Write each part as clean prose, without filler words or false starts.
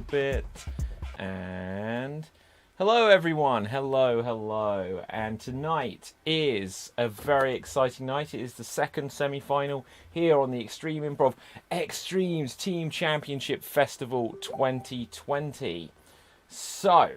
bit. And hello everyone, hello. And tonight is a very exciting night. It is the second semi-final here on the Extreme Improv XStreamed Team Championship Festival 2020. So,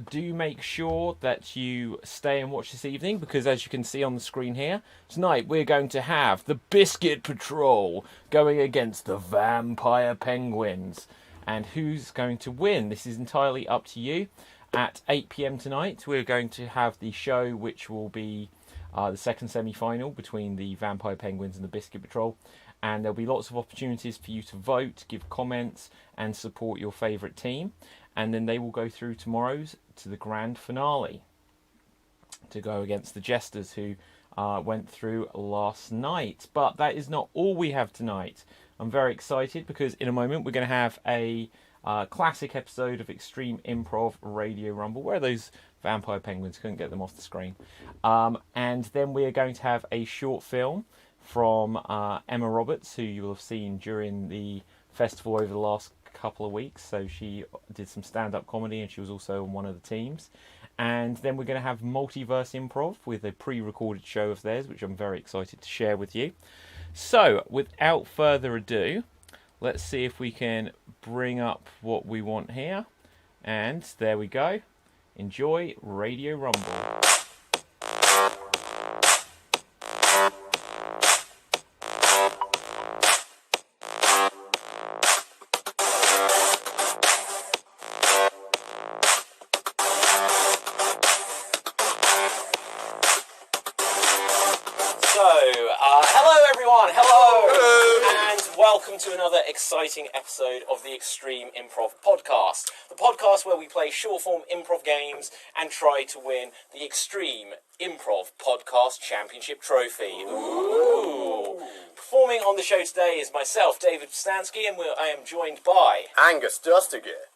do make sure that you stay and watch this evening, because as you can see on the screen here, tonight we're going to have the Biscuit Patrol going against the Vampire Penguins. And who's going to win? This is entirely up to you. At 8 p.m. tonight, we're going to have the show, which will be the second semi-final between the Vampire Penguins and the Biscuit Patrol. And there'll be lots of opportunities for you to vote, give comments, and support your favourite team. And then they will go through tomorrow's to the grand finale to go against the Jesters, who went through last night. But that is not all we have tonight. I'm very excited because in a moment we're going to have a classic episode of Extreme Improv Radio Rumble, where those Vampire Penguins couldn't get them off the screen. And then we are going to have a short film from Emma Roberts, who you will have seen during the festival over the last couple of weeks. So she did some stand-up comedy and she was also on one of the teams. And then we're going to have Multiverse Improv with a pre-recorded show of theirs, which I'm very excited to share with you. So, without further ado, let's see if we can bring up what we want here. And there we go. Enjoy Radio Rumble. To another exciting episode of the Extreme Improv Podcast. The podcast where we play short-form improv games and try to win the Extreme Improv Podcast Championship Trophy. Ooh. Performing on the show today is myself, David Stansky, and I am joined by... Angus Dustiger.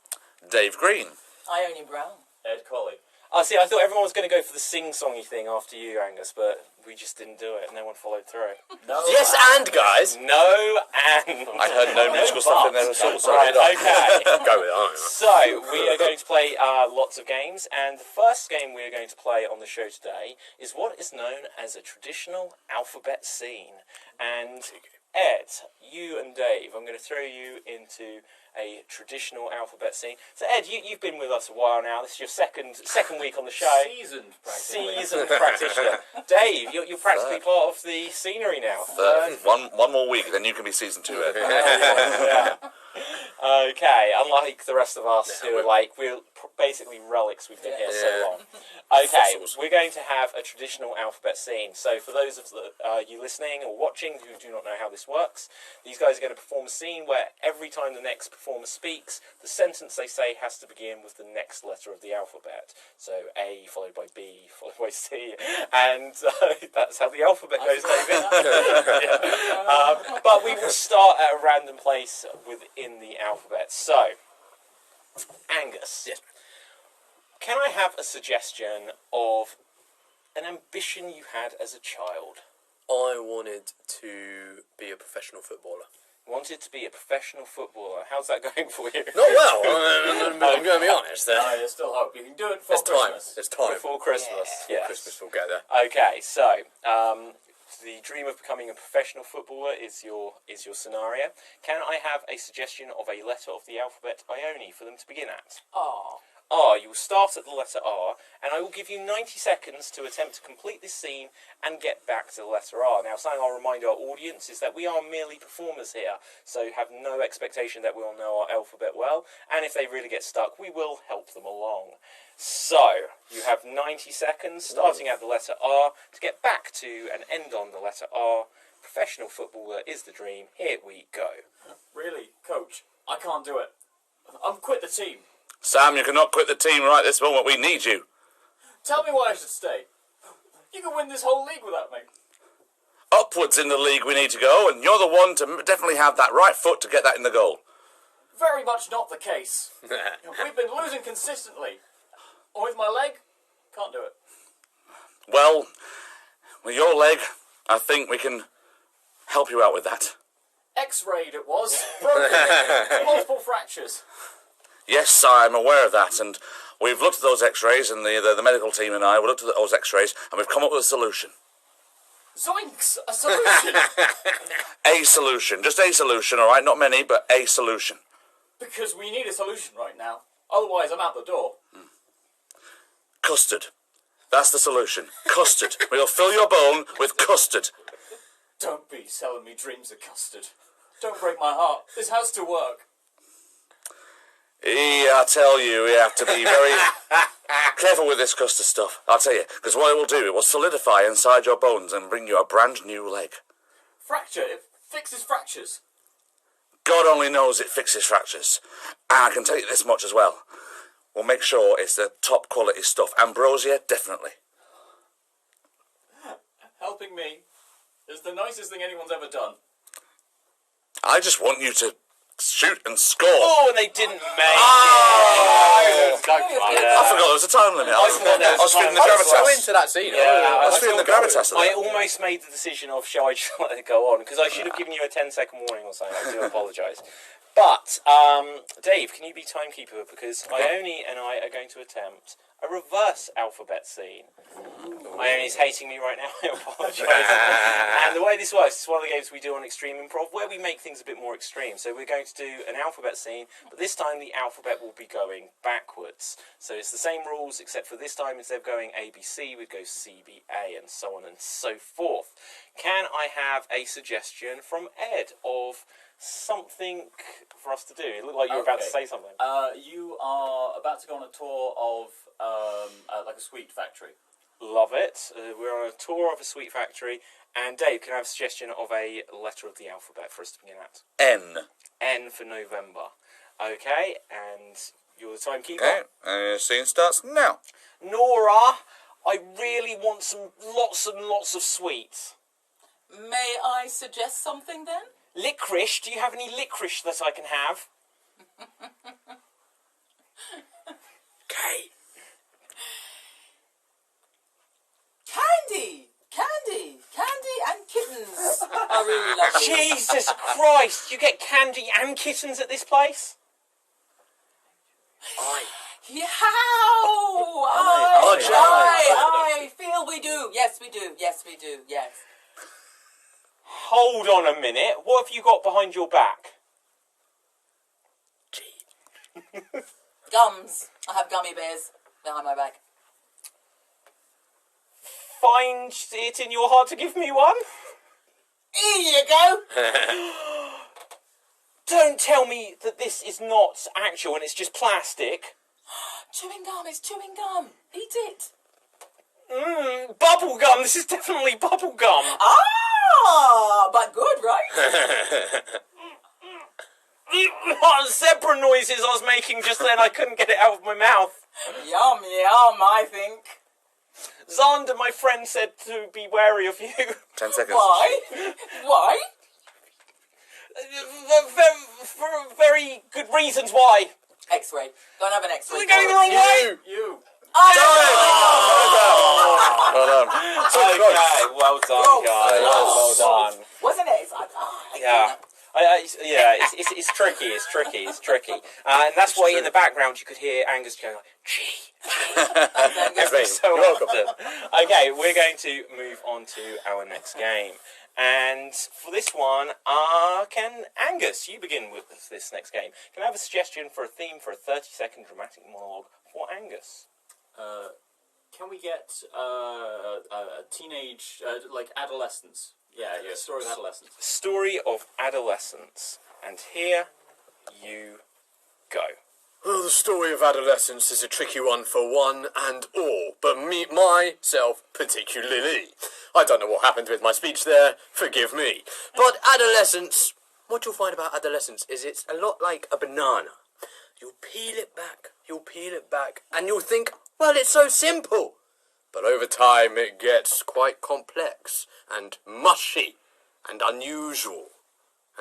Dave Green. Ione Brown. Ed Colley. See, I thought everyone was going to go for the sing-songy thing after you, Angus, but we just didn't do it. No one followed through. No, yes, and guys. No, and. I heard no musical stuff in there at all. Sorry. Right, okay. Go with it. So, we are going to play lots of games, and the first game we are going to play on the show today is what is known as a traditional alphabet scene. And Ed, you and Dave, I'm going to throw you into a traditional alphabet scene. So Ed, you've been with us a while now. This is your second week on the show. Seasoned practitioner. Dave, you're practically part of the scenery now. One more week, then you can be season 2, Ed. Yeah. Okay, unlike the rest of us who are like, we're basically relics, we've been here so long. Okay, we're going to have a traditional alphabet scene. So for those of you listening or watching who do not know how this works, these guys are going to perform a scene where every time the next performer speaks, the sentence they say has to begin with the next letter of the alphabet. So A followed by B followed by C, and that's how the alphabet goes, David. But we will start at a random place within the alphabet. So, Angus, yes. Can I have a suggestion of an ambition you had as a child? I wanted to be a professional footballer. Wanted to be a professional footballer. How's that going for you? Not well. I'm going to be honest. There's still hope. You can do it before Christmas. It's time. Before Christmas. Yeah. Yes. Christmas we'll get there. Okay, so the dream of becoming a professional footballer is your scenario. Can I have a suggestion of a letter of the alphabet Ione for them to begin at? R. You will start at the letter R, and I will give you 90 seconds to attempt to complete this scene and get back to the letter R. Now, something I'll remind our audience is that we are merely performers here, so have no expectation that we'll know our alphabet well, and if they really get stuck, we will help them along. So, you have 90 seconds, starting at the letter R, to get back to and end on the letter R. Professional footballer is the dream. Here we go. Really, coach? I can't do it. I'm quit the team. Sam, you cannot quit the team right this moment. We need you. Tell me why I should stay. You can win this whole league without me. Upwards in the league we need to go, and you're the one to definitely have that right foot to get that in the goal. Very much not the case. We've been losing consistently. With my leg, can't do it. Well, with your leg, I think we can help you out with that. X-rayed it was. Broken. Multiple fractures. Yes, I'm aware of that, and we've looked at those x-rays, and the medical team and I, we looked at those x-rays, and we've come up with a solution. Zoinks! A solution! A solution. Just a solution, all right? Not many, but a solution. Because we need a solution right now. Otherwise, I'm out the door. Custard. That's the solution. Custard. We'll fill your bone with custard. Don't be selling me dreams of custard. Don't break my heart. This has to work. Yeah, I tell you, you have to be very careful with this custard stuff. I'll tell you, because what it will do, it will solidify inside your bones and bring you a brand new leg. Fracture. It fixes fractures. God only knows it fixes fractures. And I can tell you this much as well. We'll make sure it's the top quality stuff. Ambrosia, definitely. Helping me is the nicest thing anyone's ever done. I just want you to shoot and score. Oh, and they didn't make Oh! it. I forgot there was a time limit. I was feeling the I was so gravitas. into that scene. I was feeling the gravitas of I that. almost made the decision of shall I just let it go on, because I should have given you a 10-second warning or something. I do apologise. But, Dave, can you be timekeeper? Because Ione and I are going to attempt a reverse alphabet scene. Ione's hating me right now, I apologise. And the way this works, it's one of the games we do on Extreme Improv, where we make things a bit more extreme. So we're going to do an alphabet scene, but this time the alphabet will be going backwards. So it's the same rules, except for this time, instead of going ABC, we'd go CBA, and so on and so forth. Can I have a suggestion from Ed of something for us to do? It looked like you were about to say something. You are about to go on a tour of like a sweet factory. Love it. We're on a tour of a sweet factory. And Dave, can I have a suggestion of a letter of the alphabet for us to begin at? N. N for November. Okay, and you're the timekeeper. Okay, scene starts now. Nora, I really want some lots and lots of sweets. May I suggest something then? Licorice, do you have any licorice that I can have? Okay. Candy! Candy! Candy and kittens are really lovely. Jesus Christ, you get candy and kittens at this place? Yow! I feel we do. Yes, we do. Yes, we do. Yes. Hold on a minute, what have you got behind your back? Gums. I have gummy bears behind my back. Find it in your heart to give me one? Here you go. Don't tell me that this is not actual and it's just plastic. Chewing gum is chewing gum. Eat it. Bubble gum, this is definitely bubble gum. Ah, but good, right? What zebra noises I was making just then, I couldn't get it out of my mouth. Yum, yum, I think. Xander, my friend, said to be wary of you. 10 seconds. Why? Why? For very good reasons why. X-ray. Go and have an X-ray. We're going the wrong way. You. Well done. Okay, well done, guys. Well done. Wasn't it? It's like, Yeah. It's tricky. It's tricky. And that's why in the background you could hear Angus going like, gee. Every so often. Okay, we're going to move on to our next game. And for this one, can Angus, you begin with this next game. Can I have a suggestion for a theme for a 30-second dramatic monologue for Angus? Can we get a teenage, like adolescence? Yeah, story of adolescence. Story of adolescence. And here you go. Well, the story of adolescence is a tricky one for one and all, but myself particularly. I don't know what happened with my speech there, forgive me. But adolescence, what you'll find about adolescence is it's a lot like a banana. You'll peel it back, and you'll think, well, it's so simple. But over time it gets quite complex and mushy and unusual.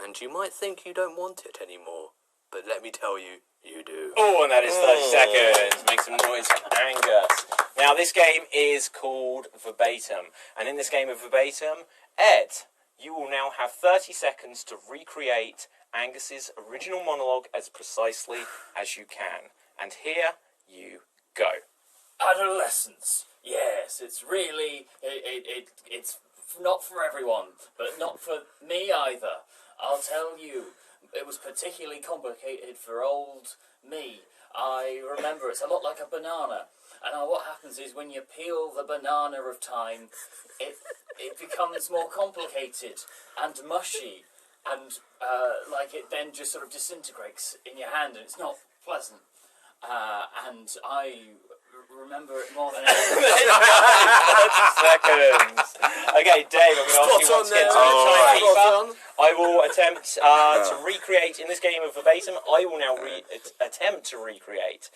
And you might think you don't want it anymore, but let me tell you, you do. Oh, and that is 30 seconds. Make some noise for Angus. Now, this game is called Verbatim. And in this game of Verbatim, Ed, you will now have 30 seconds to recreate Angus's original monologue as precisely as you can. And here you go. Adolescence. Yes, it's really it's not for everyone, but not for me either. I'll tell you, it was particularly complicated for old me. I remember it's a lot like a banana, and what happens is when you peel the banana of time, it becomes more complicated and mushy, and like it then just sort of disintegrates in your hand, and it's not pleasant. And I remember it more than anything. 30 seconds. Okay, Dave, I'm going to ask you once again to be the timekeeper. I will attempt to recreate, in this game of verbatim, I will now attempt to recreate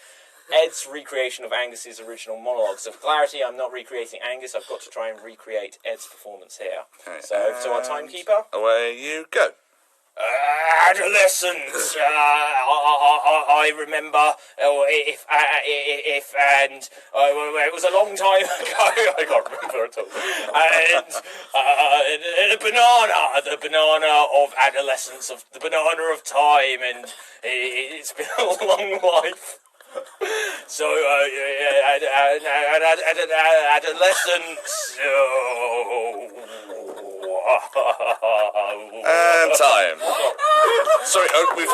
Ed's recreation of Angus's original monologue. So for clarity, I'm not recreating Angus, I've got to try and recreate Ed's performance here. Okay, so over to our timekeeper. Away you go. Adolescence. I remember. It was a long time ago. I can't remember at all. And the banana of adolescence, of the banana of time, and it's been a long life. So adolescence. And time. Sorry, we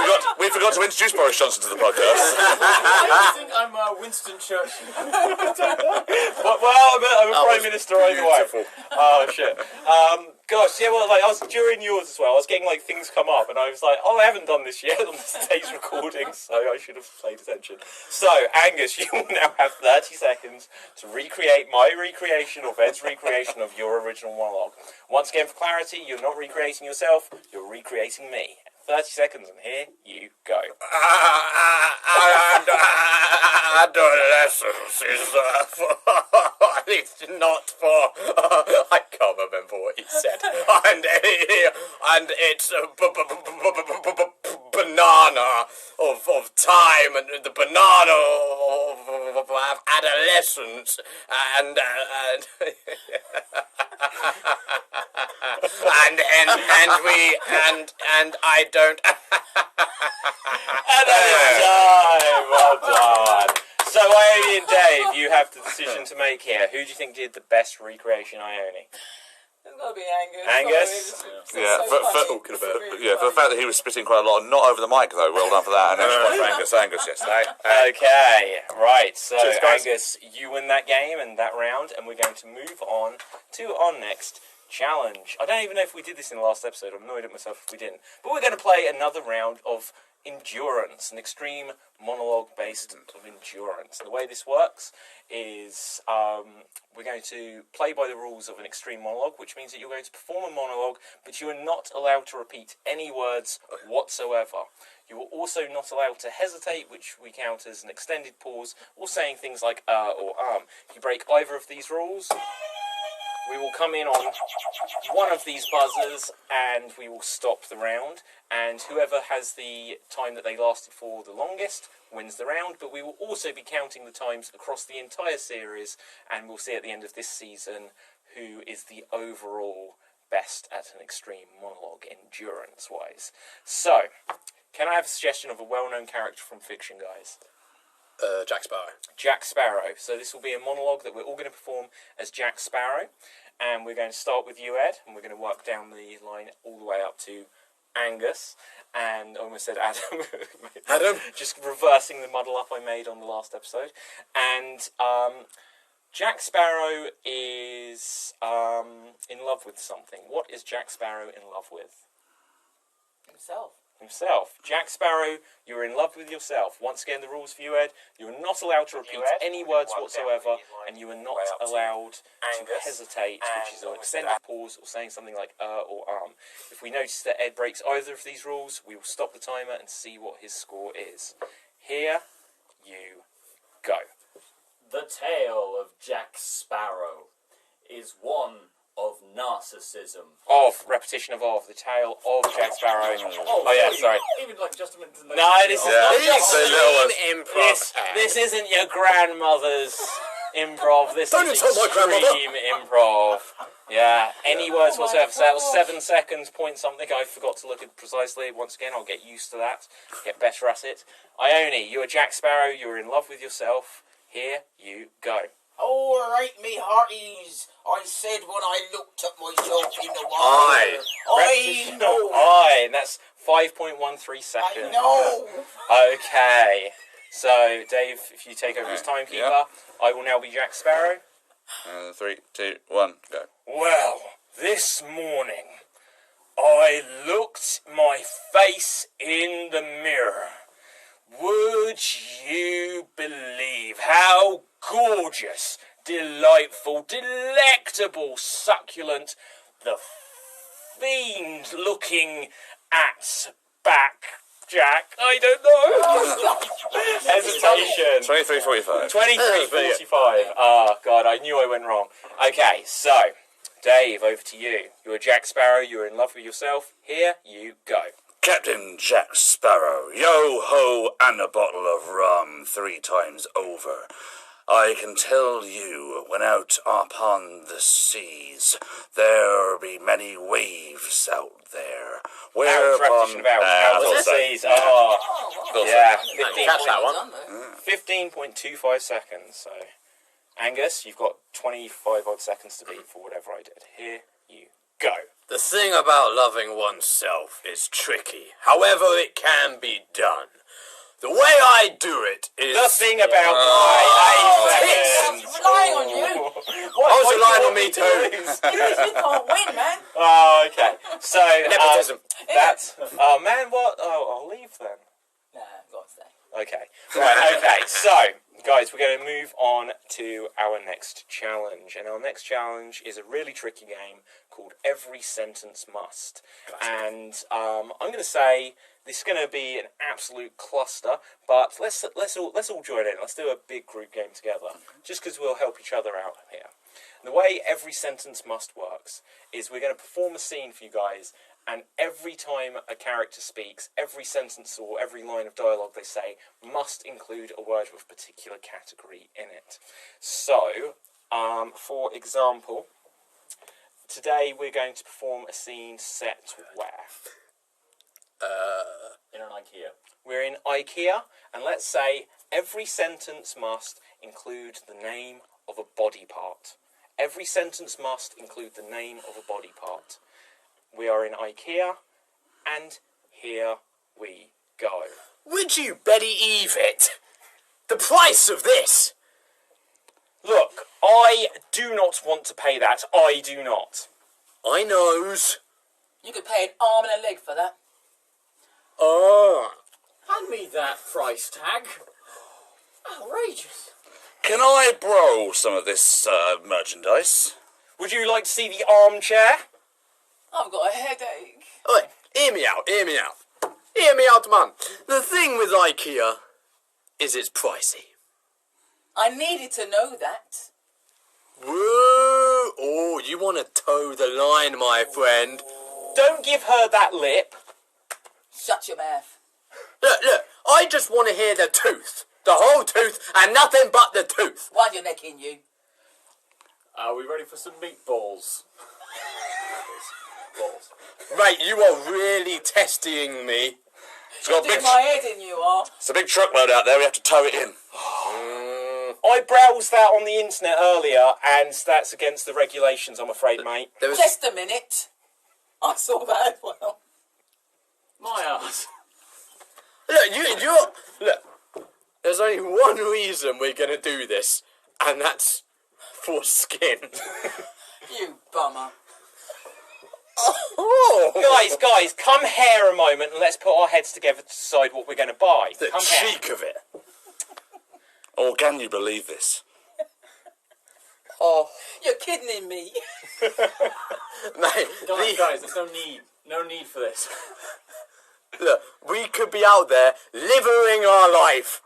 forgot to introduce Boris Johnson to the podcast. I think I'm Winston Churchill. Well, I'm a Prime Minister either way. Oh, shit. Gosh, yeah, well, like, I was, during yours as well, I was getting, like, things come up, and I was like, oh, I haven't done this yet on today's recording, so I should have paid attention. So, Angus, you will now have 30 seconds to recreate my recreation or Ed's recreation of your original monologue. Once again, for clarity, you're not recreating yourself, you're recreating me. 30 seconds, and here you go. Adolescence is it's not for. I can't remember what he said. And it's a banana of time, and the banana of adolescence, and I don't. And that is time. Well done. So, Ione and Dave, you have the decision to make here. Who do you think did the best recreation, Ione? It's gotta be Angus. Angus? Yeah, for the fact that he was spitting quite a lot, not over the mic though. Well done for that. And next one for Angus. Angus, yes. Okay, right. So, cheers, guys. Angus, you win that game and that round, and we're going to move on to our next challenge. I don't even know if we did this in the last episode. I'm annoyed at myself if we didn't. But we're going to play another round of endurance, an extreme monologue based of endurance. And the way this works is we're going to play by the rules of an extreme monologue, which means that you're going to perform a monologue, but you are not allowed to repeat any words whatsoever. You are also not allowed to hesitate, which we count as an extended pause, or saying things like or If you break either of these rules, we will come in on one of these buzzers and we will stop the round, and whoever has the time that they lasted for the longest wins the round, but we will also be counting the times across the entire series, and we'll see at the end of this season who is the overall best at an extreme monologue, endurance-wise. So, can I have a suggestion of a well-known character from fiction, guys? Jack Sparrow. Jack Sparrow. So this will be a monologue that we're all going to perform as Jack Sparrow, and we're going to start with you, Ed, and we're going to work down the line all the way up to Angus, and I almost said Adam. Adam? Just reversing the muddle up I made on the last episode. And Jack Sparrow is in love with something. What is Jack Sparrow in love with? Himself. Jack Sparrow, you're in love with yourself. Once again, the rules for you, Ed. You are not allowed to repeat any words whatsoever, and you are not allowed to hesitate, which is an extended pause, or saying something like or If we notice that Ed breaks either of these rules, we will stop the timer and see what his score is. Here you go. The tale of Jack Sparrow is one of narcissism. Repetition of the tale of Jack Sparrow. Sorry. Even like just a minute. No, this is not just Improv. This isn't your grandmother's Improv. This Don't is insult my grandmother. extreme improv. Yeah, any words whatsoever. So that was 7 seconds, point something. I forgot to look at precisely. Once again, I'll get used to that, get better at it. Ione, you're Jack Sparrow, you're in love with yourself. Here you go. All right, me hearties. I said when I looked at myself in the Aye. water. I know. Aye, and that's 5.13 seconds. I know. Okay. So, Dave, if you take over as timekeeper, yeah. I will now be Jack Sparrow. 3, 2, 1, go. Well, this morning, I looked my face in the mirror. Would you believe how gorgeous, delightful, delectable, succulent the fiend looking at back Jack? I don't know. Hesitation. 23:45. 23:45. Oh, God, I knew I went wrong. Okay, so, Dave, over to you. You're Jack Sparrow, you're in love with yourself. Here you go. Captain Jack Sparrow, yo-ho, and a bottle of rum 3 times over. I can tell you, when out upon the seas, there be many waves out there. Repetition of out on the seas. Oh, yeah. Catch that one. 15.25 seconds. So, Angus, you've got 25 odd seconds to beat for whatever I did. Here you go. The thing about loving oneself is tricky. However, it can be done. The way I do it is... The thing about I'm relying on you. I was relying on me too. You can't win, man. Oh, okay. So, Nepotism. that's... Oh, man, what? Oh, I'll leave then. Nah, got to stay. Okay. Right, okay. So, guys, we're going to move on to our next challenge. And our next challenge is a really tricky game called Every Sentence Must. And I'm going to say this is going to be an absolute cluster, but let's all join in. Let's do a big group game together, just because we'll help each other out here. And the way Every Sentence Must works is we're going to perform a scene for you guys, and every time a character speaks, every sentence or every line of dialogue they say must include a word with a particular category in it. So, for example, today we're going to perform a scene set where? In an IKEA. We're in IKEA, and let's say every sentence must include the name of a body part. Every sentence must include the name of a body part. We are in IKEA, and here we go. Would you Betty Eve it? The price of this! Look, I do not want to pay that. I do not. I knows. You could pay an arm and a leg for that. Oh. Hand me that price tag. Outrageous. Can I borrow some of this merchandise? Would you like to see the armchair? I've got a headache. Oi, hear me out, hear me out. Hear me out, man. The thing with IKEA is it's pricey. I needed to know that. Whoa. Oh, you want to toe the line, my friend. Don't give her that lip. Shut your mouth. Look, I just want to hear the tooth. The whole tooth and nothing but the tooth. Wind your neck in, you. Are we ready for some meatballs? Balls. Right, you are really testing me. It's got a Do big, my head in, you are. it's a big truckload out there, we have to tow it in. I browsed that on the internet earlier, and that's against the regulations, I'm afraid, mate. There was... Just a minute. I saw that as well. My ass. Look, there's only one reason we're going to do this, and that's for skin. You bummer. Oh, Guys, come here a moment and let's put our heads together to decide what we're going to buy. the Come here. cheek of it. Or can you believe this? Oh, You're kidding me. mate, Guys, there's no need for this. look, we could be out there living our life,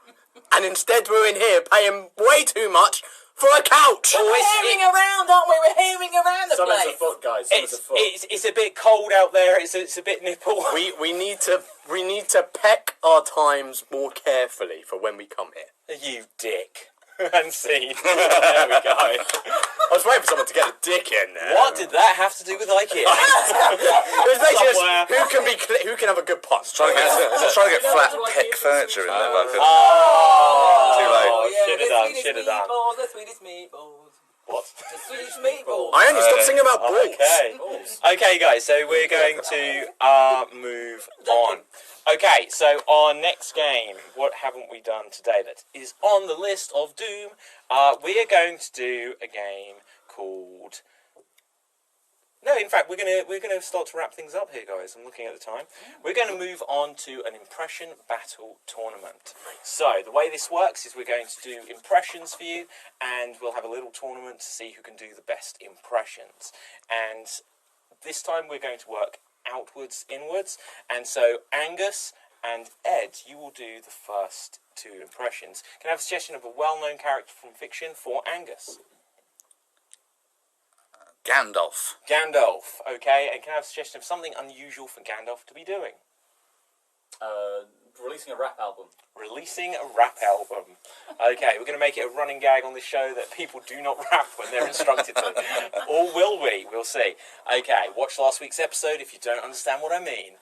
and instead we're in here paying way too much for a couch. We're hearing around, aren't we? We're hearing around the Someone's place. a foot, guys. Someone's a foot. It's a bit cold out there. It's a bit nipple. We need to peck our times more carefully for when we come here. You dick. And scene. There we go. I was waiting for someone to get a dick in there. What did that have to do with IKEA? It was basically just, Somewhere. who can have a good punch? Trying to get flat pick furniture in there, but I couldn't. Oh, Too late. Should have done. Should have done. The sweetest meatballs. What? The sweetest meatballs. I only stopped singing about balls. Okay. Okay, guys. So we're going to move on. Okay. So our next game. What haven't we done today that is on the list of doom? We are going to do a game called. No, in fact, we're gonna start to wrap things up here, guys. I'm looking at the time. We're going to move on to an impression battle tournament. So the way this works is we're going to do impressions for you, and we'll have a little tournament to see who can do the best impressions. And this time we're going to work outwards, inwards. And so Angus and Ed, you will do the first two impressions. Can I have a suggestion of a well-known character from fiction for Angus? Gandalf. Gandalf, okay, and can I have a suggestion of something unusual for Gandalf to be doing? Releasing a rap album. Releasing a rap album. Okay, we're going to make it a running gag on this show that people do not rap when they're instructed to. Or will we? We'll see. Okay, watch last week's episode if you don't understand what I mean.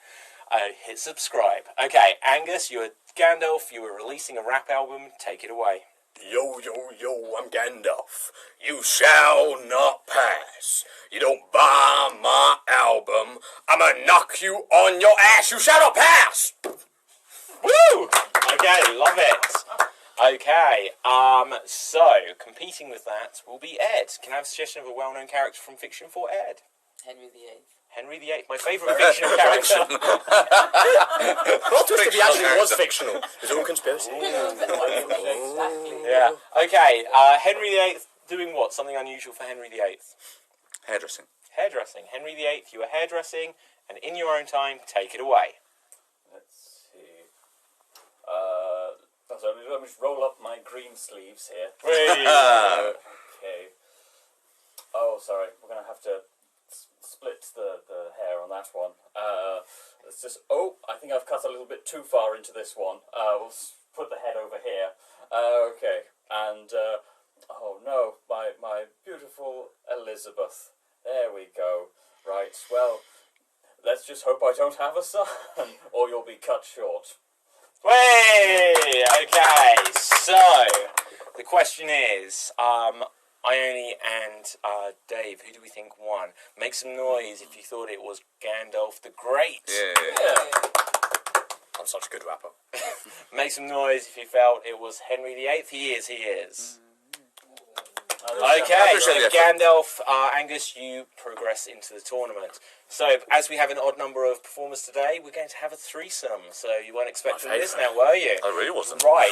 Hit subscribe. Okay, Angus, you are Gandalf, you are releasing a rap album, take it away. Yo, yo, yo, I'm Gandalf. You shall not pass. You don't buy my album, I'ma knock you on your ass. You shall not pass. Woo! Okay, love it. Okay, so competing with that will be Ed. Can I have a suggestion of a well-known character from fiction for Ed? Henry VIII. Henry VIII, my favourite fictional character. Plot twist if he actually was fictional. It's all conspiracy. Yeah. Okay, Henry VIII doing what? Something unusual for Henry VIII. Hairdressing. Hairdressing. Henry VIII, you are hairdressing, and in your own time, take it away. Let's see. So let me just roll up my green sleeves here. Okay. Oh, sorry. We're going to have to split the hair on that one. Let's just... Oh, I think I've cut a little bit too far into this one. We'll put the head over here. Okay. And... oh, no. My beautiful Elizabeth. There we go. Right. Well, let's just hope I don't have a son, or you'll be cut short. Way! Okay, so the question is, Ione and Dave, who do we think won? Make some noise if you thought it was Gandalf the Great. Yeah. I'm such a good rapper. Make some noise if you felt it was Henry VIII. He is. I Okay, so appreciate the effort. Gandalf, Angus, you progress into the tournament. So, as we have an odd number of performers today, we're going to have a threesome. So, you weren't expecting this now, were you? I really wasn't. Right.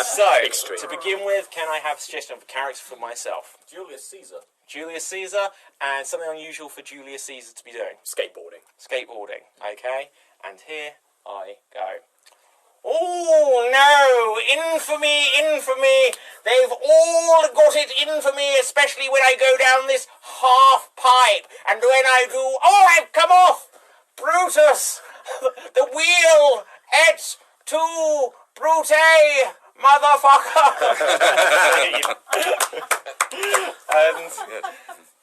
So, Extreme. to begin with, can I have a suggestion of a character for myself? Julius Caesar. Julius Caesar, and something unusual for Julius Caesar to be doing. Skateboarding. Skateboarding, okay? And here I go. Oh no! Infamy, infamy! They've all got it in for me, especially when I go down this half pipe. And when I do, oh, I've come off! Brutus! The wheel! Et tu, Brute! Motherfucker! And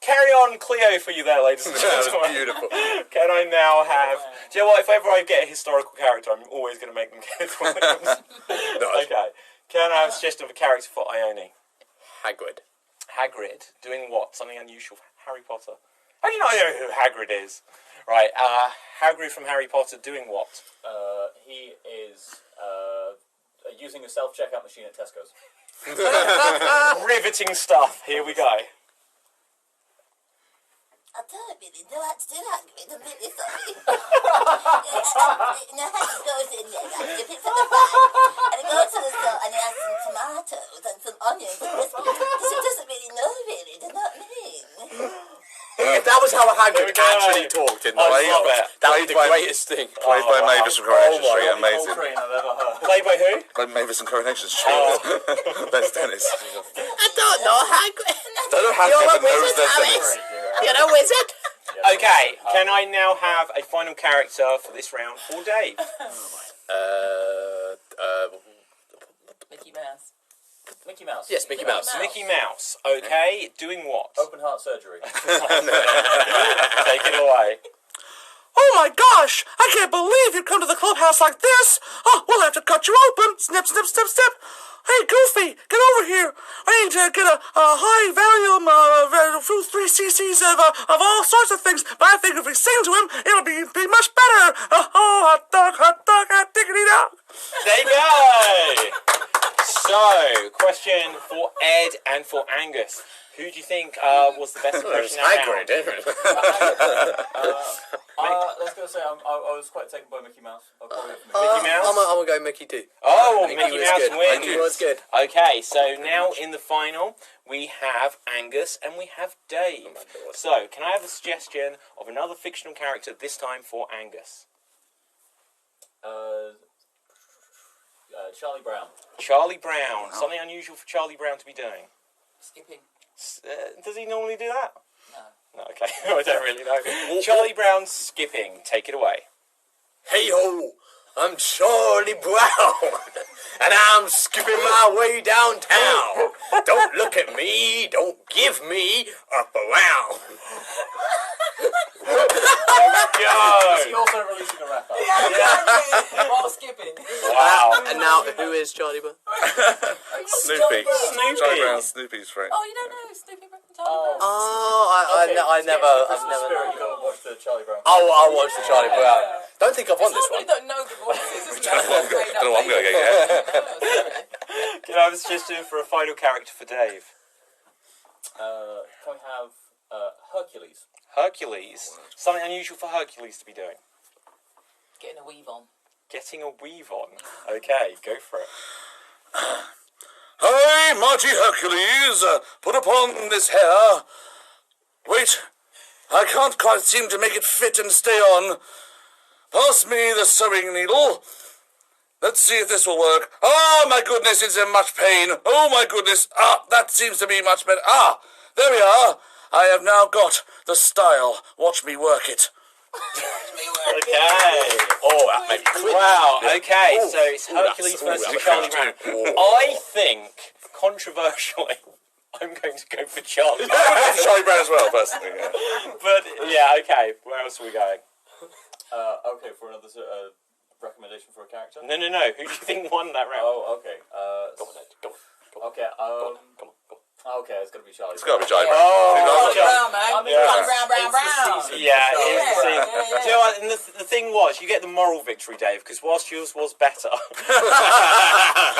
carry on Cleo for you there, ladies and That gentlemen. was beautiful. Can I now have... Do you know what? If ever I get a historical character, I'm always going to make them get Williams. Nice. Okay. Can I have a suggestion of a character for Ione? Hagrid. Hagrid. Doing what? Something unusual for Harry Potter. How do you not know who Hagrid is? Right. Hagrid from Harry Potter doing what? He is using a self-checkout machine at Tesco's. Riveting stuff. Here we go. I don't really know how to do Hagrid, I'm really sorry. Hagrid goes in there, like, he picks up the bag, and he goes to the store, and he has some tomatoes and some onions, and he doesn't really know, really, do you know what I mean? If that was how a Hagrid Here we go. actually talked in the I love book, it. that would be the Played by- greatest thing. Played by wow. Mavis from Coronation Oh my Street. God. Amazing. Train I've ever heard. Played by who? Like Mavis from Coronation Street. That's Dennis. I don't know Hagrid. Don't know how You're a Kevin knows wizard, that's Alex. Dennis. You're a wizard. Okay. Can I now have a final character for this round for Dave? Mickey Mouse. Mickey Mouse. Yes, Mickey Mouse. Mickey Mouse. Okay, doing what? Open heart surgery. Take it away. Oh my gosh! I can't believe you've come to the clubhouse like this! Oh, we'll have to cut you open! Snip, snip, snip, snip! Hey, Goofy, get over here! I need to get a high volume, 3 cc's of all sorts of things, but I think if we sing to him, it'll be much better! Oh, hot dog, diggity dog! There you go. So, question for Ed and for Angus. Who do you think was the best impression out of Hagrid, isn't it? I was going to say, I was quite taken by Mickey Mouse. I'll probably go for Mickey Mouse? I'm going to go Mickey too. Oh, Mickey Mickey was Mouse good. wins. Mickey was good. Okay, so now in the final, we have Angus and we have Dave. Oh my God. So, can I have a suggestion of another fictional character this time for Angus? Charlie Brown. Charlie Brown. Something unusual for Charlie Brown to be doing. Skipping. Does he normally do that? No. No, okay. I don't really know. Charlie Brown skipping. Take it away. Hey ho, I'm Charlie Brown, and I'm skipping my way downtown. Don't look at me, don't give me up around. Go! Is he also releasing a rapper? While skipping. Wow. And now, who is Charlie Brown? Snoopy. Snoopy. Charlie Brown, Snoopy's friend. Oh, you don't know Snoopy Brown? Oh, Okay, I've to get never into the Christmas spirit, you gotta watch the Charlie Brown. I'll watch the Charlie Brown. Don't think I've won this one. don't know the voices. Don't know what I'm going to get yet. Can I have a suggestion for a final character for Dave? Can we have Hercules? Hercules. Something unusual for Hercules to be doing. Getting a weave on. Getting a weave on. Okay, go for it. Hey, mighty Hercules, put upon this hair. Wait, I can't quite seem to make it fit and stay on. Pass me the sewing needle. Let's see if this will work. Oh, my goodness, it's in much pain. Oh, my goodness. That seems to be much better. There we are. I have now got the style. Watch me work it. Okay. Oh, that made me quick. Wow. Okay, so it's Hercules versus Charlie Brown. I think, controversially, I'm going to go for Charlie Brown. Charlie Brown as well, personally. Yeah. But, yeah, okay. Where else are we going? Okay, for another recommendation for a character? No. Who do you think won that round? Oh, okay. Go on, Ed, go on. Okay, Come on. okay, it's got to be Charlie. It's got to be Charlie Brown. Oh, Brown, man. I mean, Yeah. Brown. Yeah, Yeah, it was the yeah, Do you know what? And the thing was, you get the moral victory, Dave, because whilst yours was better,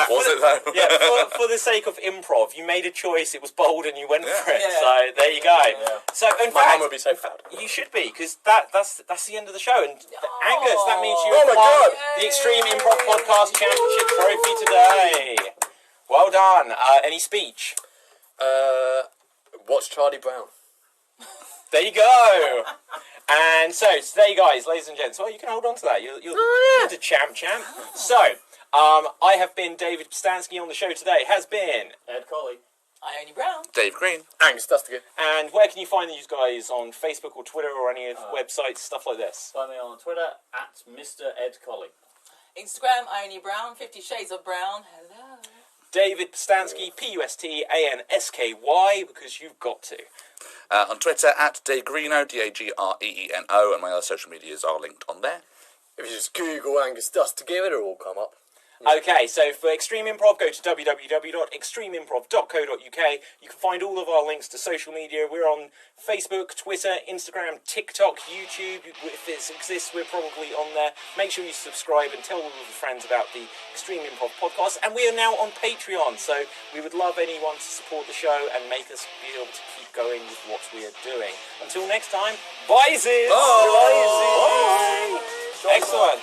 Was it though? yeah, for the sake of improv, you made a choice. It was bold, and you went for it. Yeah. So there you go. Yeah. So in My mum fact, would be so proud. you should be, because that's the end of the show. And Angus, that means you Oh my won God. the Extreme Improv Podcast Championship trophy today. Well done. Any speech? Watch Charlie Brown. There you go. And so today, guys, ladies and gents, well, you can hold on to that. You're the champ. So, I have been David Pstansky. On the show today has been Ed Colley. Ione Brown. Dave Green. Angus Dustigan. And where can you find these guys on Facebook or Twitter or any of websites, stuff like this? Find me on Twitter at Mr. Ed Colley. Instagram, Ione Brown. 50 Shades of Brown. Hello. David Pstansky, Pustansky, because you've got to. On Twitter at Dagreno, Dagreno, and my other social medias are linked on there. If you just Google Angus Dustigan, it'll all come up. Okay, so for Extreme Improv, go to www.extremeimprov.co.uk. You can find all of our links to social media. We're on Facebook, Twitter, Instagram, TikTok, YouTube. If it exists, we're probably on there. Make sure you subscribe and tell all of your friends about the Extreme Improv podcast. And we are now on Patreon, so we would love anyone to support the show and make us be able to keep going with what we are doing. Until next time, bye, Ziz! Bye! Excellent.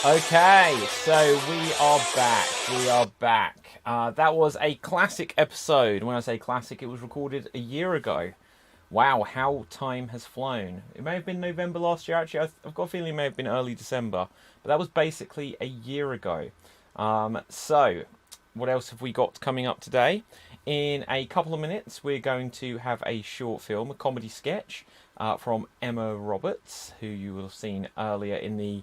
Okay, so we are back. That was a classic episode. When I say classic, it was recorded a year ago. Wow, how time has flown. It may have been November last year, actually. I've got a feeling it may have been early December. But that was basically a year ago. So, what else have we got coming up today? in a couple of minutes, we're going to have a short film, a comedy sketch from Emma Roberts, who you will have seen earlier in the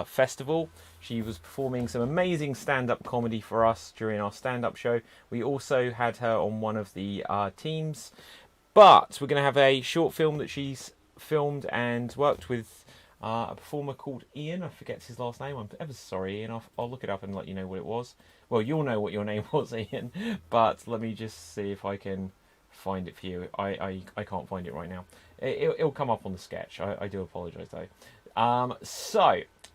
festival. She was performing some amazing stand-up comedy for us during our stand-up show. We also had her on one of the teams. But we're going to have a short film that she's filmed and worked with a performer called Ian. I forget his last name. I'm ever sorry, Ian. I'll look it up and let you know what it was. Well, you'll know what your name was, Ian. But let me just see if I can find it for you. I can't find it right now. It'll come up on the sketch. I do apologise, though.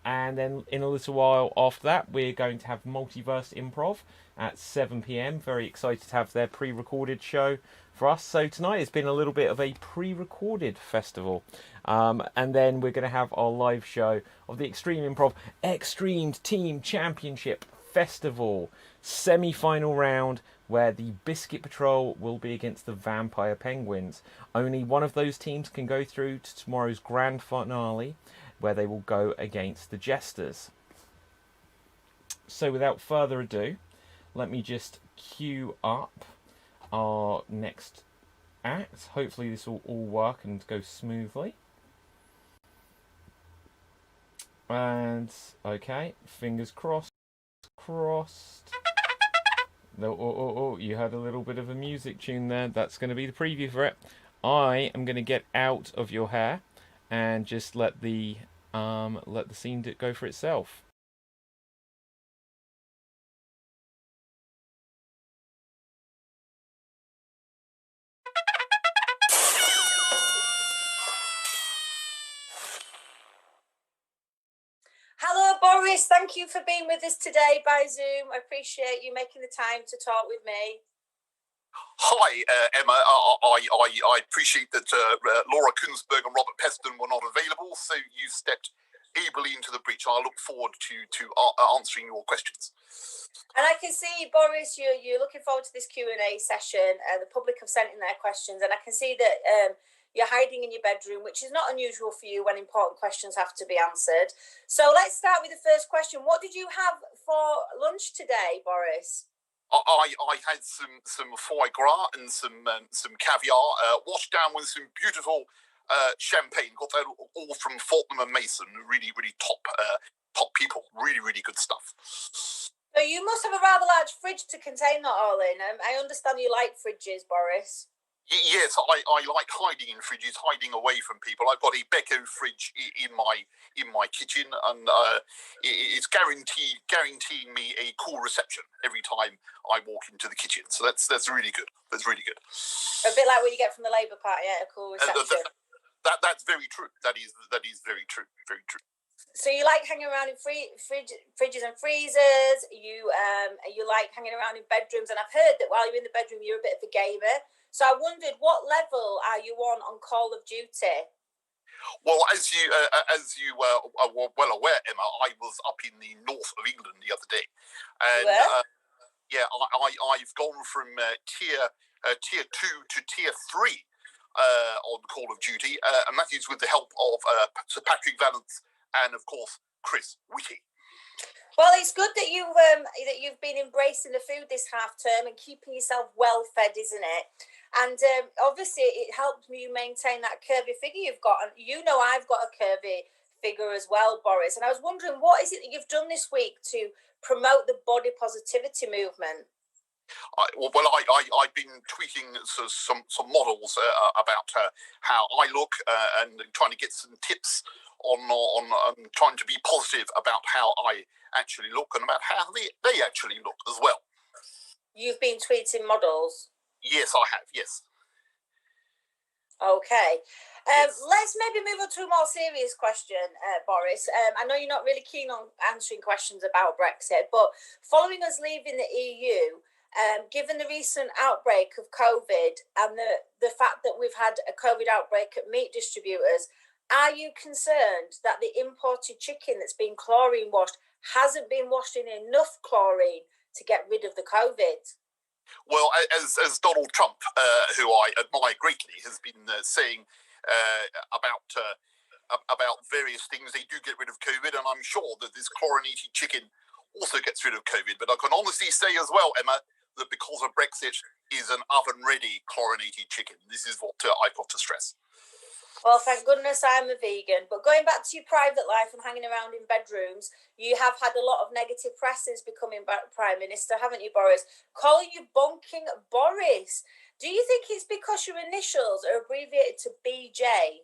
And then in a little while after that, we're going to have Multiverse Improv at 7 p.m. Very excited to have their pre-recorded show for us. So tonight has been a little bit of a pre-recorded festival. And then we're going to have our live show of the Extreme Improv XStreamed Team Championship Festival semi-final round, where the Biscuit Patrol will be against the Vampire Penguins. Only one of those teams can go through to tomorrow's grand finale, where they will go against the Jesters. So without further ado, let me just queue up our next act. Hopefully this will all work and go smoothly. And, okay, fingers crossed. Oh, you had a little bit of a music tune there. That's going to be the preview for it. I am going to get out of your hair and just let the scene go for itself. Hello, Boris. Thank you for being with us today by Zoom. I appreciate you making the time to talk with me. Hi, Emma. I appreciate that Laura Kunzberg and Robert Peston were not available, so you stepped ably into the breach. I look forward to answering your questions. And I can see, Boris, you're looking forward to this Q&A session. The public have sent in their questions, and I can see that you're hiding in your bedroom, which is not unusual for you when important questions have to be answered. So let's start with the first question. What did you have for lunch today, Boris? I had some foie gras and some caviar, washed down with some beautiful champagne. Got that all from Fortnum and Mason. Really top people. Really good stuff. So you must have a rather large fridge to contain that all in. I understand you like fridges, Boris. Yes, I like hiding in fridges, hiding away from people. I've got a Beko fridge in my kitchen, and it's guaranteeing me a cool reception every time I walk into the kitchen. So that's really good. That's really good. A bit like what you get from the Labour Party, a cool reception. That's very true. That is very true. Very true. So you like hanging around in fridges and freezers. You like hanging around in bedrooms, and I've heard that while you're in the bedroom, you're a bit of a gamer. So I wondered, what level are you on Call of Duty? Well, as you are well aware, Emma, I was up in the north of England the other day, and I've gone from tier 2 to tier 3 on Call of Duty, and that is with the help of Sir Patrick Vallance and, of course, Chris Whitty. Well, it's good that you've been embracing the food this half term and keeping yourself well fed, isn't it? And obviously, it helped you maintain that curvy figure you've got. And you know, I've got a curvy figure as well, Boris. And I was wondering, what is it that you've done this week to promote the body positivity movement? I've been tweeting some models about how I look and trying to get some tips on trying to be positive about how I actually look and about how they actually look as well. You've been tweeting models? Yes, I have, yes. Okay. Yes. Let's maybe move on to a more serious question, Boris. I know you're not really keen on answering questions about Brexit, but following us leaving the EU, given the recent outbreak of COVID and the fact that we've had a COVID outbreak at meat distributors, are you concerned that the imported chicken that's been chlorine washed hasn't been washed in enough chlorine to get rid of the COVID? Well, as Donald Trump, who I admire greatly, has been saying about various things, they do get rid of COVID, and I'm sure that this chlorinated chicken also gets rid of COVID. But I can honestly say as well, Emma, that because of Brexit is an oven-ready chlorinated chicken. This is what I've got to stress. Well, thank goodness I'm a vegan. But going back to your private life and hanging around in bedrooms, you have had a lot of negative press since becoming Prime Minister, haven't you, Boris? Calling you bonking Boris. Do you think it's because your initials are abbreviated to BJ?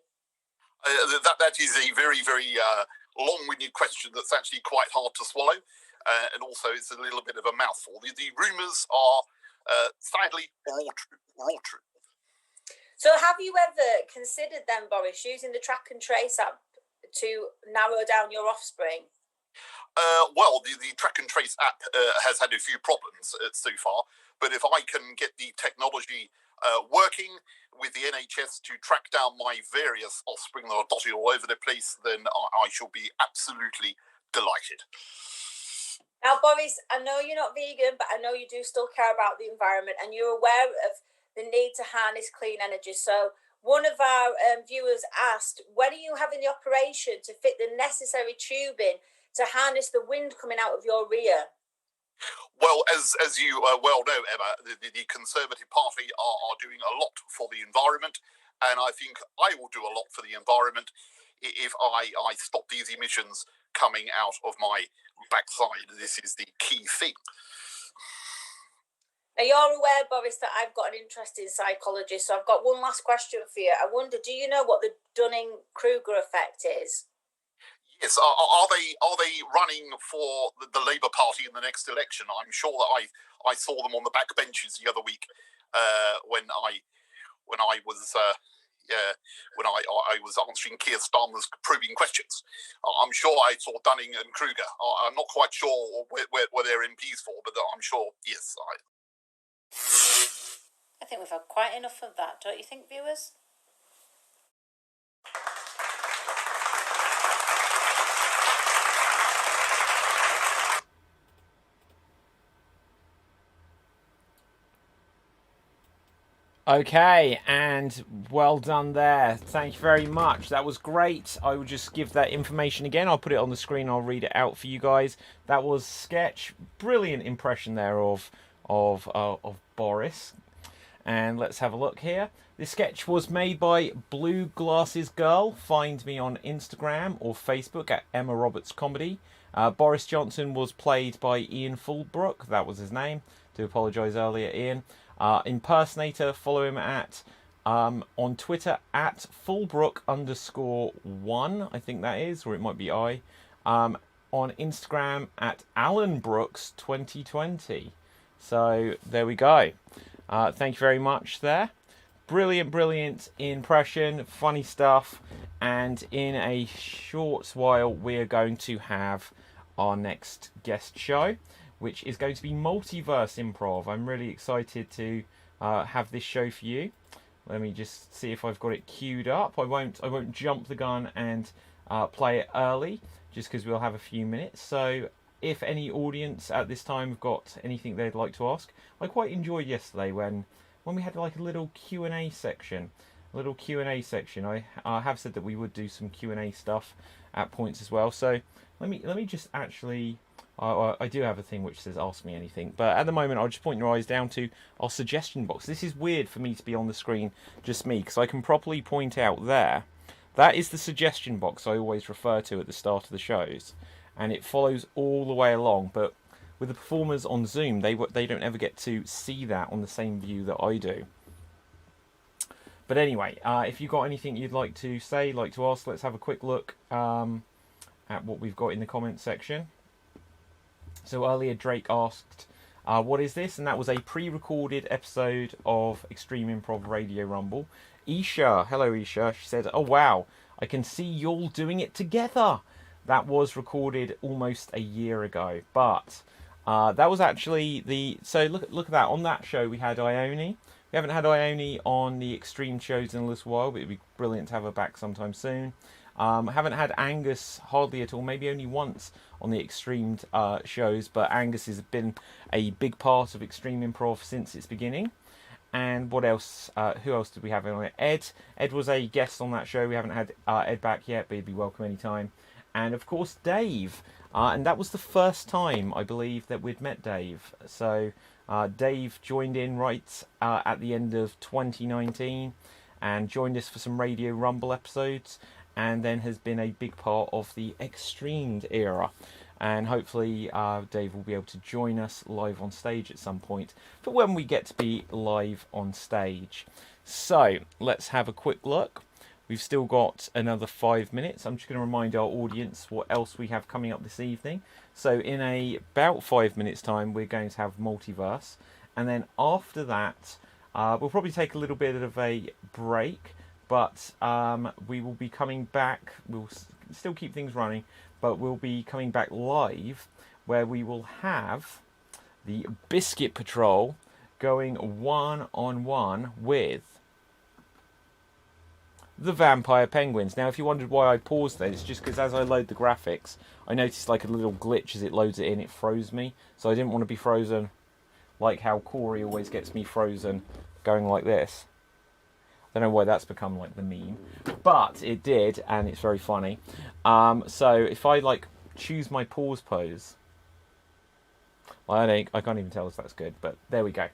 That is a very, very long-winded question that's actually quite hard to swallow. And also it's a little bit of a mouthful. The rumours are, sadly, all true. So have you ever considered then, Boris, using the track and trace app to narrow down your offspring? Well, the track and trace app has had a few problems so far, but if I can get the technology working with the NHS to track down my various offspring that are dotted all over the place, then I shall be absolutely delighted. Now, Boris, I know you're not vegan, but I know you do still care about the environment and you're aware of the need to harness clean energy. So one of our viewers asked, when are you having the operation to fit the necessary tubing to harness the wind coming out of your rear? Well, as you well know, Emma, the Conservative Party are doing a lot for the environment, and I think I will do a lot for the environment if I stop these emissions coming out of my backside. This is the key thing. Now, you're aware, Boris, that I've got an interest in psychology, so I've got one last question for you. I wonder, do you know what the Dunning-Kruger effect is? Yes, are they running for the Labour Party in the next election? I'm sure that I saw them on the back benches the other week when I was answering Keir Starmer's probing questions. I'm sure I saw Dunning and Kruger. I'm not quite sure where they're MPs for, but I'm sure, yes. I think we've had quite enough of that, don't you think, viewers? Okay, and well done there. Thank you very much. That was great. I will just give that information again. I'll put it on the screen. I'll read it out for you guys. That was Sketch. Brilliant impression there of Boris. And let's have a look here. This sketch was made by Blue Glasses Girl. Find me on Instagram or Facebook at Emma Roberts Comedy. Boris Johnson was played by Ian Fulbrook. That was his name. Do apologise earlier, Ian. Impersonator, follow him at on Twitter at Fulbrook_1, I think that is, or it might be I. On Instagram at Alan Brooks 2020. So there we go. Thank you very much there. Brilliant impression, funny stuff. And in a short while, we're going to have our next guest show, which is going to be Multiverse Improv. I'm really excited to have this show for you. Let me just see if I've got it queued up. I won't jump the gun and play it early, just because we'll have a few minutes. So if any audience at this time have got anything they'd like to ask, I quite enjoyed yesterday when we had like a little Q&A section. I have said that we would do some Q&A stuff at points as well. So let me just actually. I do have a thing which says ask me anything, but at the moment I'll just point your eyes down to our suggestion box. This is weird for me to be on the screen, just me, because I can properly point out there. That is the suggestion box I always refer to at the start of the shows, and it follows all the way along, but with the performers on Zoom, they don't ever get to see that on the same view that I do. But anyway, if you've got anything you'd like to say, like to ask, let's have a quick look at what we've got in the comments section. So earlier Drake asked, what is this? And that was a pre-recorded episode of Extreme Improv Radio Rumble. Isha, hello Isha, she said, oh wow, I can see you all doing it together. That was recorded almost a year ago, but that was actually so look at that. On that show we had Ione. We haven't had Ione on the Extreme shows in a little while, but it'd be brilliant to have her back sometime soon. Haven't had Angus hardly at all, maybe only once on the Extreme shows, but Angus has been a big part of Extreme Improv since its beginning. And what else? Who else did we have on it? Ed was a guest on that show. We haven't had Ed back yet, but he'd be welcome anytime. And of course Dave. And that was the first time, I believe, that we'd met Dave. So Dave joined in right at the end of 2019 and joined us for some Radio Rumble episodes, and then has been a big part of the XStreamed era. And hopefully Dave will be able to join us live on stage at some point for when we get to be live on stage. So let's have a quick look. We've still got another 5 minutes. I'm just going to remind our audience what else we have coming up this evening. So in about 5 minutes time, we're going to have Multiverse. And then after that, we'll probably take a little bit of a break. But we will be coming back. We'll still keep things running. But we'll be coming back live, where we will have the Biscuit Patrol going one-on-one with the Vampire Penguins. Now, if you wondered why I paused there, it's just because as I load the graphics, I noticed like a little glitch as it loads it in. It froze me, so I didn't want to be frozen like how Corey always gets me frozen going like this. I don't know why that's become like the meme, but it did, and it's very funny. So if I like choose my pause pose, I can't even tell if that's good, but there we go.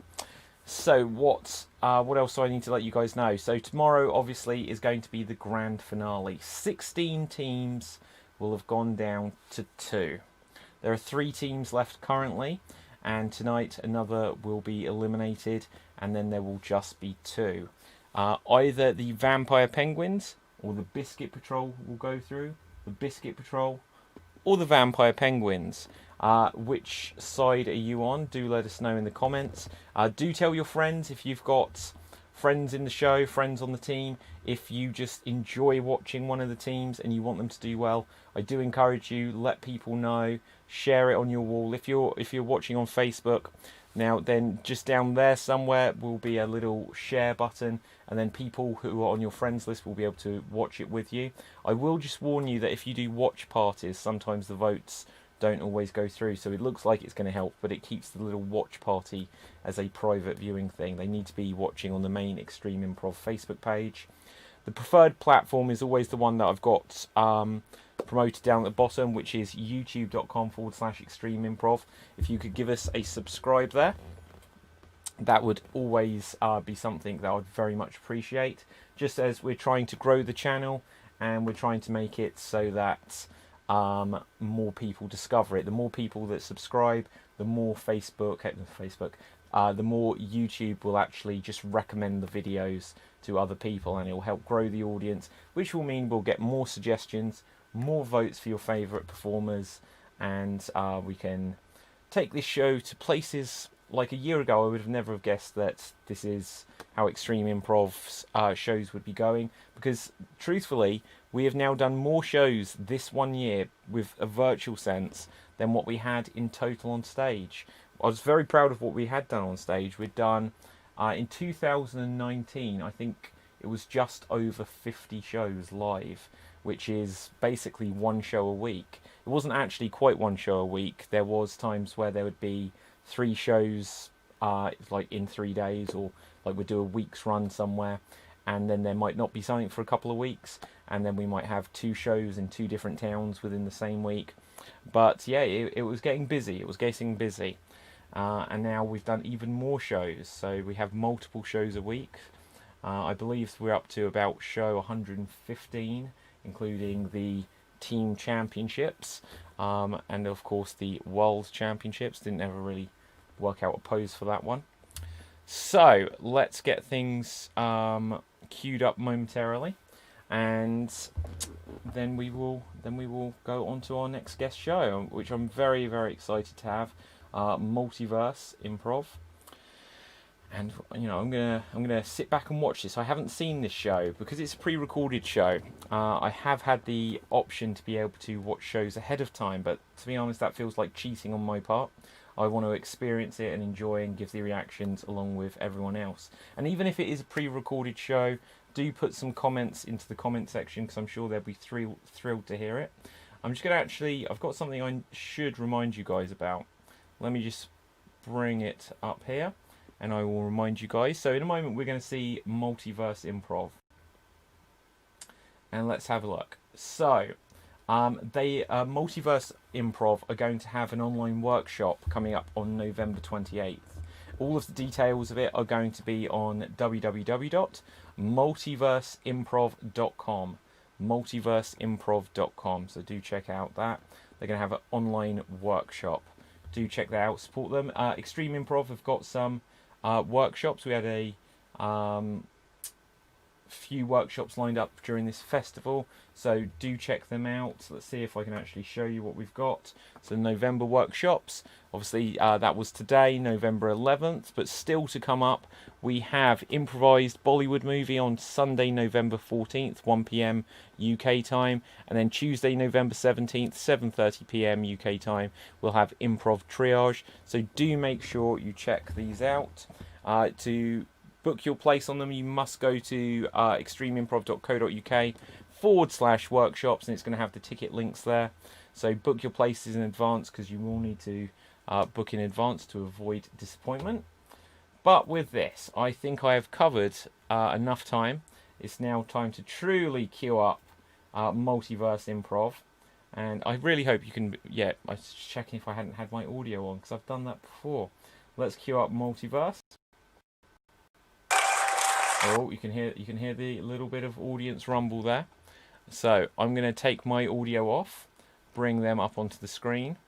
So what else do I need to let you guys know? So tomorrow obviously is going to be the grand finale. 16 teams will have gone down to 2. There are 3 teams left currently, and tonight another will be eliminated, and then there will just be 2. Either the Vampire Penguins or the Biscuit Patrol will go through. The Biscuit Patrol or the Vampire Penguins. Which side are you on? Do let us know in the comments. Do tell your friends if you've got friends in the show, friends on the team. If you just enjoy watching one of the teams and you want them to do well, I do encourage you, let people know. Share it on your wall. If you're watching on Facebook, now then just down there somewhere will be a little share button, and then people who are on your friends list will be able to watch it with you. I will just warn you that if you do watch parties, sometimes the votes don't always go through, so it looks like it's going to help, but it keeps the little watch party as a private viewing thing. They need to be watching on the main Extreme Improv Facebook page. The preferred platform is always the one that I've got promoted down at the bottom, which is youtube.com/Extreme Improv. If you could give us a subscribe there, that would always be something that I would very much appreciate. Just as we're trying to grow the channel and we're trying to make it so that more people discover it. The more people that subscribe, the more the more YouTube will actually just recommend the videos to other people, and it will help grow the audience, which will mean we'll get more suggestions, more votes for your favourite performers, and we can take this show to places. Like a year ago, I would have never have guessed that this is how Extreme Improv's shows would be going, because truthfully, we have now done more shows this 1 year with a virtual sense than what we had in total on stage. I was very proud of what we had done on stage. We'd done, in 2019, I think it was just over 50 shows live, which is basically 1 show a week. It wasn't actually quite 1 show a week. There was times where there would be 3 shows like in 3 days, or like we'd do a week's run somewhere, and then there might not be something for a couple of weeks, and then we might have 2 shows in 2 different towns within the same week. But yeah, it was getting busy. It was getting busy. And now we've done even more shows, so we have multiple shows a week. I believe we're up to about show 115, including the team championships, and of course the world championships. Didn't ever really work out a pose for that one. So let's get things queued up momentarily, and then we will go on to our next guest show, which I'm very, very excited to have. Multiverse Improv, and I'm gonna sit back and watch this. I haven't seen this show because it's a pre-recorded show. I have had the option to be able to watch shows ahead of time, but to be honest, that feels like cheating on my part. I want to experience it and enjoy and give the reactions along with everyone else. And even if it is a pre-recorded show, do put some comments into the comment section, because I'm sure they'll be thrilled to hear it. I'm just going to I've got something I should remind you guys about. Let me just bring it up here, and I will remind you guys. So in a moment, we're going to see Multiverse Improv. And let's have a look. So, They Multiverse Improv are going to have an online workshop coming up on November 28th. All of the details of it are going to be on www.multiverseimprov.com. Multiverseimprov.com. So do check out that. They're going to have an online workshop. Do check that out. Support them. Extreme Improv have got some workshops. We had a few workshops lined up during this festival, so do check them out. Let's see if I can actually show you what we've got. So November workshops, obviously that was today, November 11th, but still to come up, we have improvised Bollywood movie on Sunday, November 14th, 1 p.m. UK time, and then Tuesday, November 17th, 7:30 p.m. UK time, we'll have Improv Triage. So do make sure you check these out. To book your place on them, you must go to extremeimprov.co.uk/workshops, and it's going to have the ticket links there. So book your places in advance, because you will need to book in advance to avoid disappointment. But with this, I think I have covered enough time. It's now time to truly queue up Multiverse Improv. And I really hope you can... Yeah, I was checking if I hadn't had my audio on, because I've done that before. Let's queue up Multiverse. Oh, you can hear the little bit of audience rumble there. So I'm going to take my audio off, bring them up onto the screen,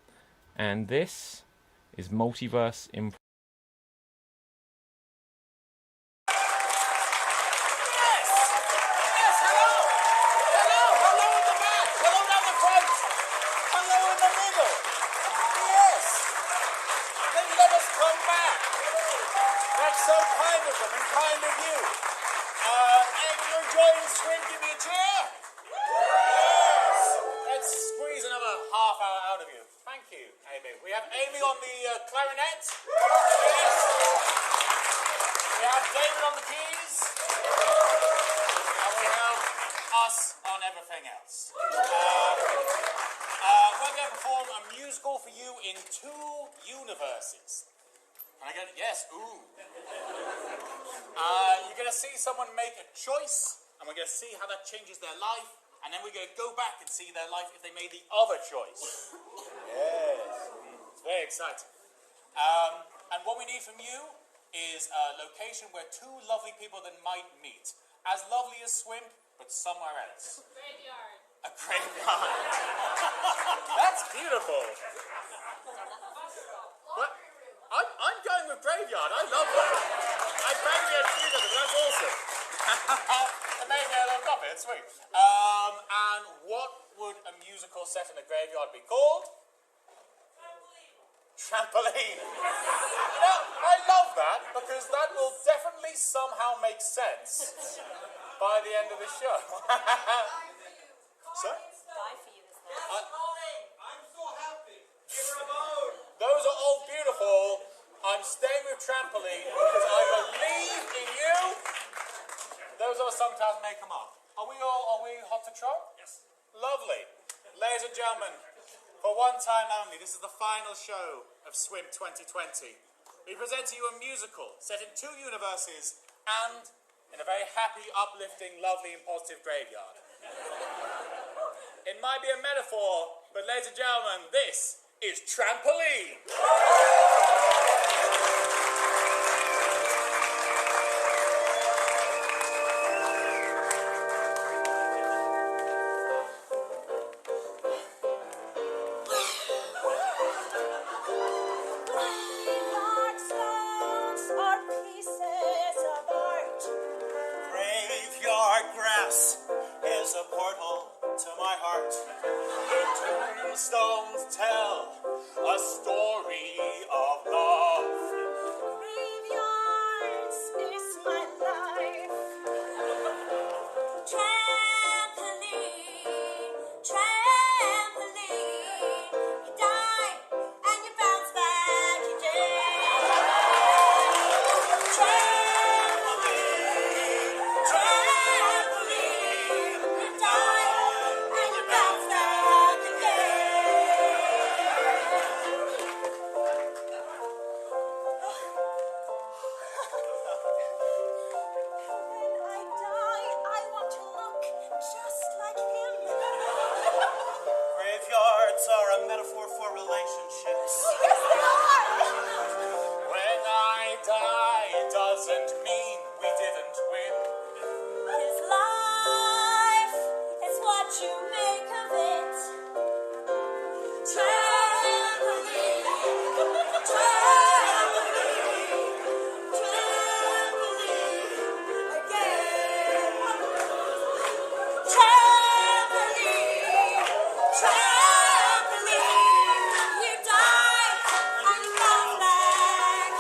and this is Multiverse Improv. That's so kind of them and kind of you. And you're enjoying the swim, give me a cheer. Yes. Let's squeeze another half hour out of you. Thank you, Amy. We have Amy on the clarinet. Yes. We have David on the keys. And we have us on everything else. We're going to perform a musical for you in 2 universes. And I get it? Yes, ooh. You're going to see someone make a choice, and we're going to see how that changes their life, and then we're going to go back and see their life if they made the other choice. Yes. It's very exciting. And what we need from you is a location where 2 lovely people that might meet. As lovely as Swimp, but somewhere else. Graveyard. A graveyard. That's beautiful. What? I'm going with graveyard. I love that. I banged the MC with it. That's awesome. It made me a little copy. It's sweet. And what would a musical set in a graveyard be called? Trampoline. You know, I love that, because that will definitely somehow make sense by the end of the show. Sir? Die for you, isn't it? I'm so happy. Give her a bone. Those are all beautiful. I'm staying with Trampoline because I believe in you. Those of us sometimes make them up. Are we hot to trot? Yes. Lovely. Ladies and gentlemen, for one time only, this is the final show of Swim 2020. We present to you a musical set in 2 universes and in a very happy, uplifting, lovely and positive graveyard. It might be a metaphor, but ladies and gentlemen, this is Trampoline. Is a portal to my heart. Tombstones tell a story of love. Graveyards is my life. Trampoline, trampoline. You die and you bounce back again. Trampoline, trampoline. You die and you bounce back again. doesn't mean we didn't win. 'Cause life is what you make of it. Trampoline, trampoline, trampoline again. Trampoline, trampoline. You die and you come back.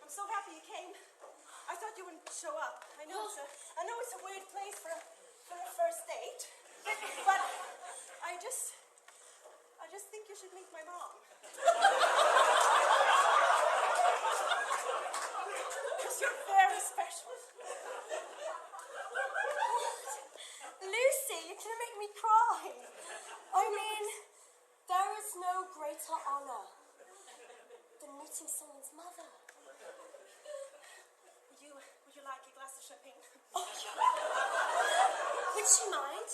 I'm so happy you came. I thought you wouldn't show up. I know it's a weird place for a first date, but I just think you should meet my mom. Because you're very special. Lucy, you're gonna make me cry. I mean, there is no greater honor than meeting someone's mother. Would you like a glass of champagne? Would she mind?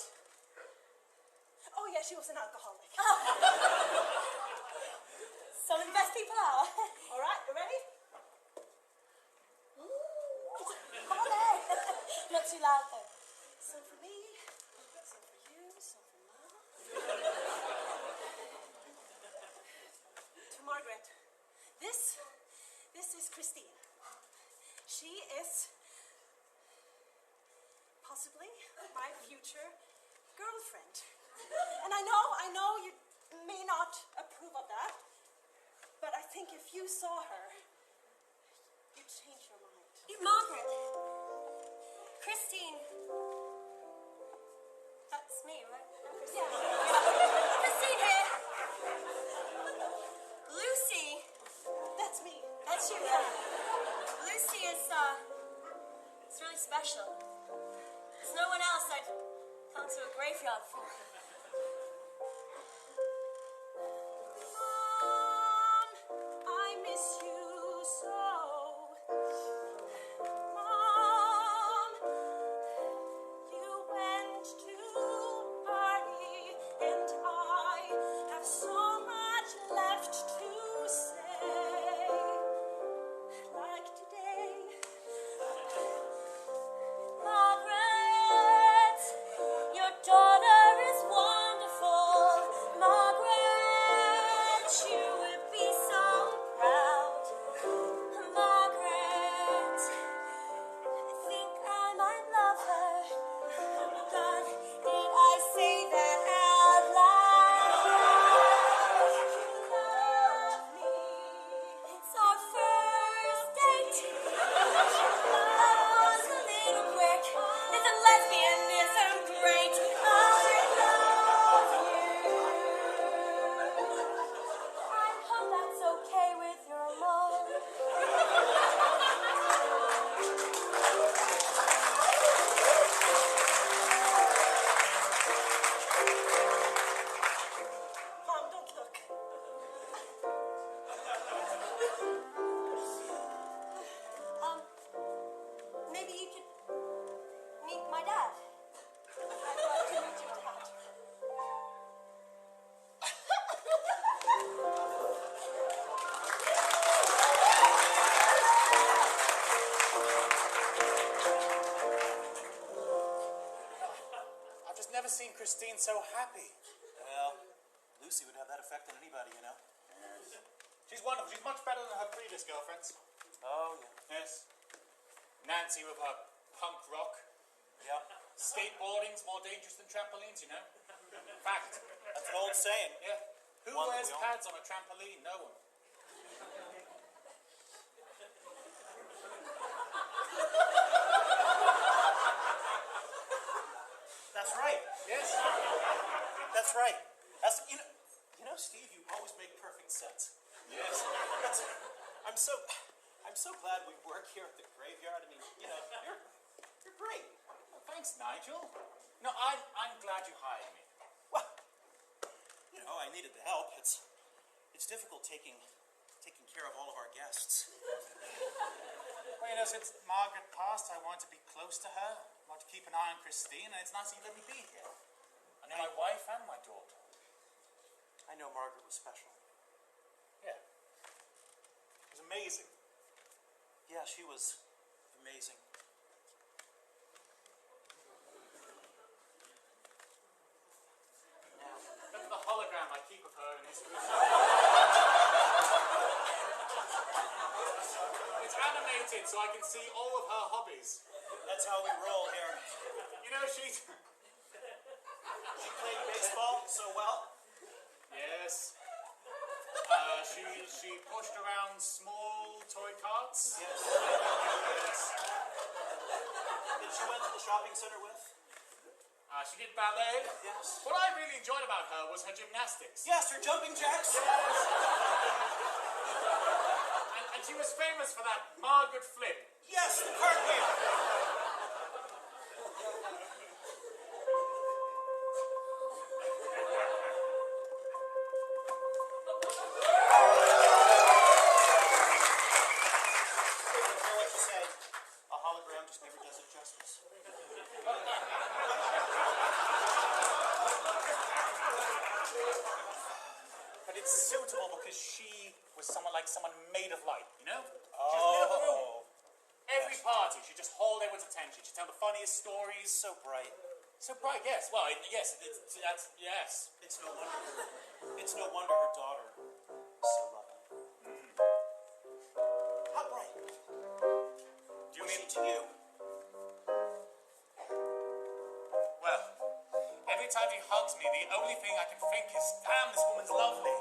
Oh yeah, she was an alcoholic. Some of the best people are. All right, you ready? Come on then. Not too loud though. Some for me, some for you, some for Mom. To Margaret, this is Christine. She is possibly my future girlfriend. And I know you may not approve of that, but I think if you saw her, you'd change your mind. Margaret. Christine. That's me, right? Yeah. Christine here. Lucy. That's me. That's you, yeah. Lucy is, it's really special. There's no one else I'd come to a graveyard for. Mom, I miss you so. Mom, you went to party and I have so much left to say. Like today. Margaret, your daughter is wonderful. Margaret, you would be so proud. Margaret, I think I might love her. God, did I say that out loud? You love me. It's our first date. Was a little quick. It's a lesbianism great. I love you. I hope that's okay with your mom. Mom, don't look. Maybe you could meet my dad. I'd love to meet your dad. I've just never seen Christine so happy. Well, Lucy would have that effect on anybody, you know. She's wonderful. She's much better than her previous girlfriends. Oh, yeah. Yes. Nancy with her punk rock. Yeah. Skateboarding's more dangerous than trampolines, you know. Fact. That's an old saying. Yeah. Who wears pads on a trampoline? No one. That's right. Yes. That's right. That's you know, Steve. You always make perfect sense. Yes. I'm so glad we work here at the graveyard. I mean, you know, you're great. Well, thanks, Nigel. No, I'm glad you hired me. Well, you know, I needed the help. It's It's difficult taking care of all of our guests. Well, you know, since Margaret passed, I want to be close to her. I want to keep an eye on Christine, and it's nice that you let me be here. I know my wife and my daughter. I know Margaret was special. Yeah. It was amazing. Yeah, she was amazing. Look at the hologram I keep of her in this room. It's animated so I can see all of her hobbies. That's how we roll here. You know, she played baseball so well. Yes. She pushed around small toy carts. Yes. Yes. That she went to the shopping center with. She did ballet. Yes. What I really enjoyed about her was her gymnastics. Yes, her jumping jacks. Yes. And she was famous for that Margaret flip. Yes, the cartwheel. But it's suitable because she was someone made of light, you know? She was lit up the room. Every party, she'd just hold everyone's attention. She'd tell the funniest stories. So bright. So bright, yes. Well, yes, yes. It's no wonder her daughter is so loving. How bright? Do you mean to you? Well, every time she hugs me, the only thing I can think is, damn, this woman's lovely.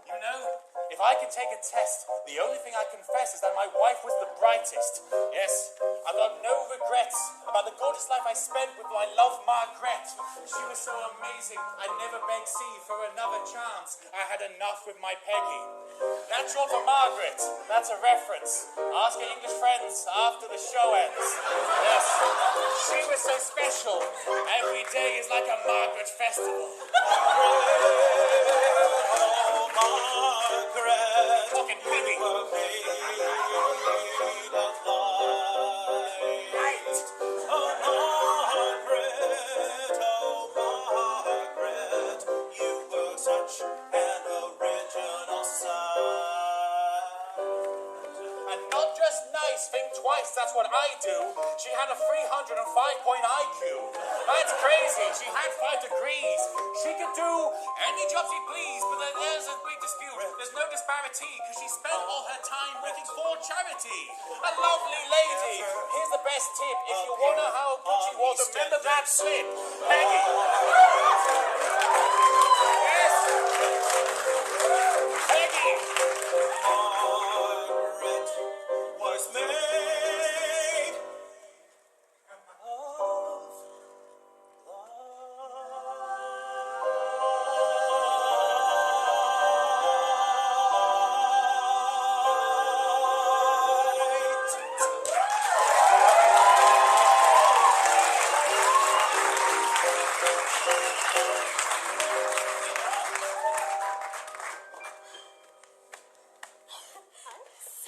You know, if I could take a test, the only thing I confess is that my wife was the brightest. Yes, I've got no regrets about the gorgeous life I spent with my love, Margaret. She was so amazing, I never begged C for another chance. I had enough with my Peggy. That's short for Margaret. That's a reference. Ask your English friends after the show ends. Yes, she was so special. Every day is like a Margaret festival. Margaret, fucking Peggy. You were made of light. Oh, Margaret, you were such an original sight. And not just nice, think twice, that's what I do. She had a 305-point IQ. That's crazy, she had 5 degrees. She could do any job she pleased, but there's a big dispute. There's no disparity, because she spent all her time working for charity. A lovely lady. Here's the best tip. If you want to know how good she was, remember that slip. Peggy. Yes. Peggy. Margaret was made of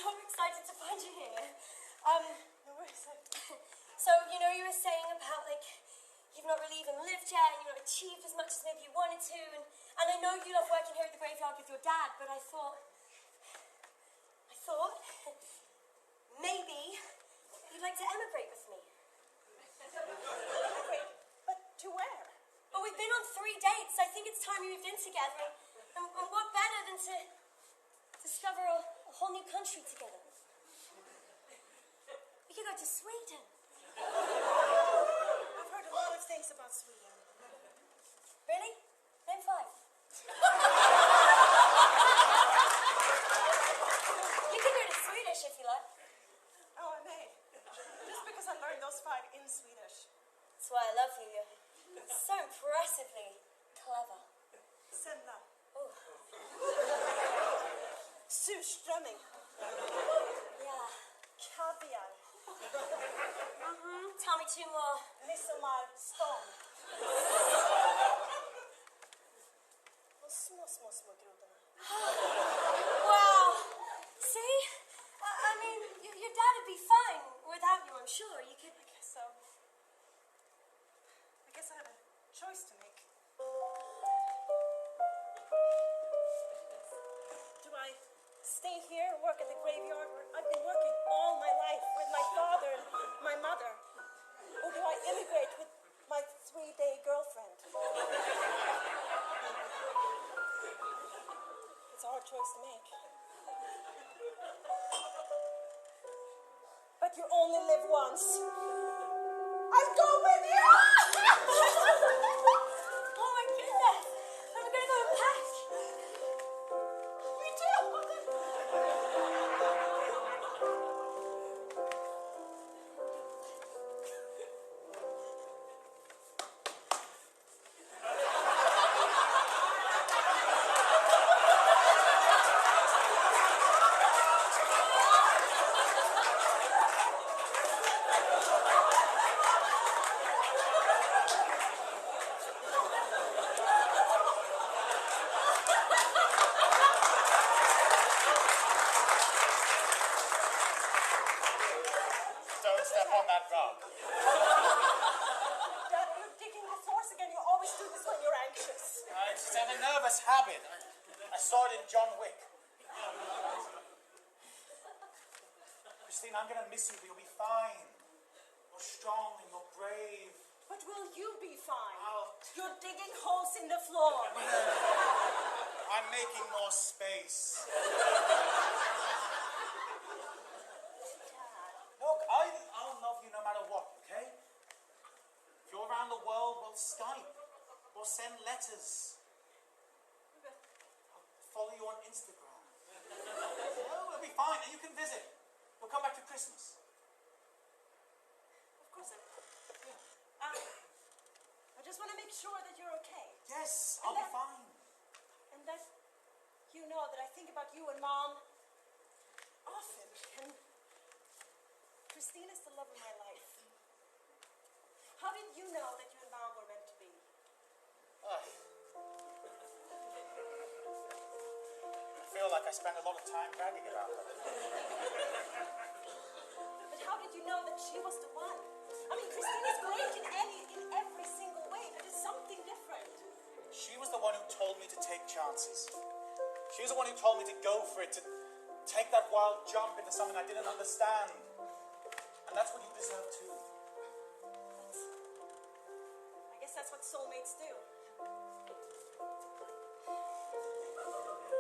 So excited to find you here. So, you know, you were saying about, you've not really even lived yet, and you've not achieved as much as maybe you wanted to, and I know you love working here at the graveyard with your dad, but I thought, maybe you'd like to emigrate with me. Emigrate? But to where? Well, we've been on 3 dates. I think it's time we moved in together, and what better than to discover a whole new country together. We could go to Sweden. I've heard a lot of things about Sweden. Really? Name 5. You can do it in Swedish if you like. Oh, I may. Just because I learned those 5 in Swedish. That's why I love you. You're so impressively clever. Semla. Oh. Surströmming. Yeah. Caviar. Tell me 2 more. Midsommarstång. De små grodorna. I stay here and work at the graveyard where I've been working all my life with my father and my mother? Or do I immigrate with my 3-day girlfriend? It's a hard choice to make. But you only live once. I'll go with you! Oh my goodness! Are we going to go and pack? Me too! Don't step on that rug. Dad, you're digging the source again. You always do this when you're anxious. It's a nervous habit. I saw it in John Wick. Christine, I'm gonna miss you, but you'll be fine. You're strong and you're brave. But will you be fine? I'll- You're digging holes in the floor. I'm making more space. Look, I'll love you no matter what, okay? If you're around the world, we'll Skype. We'll send letters. I'll follow you on Instagram. Oh, we'll be fine, and you can visit. We'll come back for Christmas. Of course I will. I just want to make sure that you're okay. Yes, I'll be fine. And that you know that I think about you and Mom often. And Christine is the love of my life. How did you know that you and Mom were meant to be? I feel like I spend a lot of time bragging about her. But how did you know that she was the one? I mean, Christine is great in every single way, but it's something different. She was the one who told me to take chances. She was the one who told me to go for it, to take that wild jump into something I didn't understand. And that's what you deserve too. I guess that's what soulmates do.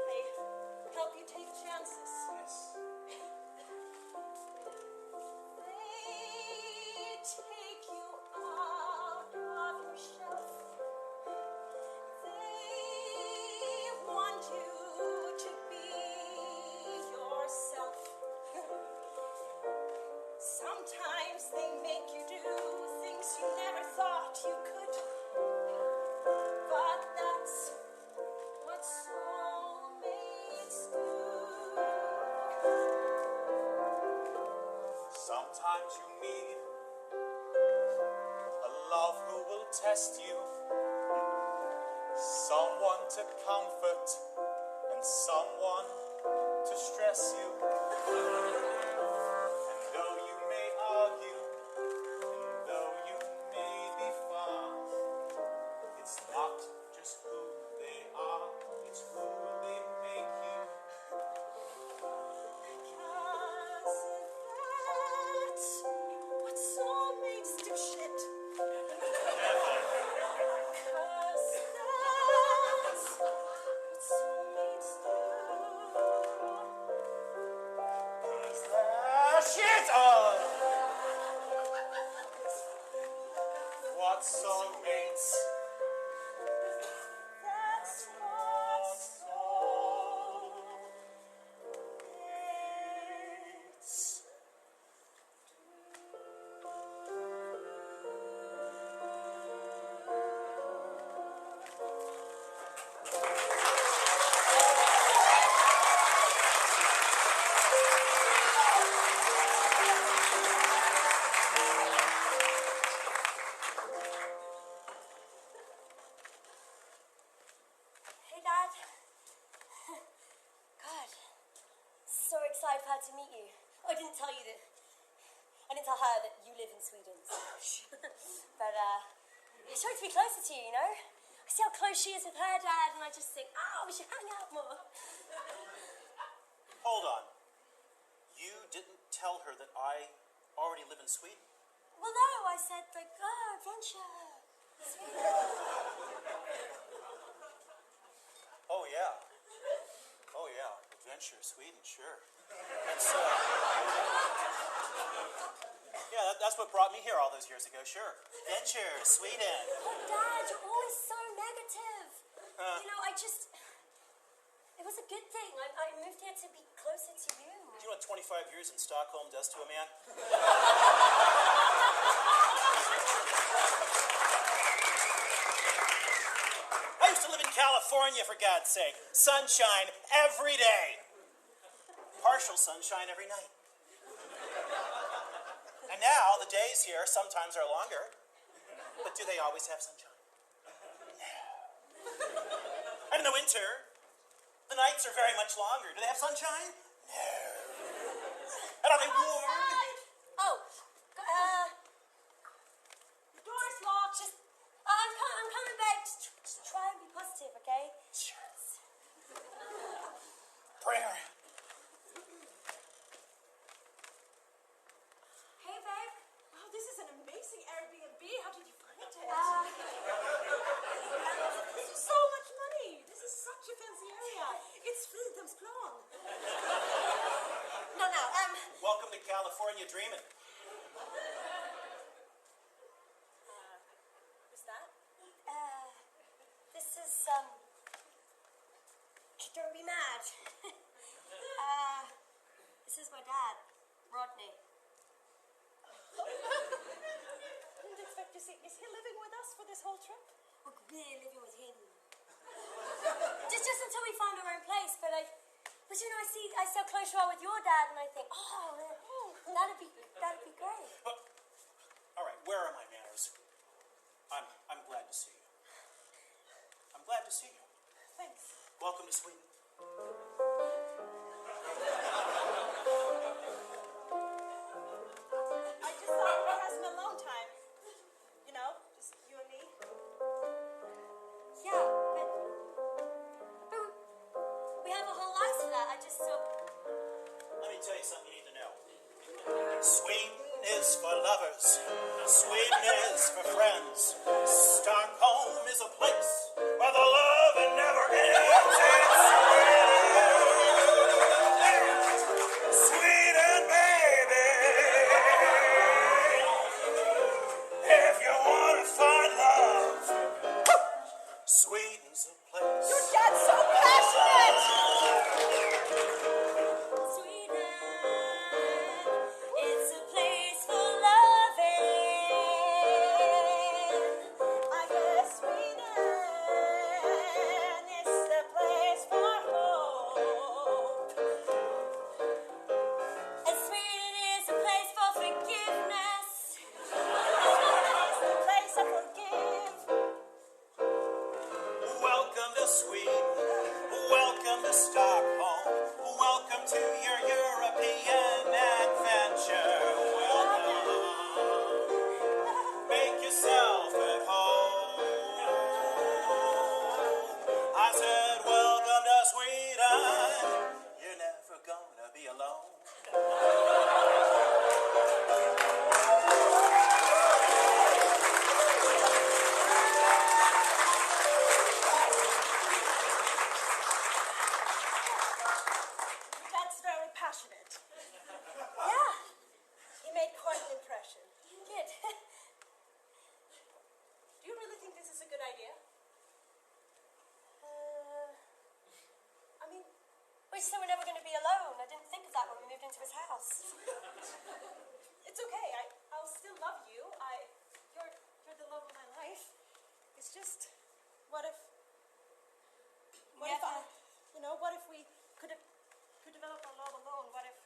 They help you take chances. Yes. They take you out of your shelf. They want you to be yourself. Sometimes they make you do things you never thought you could. But that's what soulmates do. Sometimes you need a love who will test you, someone to comfort and someone to stress you. And though you may argue, and though you may be far, it's not just who they are, it's who they make you. Cause that's what soulmates do, shit. Cause that's what soulmates do. Shit! Oh! What soulmates? That's what soulmates Hey, Dad. God, so excited for her to meet you. I didn't tell you that. I didn't tell her that you live in Sweden. So. But it's trying to be closer to you, you know? I see how close she is with her dad, and I just think, oh, we should hang out more. Hold on. You didn't tell her that I already live in Sweden? Well, no, I said, like, adventure. Oh, yeah. Oh, yeah. Adventure, Sweden, sure. That's what brought me here all those years ago, sure. Adventure, Sweden. Oh, Dad, you're always so negative. You know, it was a good thing. I moved here to be closer to you. Do you know what 25 years in Stockholm does to a man? I used to live in California, for God's sake. Sunshine every day. Partial sunshine every night. And now, the days here sometimes are longer. But do they always have sunshine? No. And in the winter, the nights are very much longer. Do they have sunshine? No. And are they warm? Oh, the door's locked. I'm coming back. Just try and be positive, okay? Sure. Bring her in. Hey, babe. Wow, this is an amazing Airbnb. How did you find it? This is so much money. This is such a fancy area. It's Fridhemsplan. No. Welcome to California dreaming. Who's that? This is, don't be mad. This is my dad, Rodney. Didn't expect to see. Is he living with us for this whole trip? We're living with him. Just until we find our own place, but you know, I see a close role with your dad, and I think, that'd be great. All right, where are my manners? I'm glad to see you. I'm glad to see you. Thanks. Welcome to Sweden. I just thought we had some alone time. You know, just you and me. Yeah, but we have a whole life for that. I just thought. Let me tell you something you need to know. Sweden is for lovers. Sweden is for friends. Stockholm is a place where the love never ends. It's Sweden, baby. If you want to find love, Sweden's a place. Your dad's so passionate. Sweden, it's a place for loving. I guess Sweden is the place for hope. And Sweden is a place for forgiveness. It's the place I forgive. Welcome to Sweden. Welcome to Stockholm. Welcome to your European adventure. Welcome. Make yourself at home. I said, welcome to Sweden. You're never gonna be alone. That's very passionate. Yeah, He made quite an impression. good. Do you really think this is a good idea? I mean, We said we're never going to be alone. I didn't think of that when we moved into his house. it's okay. I'll still love you. You're the love of my life. It's just, what if we could develop our love alone? What if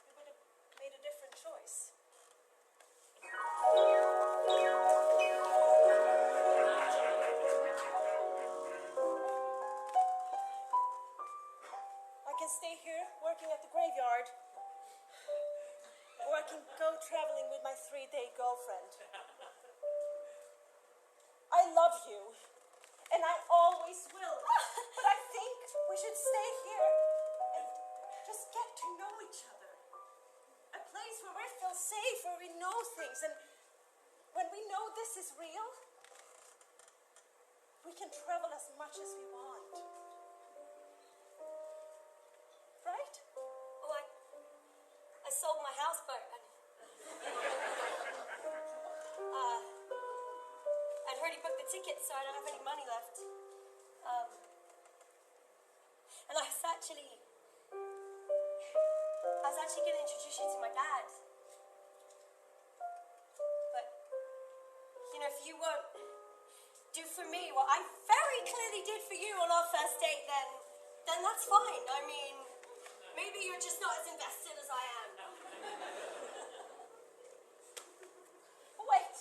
we would have made a different choice? I can stay here working at the graveyard, or I can go traveling with my 3-day girlfriend. I love you, and I always will. But I think we should stay here and know things, and when we know this is real, we can travel as much as we want. Right? Oh, I sold my houseboat and I'd already booked the ticket, so I don't have any money left. And I was actually going to introduce you to my dad. But, you know, if you won't do for me what I very clearly did for you on our first date, then that's fine. I mean, maybe you're just not as invested as I am. Wait.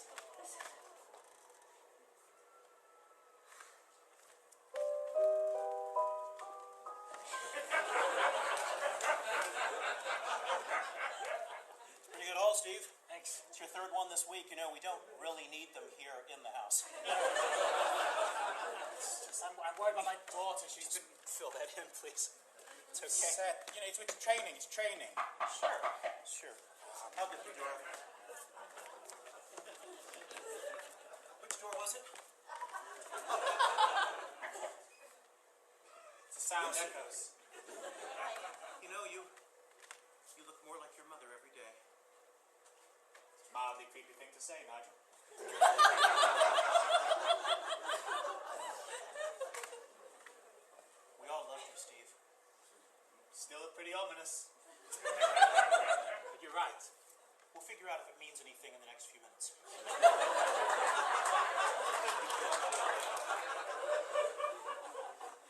Pretty good haul, Steve. Thanks. It's your third one this week. You know, we don't really need them here in the house. I'm worried about my daughter. She's been... Fill that in, please. It's okay. Set. You know, it's training. It's training. Sure. How good the door? Which door was it? It's a sound echoes. You know, you look more like your mother every day. It's a mildly creepy thing to say, Nigel. We all loved you, Steve. Still pretty ominous. But you're right. We'll figure out if it means anything in the next few minutes.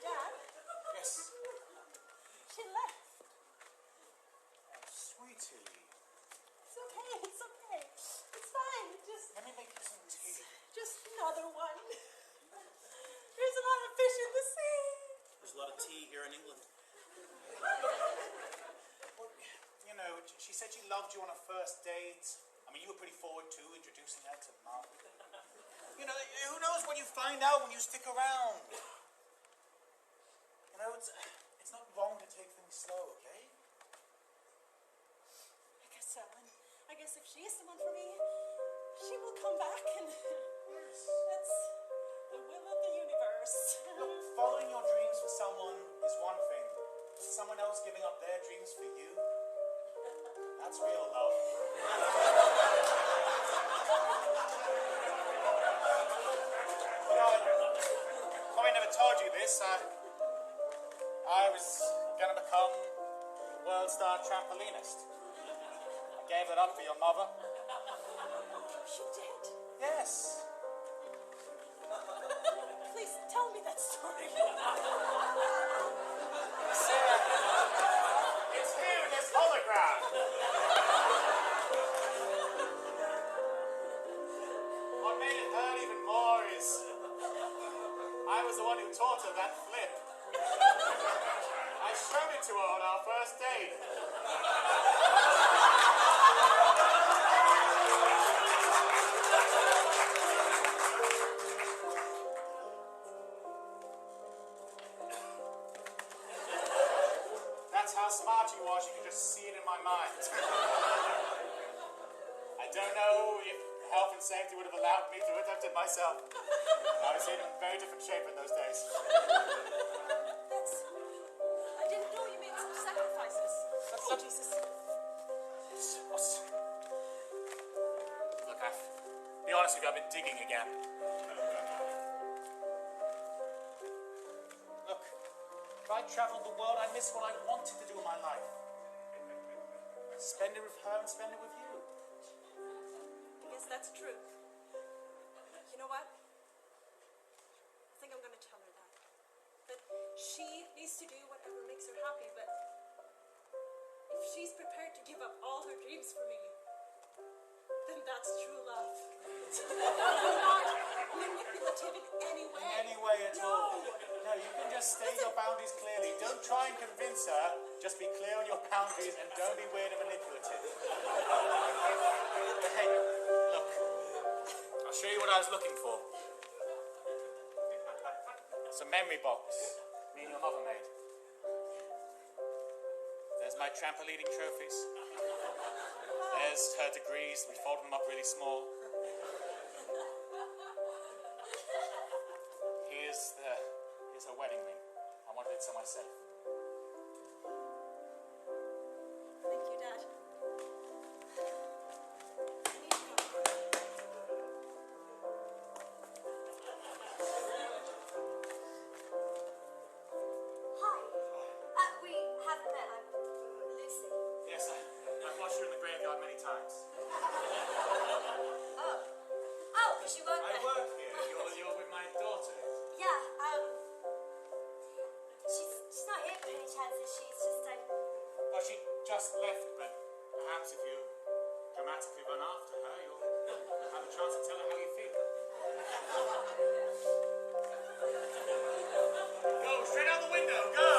Dad? Yes. She left. Oh, sweetie. It's okay. It's okay. It's fine. Let me make you some tea. Just another one. There's a lot of fish in the sea. There's a lot of tea here in England. Well, you know, she said she loved you on a first date. I mean, you were pretty forward to introducing her to Mom. You know, who knows what you find out when you stick around. You know, it's not wrong to take things slow, okay? I guess so. And I guess if she is the one for me, she will come back, and that's the will of the universe. Look, following your dreams for someone is one thing. Someone else giving up their dreams for you, that's real love. You know, I probably never told you this. I was going to become a world star trampolinist. I gave it up for your mother. You did? Yes. Please tell me that story. Sarah, it's here in this hologram. What made it hurt even more is I was the one who taught her that flip. I showed it to her on our first date. That's how smart you was. You could just see it in my mind. I don't know if health and safety would have allowed me to attempt it myself. I was in very different shape in those days. I didn't know you made some sacrifices. Oh, Jesus. Look, be honest with you, I've been digging again. Look, if I traveled the world, I miss what I wanted to do in my life. Spend it with her and spend it with you. Yes, that's true. You know what? I think I'm going to tell her that. That she needs to do whatever makes her happy, but if she's prepared to give up all her dreams for me, then that's true love. I'm not manipulative in any way. In any way at all. No, you can just state your boundaries clearly. Don't try and convince her. Just be clear on your boundaries and don't be weird and manipulative. Hey, look. I'll show you what I was looking for. It's a memory box me and your mother made. There's my trampolining trophies. There's her degrees. We folded them up really small. Here's her wedding ring. I wanted it so myself. Thank you, Dad. Hi. We haven't met. I'm Lucy. Yes, I've watched you in the graveyard many times. Oh. Oh, because you work I there. work here. You're with my daughter. Yeah, she's not here by any chance, is she? It's just, Well, she just left, but perhaps if you dramatically run after her, you'll have a chance to tell her how you feel. Go, straight out the window, go!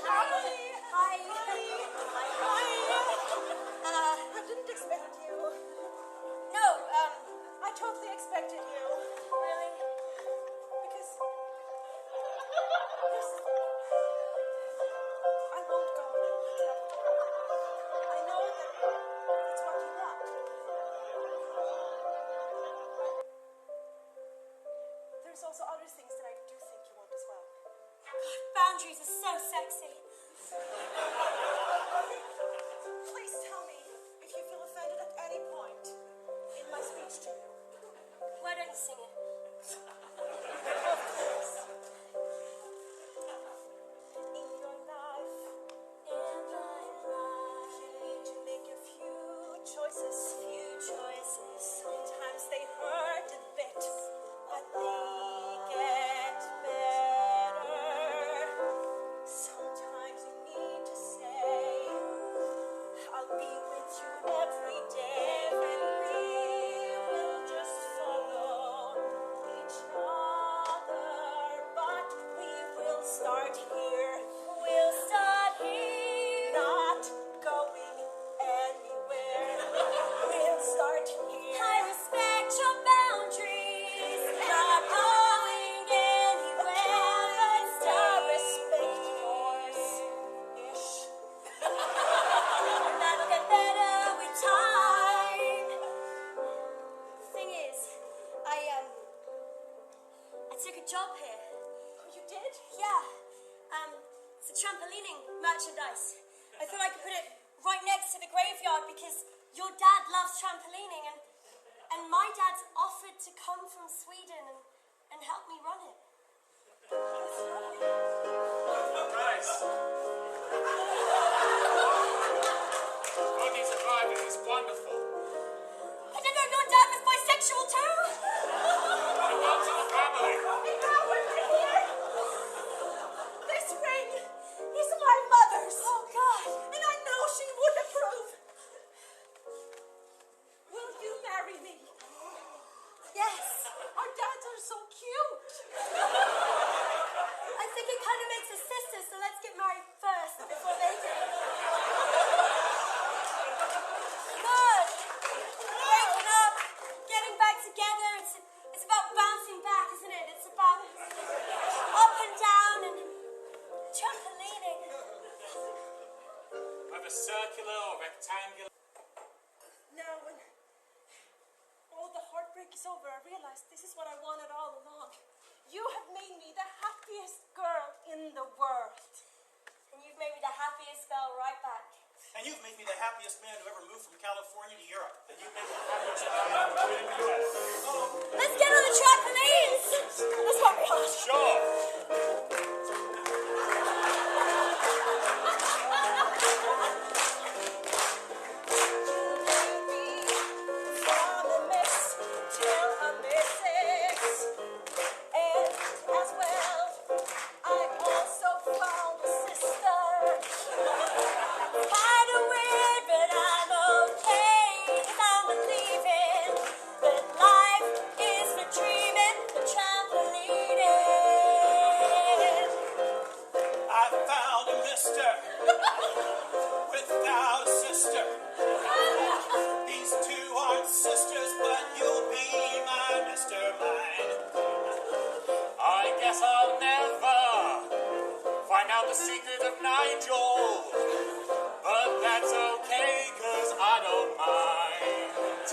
Hi. I didn't expect you. No, I totally expected you. really? Because I won't go with it. I know that it's what you want. There's also other things that I do think you want as well. God, boundaries are so sexy. Please tell me if you feel offended at any point in my speech to you. Why don't you sing it? Of course. In your life, you need to make a few choices. Sometimes they hurt a bit, but they get better. Sometimes you need to say, I'll be with you every day, and we will just follow each other. But we will start here. We'll start here. Not going anywhere. We'll start here. I respect your boundaries. Not going anywhere. Let's Start respect yours. Ish. And that'll get better with time. The thing is, I took a job here. Oh, you did? Yeah. It's a trampolining merchandise. I thought I could put it right next to the graveyard because your dad loves trampolining and my dad's offered to come from Sweden and help me run it. Nice. Rodney's a driver, he's wonderful. I didn't know your dad was bisexual too. He runs in the family. This ring is my mother's. Oh God. And I know she would approve. Will you marry me? Yes. Our dads are so cute. I think it kind of makes us sisters, so let's get married first before they do. Good. Breaking up, getting back together. It's about bouncing back, isn't it? It's about up and down and trampolining. Whether circular or rectangular. Now, when all the heartbreak is over, I realize this is what I wanted all along. You have made me the happiest girl in the world. And you've made me the happiest girl right back. And you've made me the happiest man who ever moved from California to Europe. And you've made me the happiest man who ever moved to the US. Let's get on the trampolines! Let's go, Rihanna. Sure. From a miss till a missus. And as well, I also found a sister. Kinda weird, but I'm okay. 'Cause I'm believing that life is guess I'll never find out the secret of Nigel. But that's okay, 'cause I don't mind.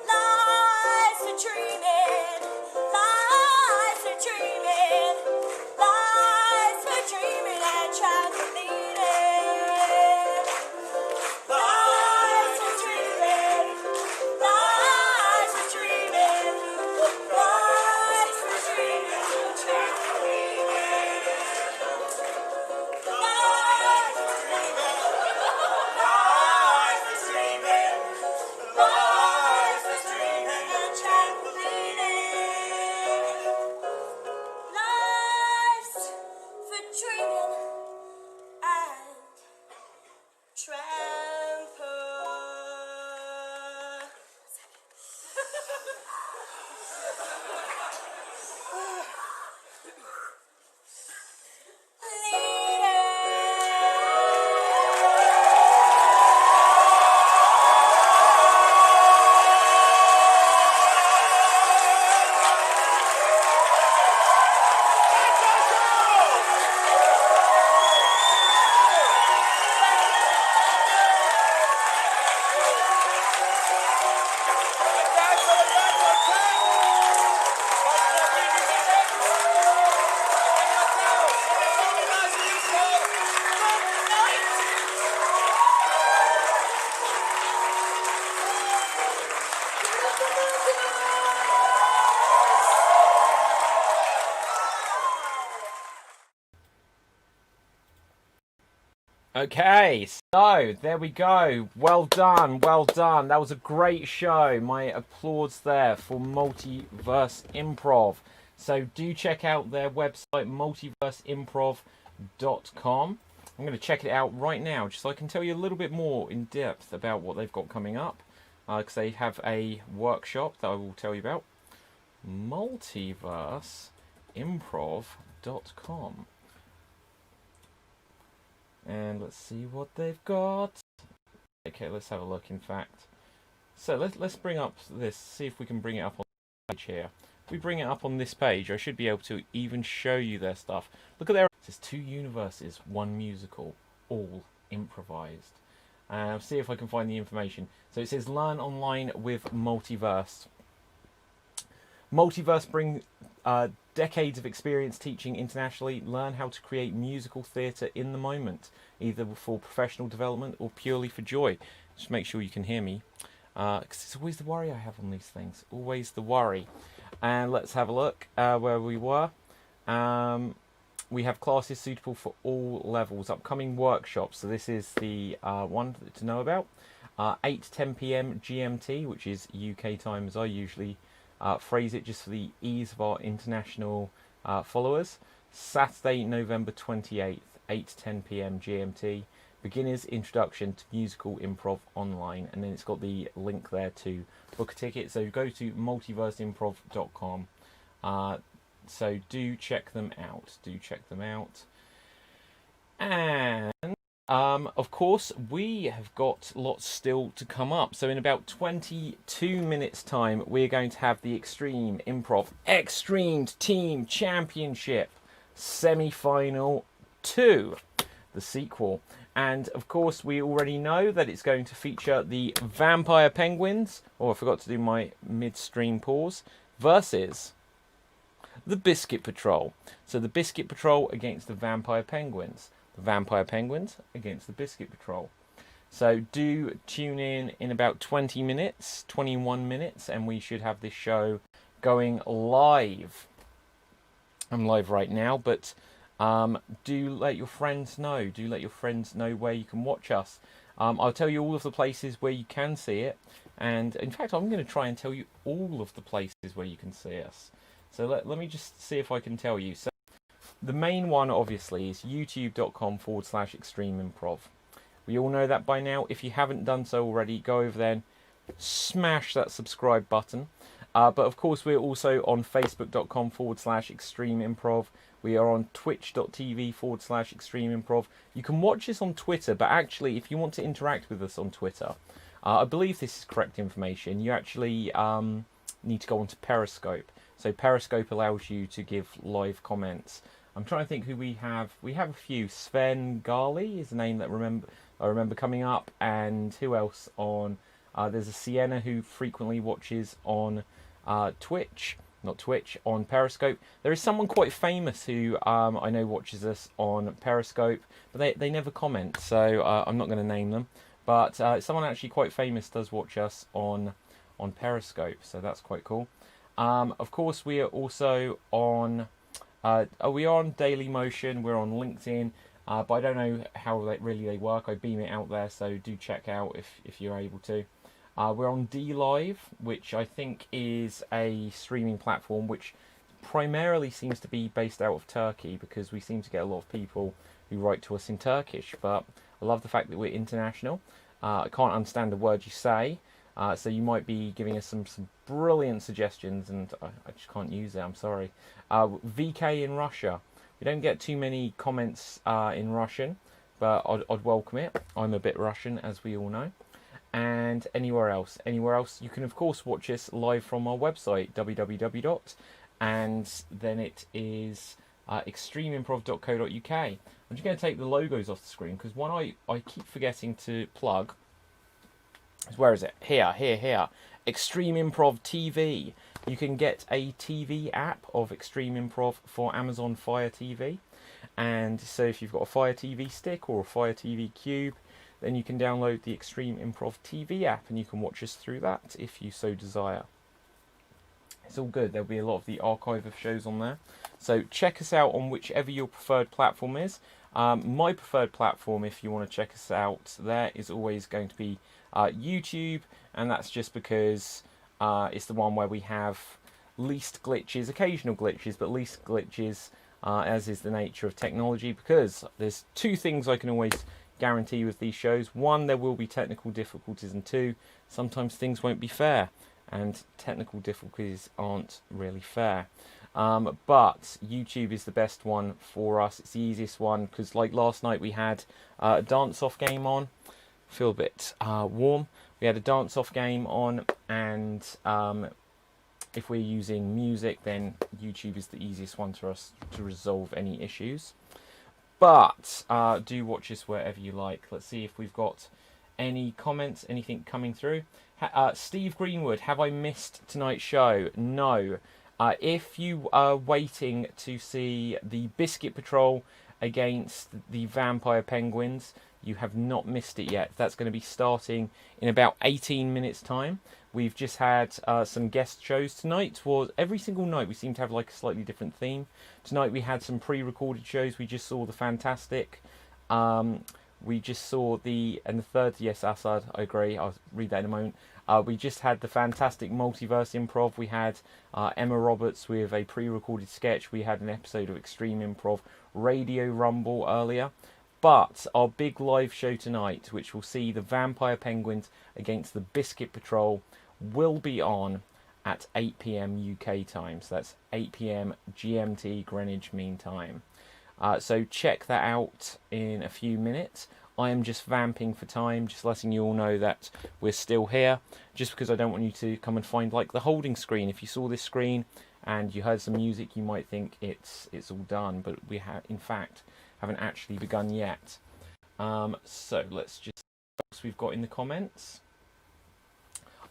Life's a dreaming, life's a dreaming, life's a dreaming and trampolining. Life's a dreaming, life's a dreaming, life's a dreaming and trampolining. Life's a dreaming, life's a dreaming, life's a dreaming and trampolining. Life's for dreaming and Okay, so there we go. Well done, well done. That was a great show. My applause there for Multiverse Improv. So do check out their website, multiverseimprov.com. I'm going to check it out right now, just so I can tell you a little bit more in depth about what they've got coming up. Because they have a workshop that I will tell you about. Multiverseimprov.com. And let's see what they've got. Okay, let's have a look, in fact. So let's bring up this, see if we can bring it up on the page here. If we bring it up on this page, I should be able to even show you their stuff. Look at their... It says 2 universes, 1 musical, all improvised. See if I can find the information. So it says learn online with Multiverse. Multiverse bring decades of experience teaching internationally. Learn how to create musical theatre in the moment, either for professional development or purely for joy. Just make sure you can hear me, because it's always the worry I have on these things. Always the worry. And let's have a look where we were. We have classes suitable for all levels. Upcoming workshops. So this is the one to know about. 8 to 10 p.m. GMT, which is UK time as I usually phrase it, just for the ease of our international followers. Saturday, November 28th, 8 to 10 p.m. GMT. Beginner's Introduction to Musical Improv Online. And then it's got the link there to book a ticket. So go to multiverseimprov.com. So do check them out. Do check them out. And of course, we have got lots still to come up. So in about 22 minutes time, we're going to have the Extreme Improv XStreamed Team Championship Semi-Final 2, the sequel. And of course, we already know that it's going to feature the Vampire Penguins, oh, I forgot to do my midstream pause, versus the Biscuit Patrol. So the Biscuit Patrol against the Vampire Penguins. The Vampire Penguins against the Biscuit Patrol. So do tune in about 20 minutes, 21 minutes, and we should have this show going live. I'm live right now, but do let your friends know. Do let your friends know where you can watch us. I'll tell you all of the places where you can see it. And in fact, I'm going to try and tell you all of the places where you can see us. So let me just see if I can tell you. So the main one, obviously, is youtube.com/extremeimprov. We all know that by now. If you haven't done so already, go over there and smash that subscribe button. But of course, we're also on facebook.com/extremeimprov. We are on twitch.tv/extremeimprov. You can watch us on Twitter, but actually, if you want to interact with us on Twitter, I believe this is correct information. You actually need to go onto Periscope. So Periscope allows you to give live comments. I'm trying to think who we have. We have a few. Sven Garley is a name that I remember coming up, and who else on? There's a Sienna who frequently watches on Twitch, not Twitch, on Periscope. There is someone quite famous who I know watches us on Periscope, but they never comment, so I'm not going to name them. But someone actually quite famous does watch us on Periscope, so that's quite cool. Of course, we are also on. We are on Daily Motion. We're on LinkedIn, but I don't know how they work. I beam it out there, so do check out if you're able to. We're on DLive, which I think is a streaming platform which primarily seems to be based out of Turkey, because we seem to get a lot of people who write to us in Turkish. But I love the fact that we're international. I can't understand the word you say. So you might be giving us some brilliant suggestions, and I just can't use it, I'm sorry. VK in Russia. We don't get too many comments in Russian, but I'd welcome it. I'm a bit Russian, as we all know. And anywhere else, you can of course watch us live from our website, www. And then it is extremeimprov.co.uk. I'm just going to take the logos off the screen, because one I keep forgetting to plug. Where is it? Here. Extreme Improv TV. You can get a TV app of Extreme Improv for Amazon Fire TV. And so if you've got a Fire TV stick or a Fire TV Cube, then you can download the Extreme Improv TV app, and you can watch us through that if you so desire. It's all good. There'll be a lot of the archive of shows on there. So check us out on whichever your preferred platform is. My preferred platform, if you want to check us out there, is always going to be YouTube, and that's just because it's the one where we have least glitches, occasional glitches, but least glitches, as is the nature of technology, because there's two things I can always guarantee with these shows. One, there will be technical difficulties, and two, sometimes things won't be fair, and technical difficulties aren't really fair. But YouTube is the best one for us. It's the easiest one, because like last night we had a dance-off game on. Feel a bit warm. We had a dance-off game on, and if we're using music, then YouTube is the easiest one for us to resolve any issues. But do watch us wherever you like. Let's see if we've got any comments, anything coming through. Steve Greenwood, have I missed tonight's show? No. If you are waiting to see the Biscuit Patrol against the Vampire Penguins, you have not missed it yet. That's going to be starting in about 18 minutes time. We've just had some guest shows tonight. Every single night we seem to have like a slightly different theme. Tonight we had some pre-recorded shows. We just saw the Fantastic. We just saw and the third, yes, Assad, I agree. I'll read that in a moment. We just had the Fantastic Multiverse Improv. We had Emma Roberts with a pre-recorded sketch. We had an episode of Extreme Improv Radio Rumble earlier. But our big live show tonight, which will see the Vampire Penguins against the Biscuit Patrol, will be on at 8 PM UK time. So that's 8 PM GMT, Greenwich Mean Time. So check that out in a few minutes. I am just vamping for time, just letting you all know that we're still here, just because I don't want you to come and find like the holding screen. If you saw this screen and you heard some music, you might think it's all done, but we have, in fact, haven't actually begun yet. So let's just see what else we've got in the comments.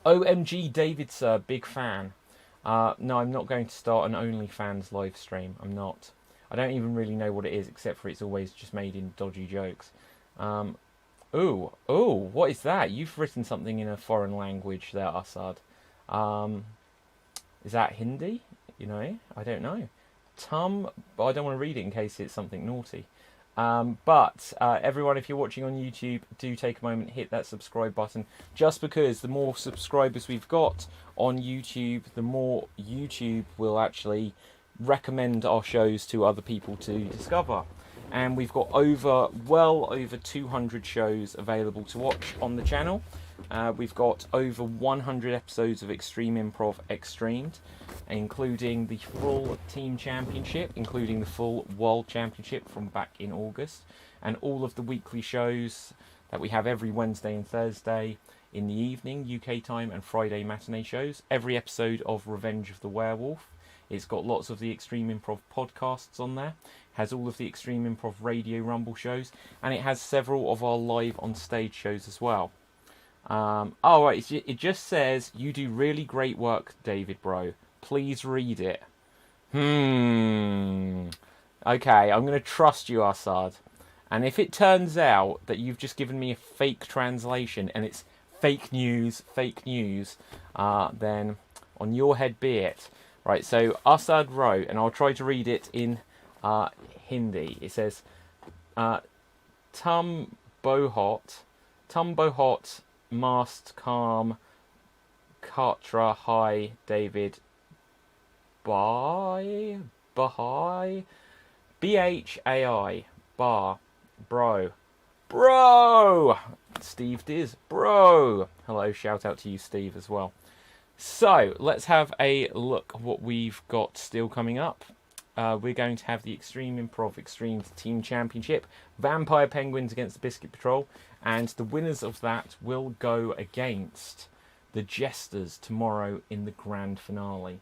OMG David sir, big fan. No, I'm not going to start an OnlyFans live stream. I'm not. I don't even really know what it is, except for it's always just made in dodgy jokes. Ooh, what is that? You've written something in a foreign language there, Assad. Is that Hindi? You know, I don't know. But I don't want to read it in case it's something naughty. But everyone, if you're watching on YouTube, do take a moment, hit that subscribe button, just because the more subscribers we've got on YouTube, the more YouTube will actually recommend our shows to other people to discover. And we've got well over 200 shows available to watch on the channel. We've got over 100 episodes of Extreme Improv XStreamed, including the full team championship, including the full world championship from back in August, and all of the weekly shows that we have every Wednesday and Thursday in the evening, UK time, and Friday matinee shows. Every episode of Revenge of the Werewolf, It's got lots of the Extreme Improv podcasts on there, has all of the Extreme Improv Radio Rumble shows, and it has several of our live on stage shows as well. Oh, right, it just says, you do really great work, David, bro. Please read it. Okay, I'm going to trust you, Assad. And if it turns out that you've just given me a fake translation and it's fake news, then on your head be it. Right, so Assad wrote, and I'll try to read it in Hindi. It says, Tum bohot, mast calm, Katra hi, David, Bahai, BHAI, bar, bro, Steve Diz, bro. Hello, shout out to you, Steve, as well. So, let's have a look at what we've got still coming up. We're going to have the Extreme Improv XStreamed Team Championship, Vampire Penguins against the Biscuit Patrol, and the winners of that will go against the Jesters tomorrow in the grand finale.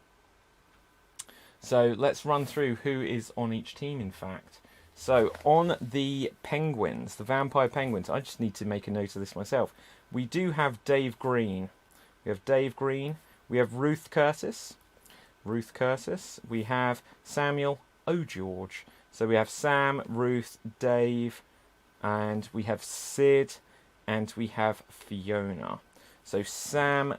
So let's run through who is on each team, in fact. So on the Penguins, the Vampire Penguins, I just need to make a note of this myself. We do have Dave Green. We have Ruth Curtis. We have Samuel O'George. So we have Sam, Ruth, Dave, and we have Sid, and we have Fiona. So Sam,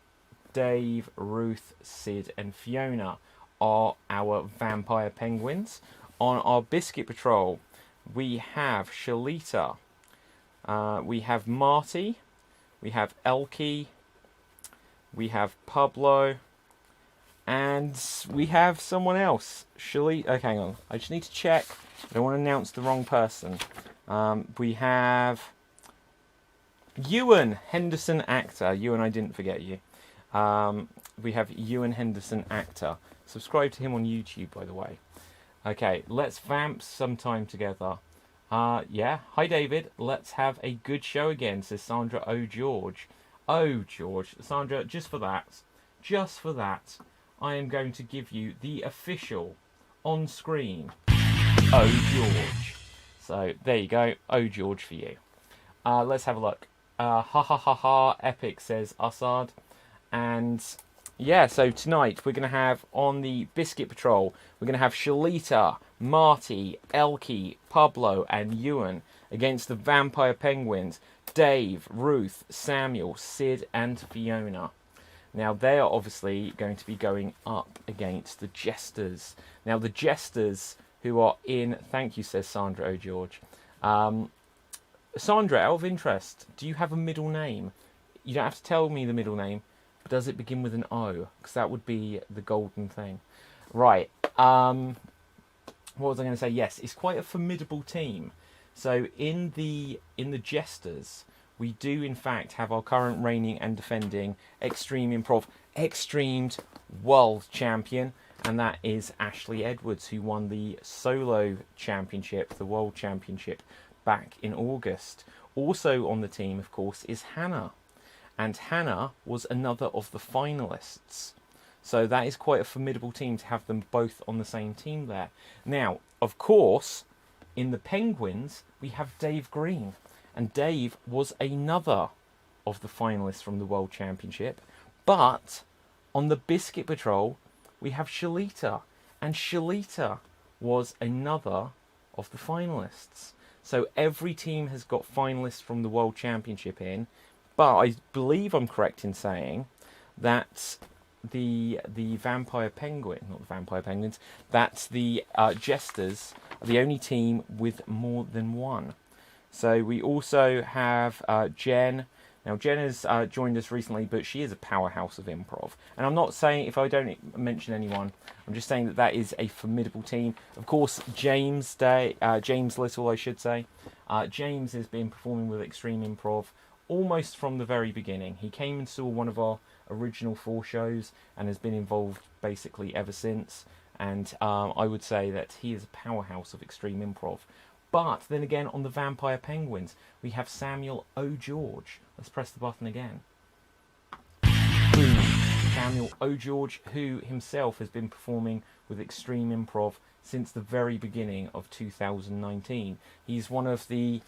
Dave, Ruth, Sid, and Fiona are our Vampire Penguins. On our Biscuit Patrol, we have Shalita, we have Marty, we have Elkie, we have Pablo, and we have someone else. Shalita, okay, hang on, I just need to check. I don't want to announce the wrong person. We have Ewan Henderson, actor. Ewan, I didn't forget you. We have Ewan Henderson, actor. Subscribe to him on YouTube, by the way. Okay, let's vamp sometime together. Yeah, hi David. Let's have a good show again, says Sandra O'George. Oh, George. Sandra, just for that, I am going to give you the official on-screen Oh George. So, there you go. Oh George for you. Let's have a look. Ha ha ha ha, epic, says Assad. And yeah, so tonight we're going to have on the Biscuit Patrol, we're going to have Shalita, Marty, Elkie, Pablo, and Ewan against the Vampire Penguins, Dave, Ruth, Samuel, Sid, and Fiona. Now, they are obviously going to be going up against the Jesters. Now, the Jesters who are in... Thank you, says Sandra O'George. Sandra, out of interest, do you have a middle name? You don't have to tell me the middle name. But does it begin with an O? Because that would be the golden thing. Right. What was I going to say? Yes, it's quite a formidable team. So in the Jesters, we do in fact have our current reigning and defending Extreme Improv XStreamed World Champion, and that is Ashley Edwards, who won the solo championship, the World Championship, back in August. Also on the team, of course, is Hannah. And Hannah was another of the finalists. So that is quite a formidable team to have them both on the same team there. Now, of course, in the Penguins, we have Dave Green. And Dave was another of the finalists from the World Championship. But on the Biscuit Patrol, we have Shalita. And Shalita was another of the finalists. So every team has got finalists from the World Championship in. But I believe I'm correct in saying that the Vampire Penguin, not the Vampire Penguins, that the Jesters are the only team with more than one. So we also have Jen. Now, Jen has joined us recently, but she is a powerhouse of improv. And I'm not saying, if I don't mention anyone, I'm just saying that that is a formidable team. Of course, James Little, I should say. James has been performing with Extreme Improv almost from the very beginning. He came and saw one of our original 4 shows and has been involved basically ever since. And I would say that he is a powerhouse of Extreme Improv. But then again, on the Vampire Penguins, we have Samuel O'George. Let's press the button again. Boom. Samuel O'George, who himself has been performing with Extreme Improv since the very beginning of 2019. He's one of the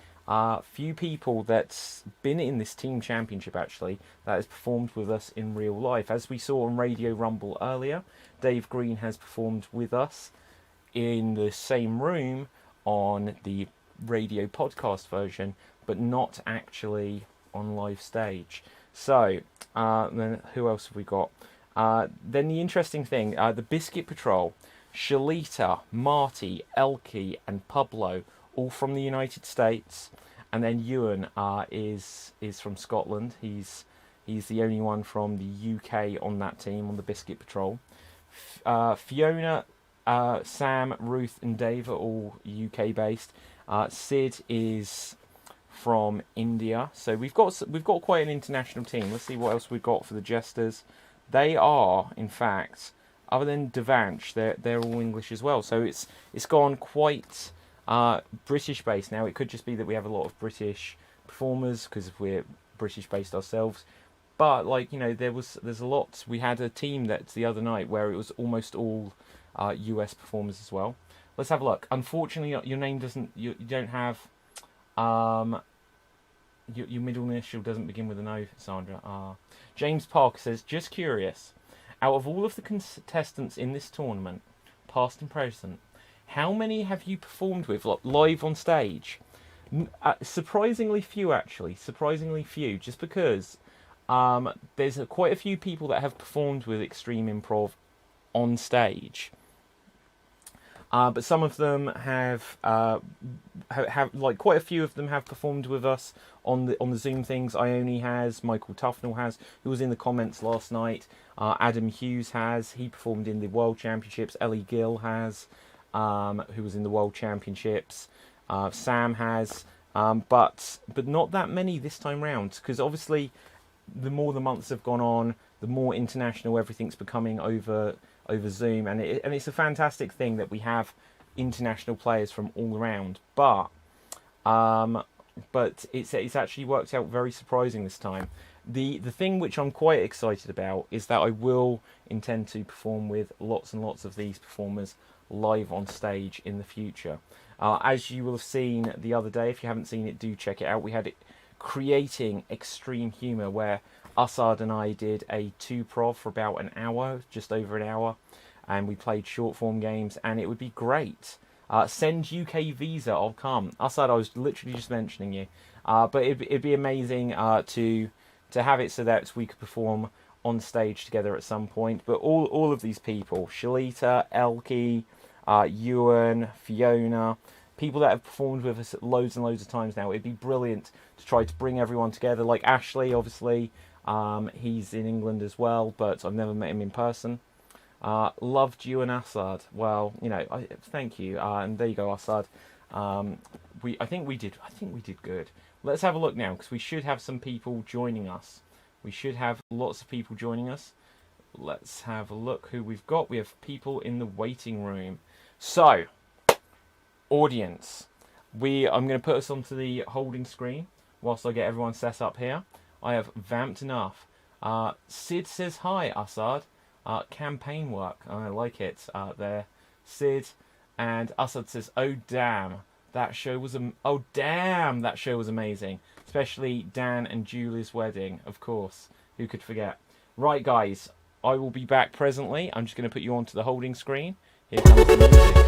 few people that's been in this team championship, actually, that has performed with us in real life. As we saw on Radio Rumble earlier, Dave Green has performed with us in the same room on the radio podcast version, but not actually on live stage. So, then who else have we got? Then the interesting thing, the Biscuit Patrol, Shalita, Marty, Elke, and Pablo, all from the United States. And then Ewan is from Scotland. He's the only one from the UK on that team, on the Biscuit Patrol. Fiona, Sam, Ruth, and Dave are all UK based. Sid is from India. So we've got quite an international team. Let's see what else we've got for the jesters. They are, in fact, other than Devansh, they're all English as well. So it's gone quite British based now. It could just be that we have a lot of British performers because we're British based ourselves. But there's a lot. We had a team that's the other night where it was almost all US performers as well. Let's have a look. Unfortunately, your name doesn't. You don't have. Your middle initial doesn't begin with an O, Sandra. James Parker says, just curious, out of all of the contestants in this tournament, past and present, how many have you performed with live on stage? Surprisingly few, actually. Surprisingly few, just because there's quite a few people that have performed with Extreme Improv on stage. But some of them have quite a few of them have performed with us on the Zoom things. Ione has, Michael Tufnell has, who was in the comments last night. Adam Hughes has, he performed in the World Championships. Ellie Gill has, who was in the World Championships. Sam has, but not that many this time round, because obviously the more the months have gone on, the more international everything's becoming over Zoom, and it's a fantastic thing that we have international players from all around. But it's actually worked out very surprising this time. The thing which I'm quite excited about is that I will intend to perform with lots and lots of these performers live on stage in the future. As you will have seen the other day, if you haven't seen it, do check it out. We had it creating extreme humour, where Assad and I did a 2-prov for about an hour, just over an hour, and we played short form games, and it would be great. Send UK visa, I'll come. Assad, I was literally just mentioning you, but it'd be amazing to have it so that we could perform on stage together at some point. But all of these people, Shalita, Elke, Ewan, Fiona, people that have performed with us loads and loads of times now, it'd be brilliant to try to bring everyone together. Like Ashley, obviously, he's in England as well, but I've never met him in person. Loved you and Assad. Well, thank you. And there you go, Assad. I think we did good. Let's have a look now, because we should have some people joining us. We should have lots of people joining us. Let's have a look who we've got. We have people in the waiting room. So, audience, I'm going to put us onto the holding screen whilst I get everyone set up here. I have vamped enough. Sid says hi, Assad. Campaign work. I like it there. Sid. And Assad says, oh damn, that show was amazing. Especially Dan and Julie's wedding, of course. Who could forget? Right, guys, I will be back presently. I'm just going to put you onto the holding screen. Here comes the music.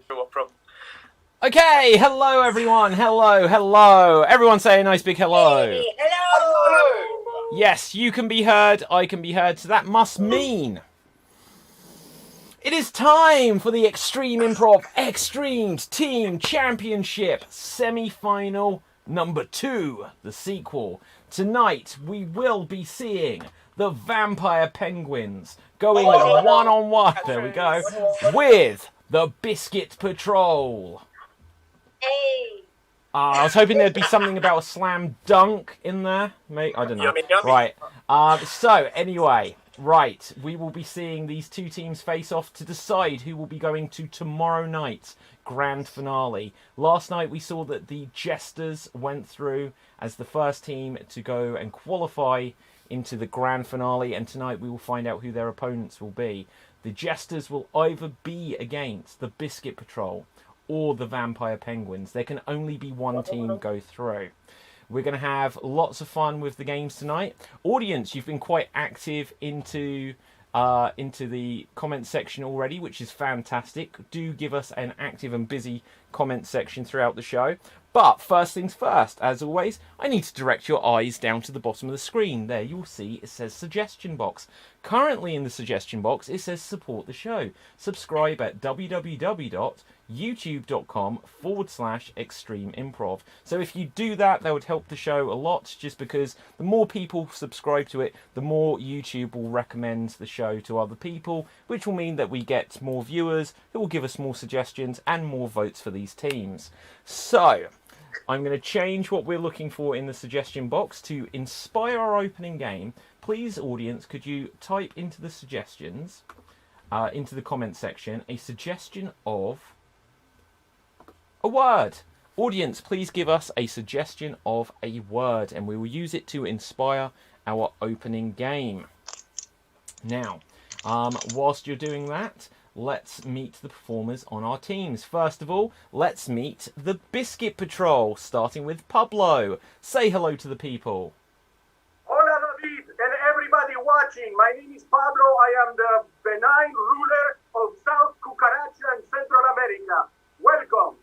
What problem? Okay, hello everyone. Hello. Everyone say a nice big hello. Hey, hello. Yes, you can be heard, I can be heard, so that must mean it is time for the Extreme Improv XStreamed Team Championship semi-final number 2, the sequel. Tonight we will be seeing the Vampire Penguins going one-on-one, there we go, with the Biscuit Patrol. Hey. I was hoping there'd be something about a slam dunk in there. Mate, I don't know. Yummy, yummy. Right. So, anyway, right. We will be seeing these two teams face off to decide who will be going to tomorrow night's grand finale. Last night we saw that the Jesters went through as the first team to go and qualify into the grand finale, and tonight we will find out who their opponents will be. The Jesters will either be against the Biscuit Patrol or the Vampire Penguins. There can only be one team go through. We're going to have lots of fun with the games tonight. Audience, you've been quite active into the comment section already, which is fantastic. Do give us an active and busy comment section throughout the show. But first things first, as always, I need to direct your eyes down to the bottom of the screen. There you'll see it says suggestion box. Currently in the suggestion box it says support the show. Subscribe at www.youtube.com/extreme improv. So if you do that, that would help the show a lot, just because the more people subscribe to it, the more YouTube will recommend the show to other people, which will mean that we get more viewers who will give us more suggestions and more votes for these teams. So I'm going to change what we're looking for in the suggestion box to inspire our opening game. Please, audience, could you type into the suggestions, into the comment section, a suggestion of a word. Audience, please give us a suggestion of a word, and we will use it to inspire our opening game. Now, whilst you're doing that, let's meet the performers on our teams. First of all, let's meet the Biscuit Patrol, starting with Pablo. Say hello to the people. Hola, David, and everybody watching. My name is Pablo. I am the benign ruler of South Cucaracha and Central America. Welcome.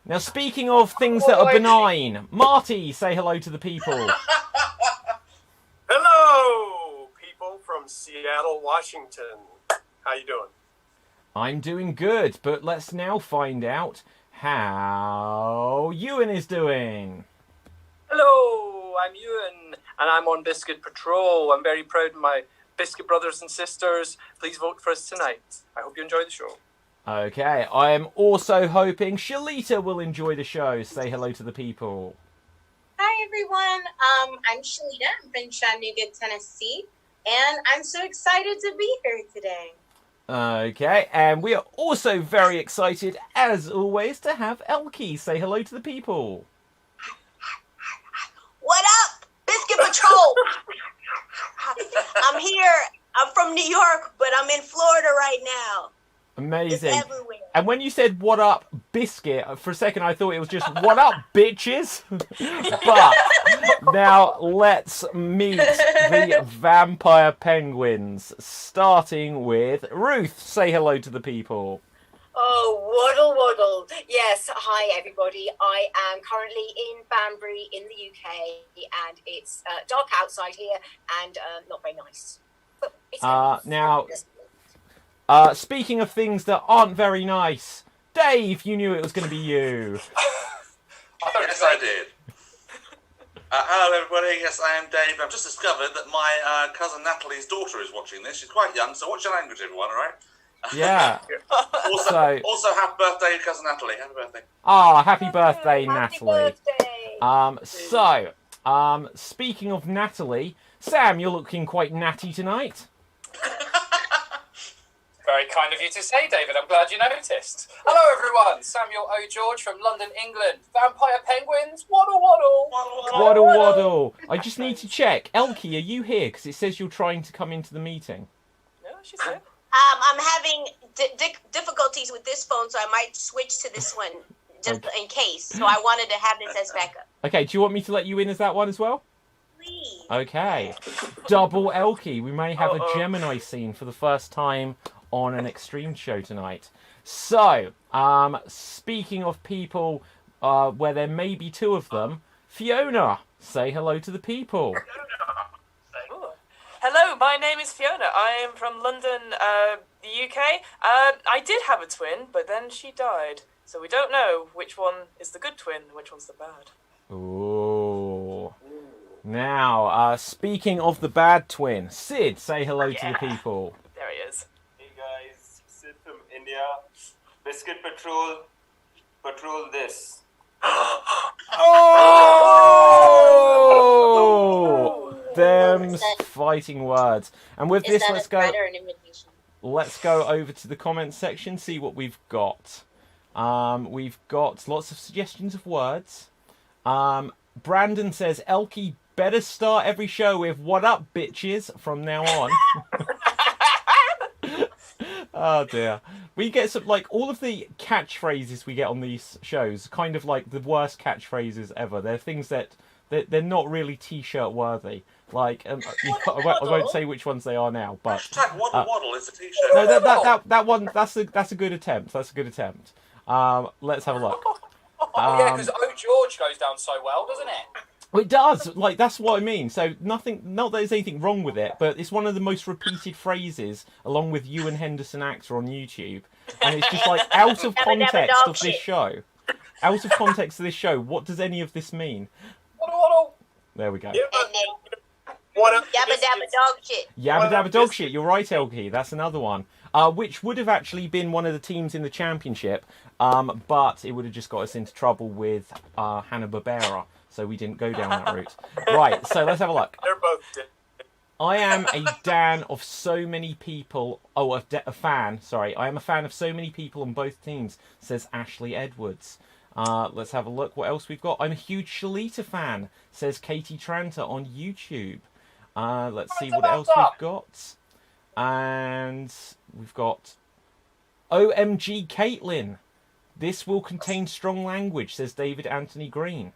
Now, speaking of things that are benign, Marty, say hello to the people. Hello, people from Seattle, Washington. How you doing? I'm doing good, but let's now find out how Ewan is doing. Hello, I'm Ewan, and I'm on Biscuit Patrol. I'm very proud of my Biscuit brothers and sisters. Please vote for us tonight. I hope you enjoy the show. Okay, I am also hoping Shalita will enjoy the show. Say hello to the people. Hi, everyone. I'm Shalita. I'm from Chattanooga, Tennessee, and I'm so excited to be here today. Okay, and we are also very excited, as always, to have Elkie. Say hello to the people. What up, Biscuit Patrol? I'm here. I'm from New York, but I'm in Florida right now. Amazing. It's everywhere. And when you said, what up, Biscuit, for a second I thought it was just, what up, bitches? But now let's meet the Vampire Penguins, starting with Ruth. Say hello to the people. Oh, waddle, waddle. Yes, hi, everybody. I am currently in Banbury in the UK, and it's dark outside here and not very nice. But it's now, speaking of things that aren't very nice, Dave, you knew it was going to be you. Yes, I did. Hello, everybody. Yes, I am Dave. I've just discovered that my cousin Natalie's daughter is watching this. She's quite young, so watch your language, everyone, all right? Yeah. Also, happy birthday, cousin Natalie. Happy birthday. Happy birthday, Natalie. Speaking of Natalie, Sam, you're looking quite natty tonight. Very kind of you to say, David. I'm glad you noticed. Hello, everyone. Samuel O'George from London, England. Vampire Penguins, waddle, waddle. Waddle, waddle. I just need to check. Elkie, are you here? Because it says you're trying to come into the meeting. No, she's here. I'm having difficulties with this phone, so I might switch to this one just in case. So I wanted to have this as backup. Okay, do you want me to let you in as that one as well? Please. Okay. Double Elkie. We may have a Gemini scene for the first time on an Extreme show tonight. So, speaking of people where there may be two of them, Fiona, say hello to the people. Hello, my name is Fiona. I am from London, the UK. I did have a twin, but then she died. So we don't know which one is the good twin and which one's the bad. Ooh. Now, speaking of the bad twin, Sid, say hello to the people. There he is. Hey guys, Sid from India. Biscuit Patrol this. Oh! Them's fighting words. And with this, let's go over to the comments section, see what we've got. We've got lots of suggestions of words. Brandon says, Elkie better start every show with "What up, bitches" from now on. Oh dear. We get some, like, all of the catchphrases we get on these shows, kind of like the worst catchphrases ever. They're things that they're not really t-shirt worthy. Like, I won't say which ones they are now, but Hashtag waddle waddle is a t-shirt. no, that one, that's a good attempt. That's a good attempt. Let's have a look. Yeah, because Oh George goes down so well, doesn't it? It does. Like, that's what I mean. So not that there's anything wrong with it, but it's one of the most repeated phrases, along with Ewan Henderson actor on YouTube, and it's just like out of context of this show. Out of context of this show, what does any of this mean? There we go. Yabba dabba dog shit. Yabba dabba dog shit. You're right, Elkie. That's another one. Which would have actually been one of the teams in the championship, but it would have just got us into trouble with Hanna-Barbera, so we didn't go down that route. Right, so let's have a look. They're both dead. I am a Dan of so many people. Oh, a fan. Sorry, I am a fan of so many people on both teams, says Ashley Edwards. Let's have a look what else we've got. I'm a huge Shalita fan, says Katie Tranter on YouTube. Let's see what else we've got. And we've got OMG Caitlin. This will contain strong language, says David Anthony Green.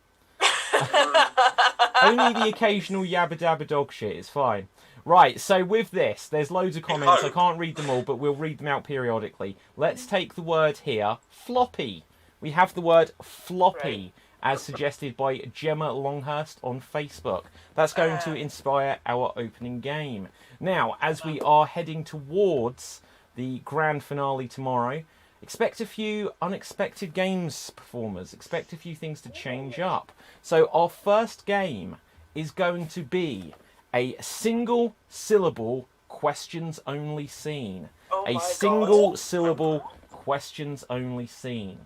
Only the occasional yabba dabba dog shit is fine. Right, so with this, there's loads of comments. I can't read them all, but we'll read them out periodically. Let's take the word here, floppy. We have the word floppy, as suggested by Gemma Longhurst on Facebook. That's going to inspire our opening game. Now, as we are heading towards the grand finale tomorrow, expect a few unexpected games performers. Expect a few things to change up. So our first game is going to be a single syllable questions only scene. A single syllable questions only scene.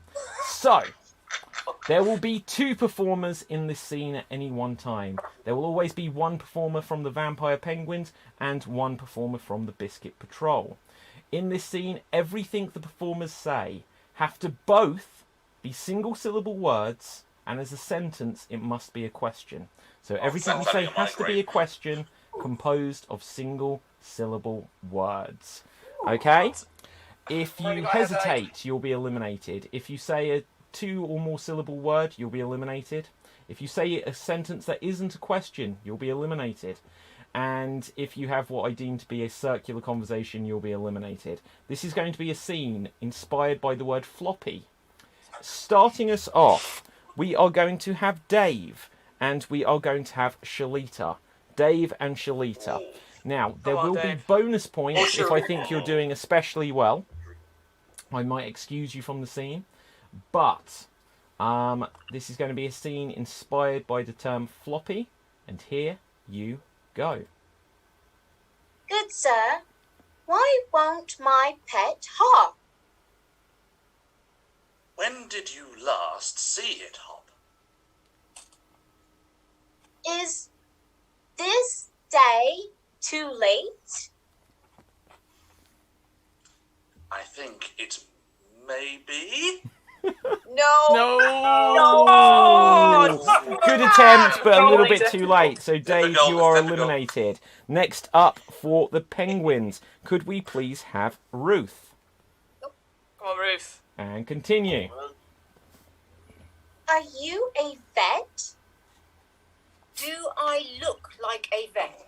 So, there will be two performers in this scene at any one time. There will always be one performer from the Vampire Penguins and one performer from the Biscuit Patrol. In this scene, everything the performers say have to both be single-syllable words, and as a sentence, it must be a question. So everything we say has to be a question composed of single-syllable words. Okay? If you hesitate, you'll be eliminated. If you say a two or more syllable word, you'll be eliminated. If you say a sentence that isn't a question, you'll be eliminated. And if you have what I deem to be a circular conversation, you'll be eliminated. This is going to be a scene inspired by the word floppy. Starting us off, we are going to have Dave, and we are going to have Shalita. Dave and Shalita. Now, there will be bonus points if I think you're doing especially well. I might excuse you from the scene. But this is going to be a scene inspired by the term floppy. And here you go. Good sir, why won't my pet hop? When did you last see it hop? Is this day too late? I think it may be. No. Good attempt, but a little bit too late. So, Dave, you are eliminated. Next up for the Penguins, could we please have Ruth? Come on, Ruth. And continue. Are you a vet? Do I look like a vet?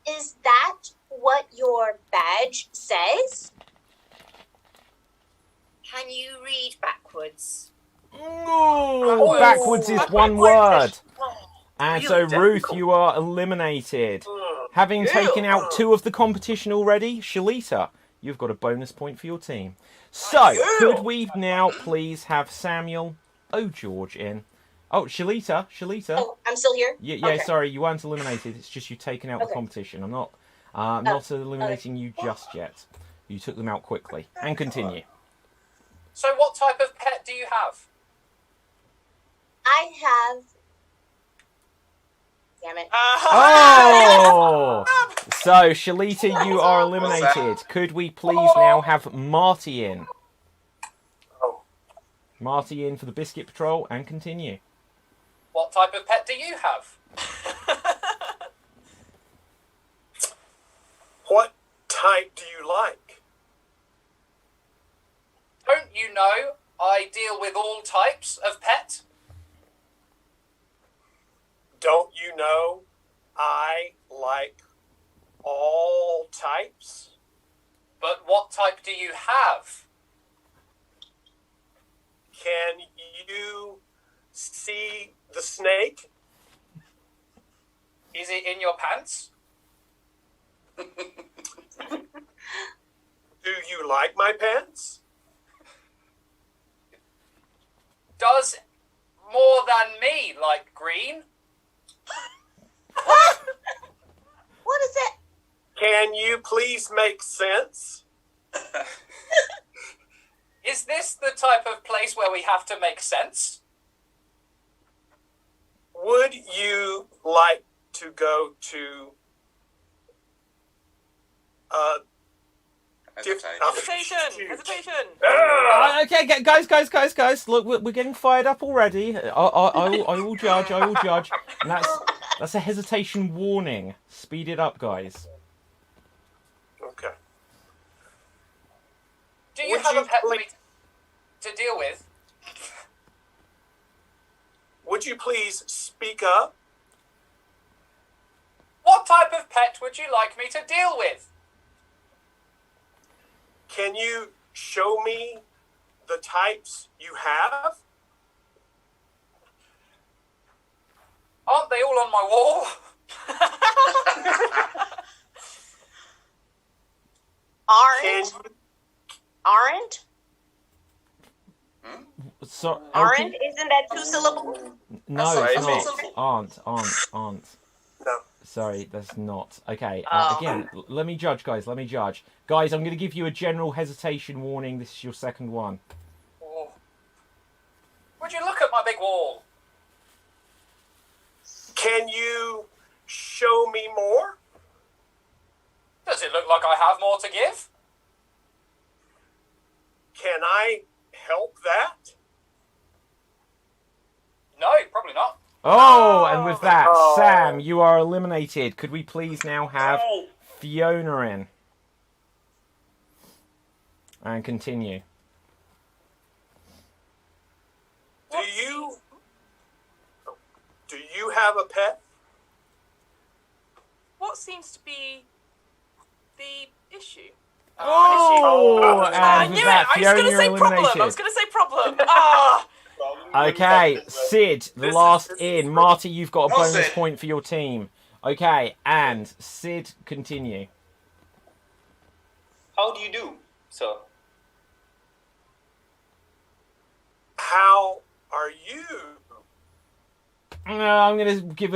Is that what your badge says? Can you read backwards? Ooh, backwards is one word. And so, Really Ruth, difficult. you are eliminated. Having taken out 2 of the competition already, Shalita, you've got a bonus point for your team. So, could we now please have Samuel O'George in? Oh, Shalita. Oh, I'm still here? Yeah, Okay. sorry, you weren't eliminated. It's just you've taken out the competition. I'm not eliminating you just yet. You took them out quickly. And continue. So, what type of pet do you have? I have... Damn it. Oh! So, Shalita, you are eliminated. Could we please now have Marty in? Marty in for the Biscuit Patrol and continue. What type of pet do you have? What type do you like? Don't you know I deal with all types of pet? Don't you know I like all types? But what type do you have? Can you see the snake? Is it in your pants? Do you like my pants? Does more than me like green? What is it? Can you please make sense? Is this the type of place where we have to make sense? Would you like to go to Hesitation. Okay, guys. Look, we're getting fired up already. I will judge. And that's a hesitation warning. Speed it up, guys. Okay. Do you have a pet for me to deal with? Would you please speak up? What type of pet would you like me to deal with? Can you show me the types you have? Aren't they all on my wall? Aren't? So, Aren't? Isn't that 2 syllables? No, it's not. Aren't. No. Sorry, that's not. Okay, again, let me judge, guys. Guys, I'm going to give you a general hesitation warning. This is your second one. Oh. Would you look at my big wall? Can you show me more? Does it look like I have more to give? Can I help that? No, probably not. Oh, and with that, Sam, you are eliminated. Could we please now have Fiona in? And continue. Do you have a pet? What seems to be the issue? Oh, and I with knew that, it. I was Fiona, going to you're say problem. eliminated. I was going to say problem. Ah. Okay, Sid, the last in. Marty, you've got a bonus point for your team. Okay, and Sid, continue. How do you do, sir? How are you? I'm going to give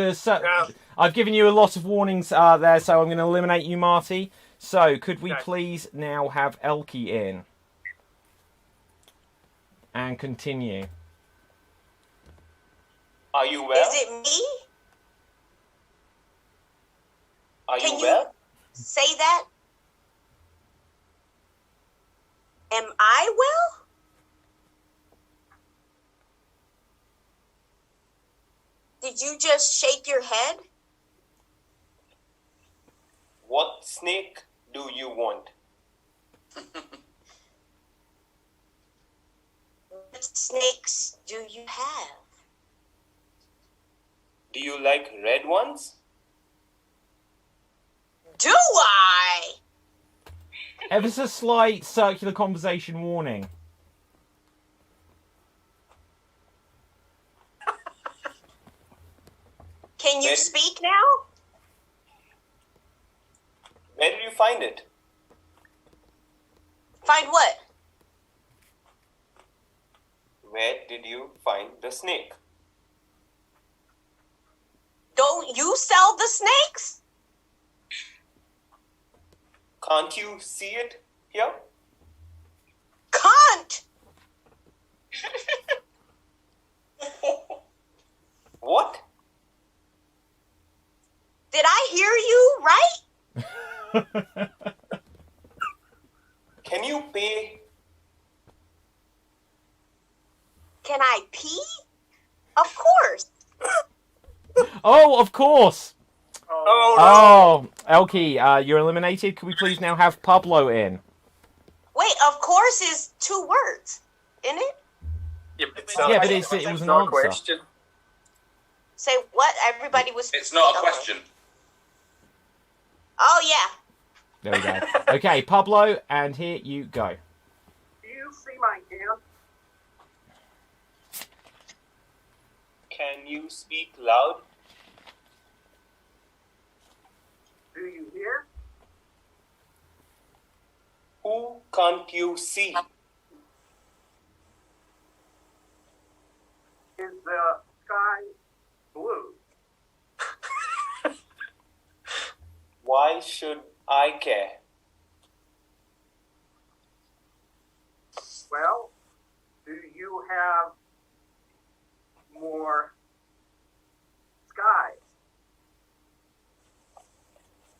I've given you a lot of warnings there, so I'm going to eliminate you, Marty. So, could we please now have Elkie in? And continue. Are you well? Is it me? Are Can you well? say that? Am I well? Did you just shake your head? What snake do you want? What snakes do you have? Do you like red ones? Do I? Ever so slight circular conversation warning. Can you speak now? Where did you find it? Find what? Where did you find the snake? Don't you sell the snakes? Can't you see it here? Can't. What? Did I hear you right? Can you pay? Can I pee? Of course. Oh, of course. Oh, Elkie, you're eliminated. Can we please now have Pablo in? Wait, of course is 2 words, isn't it? Yeah, but it was an answer. Question. Say what? Everybody was. It's not a question. Oh yeah. There we go. Okay, Pablo, and here you go. Do you see my hand? can you speak loud? Do you hear? Who can't you see? Is the sky blue? Why should I care? Well, do you have more skies?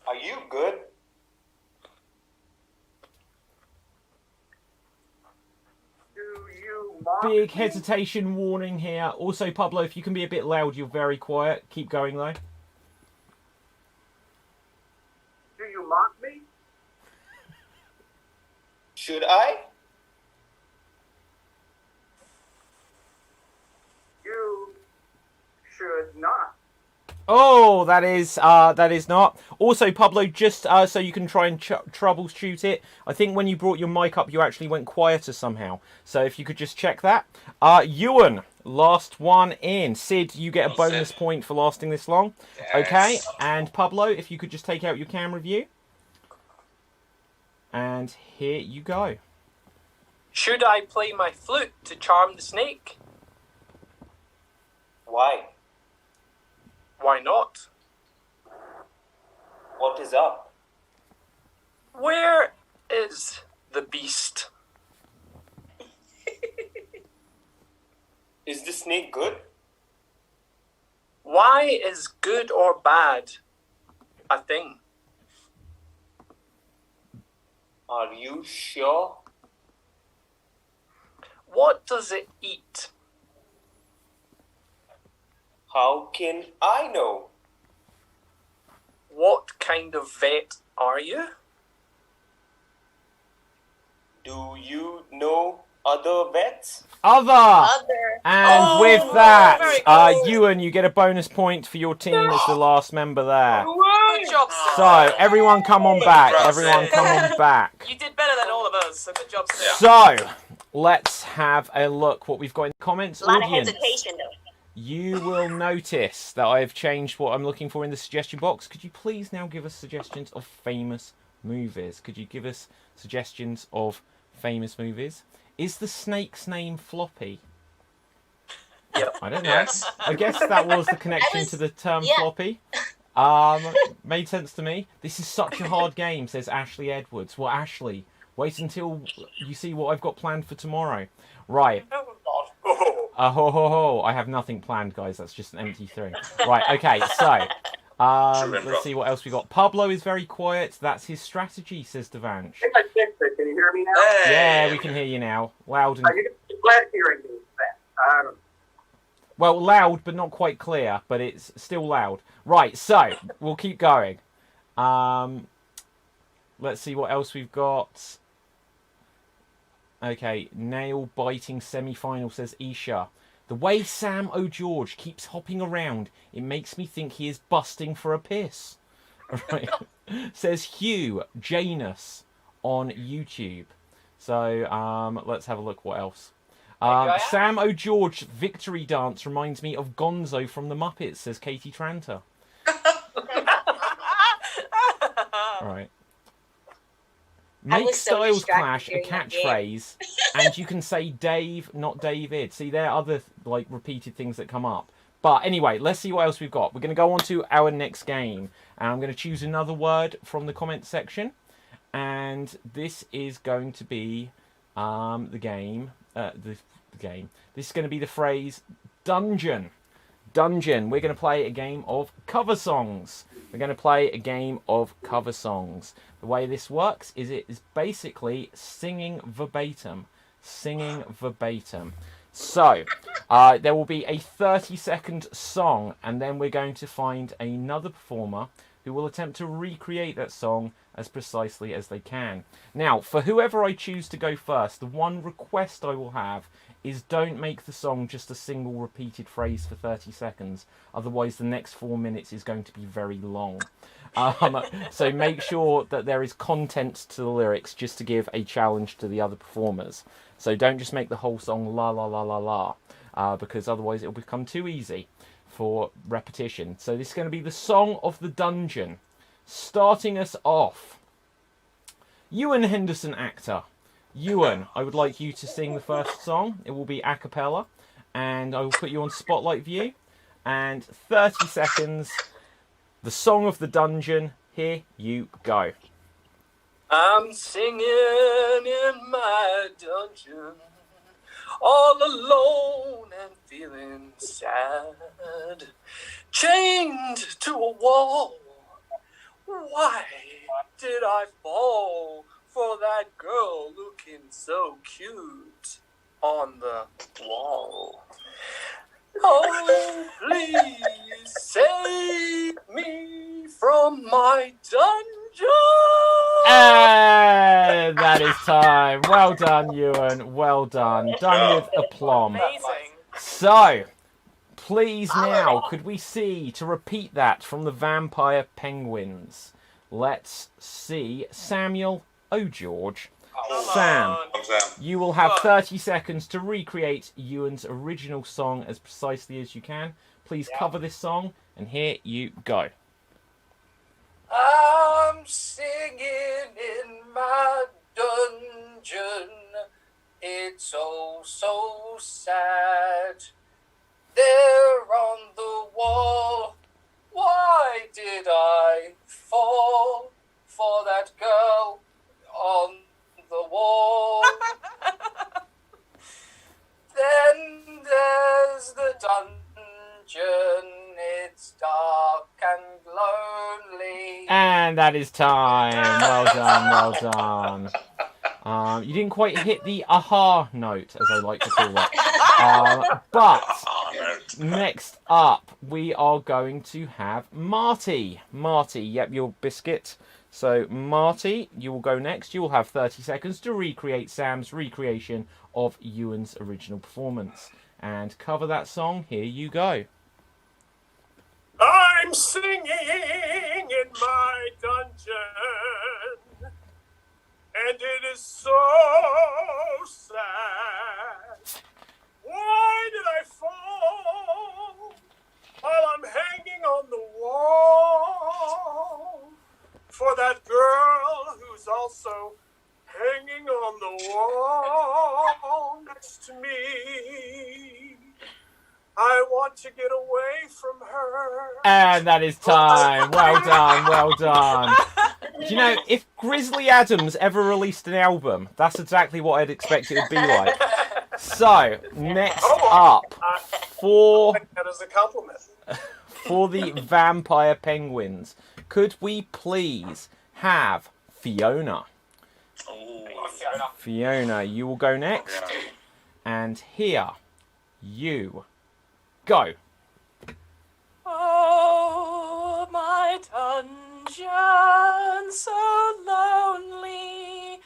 Are you good? Do you mock Big me? hesitation warning here. Also, Pablo, if you can be a bit loud, you're very quiet. Keep going, though. Do you mock me? Should I? You should not. Oh, that is not. Also, Pablo, just so you can try and troubleshoot it, I think when you brought your mic up, you actually went quieter somehow. So if you could just check that. Ewan, last one in. Sid, you get a bonus point for lasting this long. Yes. Okay, and Pablo, if you could just take out your camera view. And here you go. Should I play my flute to charm the snake? Why? Why not? What is up? Where is the beast? Is the snake good? Why is good or bad a thing? Are you sure? What does it eat? How can I know? What kind of vet are you? Do you know other vets? Other! And with very that, cool. Ewan, you get a bonus point for your team as the last member there. Good job, Sid. So, everyone come on back. Everyone come on back. You did better than all of us, so good job, Sid. So, let's have a look what we've got in the comments. A lot Audience, of hesitation, though. you will notice that I've changed what I'm looking for in the suggestion box. Could you please now give us suggestions of famous movies? Could you give us suggestions of famous movies? Is the snake's name Floppy? Yep. I don't know. Yes. I guess that was the connection to the term floppy. Made sense to me. This is such a hard game, says Ashley Edwards. Well, Ashley, wait until you see what I've got planned for tomorrow. Right. I have nothing planned, guys. That's just an empty thing. Right, okay, so let's see what else we got. Pablo is very quiet. That's his strategy, says Devanch. I think I fixed it. Can you hear me now? Yeah, we can hear you now. Loud and... You're glad hearing me then. Well, loud, but not quite clear, but it's still loud. Right, so, we'll keep going. Let's see what else we've got. Okay, nail-biting semi-final, says Isha. The way Sam O'George keeps hopping around, it makes me think he is busting for a piss. Right. Says Hugh Janus on YouTube. So let's have a look what else. Sam O'George victory dance reminds me of Gonzo from the Muppets, says Katie Tranter. Right. Make styles clash a catchphrase, and you can say Dave, not David. See, there are other like repeated things that come up. But anyway, let's see what else we've got. We're going to go on to our next game, and I'm going to choose another word from the comment section, and this is going to be the game. The game. This is going to be the phrase dungeon. Dungeon. We're going to play a game of cover songs. We're going to play a game of cover songs. The way this works is it is basically singing verbatim. Singing verbatim. So, there will be a 30-second song, and then we're going to find another performer who will attempt to recreate that song as precisely as they can. Now, for whoever I choose to go first, the one request I will have is don't make the song just a single repeated phrase for 30 seconds. Otherwise, the next 4 minutes is going to be very long. So make sure that there is content to the lyrics just to give a challenge to the other performers. So don't just make the whole song la la la la la, because otherwise it will become too easy for repetition. So this is going to be the Song of the Dungeon. Starting us off, Ewan Henderson, actor. Ewan, I would like you to sing the first song. It will be a cappella, and I will put you on spotlight view. And 30 seconds, the Song of the Dungeon. Here you go. I'm singing in my dungeon, all alone and feeling sad, chained to a wall. Why did I fall for that girl looking so cute on the wall? Oh, please save me from my dungeon. And that is time. Well done, Ewan. Well done. Done with aplomb. Amazing. So, please now, could we see, to repeat that from the Vampire Penguins? Let's see. Samuel O'George. Sam, you will have 30 seconds to recreate Ewan's original song as precisely as you can. Please cover this song, and here you go. I'm singing in my dungeon. It's oh so sad. There on the wall. Why did I fall for that girl on the wall? Then there's the dungeon. It's dark and lonely. And that is time. Well done, well done. You didn't quite hit the aha note, as I like to call it. But next up, we are going to have Marty. Marty, yep, your Biscuit. So, Marty, you will go next. You will have 30 seconds to recreate Sam's recreation of Ewan's original performance. And cover that song. Here you go. I'm singing in my dungeon, and it is so sad. Why did I fall while I'm hanging on the wall for that girl who's also hanging on the wall next to me? I want to get away from her. And that is time. Well done, well done. Do you know, if Grizzly Adams ever released an album, that's exactly what I'd expect it would be like. So, next up, for that is a compliment. For the Vampire Penguins, could we please have Fiona? Fiona, you will go next. And here you go. Oh, my dungeon, so lonely.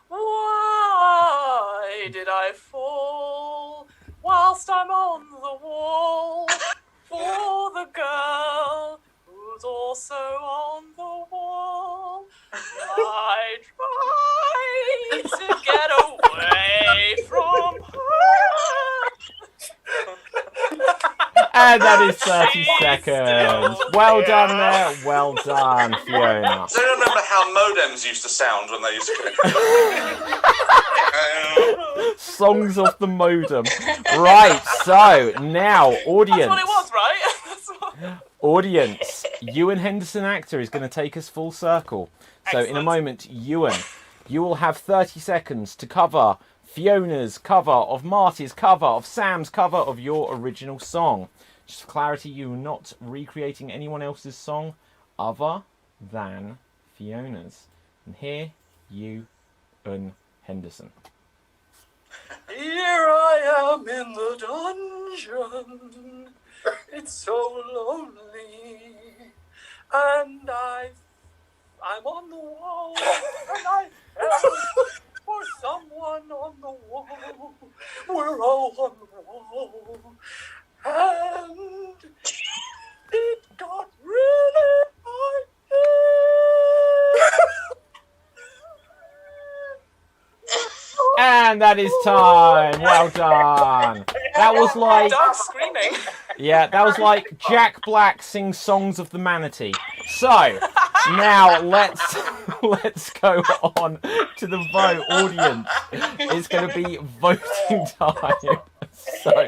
Why did I fall whilst I'm on the wall for the girl who's also on the And that is 30 seconds. Well done there. Well done, Fiona. So you remember how modems used to sound when they used to connect? Songs off the modem. Right, so now, audience. That's what it was, right? That's what... Audience, Ewan Henderson actor is going to take us full circle. So in a moment, Ewan, you will have 30 seconds to cover Fiona's cover of Marty's cover of Sam's cover of your original song. Just for clarity, you are not recreating anyone else's song other than Fiona's. And here, Ewan Henderson. Here I am in the dungeon. It's so lonely, and I'm on the wall, and I fell for someone on the wall. We're all on the wall, and it got really hard. And that is time. Well done. That was like... Dog screaming. Yeah, that was like Jack Black sings Songs of the Manatee. So, now let's go on to the vote. Audience, it's going to be voting time. So,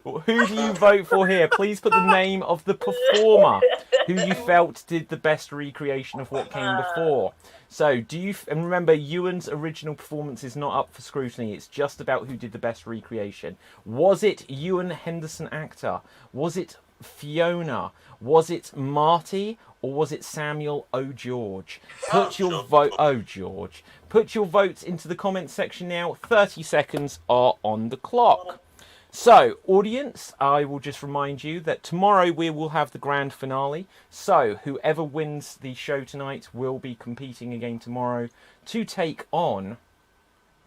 who do you vote for here? Please put the name of the performer who you felt did the best recreation of what came before. So, and remember, Ewan's original performance is not up for scrutiny. It's just about who did the best recreation. Was it Ewan Henderson actor? Was it Fiona? Was it Marty? Or was it Samuel O'George? Put your vote... O'George. Put your votes into the comments section now. 30 seconds are on the clock. So, audience, I will just remind you that tomorrow we will have the grand finale. So, whoever wins the show tonight will be competing again tomorrow to take on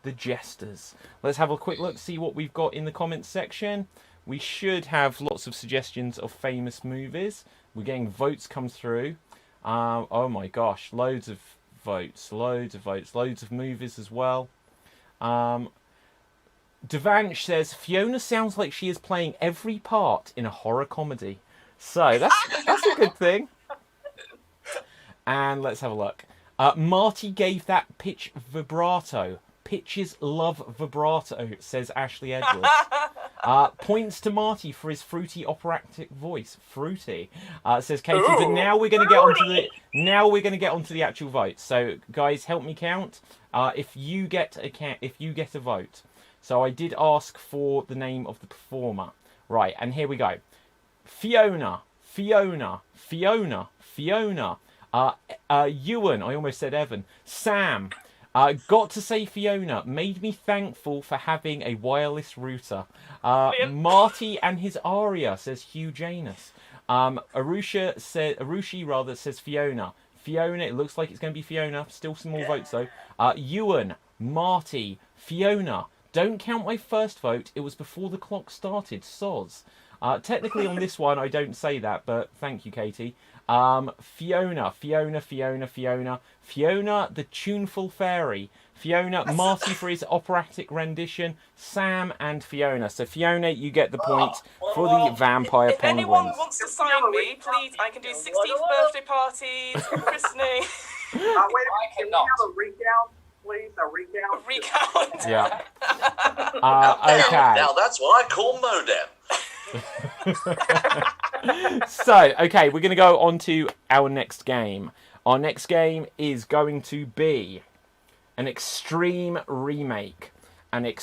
the Jesters. Let's have a quick look, see what we've got in the comments section. We should have lots of suggestions of famous movies. We're getting votes come through. Oh my gosh, loads of votes, loads of movies as well. Devansh says, Fiona sounds like she is playing every part in a horror comedy. So, that's a good thing. And let's have a look. Marty gave that pitch vibrato. Pitches love vibrato, says Ashley Edwards. Points to Marty for his fruity operatic voice. Fruity, says Katie. But now we're going to get onto the actual votes. So, guys, help me count. If you get a vote. So I did ask for the name of the performer. Right, and here we go. Fiona. Ewan, I almost said Evan. Sam. Got to say Fiona. Made me thankful for having a wireless router. Marty and his aria, says Hugh Janus. Arushi says Fiona. Fiona, it looks like it's going to be Fiona. Still some more votes though. Ewan, Marty, Fiona. Don't count my first vote. It was before the clock started. Soz. Technically on this one, I don't say that, but thank you, Katie. Fiona, the tuneful fairy. Fiona, Marty for his operatic rendition. Sam and Fiona. So Fiona, you get the point for the vampire If penguins. anyone wants to sign me, please, I can do 16th birthday parties, christening. Wait, can we have a recount, please? A recount? Yeah. Now, Okay. that's what I call modem. So, okay, we're going to go on to our next game. Our next game is going to be an extreme remake. The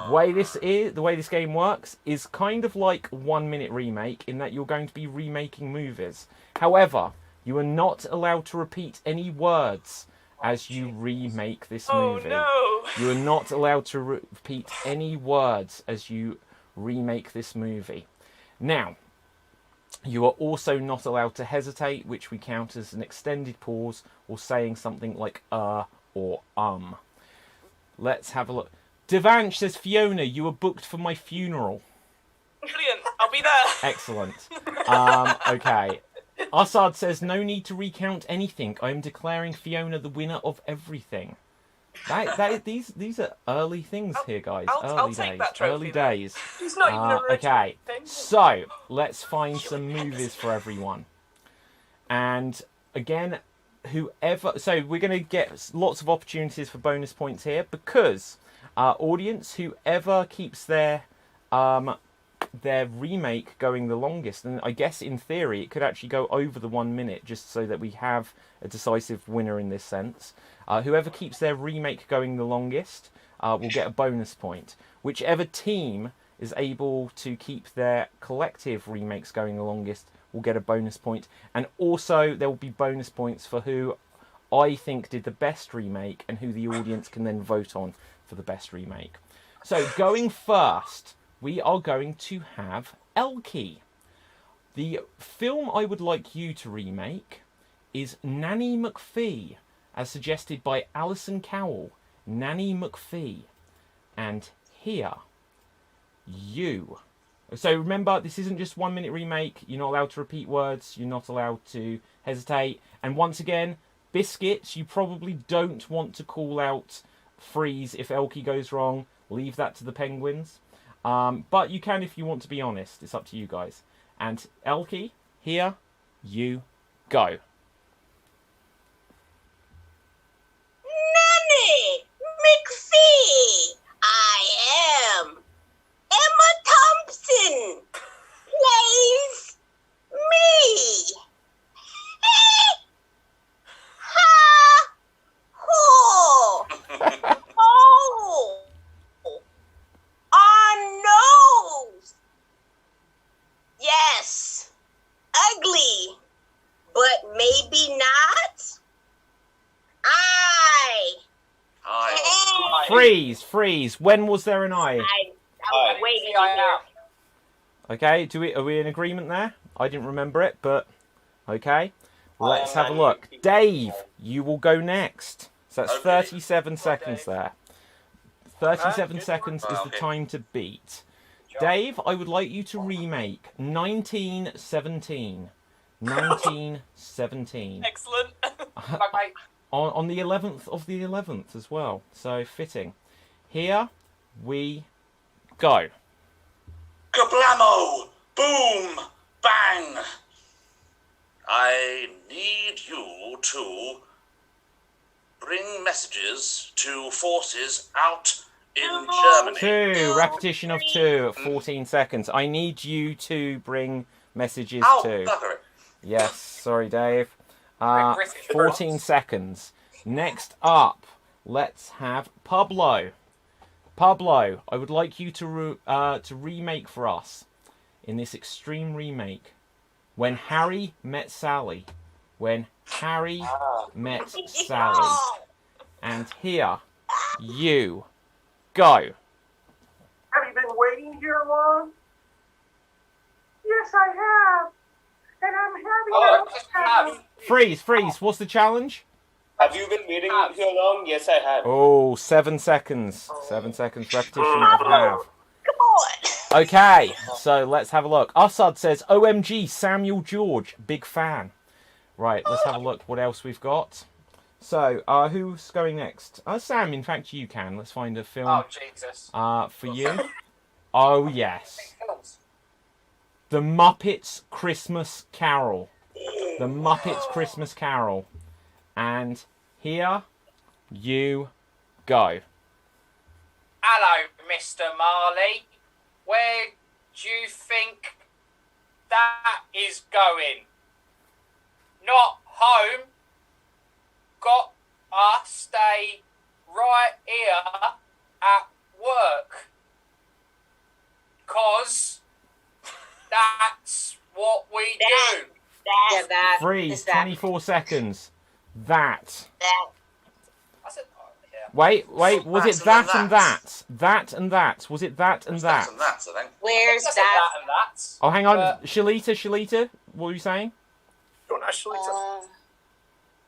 way this game works is kind of like 1 minute remake in that you're going to be remaking movies. However, you are not allowed to repeat any words as you remake this movie. Oh no! You are not allowed to repeat any words as you remake this movie. Now, you are also not allowed to hesitate, which we count as an extended pause or saying something like or Let's have a look. Devansh says, Fiona, you were booked for my funeral. Brilliant, I'll be there. Excellent. Okay. Assad says, no need to recount anything. I am declaring Fiona the winner of everything. These are early things here, guys. I'll take that trophy, Early then. days. He's not even a original Okay, thing. so let's find some movies for everyone. And again, so we're going to get lots of opportunities for bonus points here because audience, whoever keeps their remake going the longest, and I guess in theory it could actually go over the 1 minute just so that we have a decisive winner in this sense. Whoever keeps their remake going the longest will get a bonus point. Whichever team is able to keep their collective remakes going the longest will get a bonus point. And also there will be bonus points for who I think did the best remake and who the audience can then vote on for the best remake. So going first, we are going to have Elkie. The film I would like you to remake is Nanny McPhee, as suggested by Alison Cowell. Nanny McPhee. And here, you. So remember, this isn't just 1 minute remake. You're not allowed to repeat words. You're not allowed to hesitate. And once again, Biscuits, you probably don't want to call out freeze if Elkie goes wrong. Leave that to the penguins. But you can if you want to be honest. It's up to you guys. And Elkie, here you go. Nanny McPhee. I am Emma Thompson. Plays me. Ha! Ho! Oh! On nose. Yes. Ugly. But maybe not. Freeze. When was there an I? I'm waiting to hear. Okay, are we in agreement there? I didn't remember it, but okay. Let's have a look. Dave, you will go next. So that's 37 seconds there. 37 seconds is the time to beat. Dave, I would like you to remake 1917. 1917. Excellent. On the 11th of the 11th as well. So fitting. Here we go. Kablamo! Boom! Bang! I need you to bring messages to forces out in Germany. Repetition of 2 at 14 seconds. I need you to bring messages to. Bugger it. Yes, sorry, Dave. 14 seconds. Next up, let's have Pablo. Pablo, I would like you to remake for us in this extreme remake When Harry Met Sally. When Harry Met Sally. And here you go. Have you been waiting here long? Yes, I have. And I'm having Freeze. What's the challenge? Have you been waiting here long? Yes, I have. Oh, 7 seconds. 7 seconds. Repetition of have. Okay, so let's have a look. Assad says, OMG, Samuel George, big fan. Right, let's have a look what else we've got. So, who's going next? Sam, in fact, you can. Let's find a film. Oh, Jesus. For you. Oh, yes. The Muppets Christmas Carol. The Muppets Christmas Carol. And here you go. Hello, Mr. Marley. Where do you think that is going? Not home. Got to stay right here at work. 'Cause that's what we do. Freeze, 24 seconds. That. Wait, was it that and that? That and that. Was it that and that? Where's that? Oh, hang on. Shalita, what were you saying?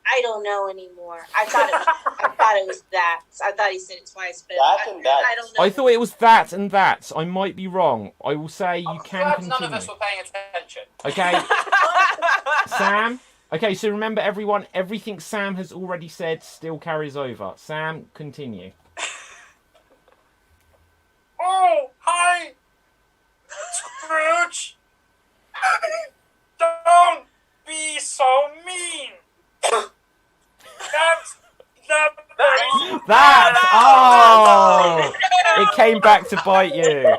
I don't know anymore. I thought it was that. I thought he said it twice, but I don't know. I thought it was that and that. I might be wrong. I will say you can continue. None of us were paying attention. Okay. Sam, Okay, so remember everyone, everything Sam has already said still carries over. Sam, continue. Oh, hi, Scrooge. Don't be so mean. That's not very... Oh! It came back to bite you.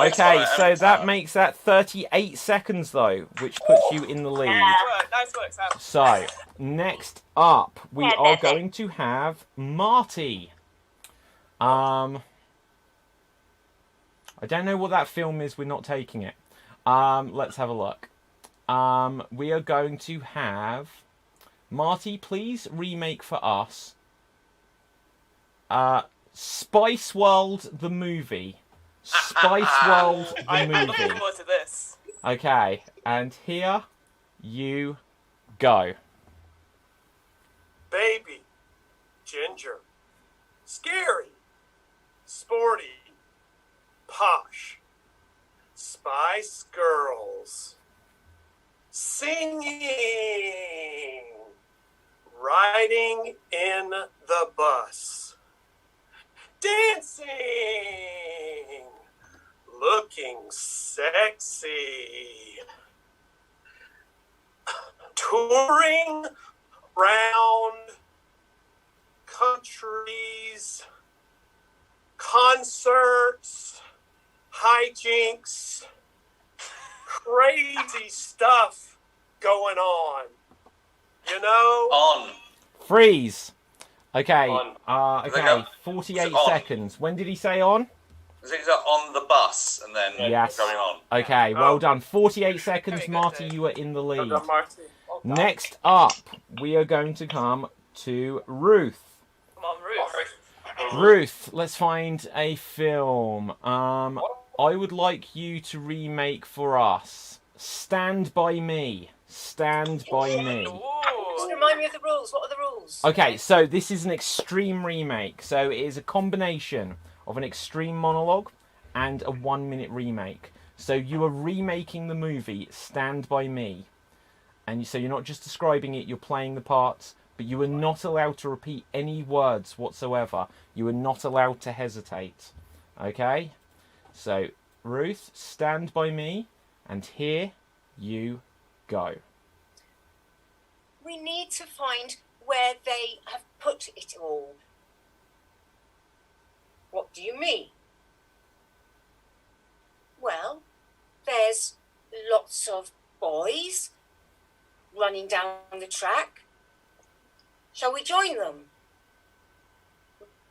Okay, so that makes that 38 seconds, though, which puts you in the lead. Nice work, Sam. So, next up, we are going to have Marty. I don't know what that film is. We're not taking it. Let's have a look. We are going to have... Marty, please remake for us Spice World the movie. Spice World the I'm looking movie. forward to this. Okay, and here you go. Baby, ginger, scary, sporty, posh, Spice Girls, singing, riding in the bus, dancing, looking sexy, touring around countries, concerts, hijinks, crazy stuff going on. You know? On. Freeze. Okay. On. Okay. 48 seconds. When did he say on? Things are on the bus and then Yes. going on. Okay. Well done. 48 seconds, Marty. You are in the lead. Next up, we are going to come to Ruth. Come on, Ruth. Ruth, let's find a film. I would like you to remake for us Stand By Me. Stand By Me. Just remind me of the rules. What are the rules? Okay, so this is an extreme remake. So it is a combination of an extreme monologue and a 1-minute remake. So you are remaking the movie Stand By Me. And so you're not just describing it, you're playing the parts, but you are not allowed to repeat any words whatsoever. You are not allowed to hesitate. Okay? So, Ruth, Stand By Me, and here you go. We need to find where they have put it all. What do you mean? Well, there's lots of boys running down the track. Shall we join them?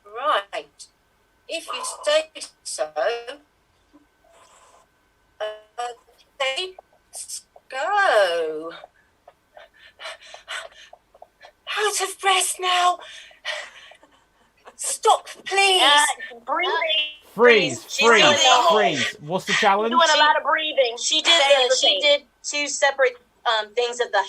Right. If you say so, let's go. Out of breath now. Stop, please. Breathing. Freeze, She's freeze, doing it. freeze. What's the challenge? Doing a lot of breathing. She did 2 separate things of the.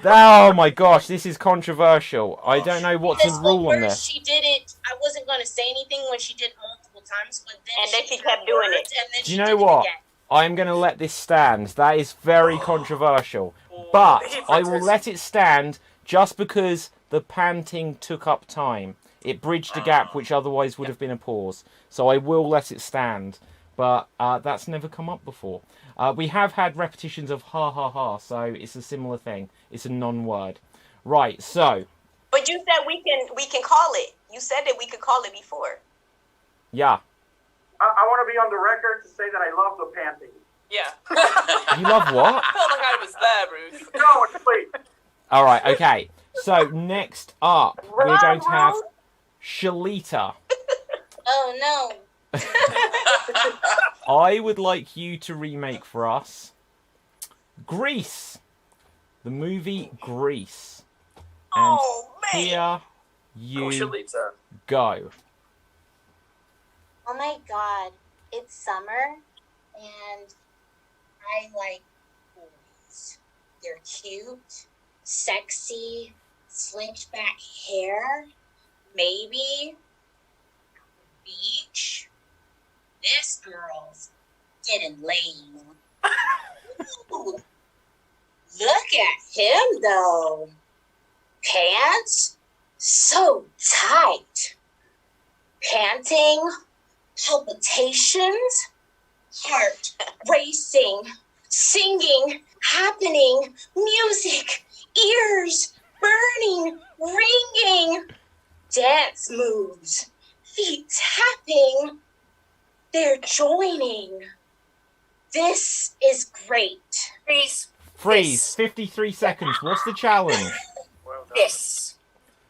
Oh my gosh, this is controversial. I don't know what to rule on First this. she did it. I wasn't going to say anything when she did multiple times, but then she kept doing it. And then Do you know what? I'm going to let this stand. That is very controversial. But I will let it stand just because the panting took up time. It bridged a gap which otherwise would have been a pause. So I will let it stand. But that's never come up before. We have had repetitions of ha ha ha, so it's a similar thing. It's a non-word. Right, so. But you said we can call it. You said that we could call it before. Yeah. I want to be on the record to say that I love the panting. Yeah. You love what? I felt like I was there, Ruth. No, please. All right, okay. So next up, we're going to have Shalita. Oh no. I would like you to remake for us Grease. The movie Grease. And here you go. Oh my god, it's summer and I like boys. They're cute, sexy, slicked back hair, maybe beach. This girl's getting laid. Ooh. Look at him, though. Pants so tight. Panting, palpitations, heart racing, singing, happening, music, ears burning, ringing, dance moves, feet tapping. They're joining. This is great. Freeze. 53 seconds. What's the challenge? This.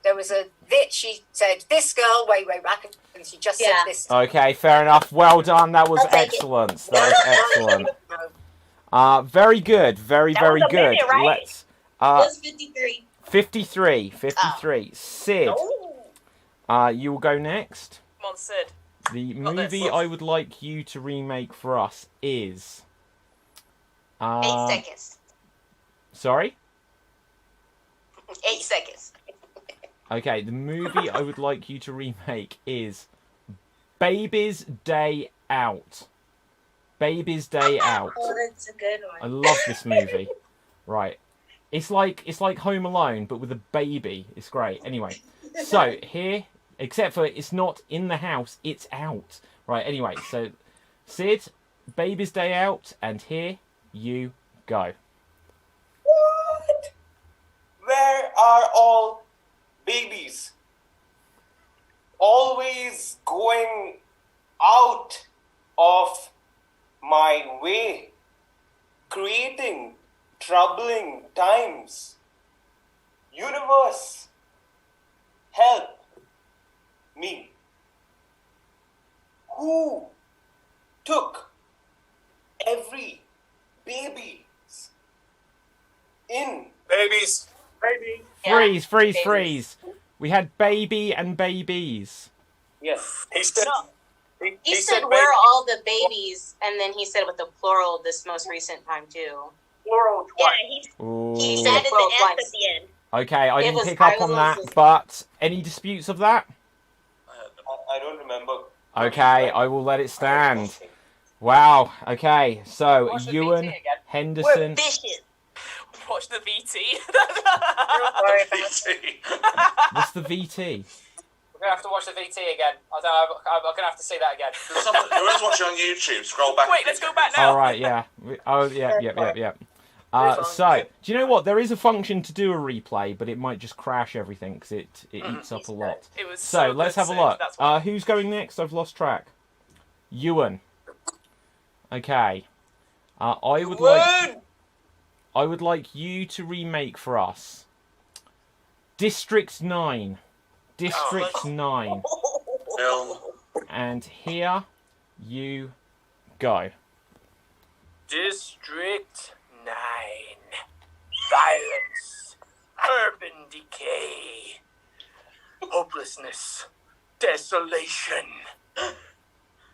There was a she said this girl way back, and she just said this. Okay, fair enough. Well done. That was excellent. That was excellent. Very good. Very good. Minute, right? Let's. It was 53. 53. Sid. You will go next. Come on, Sid. The movie I would like you to remake for us is. 8 seconds. Sorry? 8 seconds. Okay, the movie I would like you to remake is Baby's Day Out. Baby's Day Out. Oh, that's a good one. I love this movie. Right. It's like Home Alone, but with a baby. It's great. Anyway, so here, except for it's not in the house, it's out. Right, anyway, so Sid, Baby's Day Out, and here you go. What? Where are all babies? Always going out of my way, creating troubling times. Universe, help me. Who took every baby's in? Babies. Freeze. We had baby and babies. Yes. He said. He said where are all the babies, and then he said with the plural this most recent time too. Plural twice. He said it at the end. Okay, I didn't pick up on that, but any disputes of that? I don't remember. Okay, I will let it stand. Wow, okay, so Ewan, Henderson... Watch the VT. What's the VT? We're going to have to watch the VT again. I'm going to have to see that again. Whoever's watching on YouTube, scroll back. Wait, let's go back now. All right, yeah. Yeah. So, do you know what? There is a function to do a replay, but it might just crash everything because it eats up a lot. It was so let's have a look. That's why. Who's going next? I've lost track. Ewan. Okay. I would like you to remake for us District 9. District 9. Film. And here you go. District 9. Violence. Urban decay. Hopelessness. Desolation.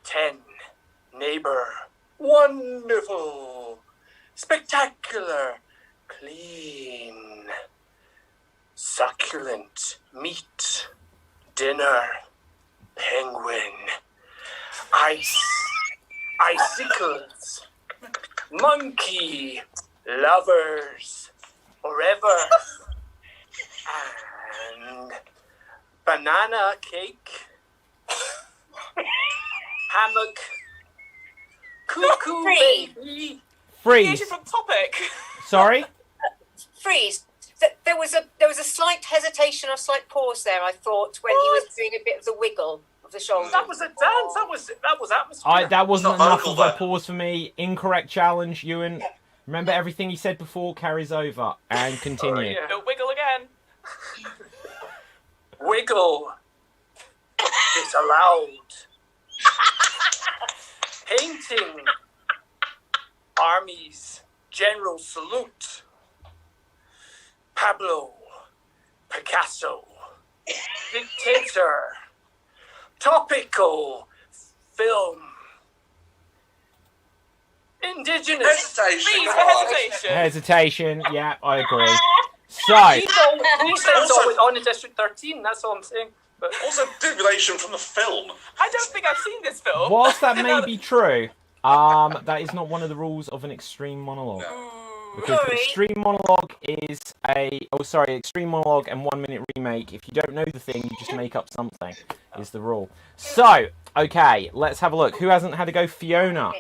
10. Neighbor. Wonderful. Spectacular. Clean. Succulent meat. Dinner. Penguin. Ice. Icicles. Monkey. Lovers. Forever. And banana cake. Hammock. Cuckoo baby. Freeze. From topic. Sorry? Freeze. There was a slight hesitation, a slight pause there. I thought when he was doing a bit of the wiggle of the shoulder. That was a dance. That was atmosphere. That wasn't enough of a pause for me. Incorrect challenge, Ewan. Remember everything you said before carries over and continue. Don't wiggle again. Wiggle. Disallowed. Painting. Armies. General salute. Pablo. Picasso. Dictator. Topical. Film. Indigenous. Hesitation. Yeah, I agree. So. He said on in District 13, that's all I'm saying. But also, deviation from the film. I don't think I've seen this film. Whilst that may be true, that is not one of the rules of an extreme monologue. Because Extreme Monologue is Extreme Monologue and 1 Minute Remake. If you don't know the thing, you just make up something, is the rule. So, okay, let's have a look. Who hasn't had a go? Fiona.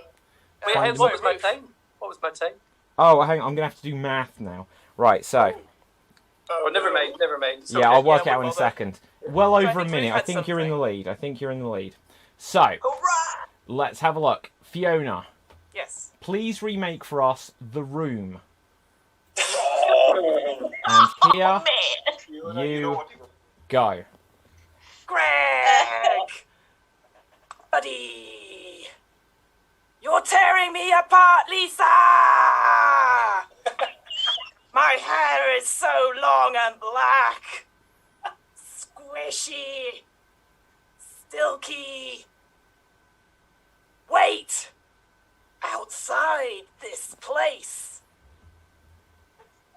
Wait, what was my time? What was my time? Oh, hang on, I'm going to have to do math now. Right, so. Oh, never mind. So, yeah, I'll work it out in a second. Well over a minute. I think you're in the lead. So, let's have a look. Fiona. Yes. Please remake for us The Room. And here you go. Greg! Buddy! You're tearing me apart, Lisa! My hair is so long and black. Squishy. Stilky. Wait! Outside this place.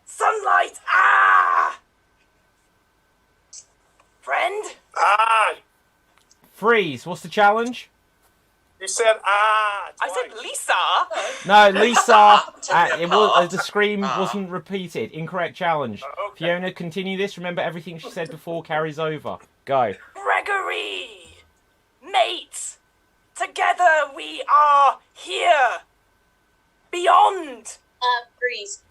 Sunlight! Ah! Friend? Ah! Freeze. What's the challenge? You said ah. I said Lisa. No, Lisa. The scream wasn't repeated. Incorrect challenge. Okay. Fiona, continue this. Remember, everything she said before carries over. Go. Gregory! Mate! Together we are here! Beyond! Freeze.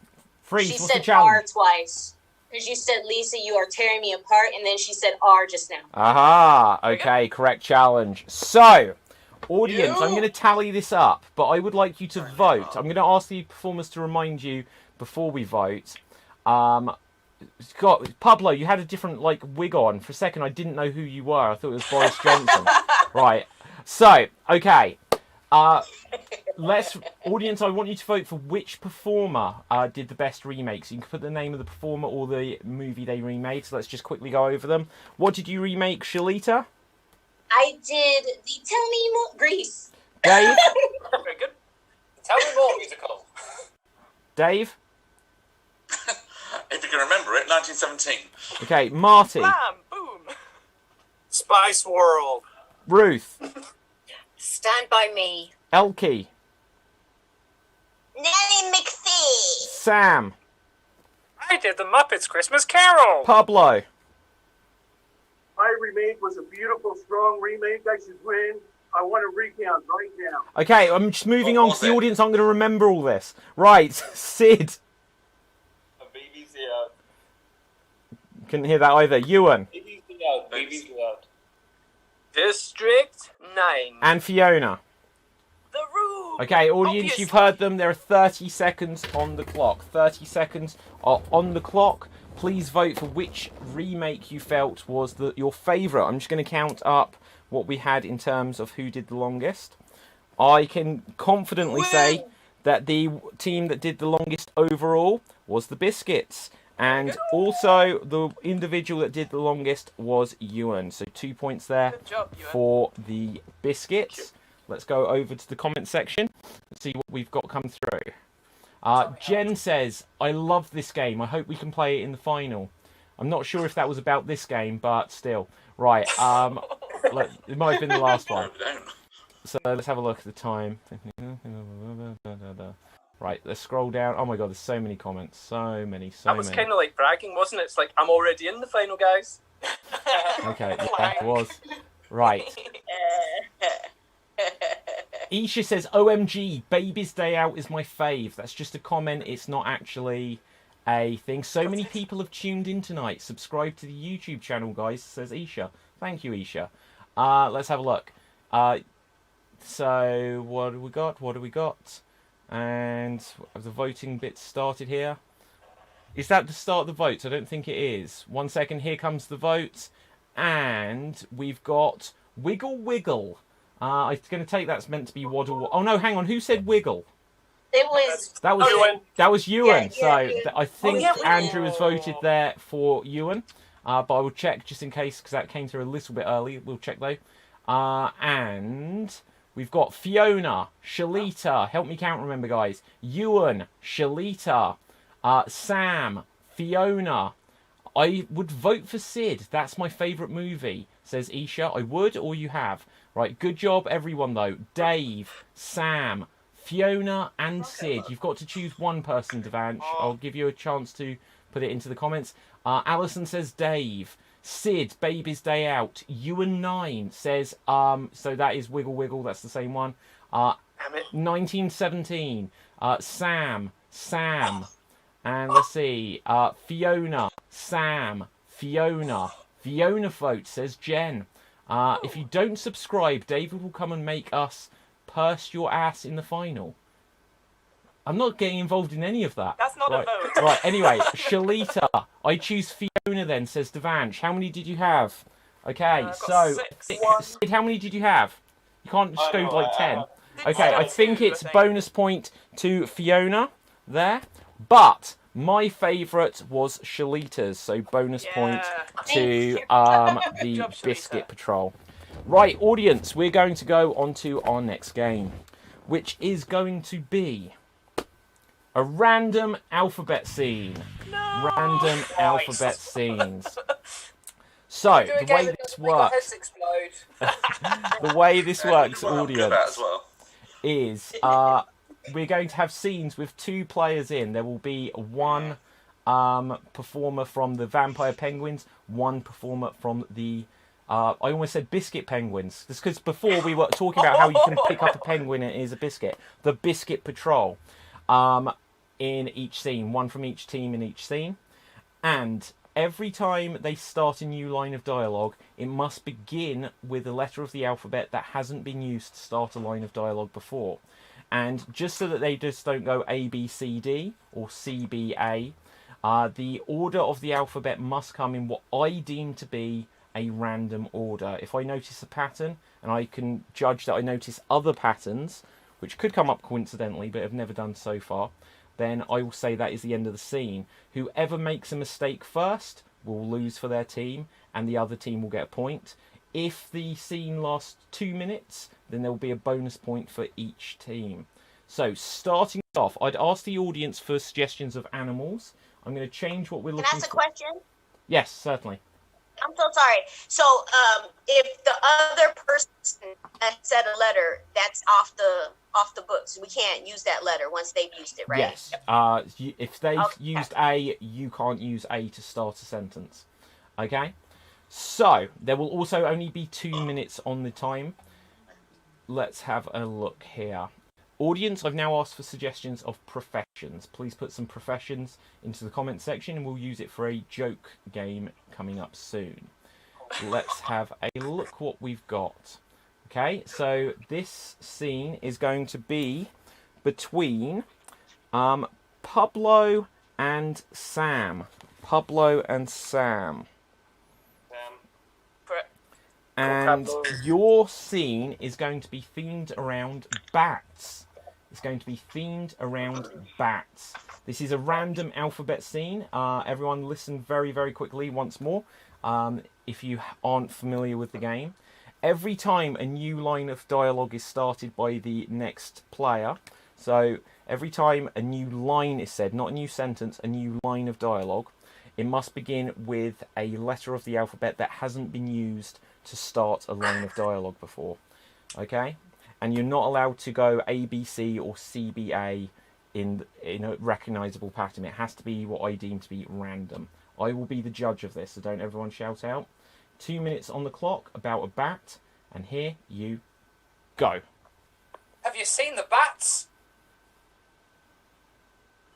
Freeze, She what's said the challenge? R twice. Because you said, Lisa, you are tearing me apart, and then she said R just now. Aha, okay, correct challenge. So, audience, I'm going to tally this up, but I would like you to vote. I'm going to ask the performers to remind you before we vote. Pablo, you had a different wig on. For a second, I didn't know who you were. I thought it was Boris Johnson. Right. So, okay. Audience, I want you to vote for which performer did the best remakes. You can put the name of the performer or the movie they remade. So let's just quickly go over them. What did you remake, Shalita? I did the Tell Me More Grease. Dave? Very good. Tell Me More musical. Dave? If you can remember it, 1917. Okay, Marty. Bam! Boom! Spice World. Ruth. Stand by Me. Elkie. Nanny McPhee. Sam. I did the Muppets Christmas Carol. Pablo. My remake was a beautiful, strong remake. I should win. I want to recount right now. Okay, I'm just moving on because the audience aren't going to remember all this. Right, Sid. A baby's out. Couldn't hear that either. Ewan. Baby's out. Baby's out. District 9. And Fiona. The Room! Okay, audience, you've heard them. There are 30 seconds on the clock. 30 seconds are on the clock. Please vote for which remake you felt was your favourite. I'm just going to count up what we had in terms of who did the longest. I can confidently say that the team that did the longest overall was the Biscuits. And also, the individual that did the longest was Ewan. So 2 points there for the Biscuits. Let's go over to the comment section and see what we've got come through. Jen says, I love this game. I hope we can play it in the final. I'm not sure if that was about this game, but still. Right, it might have been the last one. So let's have a look at the time. Right, let's scroll down. Oh my god, there's so many comments. So many. That was kind of like bragging, wasn't it? It's like, I'm already in the final, guys. Okay, yeah, it was. Right. Isha says, OMG, Baby's Day Out is my fave. That's just a comment. It's not actually a thing. So many people have tuned in tonight. Subscribe to the YouTube channel, guys, says Isha. Thank you, Isha. Let's have a look. So, what do we got? What do we got? And have the voting bit started here? Is that the start of the votes? I don't think it is. 1 second, here comes the votes. And we've got Wiggle Wiggle. I'm going to take that's meant to be Waddle. Oh no, hang on. Who said Wiggle? It was Ewan. That was Ewan. Yeah. I think Andrew has voted there for Ewan. But I will check just in case because that came through a little bit early. We'll check though. And we've got Fiona, Shalita. Help me count, remember, guys. Ewan, Shalita, Sam, Fiona. I would vote for Sid. That's my favourite movie, says Isha. I would, or you have. Right, good job, everyone, though. Dave, Sam, Fiona and Sid. You've got to choose one person, Devanch. I'll give you a chance to put it into the comments. Alison says Dave. Sid, Baby's Day Out. Ewan9 says, so that is Wiggle Wiggle, that's the same one. 1917. Sam. And let's see. Fiona. Sam. Fiona. Fiona vote, says Jen. If you don't subscribe, David will come and make us purse your ass in the final. I'm not getting involved in any of that. That's not right. a vote. Right, anyway, Shalita. I choose Fiona then, says Devanch. How many did you have? Okay, so, Sid, how many did you have? You can't just go like 10. Okay, I think it's bonus point to Fiona there. But my favourite was Shalita's, so bonus point to the Biscuit Patrol. Right, audience, we're going to go on to our next game, which is going to be a random alphabet scene. Random alphabet scenes. So, the way this works... the way this works, audience, is we're going to have scenes with 2 players in. There will be one performer from the Vampire Penguins, one performer from the... I almost said Biscuit Penguins. Just because before we were talking about how you can pick up a penguin and it is a biscuit. The Biscuit Patrol. In each scene. One from each team in each scene. And every time they start a new line of dialogue, it must begin with a letter of the alphabet that hasn't been used to start a line of dialogue before. And just so that they just don't go A, B, C, D or C, B, A, the order of the alphabet must come in what I deem to be a random order. If I notice a pattern, and I can judge that I notice other patterns, which could come up coincidentally, but have never done so far, then I will say that is the end of the scene. Whoever makes a mistake first will lose for their team, and the other team will get a point. If the scene lasts 2 minutes, then there will be a bonus point for each team. So, starting off, I'd ask the audience for suggestions of animals. I'm going to change what we're looking for. Can I ask a question? Yes, certainly. I'm so sorry. So, if the other person said a letter, that's off the books. We can't use that letter once they've used it, right? Yes. If they've used A, you can't use A to start a sentence. Okay? So, there will also only be 2 minutes on the time. Let's have a look here. Audience, I've now asked for suggestions of professions. Please put some professions into the comment section and we'll use it for a joke game coming up soon. Let's have a look what we've got. Okay, so this scene is going to be between Pablo and Sam. Pablo and Sam. And your scene is going to be themed around bats. It's going to be themed around bats. This is a random alphabet scene. Everyone listen very, very quickly once more if you aren't familiar with the game. Every time a new line of dialogue is started by the next player, so every time a new line is said, not a new sentence, a new line of dialogue, it must begin with a letter of the alphabet that hasn't been used to start a line of dialogue before. Okay? And you're not allowed to go A, B, C or C, B, A in a recognisable pattern. It has to be what I deem to be random. I will be the judge of this, so don't everyone shout out. 2 minutes on the clock about a bat, and here you go. Have you seen the bats?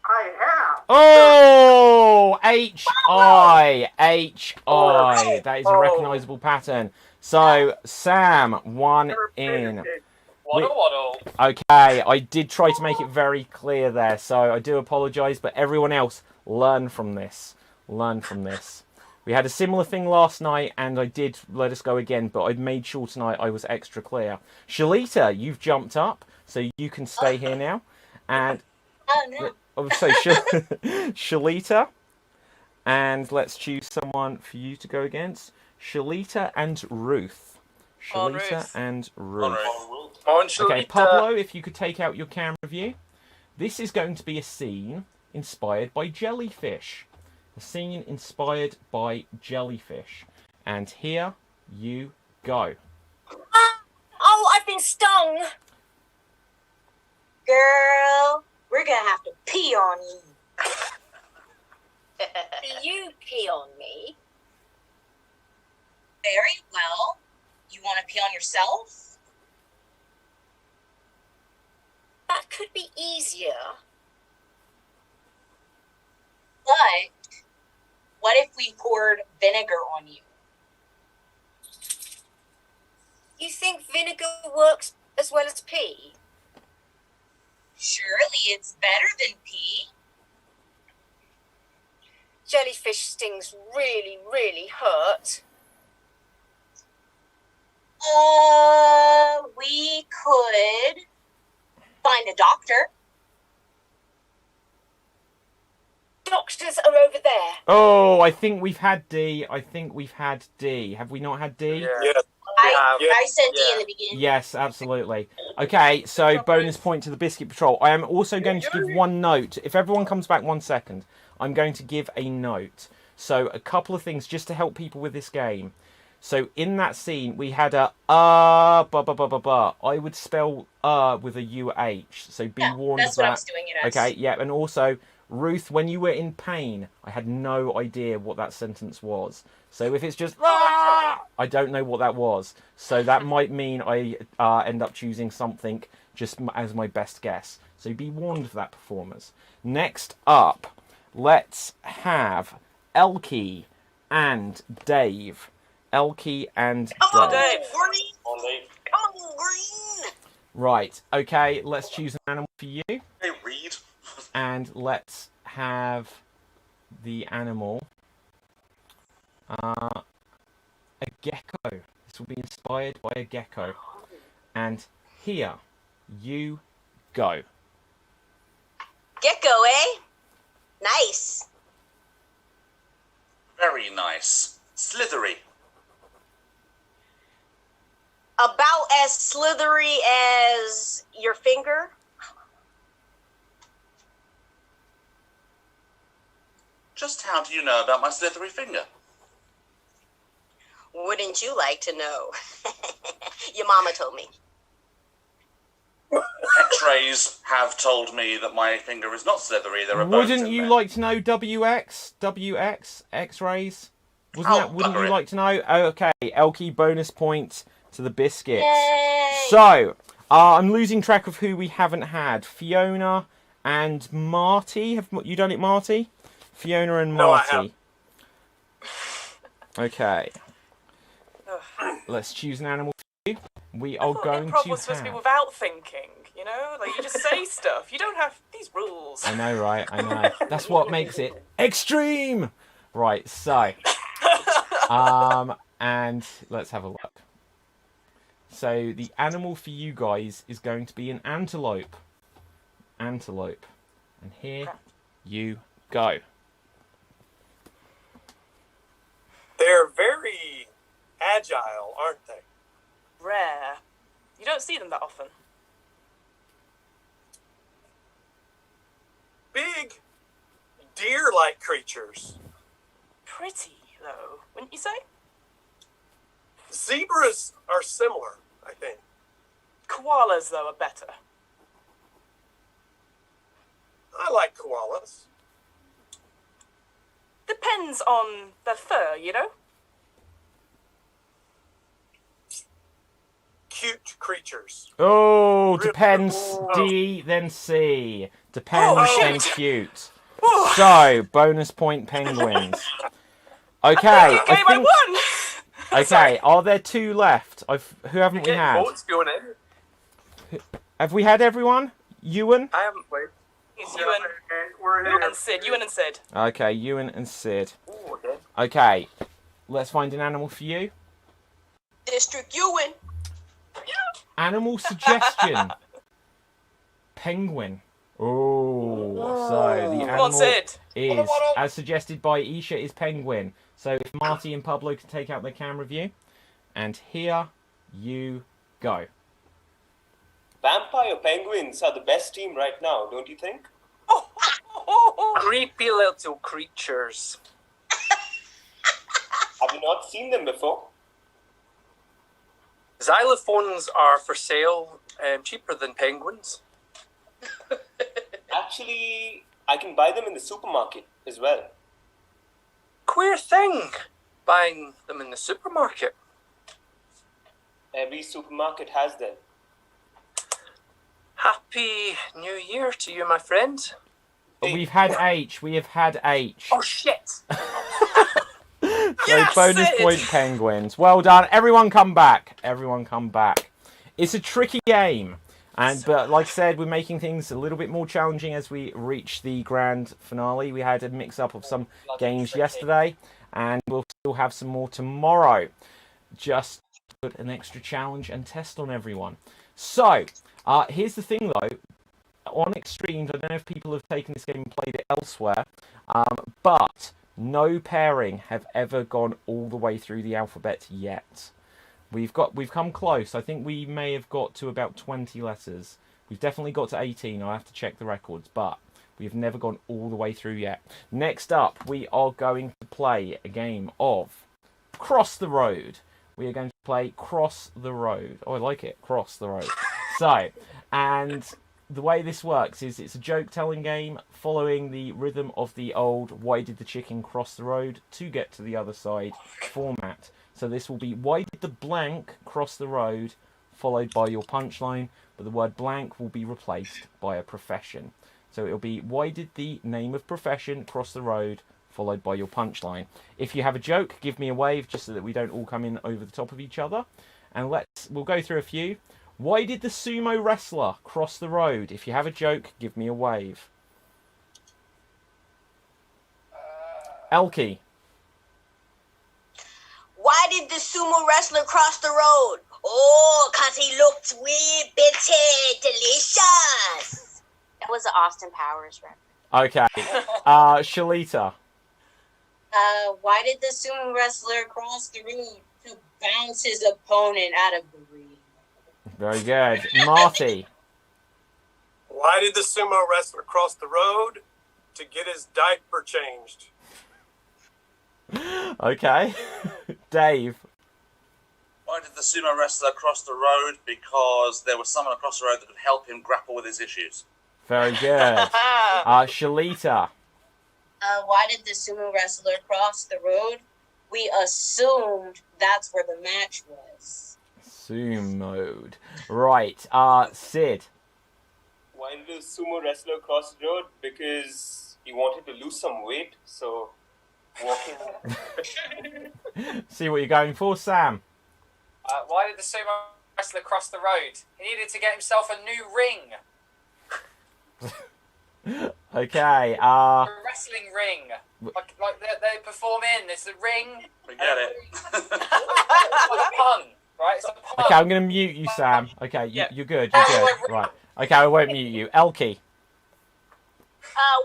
I have. Oh! H-I. H-I. That is a recognisable pattern. So, Sam, 1 in. Waddle. Okay, I did try to make it very clear there, so I do apologise, but everyone else, learn from this. Learn from this. We had a similar thing last night, and I did let us go again, but I made sure tonight I was extra clear. Shalita, you've jumped up, so you can stay here now. And so Shalita, and let's choose someone for you to go against. Shalita and Ruth. Shalita and Ruth. Okay, Pablo, if you could take out your camera view. This is going to be a scene inspired by jellyfish. A scene inspired by jellyfish. And here you go. Oh, I've been stung. Girl, we're gonna have to pee on you. You pee on me? Very well. You want to pee on yourself? That could be easier. But what if we poured vinegar on you? You think vinegar works as well as pee? Surely it's better than pee. Jellyfish stings really, really hurt. We could find a doctor. Doctors are over there. Oh, I think we've had D. Have we not had D? Yeah. I said D in the beginning. Yes, absolutely. Okay, so bonus point to the Biscuit Patrol. I am also going to give one note. If everyone comes back 1 second, I'm going to give a note. So a couple of things just to help people with this game. So in that scene, we had a ba ba ba ba ba. I would spell with a UH. So be warned that's of that. what I was doing it as. Okay, yeah, and also Ruth, when you were in pain, I had no idea what that sentence was. So if it's just I don't know what that was. So that might mean I end up choosing something just as my best guess. So be warned of that, performers. Next up, let's have Elkie and Dave. Elkie and Come Dave. on, Green. Come on, Green. Right, okay, let's choose an animal for you. Hey, Reed. And let's have the animal a gecko. This will be inspired by a gecko. And here you go. Gecko, eh? Nice. Very nice. Slithery. About as slithery as your finger. Just how do you know about my slithery finger? Wouldn't you like to know? Your mama told me. X-rays have told me that my finger is not slithery. There are bones Wouldn't in you there. like to know WX, X-rays? Wouldn't you like to know? Oh, okay, Elkie, bonus point to the Biscuits. Yay! So, I'm losing track of who we haven't had. Fiona and Marty. Have you done it, Marty? Fiona and Marty. Okay. Let's choose an animal for you. We are going Improv to was supposed to be have... without thinking, you know? Like, you just say stuff. You don't have these rules. I know, right? I know. That's what makes it extreme! Right, so... and let's have a look. So, the animal for you guys is going to be an antelope. Antelope. And here you go. They're very agile, aren't they? Rare. You don't see them that often. Big, deer-like creatures. Pretty, though, wouldn't you say? Zebras are similar, I think. Koalas, though, are better. I like koalas. Depends on their fur, you know? Cute creatures. Oh, depends D, then C. Depends, then cute. So, bonus point penguins. Okay, I think... Okay, are there two left? Who haven't we had? Votes going in. Have we had everyone? Ewan? I haven't played. It's Ewan. We're here. And Sid. Ewan and Sid. Okay, Ewan and Sid. Ooh, okay. Okay, let's find an animal for you. District Ewan. Animal suggestion. Penguin. Oh, so the animal Sid. is, as suggested by Isha, is penguin. So if Marty and Pablo can take out their camera view. And here you go. Vampire penguins are the best team right now, don't you think? Creepy little creatures. Have you not seen them before? Xylophones are for sale, cheaper than penguins. Actually, I can buy them in the supermarket as well. Queer thing, buying them in the supermarket. Every supermarket has them. Happy New Year to you, my friend. We've had H. We have had H. Oh, shit. So Yes, bonus Sid! point penguins. Well done. Everyone come back. Everyone come back. It's a tricky game. But like I said, we're making things a little bit more challenging as we reach the grand finale. We had a mix-up of some games yesterday, and we'll still have some more tomorrow. Just put an extra challenge and test on everyone. So, here's the thing though. On Extremed, I don't know if people have taken this game and played it elsewhere, but no pairing have ever gone all the way through the alphabet yet. We've come close. I think we may have got to about 20 letters. We've definitely got to 18. I'll have to check the records, but we've never gone all the way through yet. Next up, we are going to play a game of Cross the Road. We are going to play Cross the Road. Oh, I like it. Cross the Road. So, and the way this works is it's a joke-telling game following the rhythm of the old "Why did the chicken cross the road to get to the other side" format. So this will be "Why did the blank cross the road," followed by your punchline, but the word blank will be replaced by a profession. So it'll be "Why did the name of profession cross the road," followed by your punchline. If you have a joke, give me a wave just so that we don't all come in over the top of each other. And we'll go through a few. Why did the sumo wrestler cross the road? If you have a joke, give me a wave. Elkie. Why did the sumo wrestler cross the road? Oh, 'cause he looked weird, bitchy, delicious. That was an Austin Powers reference. Okay. Shalita. Why did the sumo wrestler cross the road to bounce his opponent out of the ring? Very good. Marty. Why did the sumo wrestler cross the road? To get his diaper changed. Okay. Dave. Why did the sumo wrestler cross the road? Because there was someone across the road that could help him grapple with his issues. Very good. Shalita. Why did the sumo wrestler cross the road? We assumed that's where the match was. Sumoed. Right. Sid. Why did the sumo wrestler cross the road? Because he wanted to lose some weight, so walking. See what you're going for, Sam. Why did the sumo wrestler cross the road? He needed to get himself a new ring. Okay. A wrestling ring. Like they perform in. It's a ring. We get it. It's like a pun, right? It's a pun. Okay, I'm going to mute you, Sam. Okay, you're good. You're good. Right. Okay, I won't mute you. Elkie.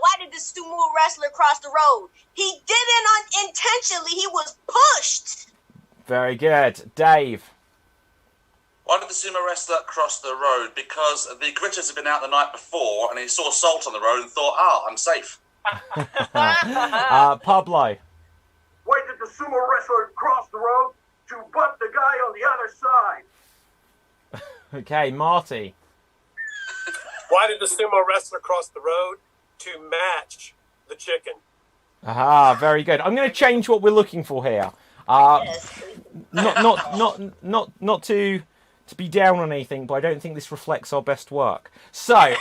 Why did the sumo wrestler cross the road? He didn't unintentionally. He was pushed. Very good. Dave. Why did the sumo wrestler cross the road? Because the gritters had been out the night before and he saw salt on the road and thought, I'm safe. Pablo. Why did the sumo wrestler cross the road? To butt the guy on the other side. Okay, Marty. Why did the sumo wrestler cross the road? To match the chicken. Aha, very good. I'm going to change what we're looking for here. Not to be down on anything, but I don't think this reflects our best work. So,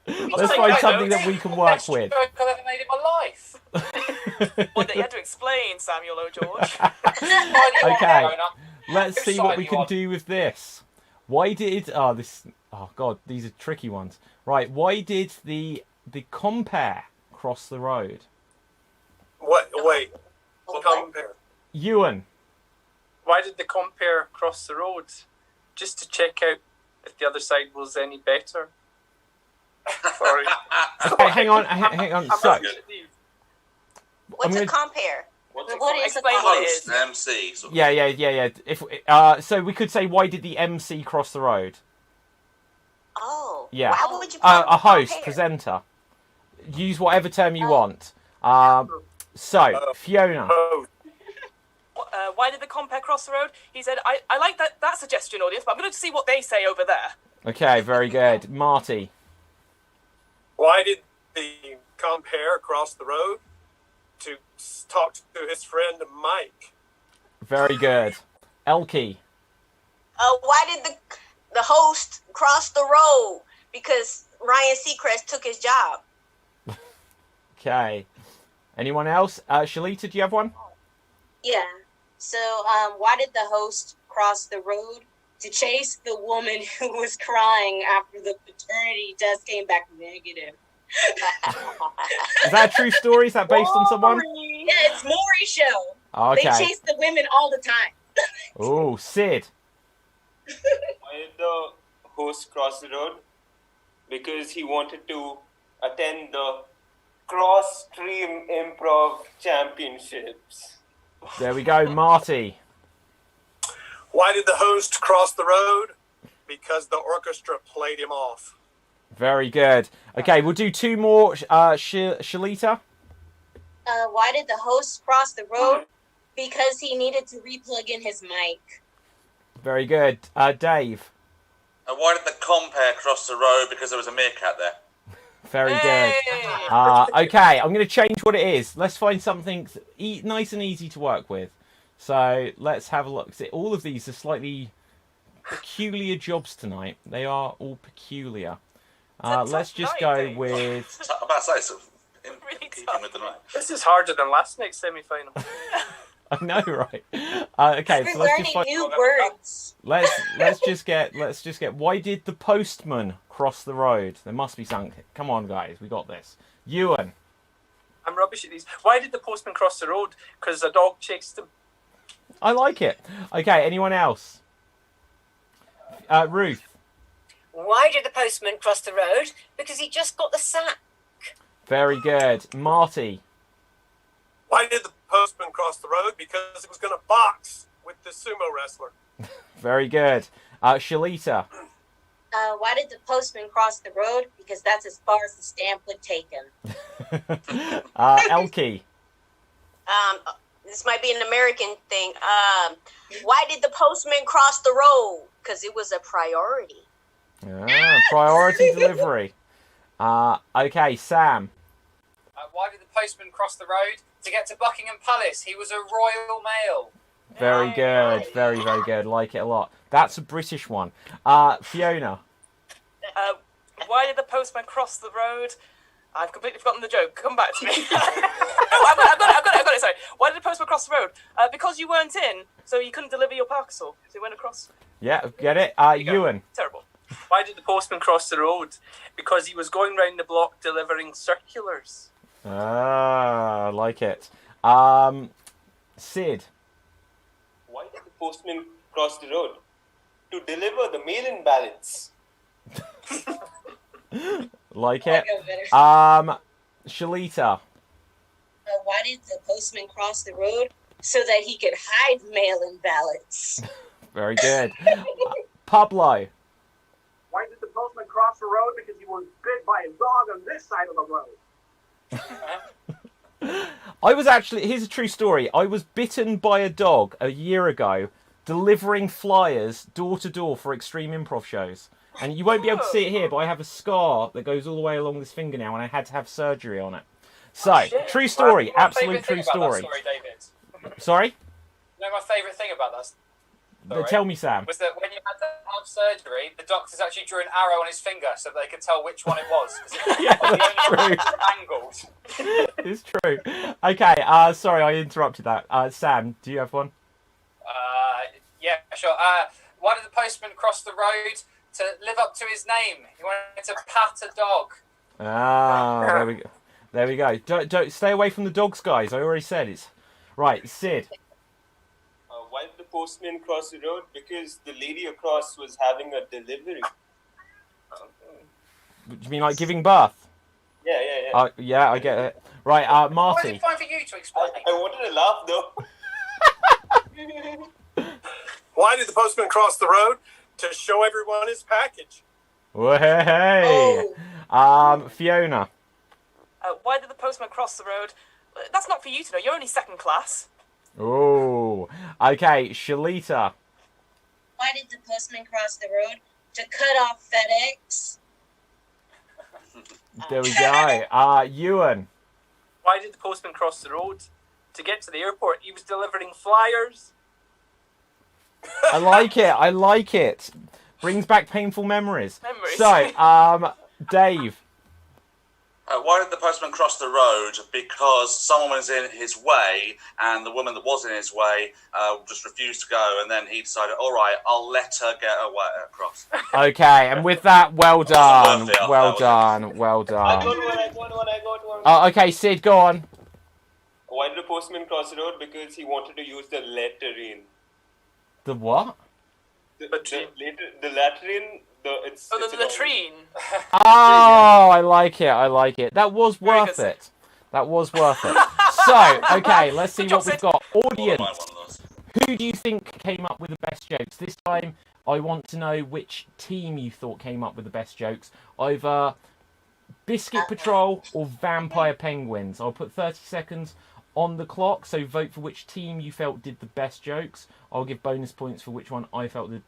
let's find something that we can work with. I've ever made in my life. One that you had to explain, Samuel O. George. Okay, let's see what we can do with this. Why did... Oh, God, these are tricky ones. Right, why did the compare cross the road? What? Wait. Compare. Ewan. Why did the compare cross the road? Just to check out if the other side was any better. Sorry. Okay, hang on. So, What's a compare? What is a Explain compare? what it is. MC. Sort of. Yeah. If so, we could say, why did the MC cross the road? Oh. Yeah. How would you A host, compare? Presenter. Use whatever term you want. So, Fiona. Why did the compare cross the road? He said, I like that suggestion, audience, but I'm going to see what they say over there. Okay, very good. Marty. Why did the compere cross the road to talk to his friend Mike? Very good. Elkie. Why did the host cross the road? Because Ryan Seacrest took his job. Okay. Anyone else? Shalita, do you have one? Yeah. So, why did the host cross the road? To chase the woman who was crying after the paternity test came back negative. Is that a true story? Is that based on someone? Yeah, it's Maury show. Okay. They chase the women all the time. Oh, Sid. Why did the host cross the road? Because he wanted to attend the Cross-Stream Improv Championships. There we go, Marty. Why did the host cross the road? Because the orchestra played him off. Very good. Okay, we'll do two more. Shalita. Why did the host cross the road? Because he needed to replug in his mic. Very good. Dave. Why did the compere cross the road? Because there was a meerkat there. Very good. Okay, I'm going to change what it is. Let's find something nice and easy to work with. So let's have a look. See, all of these are slightly peculiar jobs tonight. They are all peculiar. Let's just go with... I'm about to say, so in keeping with the night. This is harder than last night's semi-final. I know, right? Okay, so let's just find new words. Let's just get. Why did the postman cross the road? There must be something. Come on, guys, we got this. Ewan. I'm rubbish at these. Why did the postman cross the road? Because a dog chased him. I like it. Okay, anyone else? Ruth. Why did the postman cross the road? Because he just got the sack. Very good. Marty. Why did the postman cross the road? Because he was going to box with the sumo wrestler. Very good. Shalita. Why did the postman cross the road? Because that's as far as the stamp would take him. Elkie. This might be an American thing. Why did the postman cross the road? Because it was a priority. Priority delivery. Okay, Sam. Why did the postman cross the road? To get to Buckingham Palace. He was a royal male. Very good. Very, very good. Like it a lot. That's a British one. Fiona. Why did the postman cross the road? I've completely forgotten the joke. Come back to me. I've got it. Sorry. Why did the postman cross the road? Because you weren't in, so you couldn't deliver your parcel. So he went across. Yeah, get it? Ewan. Terrible. Why did the postman cross the road? Because he was going round the block delivering circulars. I like it. Sid. Why did the postman cross the road? To deliver the mail-in ballots. Like it. Shalita. Why did the postman cross the road? So that he could hide mail-in ballots. Very good. Pablo. Why did the postman cross the road? Because he was bit by a dog on this side of the road. I was actually, here's a true story. I was bitten by a dog a year ago delivering flyers door to door for Extreme Improv shows. And you won't be able to see it here, but I have a scar that goes all the way along this finger now, and I had to have surgery on it. So, true story, absolute true story. David? Sorry? You know my favourite thing about that story? Tell me, Sam. Was that when you had to have surgery, the doctors actually drew an arrow on his finger so they could tell which one it was. Yeah, that's true. Angled. It's true. Okay, sorry, I interrupted that. Sam, do you have one? Yeah, sure. Why did the postman cross the road? To live up to his name. He wanted to pat a dog. There we go. There we go. Don't stay away from the dogs, guys. I already said it. Right, Sid. Why did the postman cross the road? Because the lady across was having a delivery. Do you mean like giving birth? Yeah. Yeah, I get it. Right, Marty. Why is it fine for you to explain? I wanted to laugh though. Why did the postman cross the road? To show everyone his package. Hey. Fiona. Why did the postman cross the road? That's not for you to know. You're only second class. Oh. Okay, Shalita. Why did the postman cross the road? To cut off FedEx. There we go. Ewan. Why did the postman cross the road? To get to the airport, he was delivering flyers. I like it. I like it. Brings back painful memories. So, Dave. Why did the postman cross the road? Because someone was in his way, and the woman that was in his way just refused to go, and then he decided, all right, I'll let her get away across. Okay, and with that, well done. Well done. Well I done. got one. Okay, Sid, go on. Why did the postman cross the road? Because he wanted to use the latrine. The what? The latrine. It's the latrine. Oh, I like it. I like it. That was worth it. That was worth it. So, okay, let's see what we've got. Audience. Who do you think came up with the best jokes? This time, I want to know which team you thought came up with the best jokes. Either Biscuit Patrol or Vampire Penguins. I'll put 30 seconds on the clock, so vote for which team you felt did the best jokes. I'll give bonus points for which one I felt did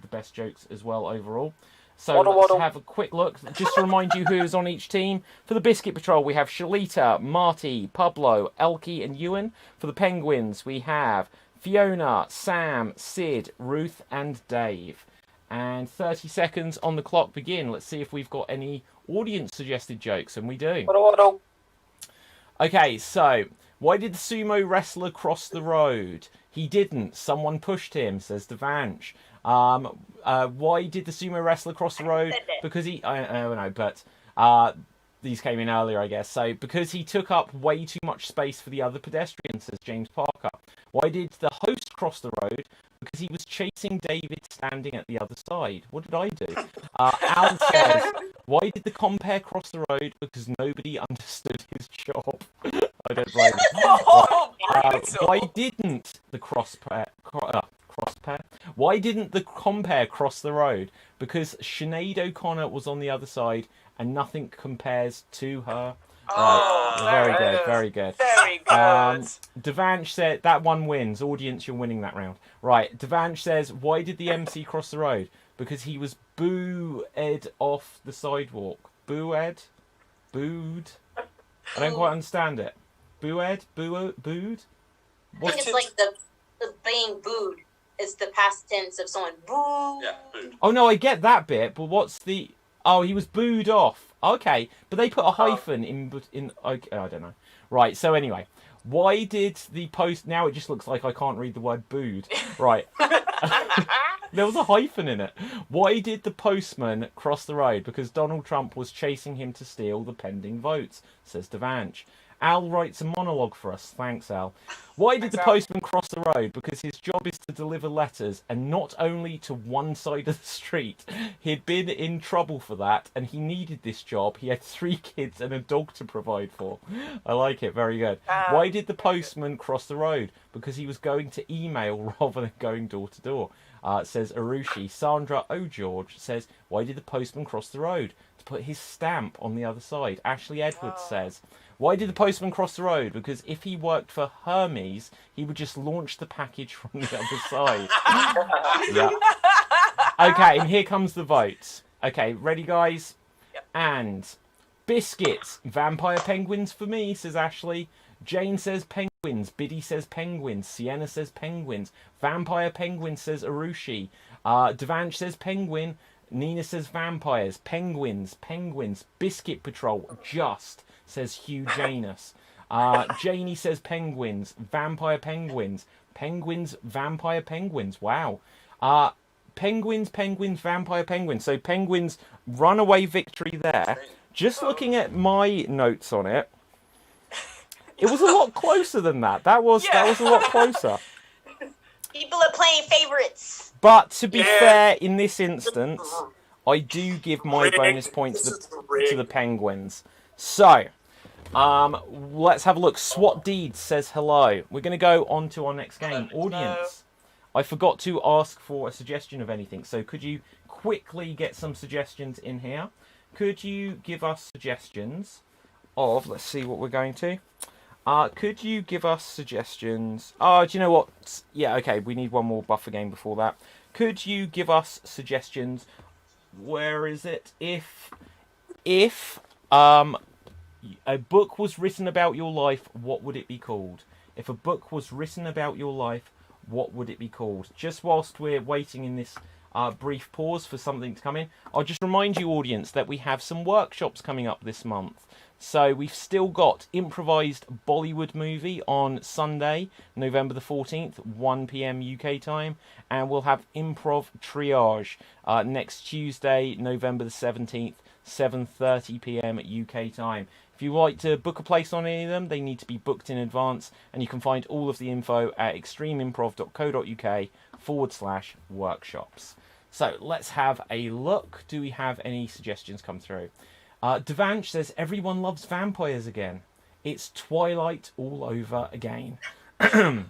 the best jokes as well overall. So let's have a quick look. Just to remind you who is on each team. For the Biscuit Patrol, we have Shalita, Marty, Pablo, Elkie and Ewan. For the Penguins, we have Fiona, Sam, Sid, Ruth and Dave. And 30 seconds on the clock begin. Let's see if we've got any audience suggested jokes, and we do. Okay, so why did the sumo wrestler cross the road? He didn't. Someone pushed him, says Devanch. Why did the sumo wrestler cross the road? Because he... I don't know, but these came in earlier, I guess. So, because he took up way too much space for the other pedestrians, says James Parker. Why did the host cross the road? Because he was chasing David standing at the other side. What did I do? Al says, why did the compere cross the road? Because nobody understood his job. I don't blame him. Why didn't the crosspair? Why didn't the compere cross the road? Because Sinead O'Connor was on the other side and nothing compares to her. Very good, very good. Very good. Devanch said that one wins. Audience, you're winning that round. Right, Devanch says, why did the MC cross the road? Because he was booed off the sidewalk. Booed? Booed? I don't quite understand it. Booed? Booed? I think it's like the being booed is the past tense of someone booed. Yeah, booed. Oh no, I get that bit, but what's the... Oh, he was booed off. Okay, but they put a hyphen in. Okay, I don't know. Right. So anyway, why did the post? Now it just looks like I can't read the word booed. Right. There was a hyphen in it. Why did the postman cross the road? Because Donald Trump was chasing him to steal the pending votes, says Devanch. Al writes a monologue for us. Thanks, Al. Why did the postman cross the road? Because his job is to deliver letters, and not only to one side of the street. He'd been in trouble for that, and he needed this job. He had 3 kids and a dog to provide for. I like it. Very good. Why did the postman cross the road? Because he was going to email rather than going door to door. Says Arushi. Sandra O'George says, why did the postman cross the road? To put his stamp on the other side. Ashley Edwards says, why did the postman cross the road? Because if he worked for Hermes, he would just launch the package from the other side. Yeah. Okay, and here comes the votes. Okay, ready, guys? Yep. And Biscuits, Vampire Penguins for me, says Ashley. Jane says penguins. Biddy says penguins. Sienna says penguins. Vampire Penguins says Arushi. Devanch says penguin. Nina says vampires. Penguins. Biscuit Patrol. Just says Hugh Janus. Janie says penguins. Vampire penguins. Vampire penguins. Wow. Penguins, vampire penguins. So penguins, runaway victory there. Just looking at my notes on it, it was a lot closer than that. That was a lot closer. People are playing favorites. But to be fair, in this instance, I do give my bonus points to the penguins. So, let's have a look. SWAT Deeds says hello. We're going to go on to our next game. Audience, I forgot to ask for a suggestion of anything. So could you quickly get some suggestions in here? Could you give us suggestions of, let's see what we're going to. Could you give us suggestions? Oh, do you know what? Yeah, okay, we need one more buffer game before that. Could you give us suggestions? Where is it? If A book was written about your life, what would it be called? If a book was written about your life, what would it be called? Just whilst we're waiting in this brief pause for something to come in, I'll just remind you, audience, that we have some workshops coming up this month. So we've still got improvised Bollywood movie on Sunday, November the 14th, 1 p.m. UK time, and we'll have Improv Triage next Tuesday, November the 17th, 7:30 p.m. UK time. If you like to book a place on any of them, they need to be booked in advance, and you can find all of the info at extremeimprov.co.uk/workshops. So let's have a look. Do we have any suggestions come through? Devanch says, everyone loves vampires again. It's Twilight all over again. Of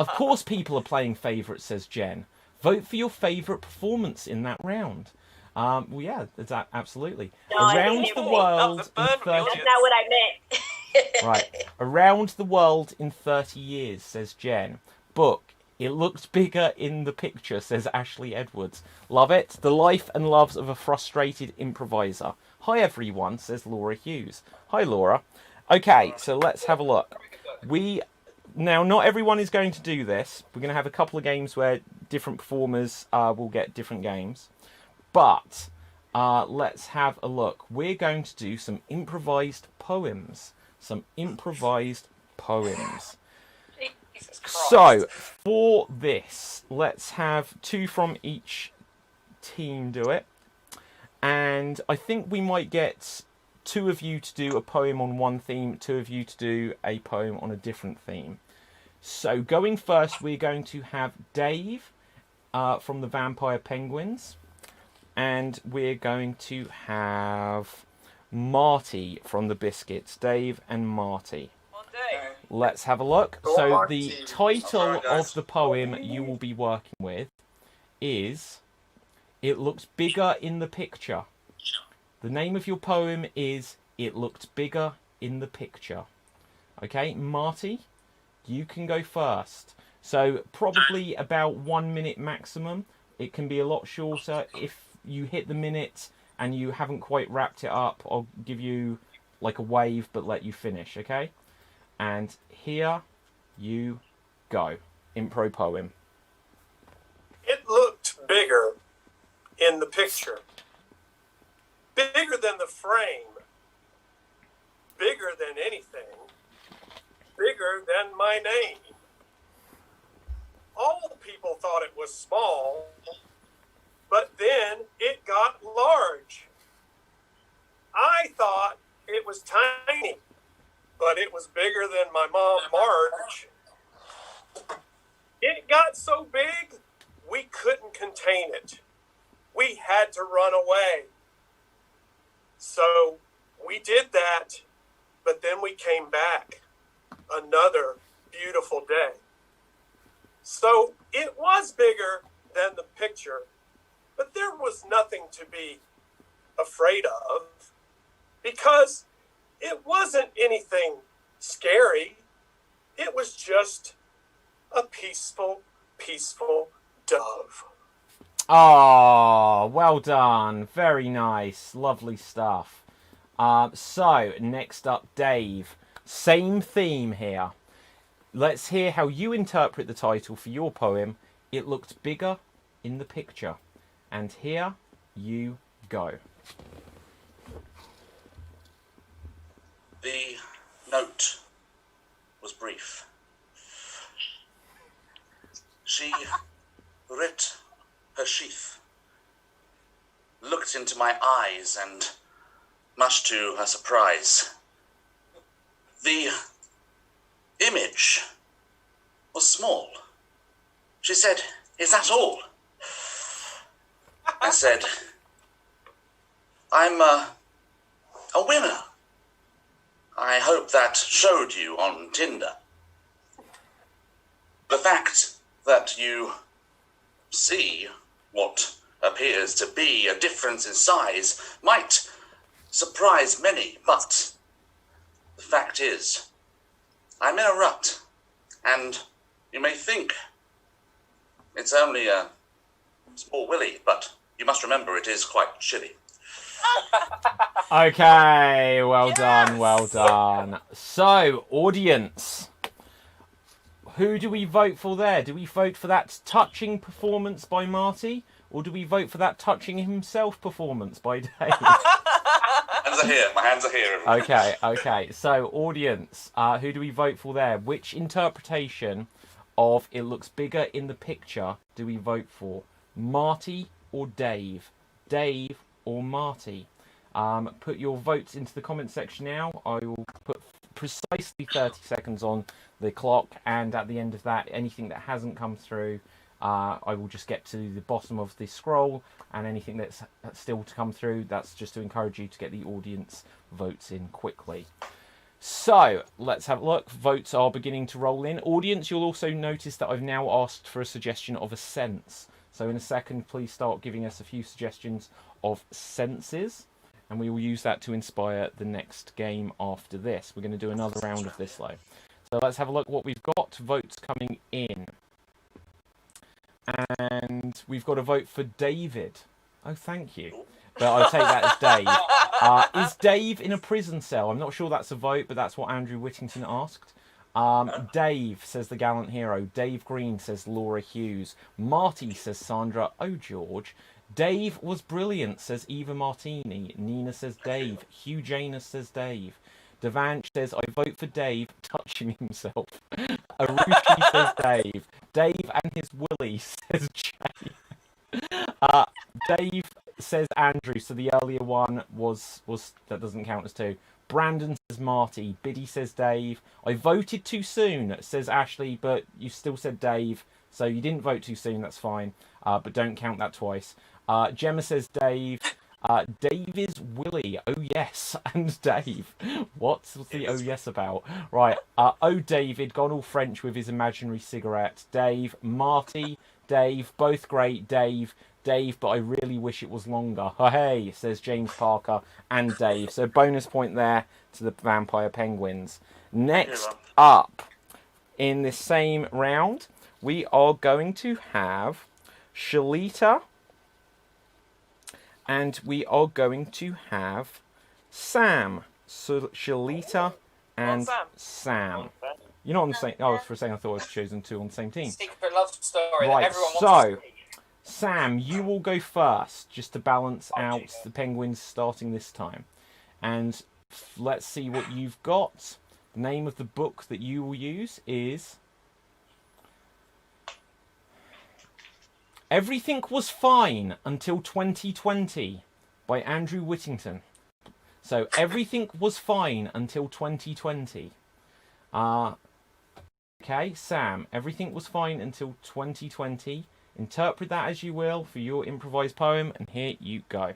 course people are playing favourites, says Jen. Vote for your favourite performance in that round. Well, yeah, absolutely. No, Around the world in 30... That's not what I meant. Right. Around the world in 30 years, says Jen. Book. It looked bigger in the picture, says Ashley Edwards. Love it. The life and loves of a frustrated improviser. Hi, everyone, says Laura Hughes. Hi, Laura. Okay, so let's have a look. Now, not everyone is going to do this. We're going to have a couple of games where different performers will get different games. But let's have a look. We're going to do some improvised poems. So, for this, let's have 2 from each team do it. And I think we might get 2 of you to do a poem on one theme, 2 of you to do a poem on a different theme. So, going first, we're going to have Dave from the Vampire Penguins. And we're going to have Marty from the Biscuits. Dave and Marty. Let's have a look. So the title of the poem you will be working with is It Looked Bigger in the Picture. The name of your poem is It Looked Bigger in the Picture. Okay, Marty, you can go first. So probably about 1 minute maximum. It can be a lot shorter. If you hit the minute and you haven't quite wrapped it up, I'll give you like a wave but let you finish, okay? And here you go. Impro poem. It looked bigger in the picture. Bigger than the frame. Bigger than anything. Bigger than my name. All people thought it was small, but then it got large. I thought it was tiny, but it was bigger than my mom, Marge. It got so big, we couldn't contain it. We had to run away. So we did that, but then we came back. Another beautiful day. So it was bigger than the picture, but there was nothing to be afraid of because it wasn't anything scary. It was just a peaceful, peaceful dove. Oh, well done. Very nice. Lovely stuff. So, next up, Dave. Same theme here. Let's hear how you interpret the title for your poem, It Looked Bigger in the Picture. And here you go. The note was brief. She writ her sheath, looked into my eyes, and, much to her surprise, the image was small. She said, "Is that all?" I said, "I'm a winner. I hope that showed you on Tinder. The fact that you see what appears to be a difference in size might surprise many, but the fact is, I'm in a rut, and you may think it's only a small willy, but you must remember it is quite chilly. Okay, well done, well done. So, audience, who do we vote for there? Do we vote for that touching performance by Marty, or do we vote for that touching himself performance by Dave? Hands are here. My hands are here. Everybody. Okay. So, audience, who do we vote for there? Which interpretation of "it looks bigger in the picture" do we vote for? Marty or Dave? Dave or Marty? Put your votes into the comment section now. I will put precisely 30 seconds on the clock, and at the end of that, anything that hasn't come through, I will just get to the bottom of the scroll, and anything that's still to come through, that's just to encourage you to get the audience votes in quickly. So, let's have a look. Votes are beginning to roll in. Audience, you'll also notice that I've now asked for a suggestion of a sense. So in a second, please start giving us a few suggestions of senses, and we will use that to inspire the next game after this. We're going to do another round of this, though. So let's have a look what we've got. Votes coming in. And we've got a vote for David. Oh, thank you. But I'll take that as Dave. Is Dave in a prison cell? I'm not sure that's a vote, but that's what Andrew Whittington asked. Dave, says the gallant hero. Dave Green, says Laura Hughes. Marty, says Sandra O'George. Dave was brilliant, says Eva Martini. Nina says Dave. Hugh Janus says Dave. Devanch says, I vote for Dave, touching himself. Arushi says Dave. Dave and his Willie, says Jay. Dave says Andrew, so the earlier one was that doesn't count as two. Brandon says Marty. Biddy says Dave. I voted too soon, says Ashley, but you still said Dave, so you didn't vote too soon, that's fine. But don't count that twice. Gemma says Dave. Dave is Willie. Oh, yes. And Dave. What's the oh, yes about? Right. Oh, David. Gone all French with his imaginary cigarette. Dave. Marty. Dave. Both great. Dave. Dave, but I really wish it was longer. Oh, hey, says James Parker and Dave. So bonus point there to the Vampire Penguins. Next up, in this same round, we are going to have Shalita, and we are going to have Sam. So Shalita and Sam. You're not on the same. Oh, for a second I thought I was chosen two on the same team. Secret love story Right. that everyone wants to see. Sam, you will go first, just to balance out the Penguins starting this time. And let's see what you've got. The name of the book that you will use is Everything Was Fine Until 2020 by Andrew Whittington. So, Everything Was Fine Until 2020. Okay, Sam, Everything Was Fine Until 2020. Interpret that as you will for your improvised poem, and here you go.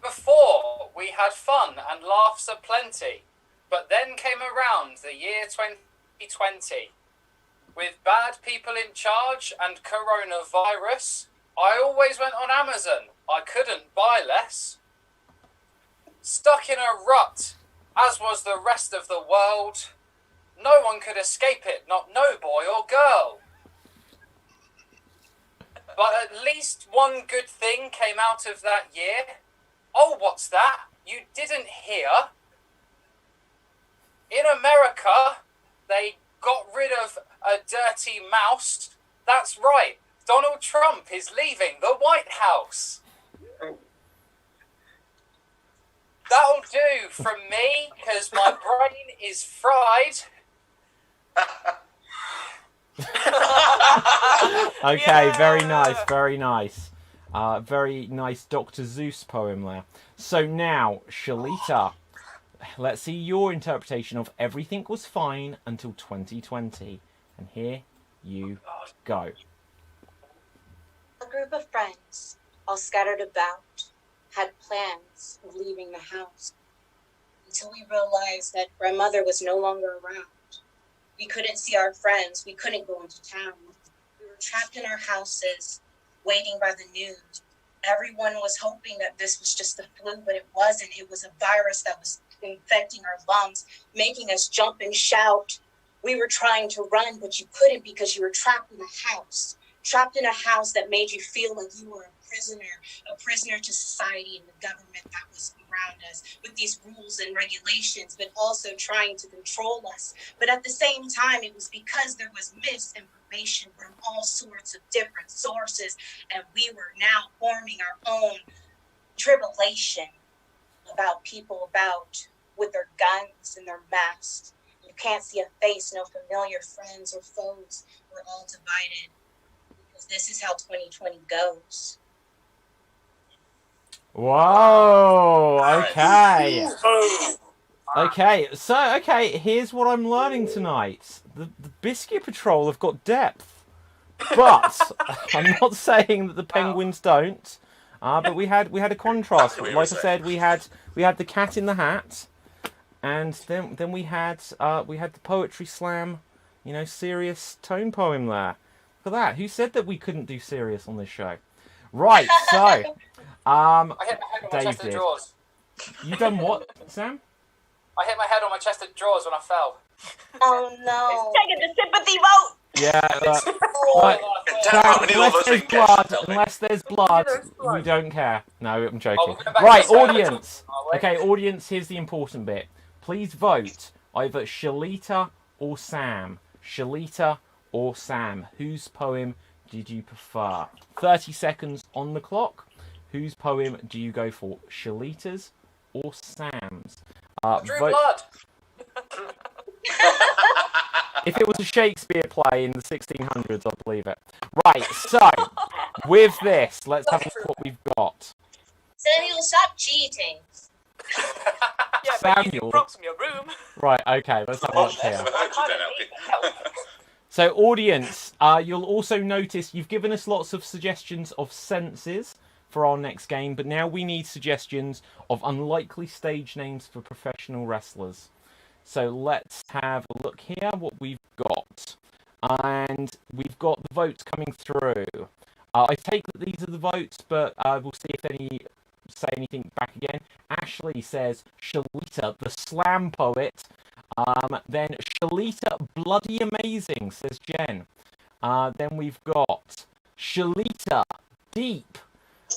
Before, we had fun and laughs aplenty, but then came around the year 2020. With bad people in charge and coronavirus, I always went on Amazon. I couldn't buy less. Stuck in a rut, as was the rest of the world. No one could escape it, not no boy or girl. But at least one good thing came out of that year. Oh, what's that? You didn't hear? In America, they got rid of a dirty mouse. That's right. Donald Trump is leaving the White House. That'll do from me, because my brain is fried. Okay, very nice, very nice. Very nice Dr. Zeus poem there. So now, Shalita, let's see your interpretation of Everything Was Fine Until 2020. And here you go. A group of friends, all scattered about, had plans of leaving the house until we realized that grandmother was no longer around. We couldn't see our friends. We couldn't go into town. We were trapped in our houses, waiting by the news. Everyone was hoping that this was just the flu, but it wasn't. It was a virus that was infecting our lungs, making us jump and shout. We were trying to run, but you couldn't because you were trapped in a house that made you feel like you were a a prisoner to society and the government that was around us with these rules and regulations, but also trying to control us. But at the same time, it was because there was misinformation from all sorts of different sources, and we were now forming our own tribulation about people with their guns and their masks. You can't see a face, no familiar friends or foes. We're all divided because this is how 2020 goes. Whoa, okay. Okay, so, here's what I'm learning tonight. The Biscuit Patrol have got depth. But, I'm not saying that the Penguins don't. But we had a contrast. Like I said, we had the Cat in the Hat. And then we had the Poetry Slam, serious tone poem there. Look at that. Who said that we couldn't do serious on this show? Right, so I hit my head on my chest of David. drawers. You done what, Sam? I hit my head on my chest of drawers when I fell. Oh no. Taking the sympathy vote. Yeah, unless there's blood, we don't care. No, I'm joking. Right, audience. Okay, audience, here's the important bit. Please vote either Shalita or Sam. Shalita or Sam. Whose poem did you prefer? 30 seconds on the clock. Whose poem do you go for? Shalita's or Sam's? Drew blood. If it was a Shakespeare play in the 1600s, I'd believe it. Right, so, with this, let's have a look what we've got. Samuel, stop cheating. Yeah, Samuel. but you props from your room. Right, okay, let's have a look here. So, audience, you'll also notice you've given us lots of suggestions of senses for our next game, but now we need suggestions of unlikely stage names for professional wrestlers. So let's have a look here, what we've got. And we've got the votes coming through. I take that these are the votes, but we'll see if any say anything back again. Ashley says Shalita, the slam poet. Then Shalita, bloody amazing, says Jen. Then we've got Shalita, deep.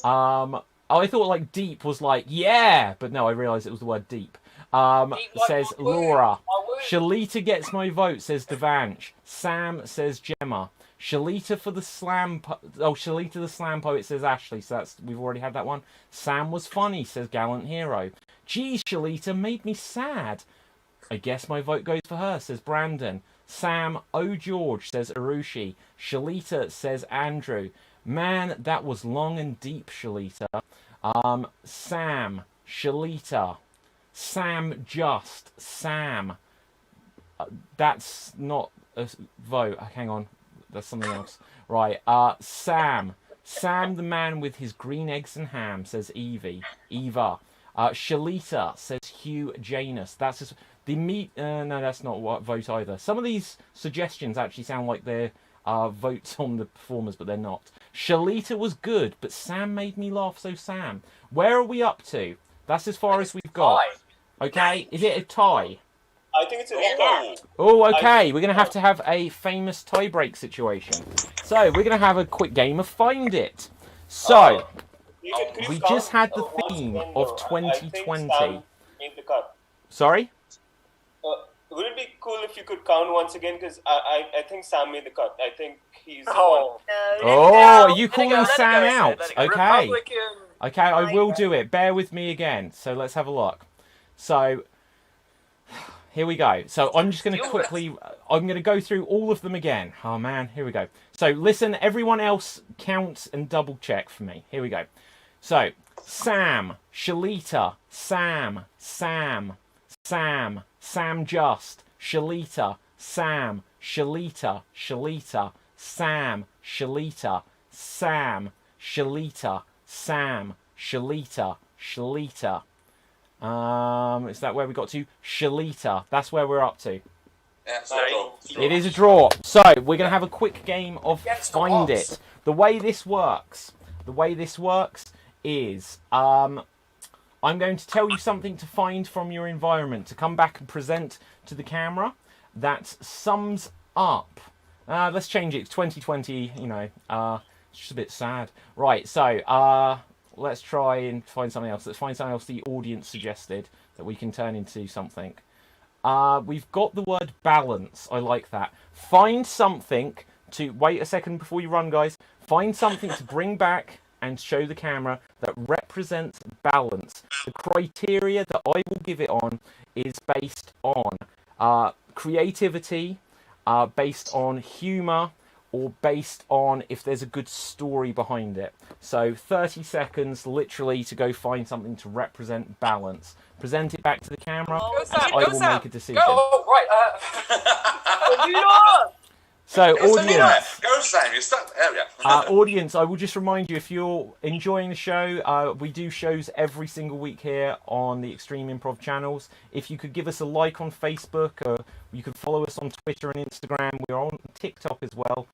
I thought like deep was like, yeah, but no, I realised it was the word deep. Says Laura. Shalita gets my vote, says Devanch. Sam says Gemma. Shalita for the slam. Shalita the slam poet, says Ashley. So we've already had that one. Sam was funny, says Gallant Hero. Geez, Shalita made me sad. I guess my vote goes for her, says Brandon. Sam, oh George, says Arushi. Shalita says Andrew. Man, that was long and deep, Shalita. Sam, Shalita. Sam just. Sam. That's not a vote. Hang on. That's something else. Right. Sam. Sam the man with his green eggs and ham, says Evie. Eva. Shalita, says Hugh Janus. That's just... no, that's not what vote either. Some of these suggestions actually sound like they're votes on the performers, but they're not. Shalita was good, but Sam made me laugh, so Sam. Where are we up to? That's as far as we've got. Okay, is it a tie? I think it's a tie. Oh, okay. We're going to have a famous tie-break situation. So, we're going to have a quick game of Find It. So, we just had the theme of 2020. Sorry? Would it be cool if you could count once again? Because I think Sam made the cut. I think he's the one. Oh, are you calling Sam out? Okay. Okay, I will do it. Bear with me again. So let's have a look. So, here we go. So I'm just going to quickly... I'm going to go through all of them again. Oh, man. Here we go. So listen, everyone else count and double check for me. Here we go. So, Sam, Shalita, Sam, Sam, Sam, Sam Just, Shalita, Sam, Shalita, Shalita, Sam, Shalita, Sam, Shalita, Sam, Shalita, Shalita. Is that where we got to? Shalita. That's where we're up to. Yeah, it's a draw. It is a draw. So we're gonna have a quick game of Find It. The way this works is I'm going to tell you something to find from your environment to come back and present to the camera that sums up. Let's change it. It's 2020. It's just a bit sad. Right, so let's try and find something else. Let's find something else the audience suggested that we can turn into something. We've got the word balance. I like that. Find something to... Wait a second before you run, guys. Find something to bring back and show the camera that represents balance. The criteria that I will give it on is based on creativity, based on humour, or based on if there's a good story behind it. So 30 seconds literally to go find something to represent balance. Present it back to the camera, and I will make a decision. Go, right. So, audience, Go, Sam. You're stuck. There we are. audience, I will just remind you, if you're enjoying the show, we do shows every single week here on the Extreme Improv channels. If you could give us a like on Facebook, or you could follow us on Twitter and Instagram. We're on TikTok as well.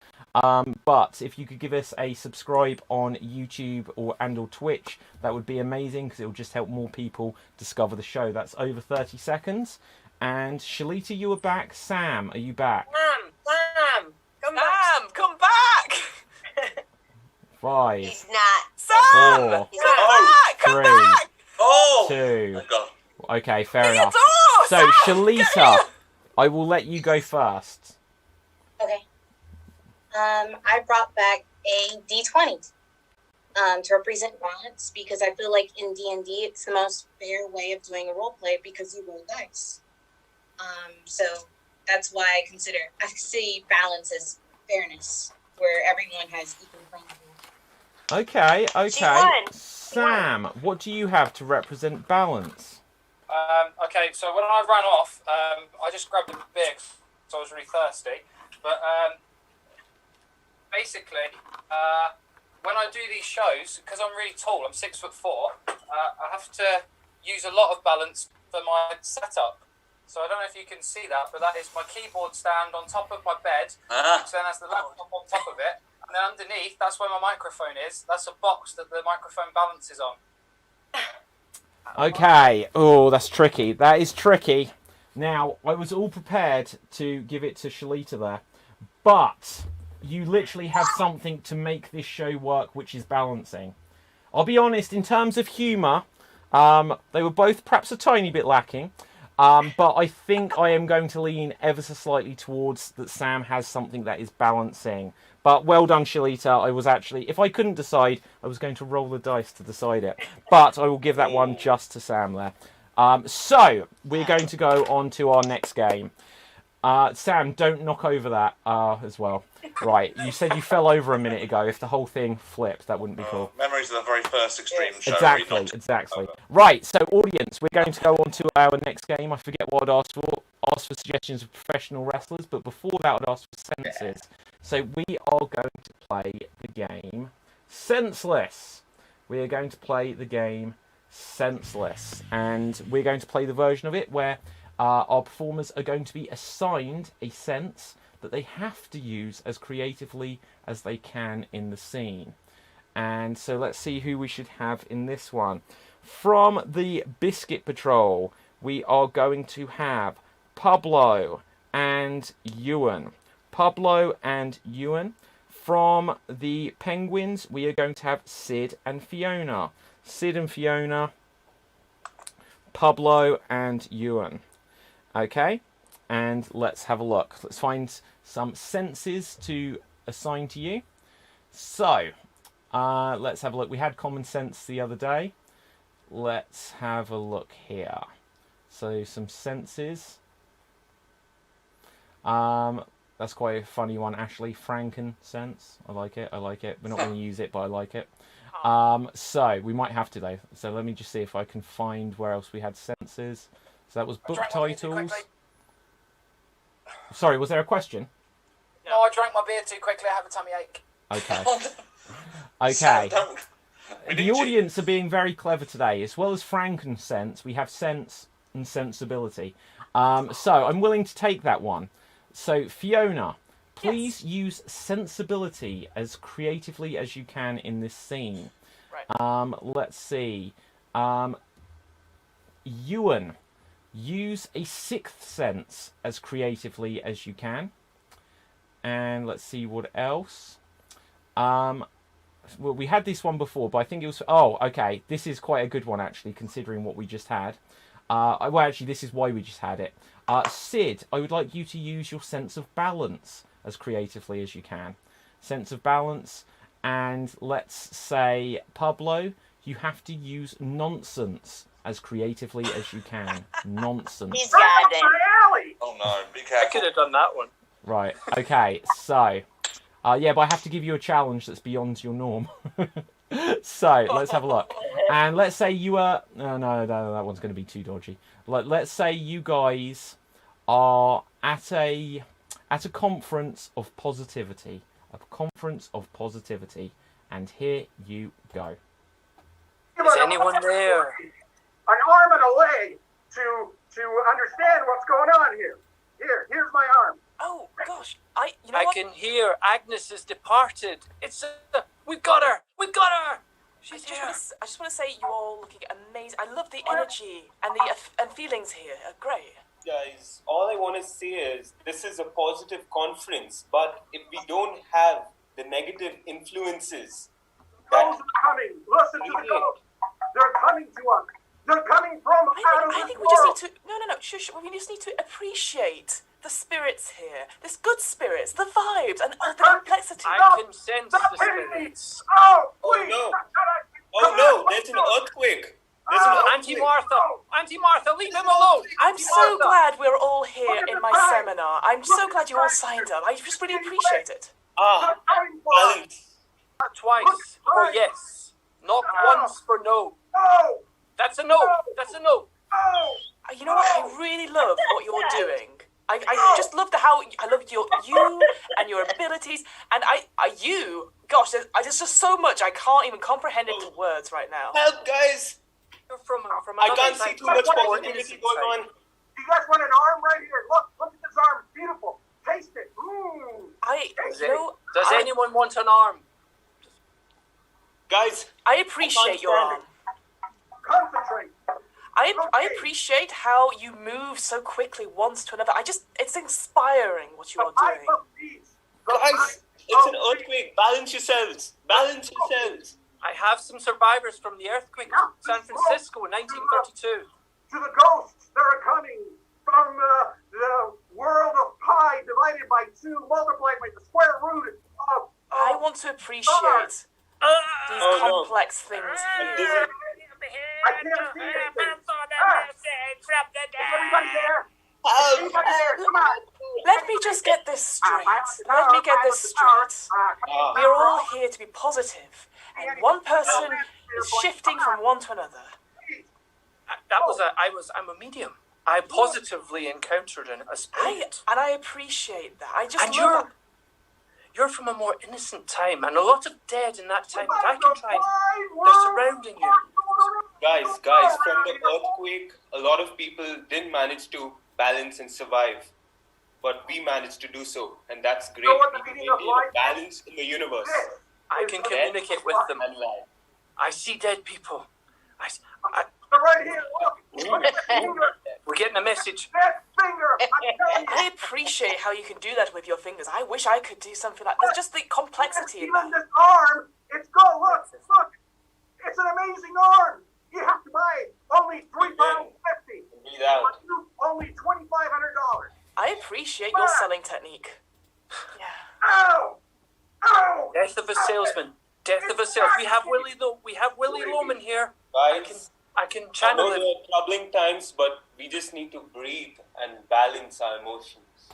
But if you could give us a subscribe on YouTube or Twitch, that would be amazing, because it will just help more people discover the show. That's over 30 seconds. And Shalita, you are back. Sam, are you back? Sam, come back! 5. He's not. Sam, 4, come 3, back! 2. God. Okay, fair enough. So, Sam, Shalita, I will let you go first. Okay. I brought back a D20 to represent balance, because I feel like in D&D it's the most fair way of doing a role play, because you roll dice. So that's why I see balance as fairness, where everyone has equal playing field. Okay. Sam, what do you have to represent balance? Okay, so when I ran off, I just grabbed a beer because I was really thirsty. But basically, when I do these shows, because I'm really tall, I'm 6'4", I have to use a lot of balance for my setup. So I don't know if you can see that, but that is my keyboard stand on top of my bed, which then has the laptop on top of it. And then underneath, that's where my microphone is. That's a box that the microphone balances on. Okay. Oh, that's tricky. That is tricky. Now, I was all prepared to give it to Shalita there, but you literally have something to make this show work, which is balancing. I'll be honest, in terms of humour, they were both perhaps a tiny bit lacking. But I think I am going to lean ever so slightly towards that Sam has something that is balancing. But well done, Shalita. I was actually, if I couldn't decide, I was going to roll the dice to decide it. But I will give that one just to Sam there. So, we're going to go on to our next game. Sam, don't knock over that as well. Right, you said you fell over a minute ago. If the whole thing flipped, that wouldn't be cool. Memories of the very first Extreme show. Exactly. Right, so audience, we're going to go on to our next game. I forget what I'd asked for. Asked for suggestions of professional wrestlers, but before that I'd asked for senses. So we are going to play the game Senseless. We are going to play the game Senseless. And we're going to play the version of it where our performers are going to be assigned a sense that they have to use as creatively as they can in the scene. And so let's see who we should have in this one. From the Biscuit Patrol, we are going to have Pablo and Ewan. Pablo and Ewan. From the Penguins, we are going to have Sid and Fiona. Sid and Fiona. Pablo and Ewan. Okay, and let's have a look. Let's find some senses to assign to you. So, let's have a look. We had common sense the other day. Let's have a look here. So, some senses. That's quite a funny one, Ashley. Frankincense. I like it. We're not going to use it, but I like it. So, we might have to, though. So, let me just see if I can find where else we had senses. So that was book titles. Sorry, was there a question? No, I drank my beer too quickly. I have a tummy ache. Okay. The audience are being very clever today. As well as frankincense, we have sense and sensibility. So I'm willing to take that one. So Fiona, please use sensibility as creatively as you can in this scene. Right. Let's see. Ewan. Use a sixth sense as creatively as you can. And let's see what else. well, we had this one before, but I think it was. Oh, okay. This is quite a good one actually, considering what we just had. Well, actually, this is why we just had it. Sid, I would like you to use your sense of balance as creatively as you can. Sense of balance, and let's say Pablo, you have to use nonsense as creatively as you can. Nonsense. He's got it. Oh no, be I careful. could have done that one. Right. Okay. So, yeah, but I have to give you a challenge that's beyond your norm. So let's have a look. And let's say you are. No, that one's going to be too dodgy. Let's say you guys are at a conference of positivity. A conference of positivity. And here you go. Is anyone there? An arm and a leg to understand what's going on here. Here's my arm. Oh gosh, I can hear Agnes has departed. We've got her. We've got her. She's here. I just want to say you all looking amazing. I love the energy and and feelings here. Great. Guys, all I want to say is this is a positive conference, but if we don't have the negative influences, Those are coming. Listen to the ghosts. They're coming to us. They're coming from out of I this think we world. just need to. No. Shush. We just need to appreciate the spirits here. There's good spirits, the vibes, and the complexity. I can sense the spirits. Oh, oh please. no, oh no, there's an earthquake. There's an Auntie earthquake. Martha, leave him alone. I'm so glad we're all here in my seminar. I'm so glad you all signed up. I just really appreciate it. Balance. Twice for yes, not once for no. That's a no. That's a no. You know what? I really love what you're doing. I just love I love you and your abilities, and gosh, there's just so much I can't even comprehend it in words right now. Help, guys! You're from I can't see too much positivity going on. You guys want an arm right here? Look at this arm. Beautiful. Taste it. Does anyone want an arm? Guys, I appreciate your arm. Concentrate. I appreciate how you move so quickly once to another. It's inspiring what you are doing. Guys, it's an earthquake. Balance yourselves. Balance yourselves. I have some survivors from the earthquake in San Francisco in 1932. To the ghosts that are coming from the world of pi divided by 2 multiplied by the square root of... I want to appreciate these complex things here. I can't see anything. Everybody there? Everybody there? Come on. Let me just get this straight. We're all here to be positive, and one person is shifting from one to another. I'm a medium. I positively encountered a spirit. And I appreciate that. You're from a more innocent time, and a lot of dead in that time that I can try. They're surrounding you. Guys, from the earthquake, a lot of people didn't manage to balance and survive. But we managed to do so, and that's great. We maintain a balance in the universe. I can communicate with them. I see dead people. Right here, look. We're getting a message. That finger. I appreciate how you can do that with your fingers. I wish I could do something like that. Just the complexity in that. Even this arm, it's gold. Look. It's an amazing arm. You have to buy it. Only £3.50. Only $2,500. I appreciate your selling technique. Yeah. Ow! Death of a salesman. Death of a salesman. We have Willie Loman here. Guys, I can channel I know it. there are troubling times, but we just need to breathe and balance our emotions.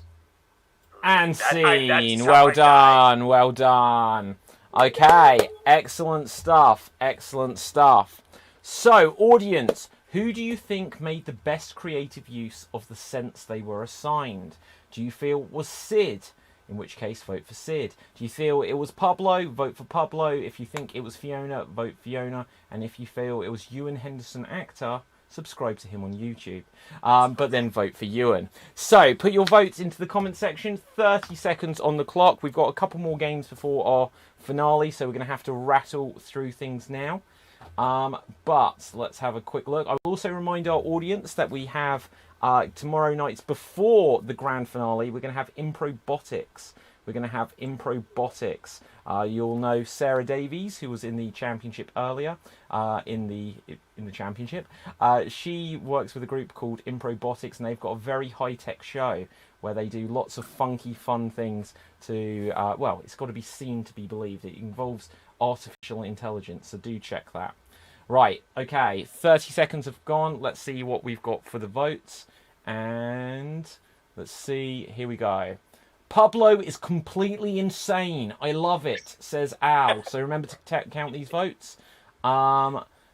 And scene. Well done. Well done. Okay. Excellent stuff. Excellent stuff. So, audience, who do you think made the best creative use of the sense they were assigned? Do you feel it was Sid? In which case, vote for Sid. Do you feel it was Pablo? Vote for Pablo. If you think it was Fiona, vote Fiona. And if you feel it was Ewan Henderson, actor, subscribe to him on YouTube. But then vote for Ewan. So, put your votes into the comment section. 30 seconds on the clock. We've got a couple more games before our finale, so we're going to have to rattle through things now. But let's have a quick look. I will also remind our audience that we have tomorrow nights before the grand finale, we're going to have Improbotics, we're going to have Improbotics. You'll know Sarah Davies, who was in the championship earlier, in the championship. She works with a group called Improbotics, and they've got a very high-tech show where they do lots of funky, fun things to, well, it's got to be seen to be believed. It involves artificial intelligence, so do check that. Right, okay, 30 seconds have gone. Let's see what we've got for the votes. And let's see, here we go. Pablo is completely insane. I love it, says Al. So remember to count these votes.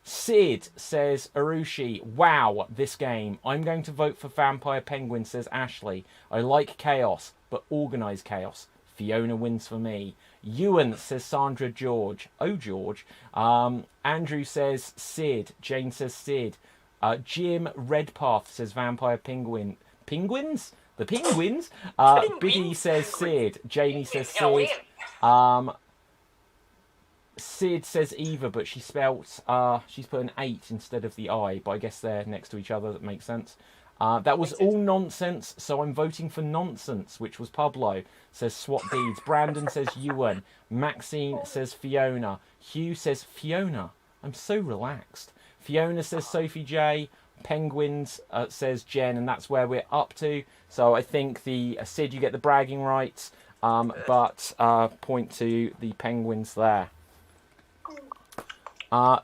Sid says Arushi, wow, this game. I'm going to vote for Vampire Penguin, says Ashley. I like chaos, but organised chaos. Fiona wins for me. Ewan says Sandra George. Oh, George. Andrew says Sid. Jane says Sid. Jim Redpath says Vampire Penguin. Penguins? The Penguins? Biddy says Sid. Janie says Sid. Sid says Eva, but she spelt, she's put an 8 instead of the I, but I guess they're next to each other. That makes sense. That was all nonsense, so I'm voting for nonsense, which was Pablo, says Swat Deeds. Brandon says Ewan. Maxine says Fiona. Hugh says Fiona. I'm so relaxed. Fiona says Sophie J. Penguins says Jen, and that's where we're up to. So I think the Sid, you get the bragging rights, but point to the Penguins there.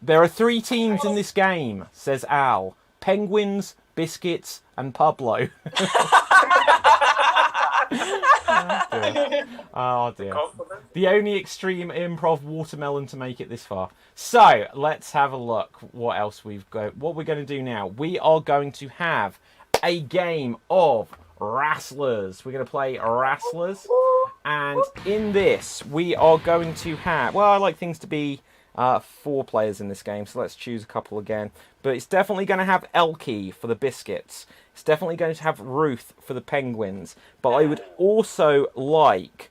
There are 3 teams in this game, says Al. Penguins, Biscuits, and Pablo. Oh dear. The only extreme improv watermelon to make it this far. So let's have a look what else we've got. What we're going to do now, we are going to have a game of Wrestlers. We're going to play Wrestlers, and in this we are going to have, well, I like things to be 4 players in this game, so let's choose a couple again. But it's definitely going to have Elkie for the Biscuits. It's definitely going to have Ruth for the Penguins. But I would also like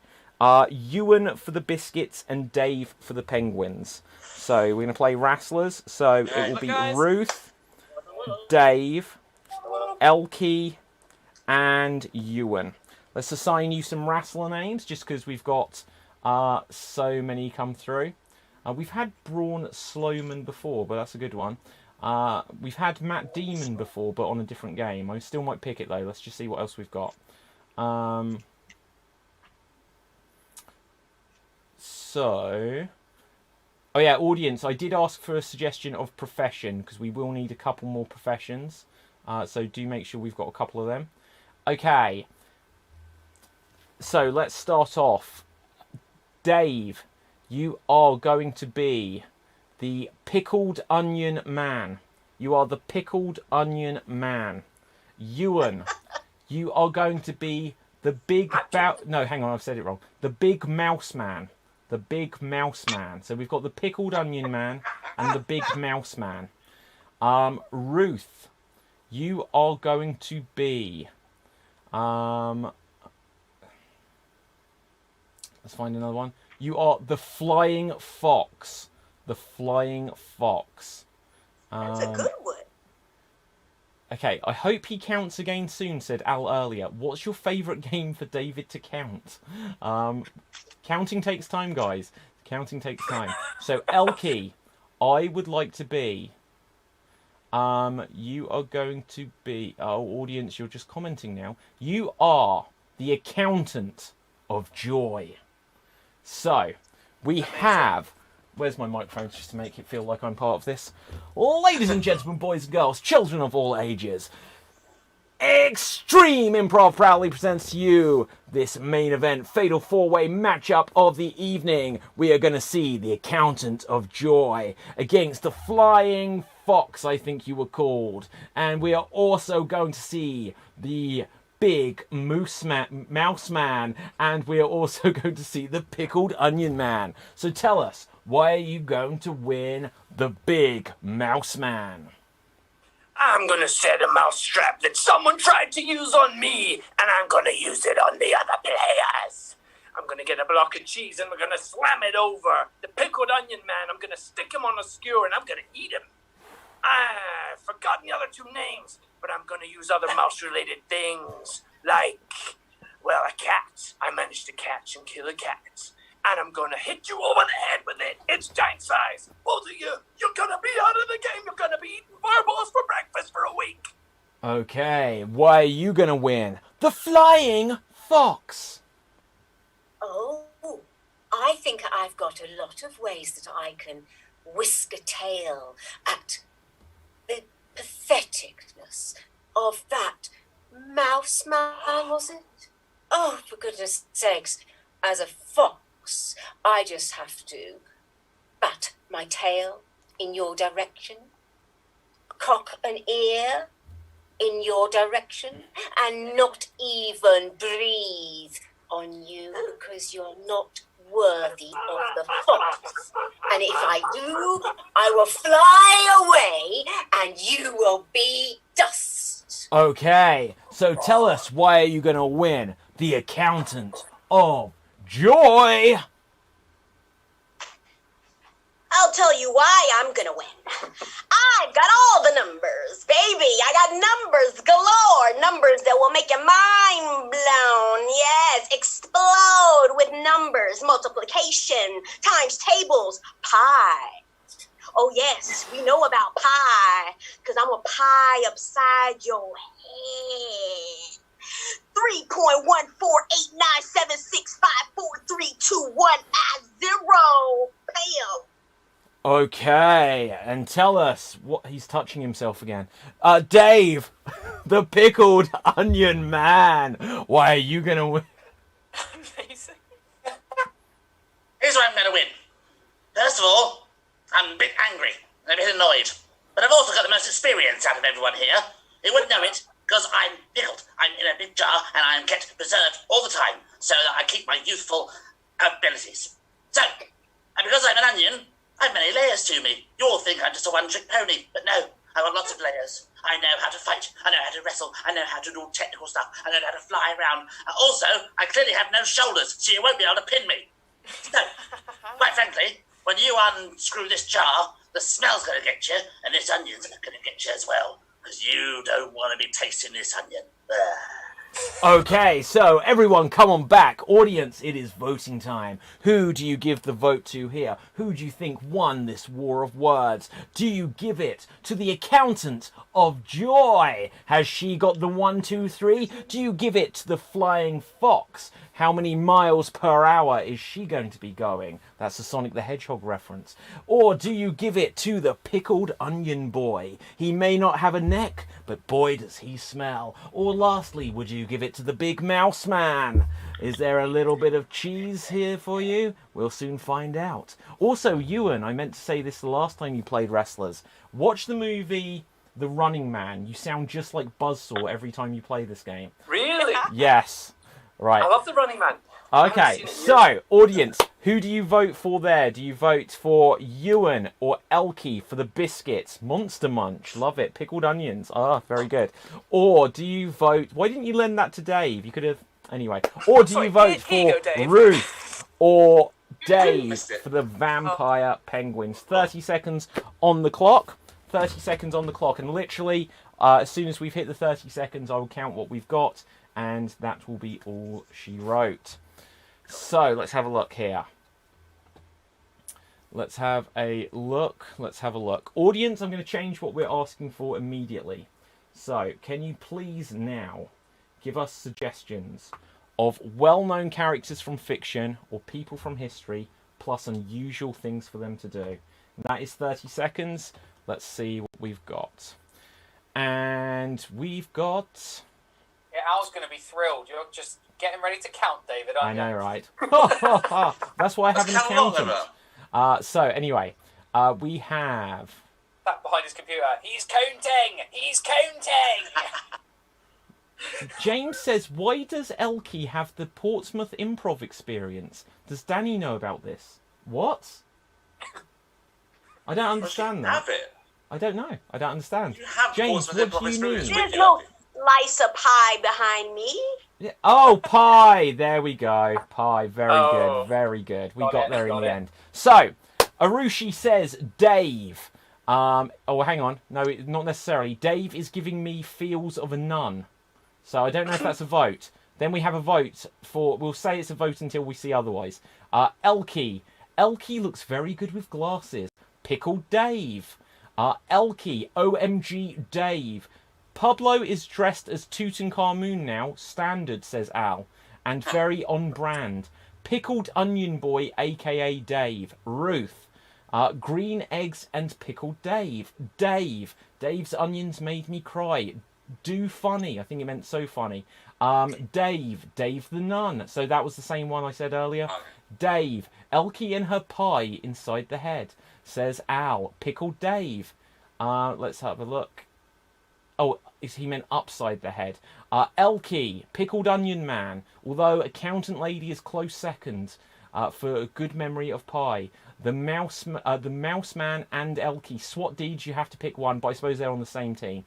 Ewan for the Biscuits and Dave for the Penguins. So we're going to play Wrestlers. So it will be Ruth, Dave, Elkie, and Ewan. Let's assign you some wrestler names, just because we've got so many come through. We've had Braun Slowman before, but that's a good one. We've had Matt Damon before, but on a different game. I still might pick it, though. Let's just see what else we've got. So... Oh, yeah, audience. I did ask for a suggestion of profession, because we will need a couple more professions. So do make sure we've got a couple of them. Okay. So let's start off. Dave, you are going to be the Pickled Onion Man. You are the Pickled Onion Man. Ewan, you are going to be the Big... No, hang on, I've said it wrong. The Big Mouse Man. The Big Mouse Man. So we've got the Pickled Onion Man and the Big Mouse Man. Ruth, you are going to be... let's find another one. You are the Flying Fox. The Flying Fox. That's a good one. Okay, I hope he counts again soon, said Al earlier. What's your favourite game for David to count? Counting takes time, guys. Counting takes time. So, Elkie, I would like to be... you are going to be... Oh, audience, you're just commenting now. You are the Accountant of Joy. So, we have... Where's my microphone, just to make it feel like I'm part of this? Ladies and gentlemen, boys and girls, children of all ages, Extreme Improv proudly presents to you this main event, fatal 4-way matchup of the evening. We are going to see the Accountant of Joy against the Flying Fox, I think you were called. And we are also going to see the Big Mouse Man, and we are also going to see the Pickled Onion Man. So tell us, why are you going to win the Big Mouse Man? I'm gonna set a mousetrap that someone tried to use on me, and I'm gonna use it on the other players. I'm gonna get a block of cheese and we're gonna slam it over the Pickled Onion Man. I'm gonna stick him on a skewer and I'm gonna eat him. I've forgotten the other 2 names, but I'm gonna use other mouse-related things, like Well, a cat. I managed to catch and kill a cat. And I'm gonna hit you over the head with it. It's giant size. Both of you, you're gonna be out of the game. You're gonna be eating fireballs for breakfast for a week. Okay, why are you gonna win? The flying fox. Oh, I think I've got a lot of ways that I can whisk a tail at the patheticness of that mouse man, was it? Oh, for goodness sakes, as a fox, I just have to bat my tail in your direction, cock an ear in your direction, and not even breathe on you because you're not worthy of the fox. And if I do, I will fly away and you will be dust. Okay, so tell us, why are you gonna win the accountant of joy? I'll tell you why I'm gonna win. I've got all the numbers, baby. I got numbers galore. Numbers that will make your mind blown. Yes, explode with numbers. Multiplication, times tables, pi. Oh yes, we know about pi, because I'm a pie upside your head. 3.14897654321 at 0. Bam. Okay, and tell us what he's touching himself again. Dave, the pickled onion man. Why are you gonna win? Amazing. Here's why I'm going to win. First of all, I'm a bit angry and a bit annoyed. But I've also got the most experience out of everyone here. You wouldn't know it because I'm pickled. I'm in a big jar and I'm kept preserved all the time so that I keep my youthful abilities. So, and because I'm an onion, I have many layers to me. You all think I'm just a one-trick pony, but no, I've got lots of layers. I know how to fight, I know how to wrestle, I know how to do technical stuff, I know how to fly around. Also, I clearly have no shoulders, so you won't be able to pin me. So, quite frankly, when you unscrew this jar, the smell's going to get you, and this onion's going to get you as well, because you don't want to be tasting this onion. Okay, so everyone come on back. Audience, it is voting time. Who do you give the vote to here? Who do you think won this war of words? Do you give it to the accountant of joy? Has she got the 1, 2, 3? Do you give it to the flying fox? How many miles per hour is she going to be going? That's a Sonic the Hedgehog reference. Or do you give it to the pickled onion boy? He may not have a neck, but boy does he smell. Or lastly, would you give it to the big mouse man? Is there a little bit of cheese here for you? We'll soon find out. Also, Ewan, I meant to say this the last time you played Wrestlers. Watch the movie The Running Man. You sound just like Buzzsaw every time you play this game. Really? Yes. Right. I love The Running Man. Okay, so, audience, who do you vote for there? Do you vote for Ewan or Elkie for the biscuits? Monster Munch, love it. Pickled onions, very good. Or do you vote... Why didn't you lend that to Dave? You could have... Anyway. Or do you vote for Ruth or Dave for the vampire penguins? 30 seconds on the clock. 30 seconds on the clock. And literally, as soon as we've hit the 30 seconds, I will count what we've got. And that will be all she wrote. So, let's have a look here. Let's have a look. Audience, I'm going to change what we're asking for immediately. So, can you please now give us suggestions of well-known characters from fiction or people from history, plus unusual things for them to do? And that is 30 seconds. Let's see what we've got. And we've got... Yeah, Al's going to be thrilled. You're just getting ready to count, David, aren't you? I know, right? That's why I have an accountant. So, anyway, we have... That behind his computer. He's counting! He's counting! James says, why does Elkie have the Portsmouth improv experience? Does Danny know about this? What? I don't understand that. Have it? I don't know. I don't understand. You have James, Portsmouth what do improv you mean? experience. There's no slice of pie behind me. Yeah. Oh, pie! There we go. Pie. Very good. Very good. We got there in the end. So, Arushi says, Dave. Oh, hang on. No, not necessarily. Dave is giving me feels of a nun. So I don't know if that's a vote. Then we have a vote for, we'll say it's a vote until we see otherwise. Elkie. Elkie looks very good with glasses. Pickled Dave. Elkie, OMG Dave. Pablo is dressed as Tutankhamun now. Standard, says Al. And very on brand. Pickled Onion Boy, aka Dave. Ruth. Green eggs and pickled Dave. Dave. Dave's onions made me cry. Do funny. I think it meant so funny. Dave the nun. So that was the same one I said earlier. Dave. Elkie and her pie inside the head, says Al. Pickled Dave. Let's have a look. Oh, he meant upside the head. Elkie. Pickled Onion Man. Although Accountant Lady is close second for a good memory of pie. The Mouse Man and Elkie. SWAT deeds, you have to pick one, but I suppose they're on the same team.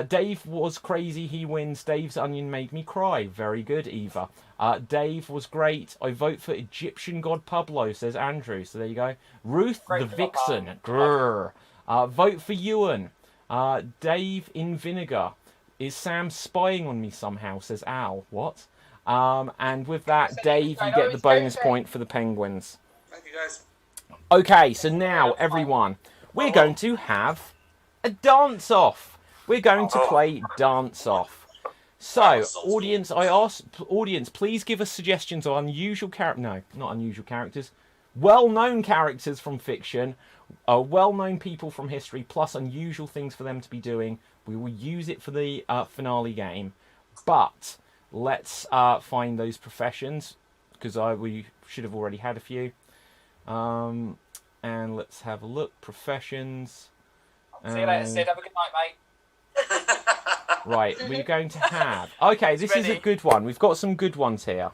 Dave was crazy, he wins. Dave's onion made me cry. Very good, Eva. Dave was great. I vote for Egyptian god Pablo, says Andrew. So there you go. Ruth the Vixen. Grrr. Vote for Ewan. Dave in vinegar. Is Sam spying on me somehow, says Al. What? And with that, Dave, you get the bonus point for the Penguins. Thank you, guys. Okay, so now, everyone, we're going to have a dance-off. We're going to play dance-off. So, audience, I ask, audience, please give us suggestions of unusual characters. No, not unusual characters. Well-known characters from fiction, well-known people from history, plus unusual things for them to be doing. We will use it for the finale game. But let's find those professions, because we should have already had a few. And let's have a look. Professions. See you later, Sid. Have a good night, mate. Right, we're going to have... Okay, this is a good one. We've got some good ones here.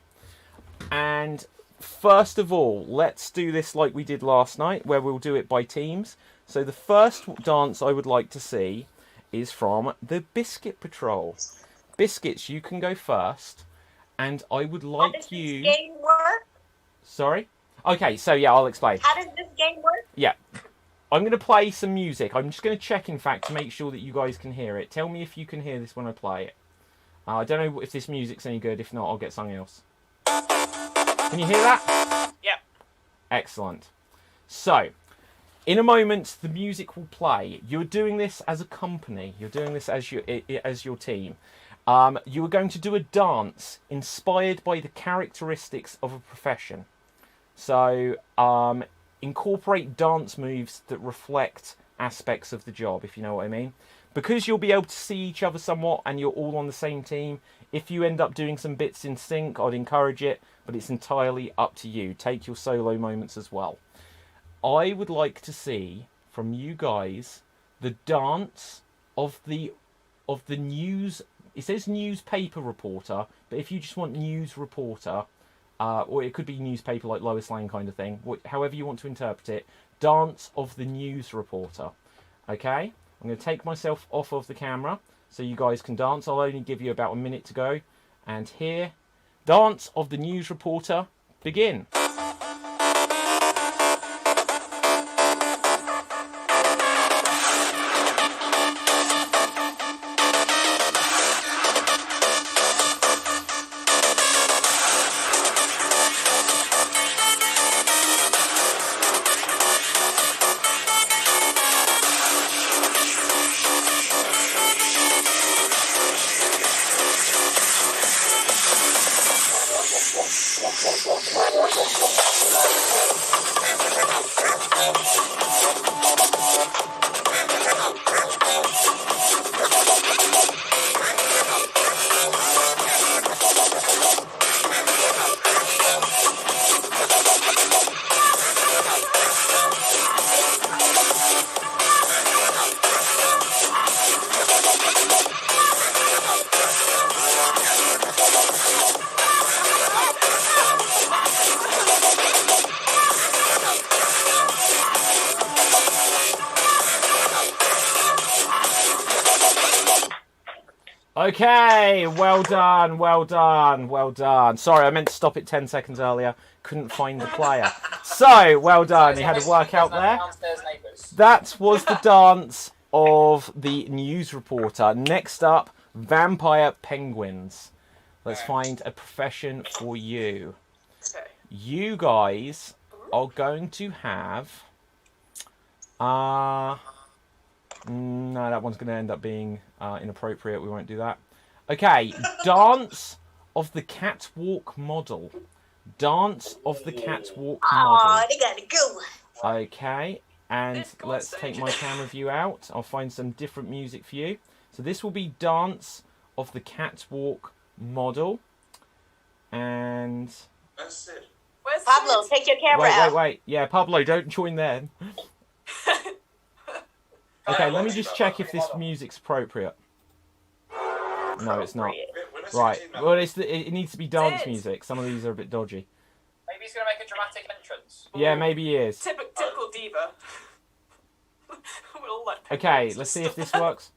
And first of all, let's do this like we did last night, where we'll do it by teams. So the first dance I would like to see is from the Biscuit Patrol. Biscuits, you can go first. And I would like How does you... this game work? Sorry? Okay, so yeah, I'll explain. How does this game work? Yeah. I'm going to play some music. I'm just going to check, in fact, to make sure that you guys can hear it. Tell me if you can hear this when I play it. I don't know if this music's any good. If not, I'll get something else. Can you hear that? Yep. Excellent. So, in a moment, the music will play. You're doing this as a company. You're doing this as your team. You are going to do a dance inspired by the characteristics of a profession. So, incorporate dance moves that reflect aspects of the job, if you know what I mean. Because you'll be able to see each other somewhat and you're all on the same team, if you end up doing some bits in sync, I'd encourage it, but it's entirely up to you. Take your solo moments as well. I would like to see from you guys the dance of the news. It says newspaper reporter, but if you just want news reporter, or it could be newspaper like Lois Lane kind of thing, however you want to interpret it, dance of the news reporter. Okay? I'm going to take myself off of the camera so you guys can dance. I'll only give you about a minute to go. And here, dance of the news reporter, begin. Okay, well done, well done, well done. Sorry, I meant to stop it 10 seconds earlier. Couldn't find the player. So, well done. You had a workout there. That was the dance of the news reporter. Next up, Vampire penguins. Let's find a profession for you. Okay. You guys are going to have... no, that one's going to end up being inappropriate. We won't do that. Okay, dance of the catwalk model. Dance of the catwalk model. Oh, they gotta go. Okay, and let's take my camera view out. I'll find some different music for you. So this will be dance of the catwalk model. And... That's it. Where's Pablo, Sid? take your camera out. Wait. Yeah, Pablo, don't join then. Okay, let me just check if this music's appropriate. No, it's not. Right. Well, it needs to be dance music. Some of these are a bit dodgy. Maybe he's going to make a dramatic entrance. Yeah, maybe he is. Typical diva. We'll let Okay, let's see if this works.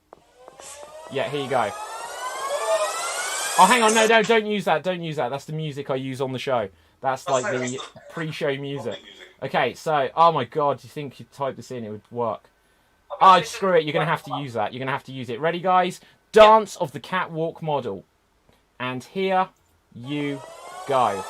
Yeah, here you go. Oh, hang on. No, don't use that. Don't use that. That's the music I use on the show. That's like the pre-show music. Okay, so, oh my god, do you think you type this in, it would work? Oh, screw it. You're going to have to use that. You're going to have to use it. Ready, guys? Dance of the catwalk model. And here you go.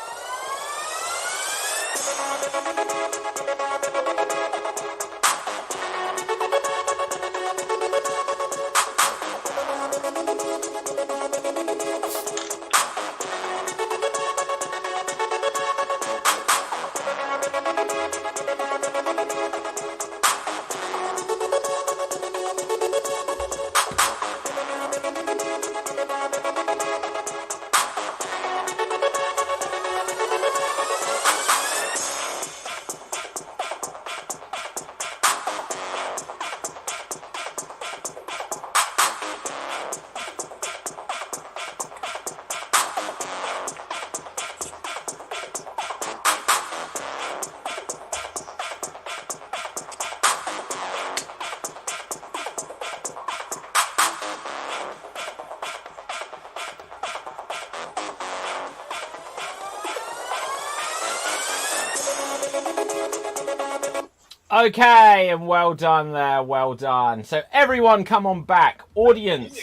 Okay, and well done there, well done. So everyone come on back. Audience,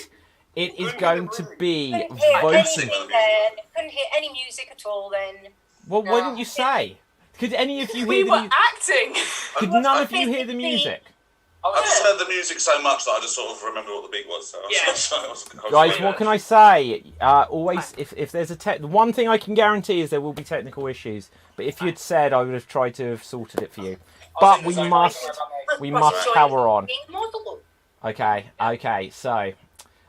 it is going to be voting. Couldn't hear any music at all then. Well, why didn't you say? Could any of you hear We the were music? acting! Could none of you hear the music? I just heard the music so much that I just sort of remember what the beat was. So I was Guys, what can I say? Always, if there's the one thing I can guarantee is there will be technical issues. But if you'd said, I would have tried to have sorted it for you. But we must power on. Okay, so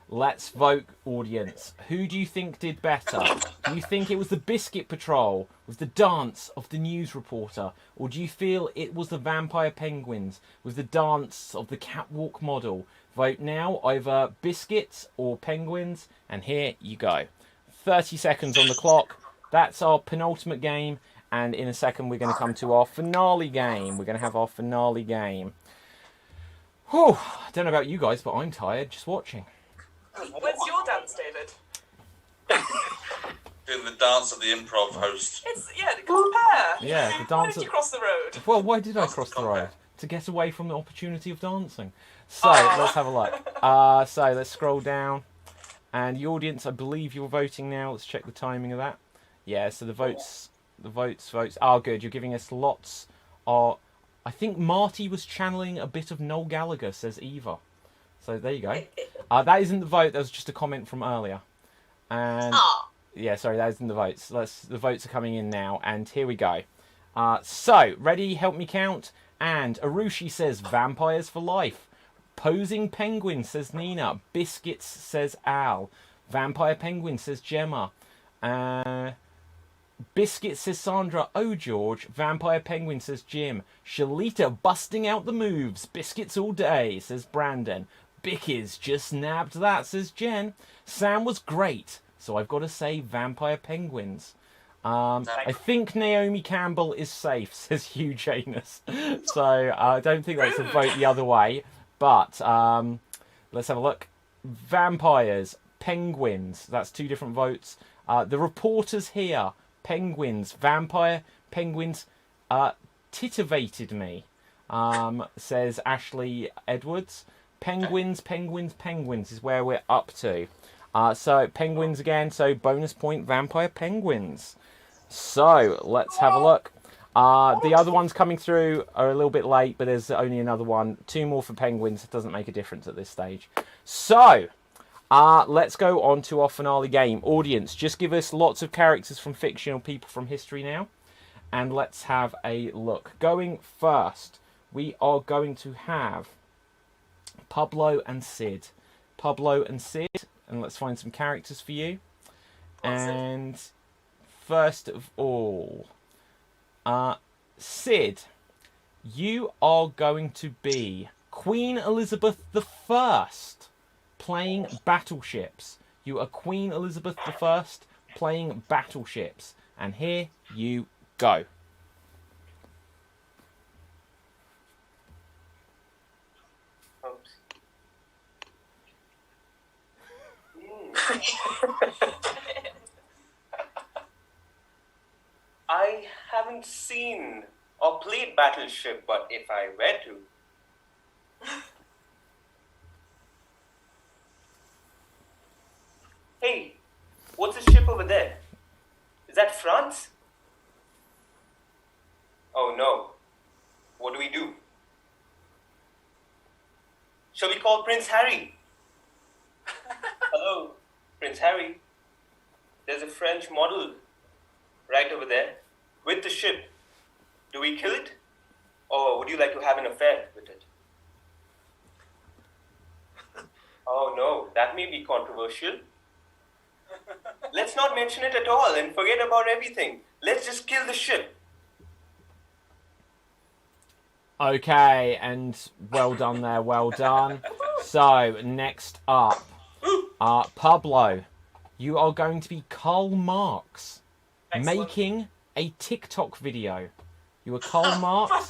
let's vote, audience. Who do you think did better? Do you think it was the Biscuit Patrol with the dance of the news reporter? Or do you feel it was the Vampire Penguins with the dance of the catwalk model? Vote now, either Biscuits or Penguins, and here you go. 30 seconds on the clock. That's our penultimate game, and in a second we're going to come to our finale game. We're going to have our finale game. Whew, I don't know about you guys, but I'm tired just watching. Where's your dance, David? Doing the dance of the improv host. Compare. Yeah, the dance. Why did you cross the road? Well, why did I cross the road? To get away from the opportunity of dancing. So, let's have a look. So, let's scroll down. And the audience, I believe you're voting now. Let's check the timing of that. Yeah, so the votes. Oh, good. You're giving us lots of... I think Marty was channeling a bit of Noel Gallagher, says Eva. So, there you go. That isn't the vote. That was just a comment from earlier. And... Yeah, sorry, that isn't the votes. The votes are coming in now, and here we go. So, ready? Help me count. And Arushi says vampires for life. Posing penguin, says Nina. Biscuits, says Al. Vampire penguin, says Gemma. Biscuit, says Sandra. Oh, George. Vampire penguin, says Jim. Shalita busting out the moves. Biscuits all day, says Brandon. Bickies just nabbed that, says Jen. Sam was great. So I've got to say Vampire Penguins. I think Naomi Campbell is safe, says Hugh Janus. So I don't think that's a vote the other way. But let's have a look. Vampires, Penguins. That's two different votes. The reporters here. Penguins, Vampire, Penguins. Titivated me, says Ashley Edwards. Penguins is where we're up to. So penguins again. So bonus point, vampire penguins. So let's have a look. The other ones coming through are a little bit late, but there's only another one. 2 more for penguins. It doesn't make a difference at this stage. So let's go on to our finale game. Audience, just give us lots of characters from fiction or people from history now. And let's have a look. Going first, we are going to have Pablo and Sid. Pablo and Sid. And let's find some characters for you. And first of all, Sid, you are going to be Queen Elizabeth I, playing battleships. You are Queen Elizabeth I, playing battleships. And here you go. I haven't seen or played Battleship, but if I were to. Hey, what's the ship over there? Is that France? Oh no. What do we do? Shall we call Prince Harry? Hello, Prince Harry. There's a French model right over there with the ship. Do we kill it? Or would you like to have an affair with it? Oh no, that may be controversial. Let's not mention it at all and forget about everything. Let's just kill the ship. Okay, and well done there, well done. So, next up, Pablo, you are going to be Karl Marx, making a TikTok video. You are Karl Marx.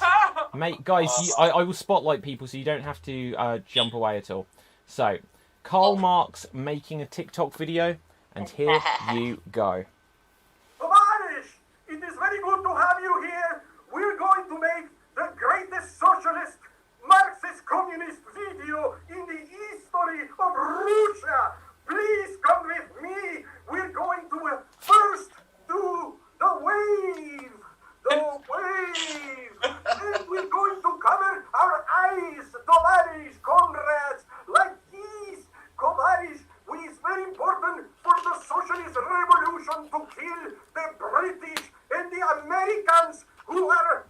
Mate, guys, I will spotlight people so you don't have to jump away at all. So, Karl Marx making a TikTok video, and here you go. Tovarish, it is very good to have you here. We're going to make the greatest socialist, Marxist, communist video in the history of Russia. Please come with me. We're going to first do the wave. The wave. And we're going to cover our eyes, Tovarish, comrades, like this. Tovarish, it is very important for the socialist revolution to kill the British and the Americans who are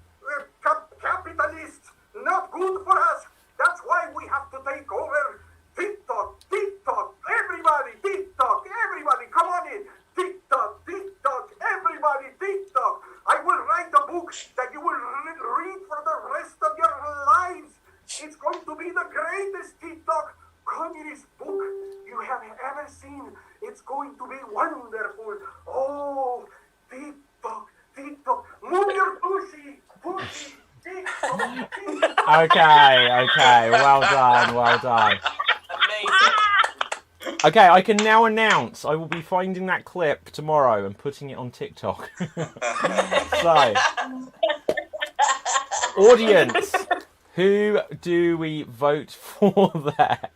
capitalists, not good for us. That's why we have to take over TikTok, everybody, TikTok, everybody, come on in. TikTok, everybody, TikTok. I will write a book that you will read for the rest of your lives. It's going to be the greatest TikTok communist book you have ever seen. It's going to be wonderful. Oh, TikTok, move your tushy, TikTok. Okay, well done. Okay, I can now announce I will be finding that clip tomorrow and putting it on TikTok. So, audience, who do we vote for there?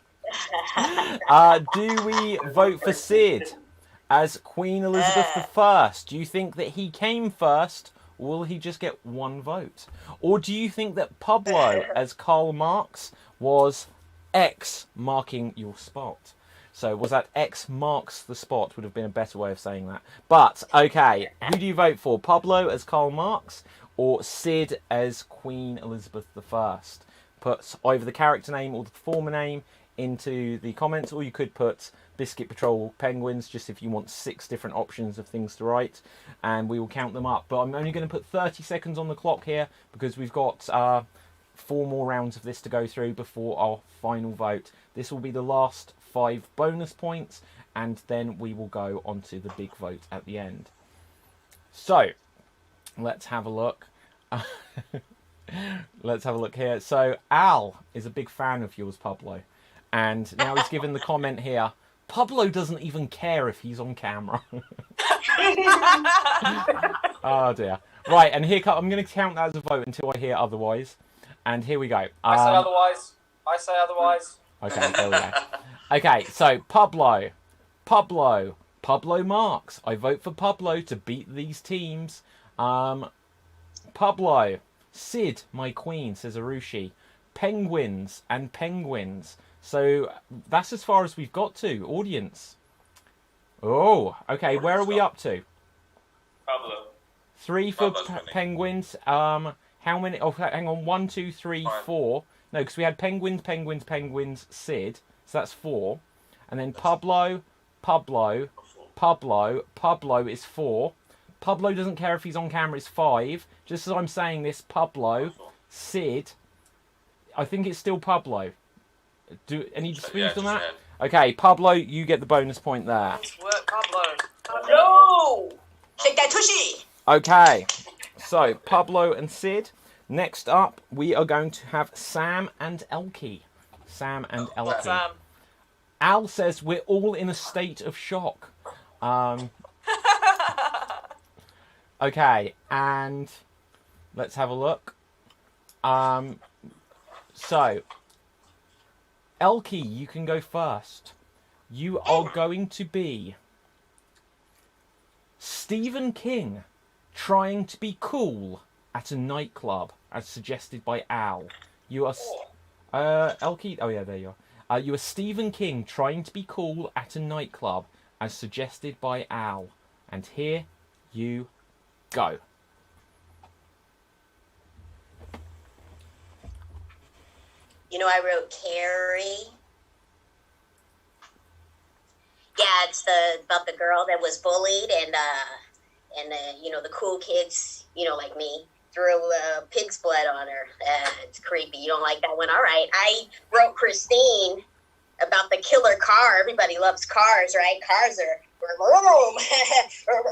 Do we vote for Sid as Queen Elizabeth I? Do you think that he came first, or will he just get one vote? Or do you think that Pablo as Karl Marx was X marking your spot? So was that X marks the spot would have been a better way of saying that. But, okay, who do you vote for? Pablo as Karl Marx or Sid as Queen Elizabeth I? Put either the character name or the performer name into the comments, or you could put Biscuit Patrol Penguins, just if you want 6 different options of things to write, and we will count them up. But I'm only going to put 30 seconds on the clock here, because we've got 4 more rounds of this to go through before our final vote. This will be the last 5 bonus points, and then we will go on to the big vote at the end. So, let's have a look. Let's have a look here. So, Al is a big fan of yours, Pablo. And now he's given the comment here, Pablo doesn't even care if he's on camera. Oh dear. Right, and here I'm going to count that as a vote until I hear otherwise. And here we go. I say otherwise. I say otherwise. Okay, there we go. Okay, so Pablo, Pablo. Pablo Marks. I vote for Pablo to beat these teams. Pablo. Sid, my queen, says Arushi. Penguins and penguins. So that's as far as we've got to. Audience. Oh, okay. Where are we up to? Pablo. 3 for penguins. How many? Oh, hang on. 1, 2, 3, 4. No, because we had penguins, penguins, penguins, Sid. So that's 4. And then Pablo is 4. Pablo doesn't care if he's on camera, it's 5. Just as I'm saying this, Pablo, Sid, I think it's still Pablo. Any disputes on that? Okay, Pablo, you get the bonus point there. Work, Pablo. Pablo! Shake that tushy! Okay, so Pablo and Sid. Next up, we are going to have Sam and Elkie. Sam and Elkie. Sam. Al says we're all in a state of shock. Okay, and let's have a look. So, Elkie, you can go first. You are going to be Stephen King trying to be cool at a nightclub, as suggested by Al. You are... Elkie... Oh, yeah, there you are. You are Stephen King trying to be cool at a nightclub, as suggested by Al. And here you go. You know, I wrote Carrie. Yeah, it's about the girl that was bullied and you know, the cool kids, you know, like me, threw pig's blood on her. It's creepy. You don't like that one? All right. I wrote Christine about the killer car. Everybody loves cars, right? Cars are vroom,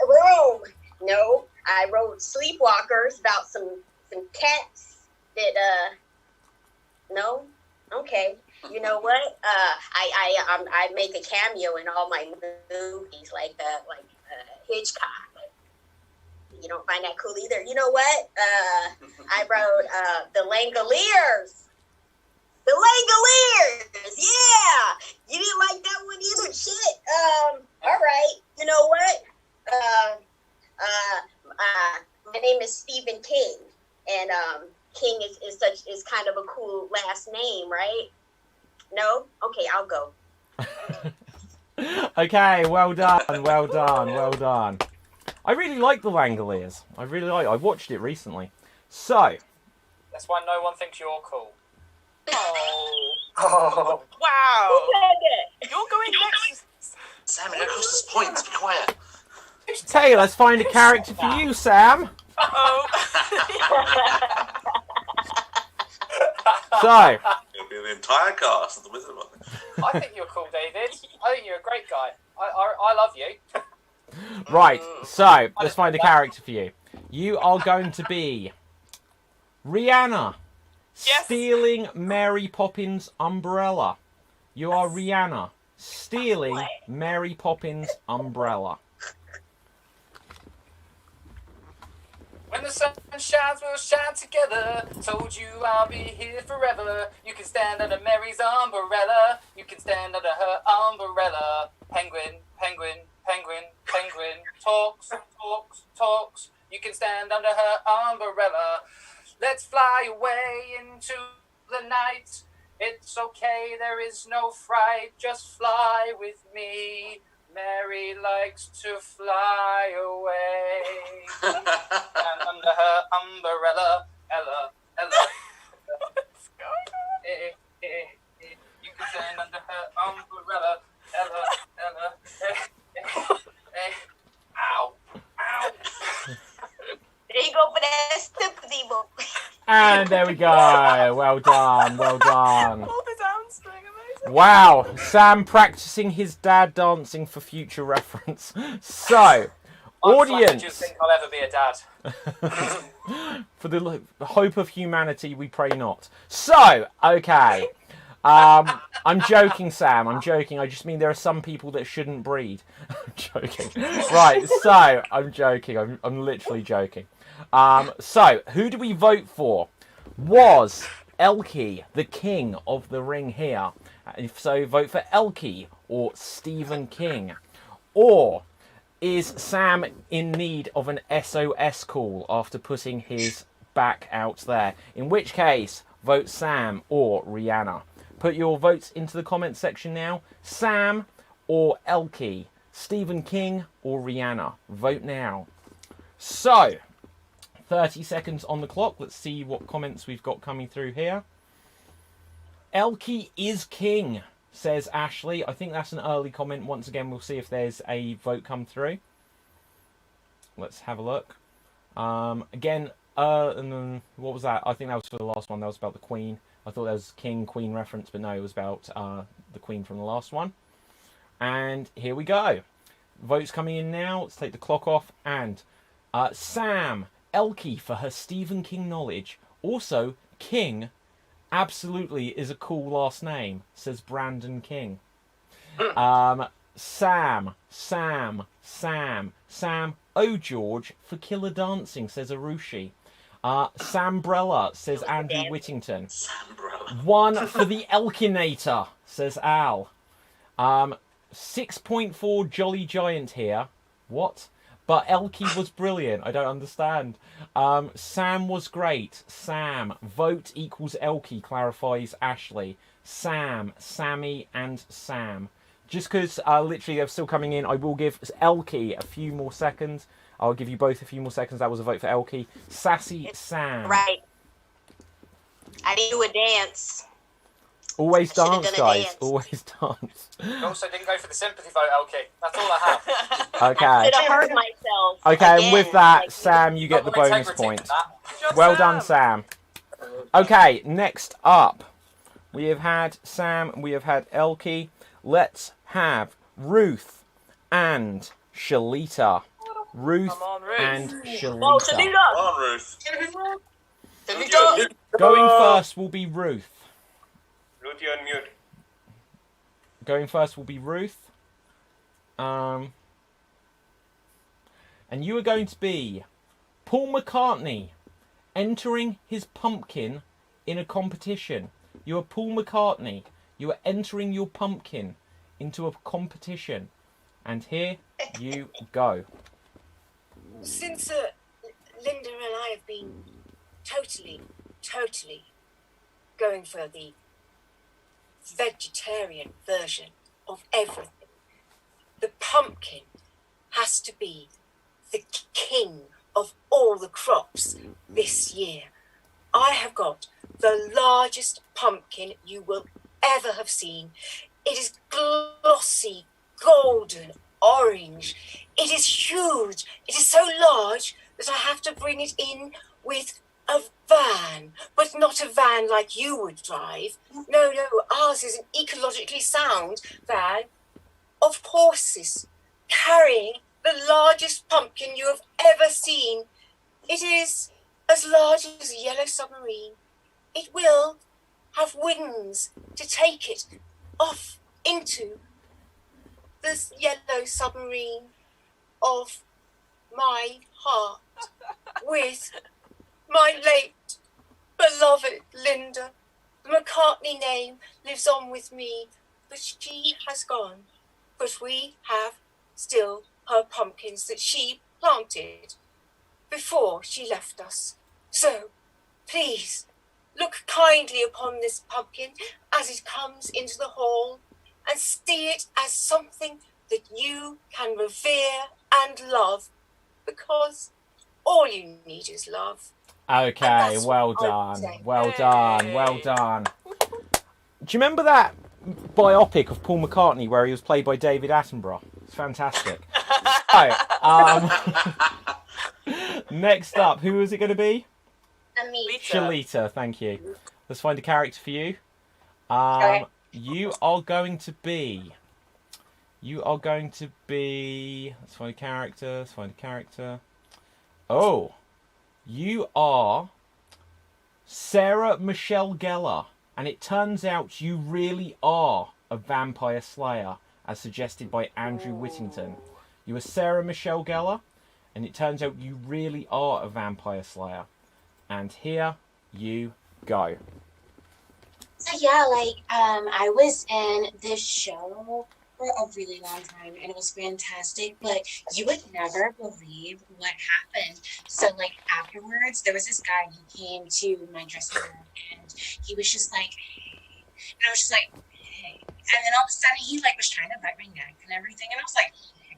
vroom. No, I wrote Sleepwalkers about some cats that no, okay. You know what? I make a cameo in all my movies, like Hitchcock. You don't find that cool either. You know what? I wrote the Langoliers. The Langoliers, yeah. You didn't like that one either, shit. All right. You know what? My name is Stephen King, and King is kind of a cool last name, right? No? Okay, I'll go. Okay, well done, well done, well done. I really like the Langoliers. I watched it recently. So. That's why no one thinks you're cool. Oh. Wow. You're going next. Sam, it costs us points. Be quiet. Hey, let's find a character for you, Sam. Uh-oh. So. It'll be the entire cast of the Wizard of Oz. I think you're cool, David. I think you're a great guy. I love you. Right, so let's find a character for you. You are going to be Rihanna, stealing Mary Poppins' umbrella. You are Rihanna, stealing Mary Poppins' umbrella. When the sun shines, we'll shine together. Told you I'll be here forever. You can stand under Mary's umbrella. You can stand under her umbrella. Penguin, penguin, penguin, penguin. Talks, talks, talks. You can stand under her umbrella. Let's fly away into the night. It's okay, there is no fright. Just fly with me. Mary likes to fly away. And under her umbrella, Ella. What's going on? You can stand under her umbrella, Ella. Ow. There you go for that sympathy book. And there we go. Well done, well done. All the dancing, amazing. Wow, Sam practicing his dad dancing for future reference. So, audience. Do you think I'll ever be a dad? For the hope of humanity, we pray not. So, okay. I'm joking, Sam. I'm joking. I just mean there are some people that shouldn't breed. I'm joking. Right, so, I'm joking. I'm literally joking. So, who do we vote for? Was Elkie the king of the ring here? If so, vote for Elkie or Stephen King? Or is Sam in need of an SOS call after putting his back out there? In which case, vote Sam or Rihanna. Put your votes into the comments section now. Sam or Elkie? Stephen King or Rihanna? Vote now. So, 30 seconds on the clock. Let's see what comments we've got coming through here. Elkie is king, says Ashley. I think that's an early comment. Once again, we'll see if there's a vote come through. Let's have a look. Again, and then, what was that? I think that was for the last one. That was about the Queen. I thought that was King, Queen reference, but no, it was about the Queen from the last one. And here we go. Votes coming in now. Let's take the clock off. And Sam, Elkie for her Stephen King knowledge. Also, King absolutely is a cool last name, says Brandon King. Sam. Oh, George for Killer Dancing, says Arushi. Sambrella, says Andrew Whittington. Sambrella. One for the Elkinator, says Al. 6.4 Jolly Giant here. What? But Elkie was brilliant. I don't understand. Sam was great. Sam. Vote equals Elkie, clarifies Ashley. Sam, Sammy, and Sam. Just because literally they're still coming in, I will give Elkie a few more seconds. I'll give you both a few more seconds. That was a vote for Elkie. Sassy Sam. Right. I didn't do a dance. Always dance, guys. Dance. Always dance. You also didn't go for the sympathy vote, Elkie. That's all I have. Okay. I should have heard myself. Okay, again. and with that, Sam, you get the bonus point. Well done, Sam. Okay, next up, we have had Sam, we have had Elkie. Let's have Ruth and Shalita. Ruth and Shalita. Oh, Shalita! Come on, Ruth. Shalita! Going first will be Ruth. Ruth, you're on mute. Going first will be Ruth. And you are going to be Paul McCartney entering his pumpkin in a competition. You are Paul McCartney. You are entering your pumpkin into a competition. And here you go. Since Linda and I have been totally going for the vegetarian version of everything, the pumpkin has to be the king of all the crops this year. I have got the largest pumpkin you will ever have seen. It is glossy, golden, orange. It is huge. It is so large that I have to bring it in with a van, but not a van like you would drive. No, ours is an ecologically sound van of horses carrying the largest pumpkin you have ever seen. It is as large as a yellow submarine. It will have wings to take it off into this yellow submarine of my heart with my late beloved Linda. The McCartney name lives on with me, but she has gone. But we have still her pumpkins that she planted before she left us. So, please, look kindly upon this pumpkin as it comes into the hall and see it as something that you can revere and love, because all you need is love. Okay, well done. Well done. Well done. Do you remember that biopic of Paul McCartney where he was played by David Attenborough? It's fantastic. Next up, who is it going to be? Shalita, thank you. Let's find a character for you. Okay. You are going to be... Let's find a character. Oh. You are Sarah Michelle Gellar. And it turns out you really are a vampire slayer, as suggested by Andrew Whittington. You are Sarah Michelle Gellar. And it turns out you really are a vampire slayer. And here you go. So yeah, I was in this show for a really long time and it was fantastic, but you would never believe what happened. So like afterwards, there was this guy who came to my dressing room and he was just like, hey. And I was just like, hey. And then all of a sudden he like was trying to bite my neck and everything. And I was like, hey.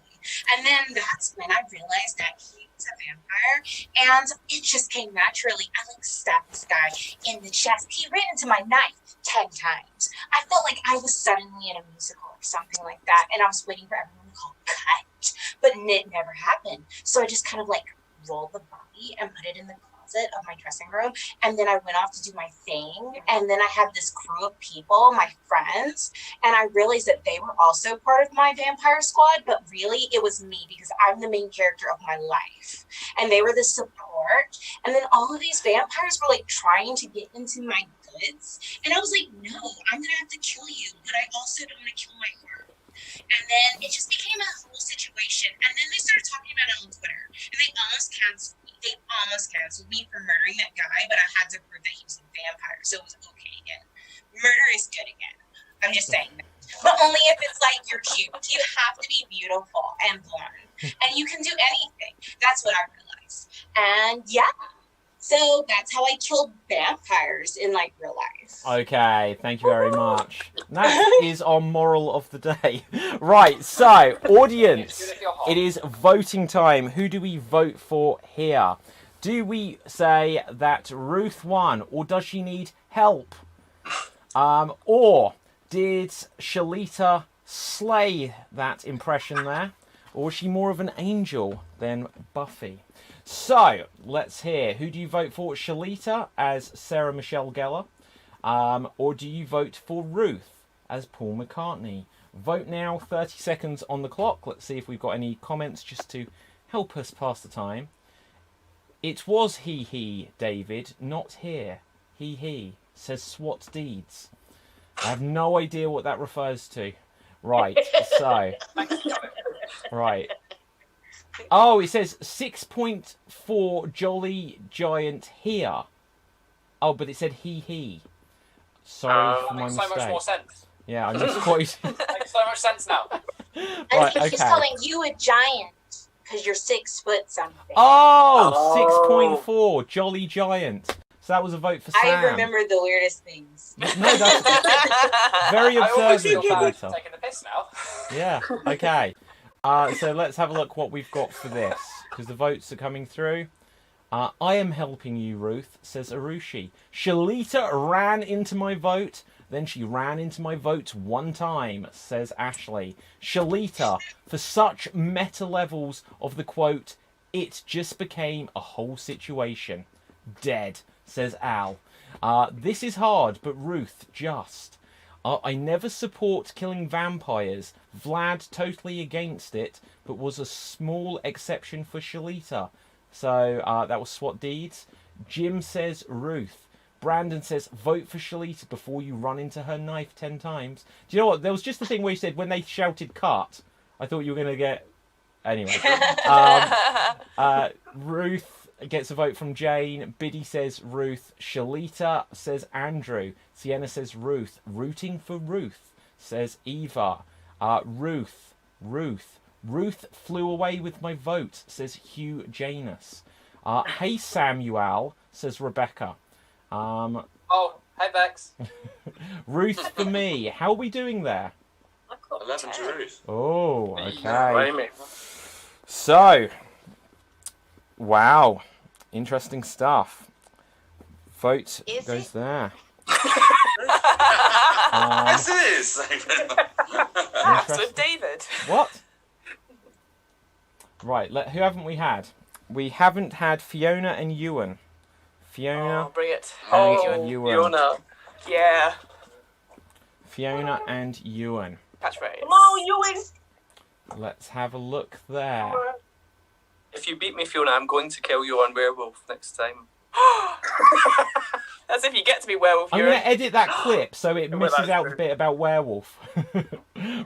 And then that's when I realized that he was a vampire and it just came naturally. I like stabbed this guy in the chest. He ran into my knife 10 times. I felt like I was suddenly in a musical or something like that. And I was waiting for everyone to call cut. But it never happened. So I just kind of like rolled the body and put it in the closet of my dressing room, and then I went off to do my thing, and then I had this crew of people, my friends, and I realized that they were also part of my vampire squad, but really it was me because I'm the main character of my life, and they were the support, and then all of these vampires were like trying to get into my goods, and I was like, no, I'm gonna have to kill you, but I also don't want to kill my heart. And then it just became a whole situation. And then they started talking about it on Twitter. And they almost canceled me. They almost canceled me for murdering that guy, but I had to prove that he was a vampire. So it was okay again. Murder is good again. I'm just saying that. But only if it's like you're cute. You have to be beautiful and blonde. And you can do anything. That's what I realized. And yeah. So that's how I killed vampires in like real life. Okay, thank you very much. That is our moral of the day. Right, so, audience, it is voting time. Who do we vote for here? Do we say that Ruth won, or does she need help? Or did Shalita slay that impression there? Or was she more of an angel than Buffy? So, let's hear. Who do you vote for? Shalita as Sarah Michelle Gellar? Or do you vote for Ruth as Paul McCartney? Vote now, 30 seconds on the clock. Let's see if we've got any comments just to help us pass the time. It was he, David, not here. He, says SWAT deeds. I have no idea what that refers to. Right, so... Right. Oh, it says 6.4 Jolly Giant here. Oh, but it said he. Sorry for my Makes mistake. so much more sense. Yeah, I misquoted. Makes so much sense now. Right, He's calling you a giant because you're 6 foot something. Oh, 6.4 Jolly Giant. So that was a vote for Sam. I remember the weirdest things. No, that's very observant. Taking the piss now. Yeah, okay. So let's have a look what we've got for this, because the votes are coming through. I am helping you, Ruth, says Arushi. Shalita ran into my vote, then she ran into my vote one time, says Ashley. Shalita, for such meta levels of the quote, it just became a whole situation. Dead, says Al. This is hard, but Ruth, just. I never support killing vampires. Vlad totally against it, but was a small exception for Shalita. So that was SWAT deeds. Jim says Ruth. Brandon says vote for Shalita before you run into her knife 10 times. Do you know what? There was just the thing where you said when they shouted cut, I thought you were going to get... Anyway. Ruth gets a vote from Jane. Biddy says Ruth. Shalita says Andrew. Sienna says Ruth. Rooting for Ruth, says Eva. Ruth flew away with my vote, says Hugh Janus. Hey Samuel, says Rebecca. Oh, hey Bex. Ruth for me. How are we doing there? 11 to Ruth. Oh, okay. So, wow. Interesting stuff. Vote goes there. Yes, it is. So David. What? Right, who haven't we had? We haven't had Fiona and Ewan. Fiona. Oh, bring it. And Ewan. Fiona. Yeah. Fiona and Ewan. Catchphrase. Come on, Ewan. Let's have a look there. If you beat me, Fiona, I'm going to kill you on Werewolf next time. As if you get to be werewolf. I'm going to edit that clip so it misses out the bit about werewolf.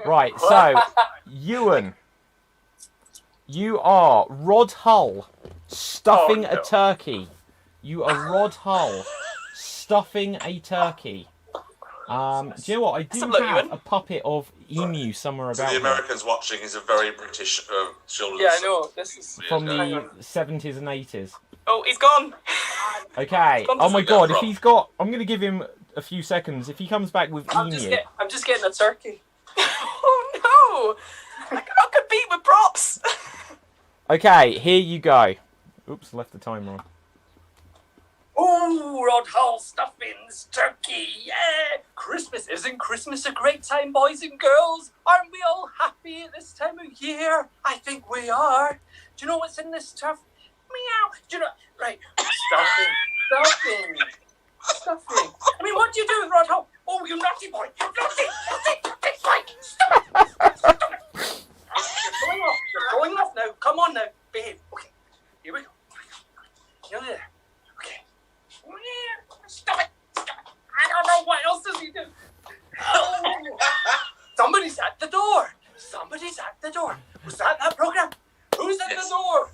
Right, so, Ewan. You are Rod Hull stuffing a turkey. You are Rod Hull stuffing a turkey. Do you know what? I do have a puppet of Emu somewhere To about the here. Americans watching, he's a very British children's. Yeah, I know. This is From the 70s and 80s. Oh, he's gone. Okay. Gone Oh my to- god, if he's got... I'm going to give him a few seconds. If he comes back with I'm Emu... just getting a turkey. Oh no! I could beat with props. Okay, here you go. Oops, left the timer on. Ooh, Rod Hall stuffings, turkey, yeah! Christmas, isn't Christmas a great time, boys and girls? Aren't we all happy at this time of year? I think we are. Do you know what's in this turf? Meow. Do you know? Right, stuffing. I mean, what do you do with Rod Hall? Oh, you naughty boy! You naughty boy! Stop it! You're going off now. Come on now, behave. Okay, here we go. You're there. Stop it! I don't know what else does he do. Oh. Somebody's at the door. Was that program? Who's at the door?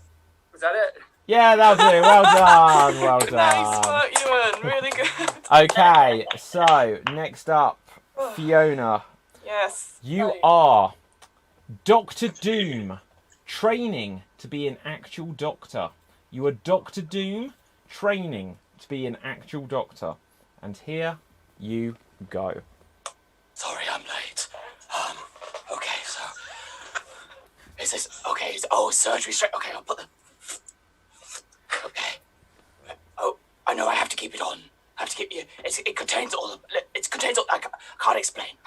Was that it? Yeah, that was it. Well done. Well done. Nice work, Ewan. Really good. Okay, so next up, Fiona. Yes. You are Dr. Doom, training to be an actual doctor. You are Dr. Doom, training to be an actual doctor. And here you go. Sorry, I'm late. Okay, so... Is this... Okay, oh, surgery straight... Okay, I'll put the... Okay. Oh, I know I have to keep it on. I have to keep you... It contains all the... It contains all... I can't explain.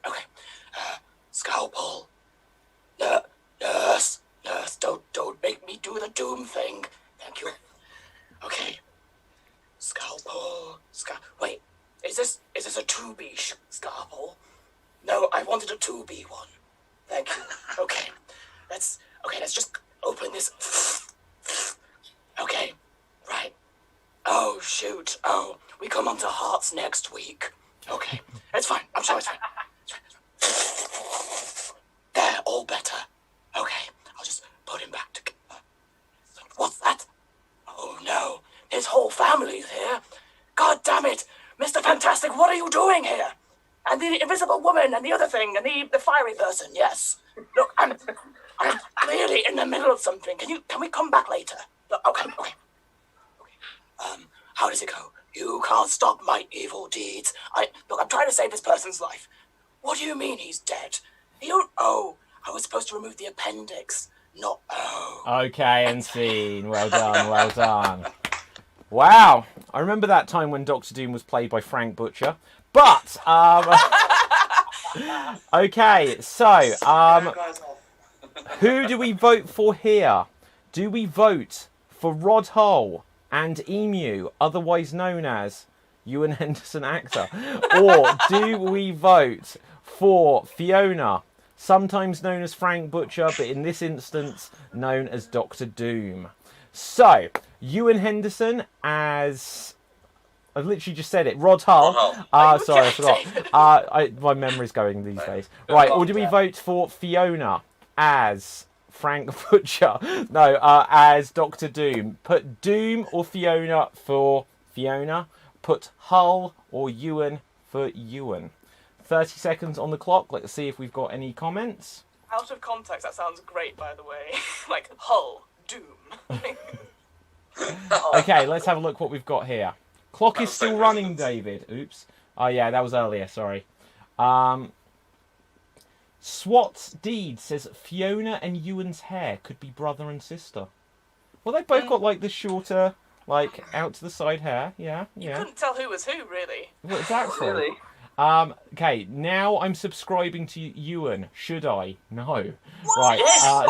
Okay. Scalpel. Nurse, don't make me do the Doom thing. Thank you. Okay. Scalpel. Wait, is this a 2B scalpel? No, I wanted a 2B one. Thank you. Okay, let's just open this. Okay, right. Oh shoot. Oh, we come on to hearts next week. Okay, it's fine. I'm sure it's fine. There, all better. Okay, I'll just put him back together. What's that? Oh no, his whole family's here. God damn it! Mr. Fantastic, what are you doing here? And the invisible woman and the other thing and the fiery person, yes. Look, I'm clearly in the middle of something. Can we come back later? Look, okay. How does it go? You can't stop my evil deeds. Look, I'm trying to save this person's life. What do you mean he's dead? I was supposed to remove the appendix. Not, Okay, and scene. Well done, well done. Wow. I remember that time when Dr. Doom was played by Frank Butcher. But, okay, so, who do we vote for here? Do we vote for Rod Hull and Emu, otherwise known as Ewan Henderson actor? Or do we vote for Fiona, sometimes known as Frank Butcher, but in this instance known as Dr. Doom? So, Ewan Henderson as... I've literally just said it. Rod Hull. Sorry, I forgot. My memory's going these days. Right, or do we vote for Fiona as Frank Butcher? No, as Dr. Doom. Put Doom or Fiona for Fiona. Put Hull or Ewan for Ewan. 30 seconds on the clock. Let's see if we've got any comments. Out of context, that sounds great, by the way. Like, Hull, Doom. Okay, let's have a look what we've got here. Clock is still running, David. Oops. Oh, yeah, that was earlier, sorry. SWAT Deed says Fiona and Ewan's hair could be brother and sister. Well, they both got, like, the shorter, like, out to the side hair. Yeah. You couldn't tell who was who, really. Well, exactly. Really? Okay, now I'm subscribing to Ewan. Should I? No. Right,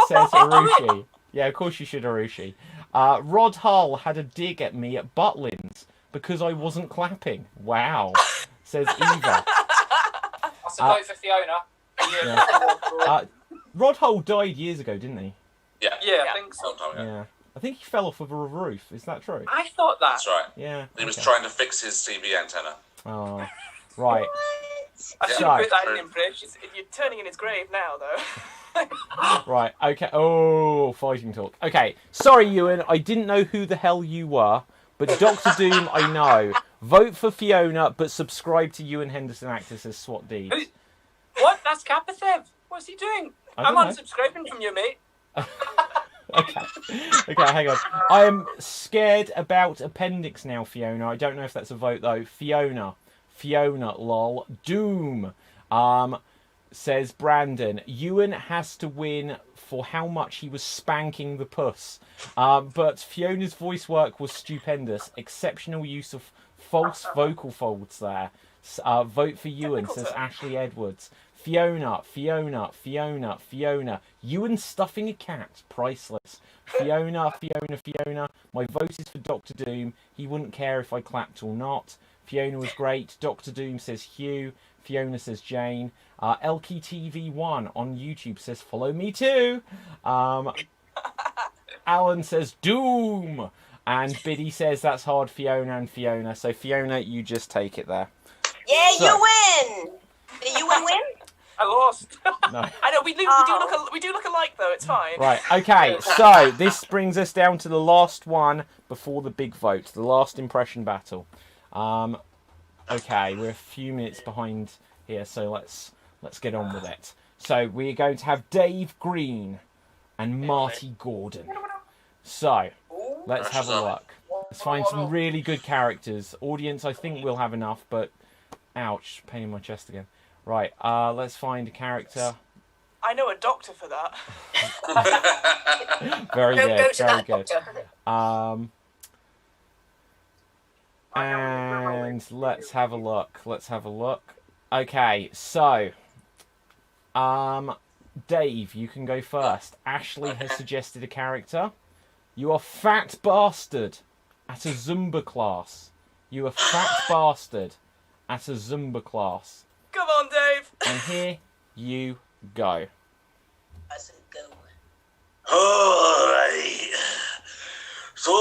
says Arushi. Yeah, of course you should, Arushi. Rod Hull had a dig at me at Butlins because I wasn't clapping. Wow, says Eva. That's a vote for Fiona. Yeah. Rod Hull died years ago, didn't he? Yeah, I think so. Yeah. I think he fell off of a roof. Is that true? I thought that. That's right. Yeah. He was trying to fix his TV antenna. Oh, right. I should So- put that in impression. You're turning in his grave now, though. Right, okay. Oh, fighting talk. Okay, sorry, Ewan. I didn't know who the hell you were, but Dr. Doom, I know. Vote for Fiona, but subscribe to Ewan Henderson Actor, says SWAT Deeds. What? That's Kapathev. What's he doing? I I'm don't know. unsubscribing from you, mate. Okay, hang on. I am scared about appendix now, Fiona. I don't know if that's a vote, though. Fiona, lol. Doom, says Brandon. Ewan has to win for how much he was spanking the puss. But Fiona's voice work was stupendous. Exceptional use of false vocal folds there. Vote for Ewan, says Ashley Edwards. Fiona. Ewan stuffing a cat, priceless. Fiona. My vote is for Dr. Doom. He wouldn't care if I clapped or not. Fiona was great. Dr. Doom says Hugh. Fiona says Jane. LKTV1 on YouTube says follow me too. Alan says Doom. And Biddy says that's hard, Fiona and Fiona. So Fiona, you just take it there. Yeah, So- you win. Did you win? I lost. No. I know we do look alike though. It's fine. Right, okay, so this brings us down to the last one before the big vote, the last impression battle. Okay, we're a few minutes behind here, so let's get on with it. So we're going to have Dave Green and Marty Gordon. So let's have a look. Let's find some really good characters. Audience, I think we'll have enough, but ouch, pain in my chest again. Right, let's find a character. I know a doctor for that. Very Go good, to very that good. doctor. And let's have a look. Okay, so Dave, you can go first. Ashley has suggested a character. You are fat bastard at a Zumba class. You are fat bastard at a Zumba class. Come on, Dave. And here you go. Alright. So,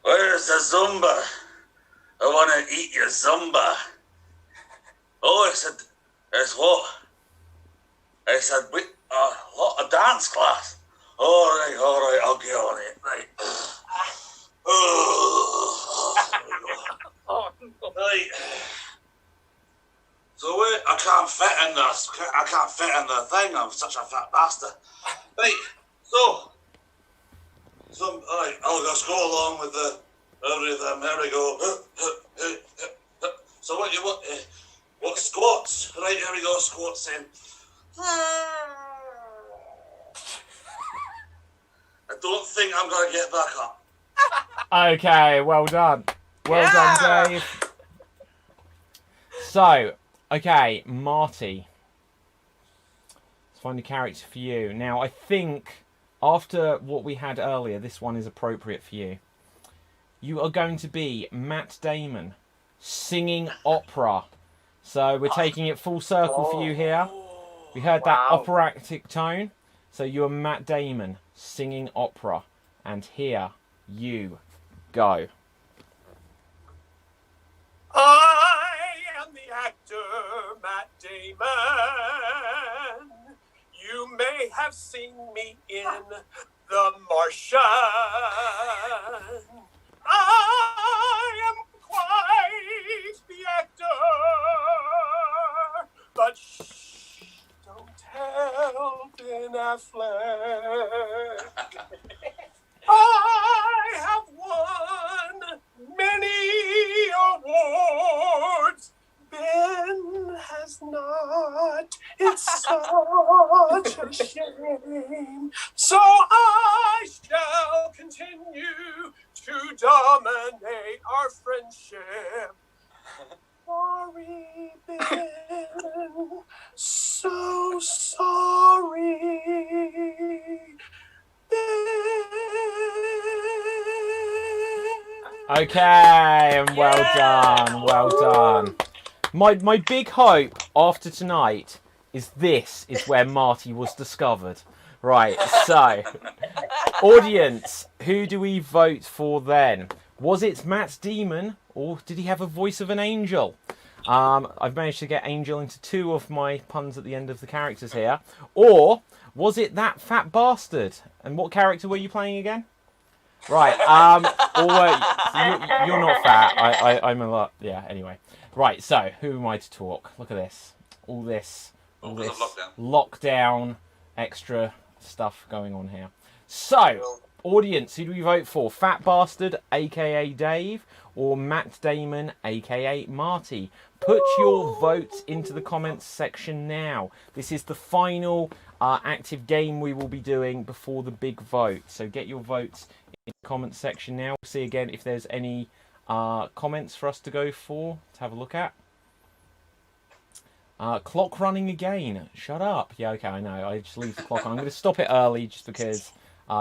where's the Zumba? I want to eat your Zumba. Oh, I said, it's what? I said, what, a dance class? Alright, I'll get on it. Right. Right. So I can't fit in this. I can't fit in the thing. I'm such a fat bastard. Right. So alright, I'll just go along with the everything. There we go. So what squats? Right, here we go. Squats in. I don't think I'm gonna get back up. Okay, well done. Well done, Dave. So, okay, Marty. Let's find a character for you. Now, I think after what we had earlier, this one is appropriate for you. You are going to be Matt Damon singing opera. So we're taking it full circle for you here. We heard that operatic tone. So you are Matt Damon singing opera. And here you go. I am the actor Matt Damon. You may have seen me in The Martian. I am quite the actor, but shh, don't tell Ben Affleck. I have won many awards. Ben has not. It's such a shame. So I shall continue to dominate our friendship. Sorry, Ben. So sorry. Okay, and well done, well done. My big hope after tonight is this is where Marty was discovered. Right, so, audience, who do we vote for then? Was it Matt Damon, or did he have a voice of an angel? I've managed to get angel into 2 of my puns at the end of the characters here. Or was it that fat bastard? And what character were you playing again? Right. You're not fat. I'm a lot. Yeah. Anyway. Right. So who am I to talk? Look at this. All this lockdown extra stuff going on here. So, audience, who do we vote for? Fat Bastard, aka Dave, or Matt Damon, aka Marty? Put your votes into the comments section now. This is the final active game we will be doing before the big vote. So get your votes in the comments section now. We'll see again if there's any comments for us to go for, to have a look at. Clock running again. Shut up. Yeah, okay, I know. I just leave the clock on. I'm going to stop it early just because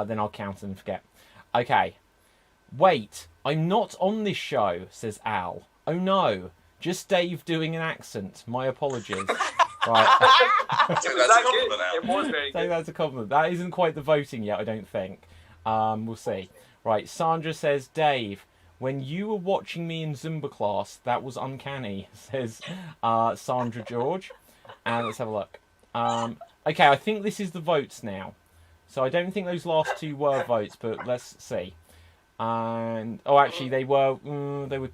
then I'll count and forget. Okay. Wait, I'm not on this show, says Al. Oh no, just Dave doing an accent. My apologies. Right. That's a compliment, Al. It was very good. That's a compliment. That isn't quite the voting yet, I don't think. We'll see. Right, Sandra says, Dave, when you were watching me in Zumba class, that was uncanny, says Sandra George. And let's have a look. Okay, I think this is the votes now. So I don't think those last two were votes, but let's see. And actually, they were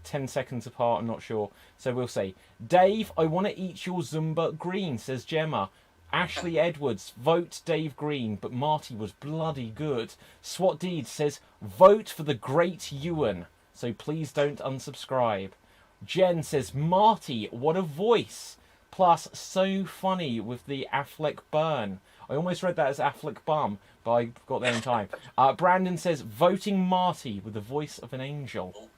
10 seconds apart. I'm not sure. So we'll see. Dave, I want to eat your Zumba green, says Gemma. Ashley Edwards, vote Dave Green, but Marty was bloody good. SWAT Deed says, vote for the great Ewan. So please don't unsubscribe. Jen says, Marty, what a voice. Plus, so funny with the Affleck burn. I almost read that as Affleck bum, but I got there in time. Brandon says, voting Marty with the voice of an angel.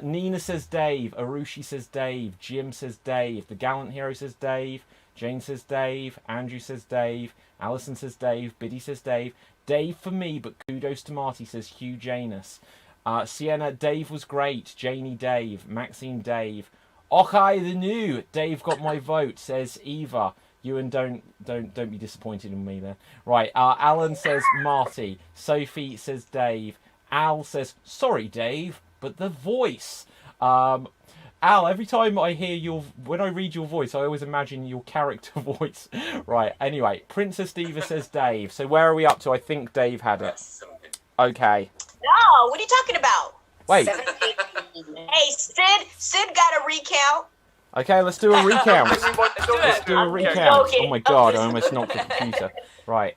Nina says Dave. Arushi says Dave. Jim says Dave. The Gallant Hero says Dave. Jane says Dave. Andrew says Dave. Alison says Dave. Biddy says Dave. Dave for me, but kudos to Marty, says Hugh Janus. Sienna, Dave was great. Janie, Dave. Maxine, Dave. Okay, the new Dave got my vote, says Eva. Ewan, don't be disappointed in me then. Right, Alan says Marty. Sophie says Dave. Al says, sorry, Dave, but the voice. Al, every time I hear when I read your voice, I always imagine your character voice. Right, anyway, Princess Diva says Dave. So where are we up to? I think Dave had it. Okay. No, what are you talking about? Wait. Hey, Sid got a recount. Okay, let's do a recount. Let's do a recount. Oh my god, I almost knocked the computer. Right.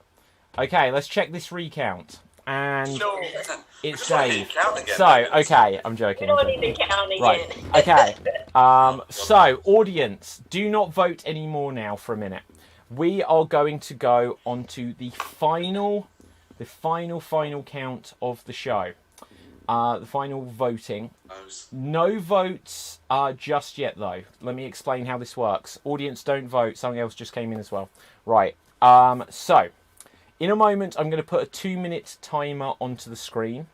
Okay, let's check this recount. And it's Dave. So, okay, I'm joking. You don't need to count again. Right, okay. So, audience, do not vote anymore now for a minute. We are going to go on to the final count of the show. The final voting. No votes just yet, though. Let me explain how this works. Audience, don't vote. Something else just came in as well. Right. So, in a moment, I'm going to put a 2-minute timer onto the screen.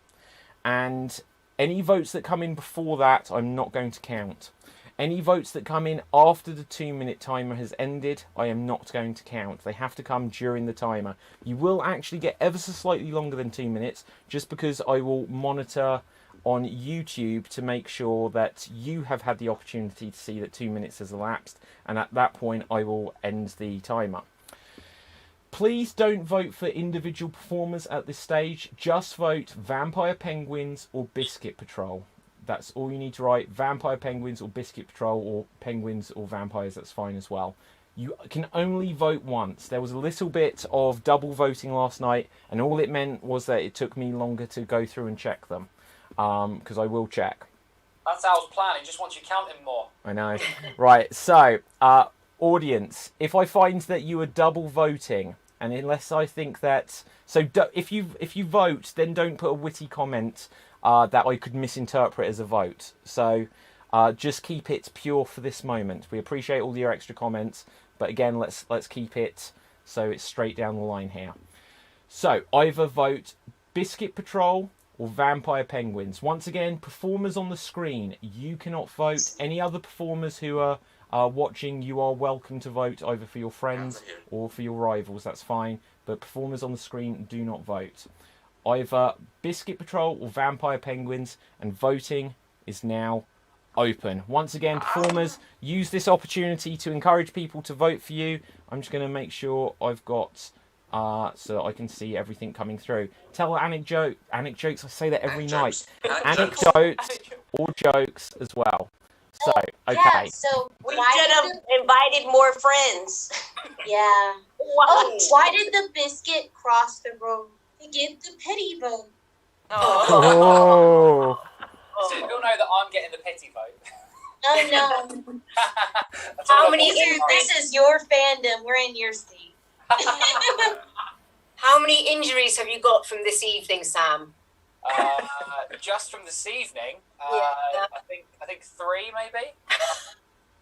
And any votes that come in before that, I'm not going to count. Any votes that come in after the 2-minute timer has ended, I am not going to count. They have to come during the timer. You will actually get ever so slightly longer than 2 minutes, just because I will monitor on YouTube to make sure that you have had the opportunity to see that 2 minutes has elapsed, and at that point I will end the timer. Please don't vote for individual performers at this stage. Just vote Vampire Penguins or Biscuit Patrol. That's all you need to write. Vampire Penguins or Biscuit Patrol, or Penguins or Vampires, that's fine as well. You can only vote once. There was a little bit of double voting last night, and all it meant was that it took me longer to go through and check them. Because I will check. That's Al's plan. He just wants you counting more. I know. Right, so, audience, if I find that you are double voting, and unless I think that... So, if you vote, then don't put a witty comment that I could misinterpret as a vote. So just keep it pure for this moment. We appreciate all your extra comments, but again, let's keep it so it's straight down the line here. So either vote Biscuit Patrol or Vampire Penguins. Once again, performers on the screen, you cannot vote. Any other performers who are watching, you are welcome to vote either for your friends or for your rivals. That's fine, but performers on the screen do not vote. Either Biscuit Patrol or Vampire Penguins, and voting is now open. Once again, performers, use this opportunity to encourage people to vote for you. I'm just going to make sure I've got so I can see everything coming through. Tell anecdotes. I say that every night. Anecdotes. Anecdotes or jokes as well. So, okay. Yeah, so we should have invited more friends. Yeah. Why did the biscuit cross the road to get the pity vote? Oh. So you all know that I'm getting the pity vote. Oh no. How many This is your fandom. We're in your seat. How many injuries have you got from this evening, Sam? Just from this evening, Yeah. I think 3 maybe.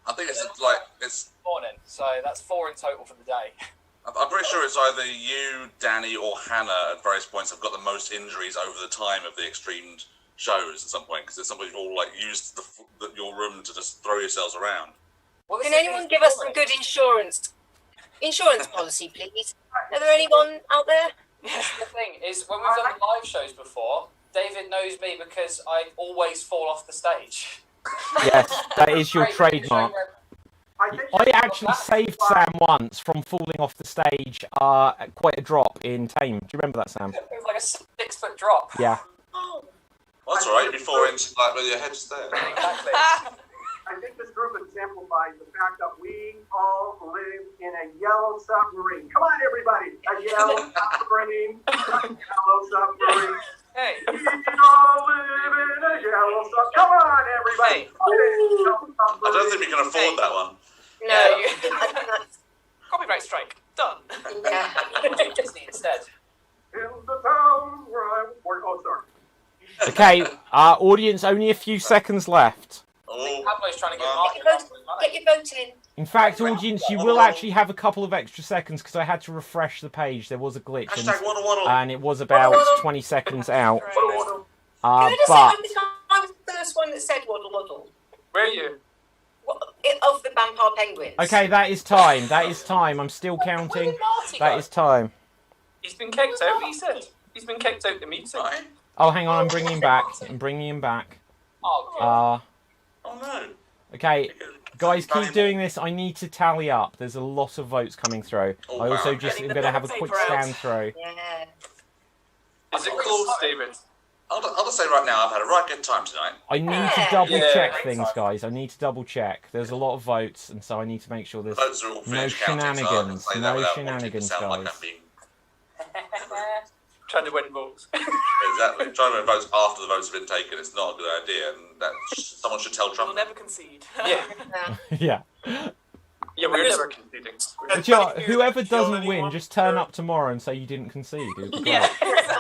I think it's Morning, so that's 4 in total for the day. I'm pretty sure it's either you, Danny, or Hannah at various points have got the most injuries over the time of the Extremed shows at some point, because it's somebody who's all like used your room to just throw yourselves around. Well, Can anyone give us some good insurance policy, please? Are there anyone out there? The thing is, when we've done live shows before, David knows me because I always fall off the stage. Yes, that is your trademark. I actually saved Sam once from falling off the stage at quite a drop in Tame. Do you remember that, Sam? It was like a 6-foot drop. Yeah. Well, that's all right. Before into like with your head's there. Exactly. I think this group exemplifies the fact that we all live in a yellow submarine. Come on, everybody. A yellow submarine. A yellow submarine. Hey. We all live in a yellow submarine. Come on, everybody. I don't think we can afford that one. No. Copyright strike. Done. Disney instead. In the town where I was born. Oh, sorry. Okay, audience, only a few seconds left. Pablo's trying to Get your vote in. In fact, audience, you will actually have a couple of extra seconds because I had to refresh the page. There was a glitch, and it was about 20 seconds out. Can I just say, I was the first one that said waddle waddle. Where are you? Of the Vampire Penguins. Okay, that is time. That is time. I'm still counting. That is time. He's been kicked out, he said. He's been kicked out the meeting. Oh, hang on. I'm bringing him back. I'm bringing him back. Oh no. Okay, guys, keep doing this. I need to tally up. There's a lot of votes coming through. I also just am going to have a quick scan through. Yeah. Is it close, David? I'll just say right now, I've had a right good time tonight. I need to double check things, guys. I need to double check. There's a lot of votes, and so I need to make sure there's Votes are all no finished counting, so I can shenanigans. say that No without shenanigans, wanting to sound guys. like I'm being Trying to win votes. exactly trying to win votes after the votes have been taken. It's not a good idea, and that someone should tell Trump. We'll never concede. Yeah. Yeah, we're never conceding. But yeah, whoever doesn't win, just turn up tomorrow and say you didn't concede. It would be great. Yeah,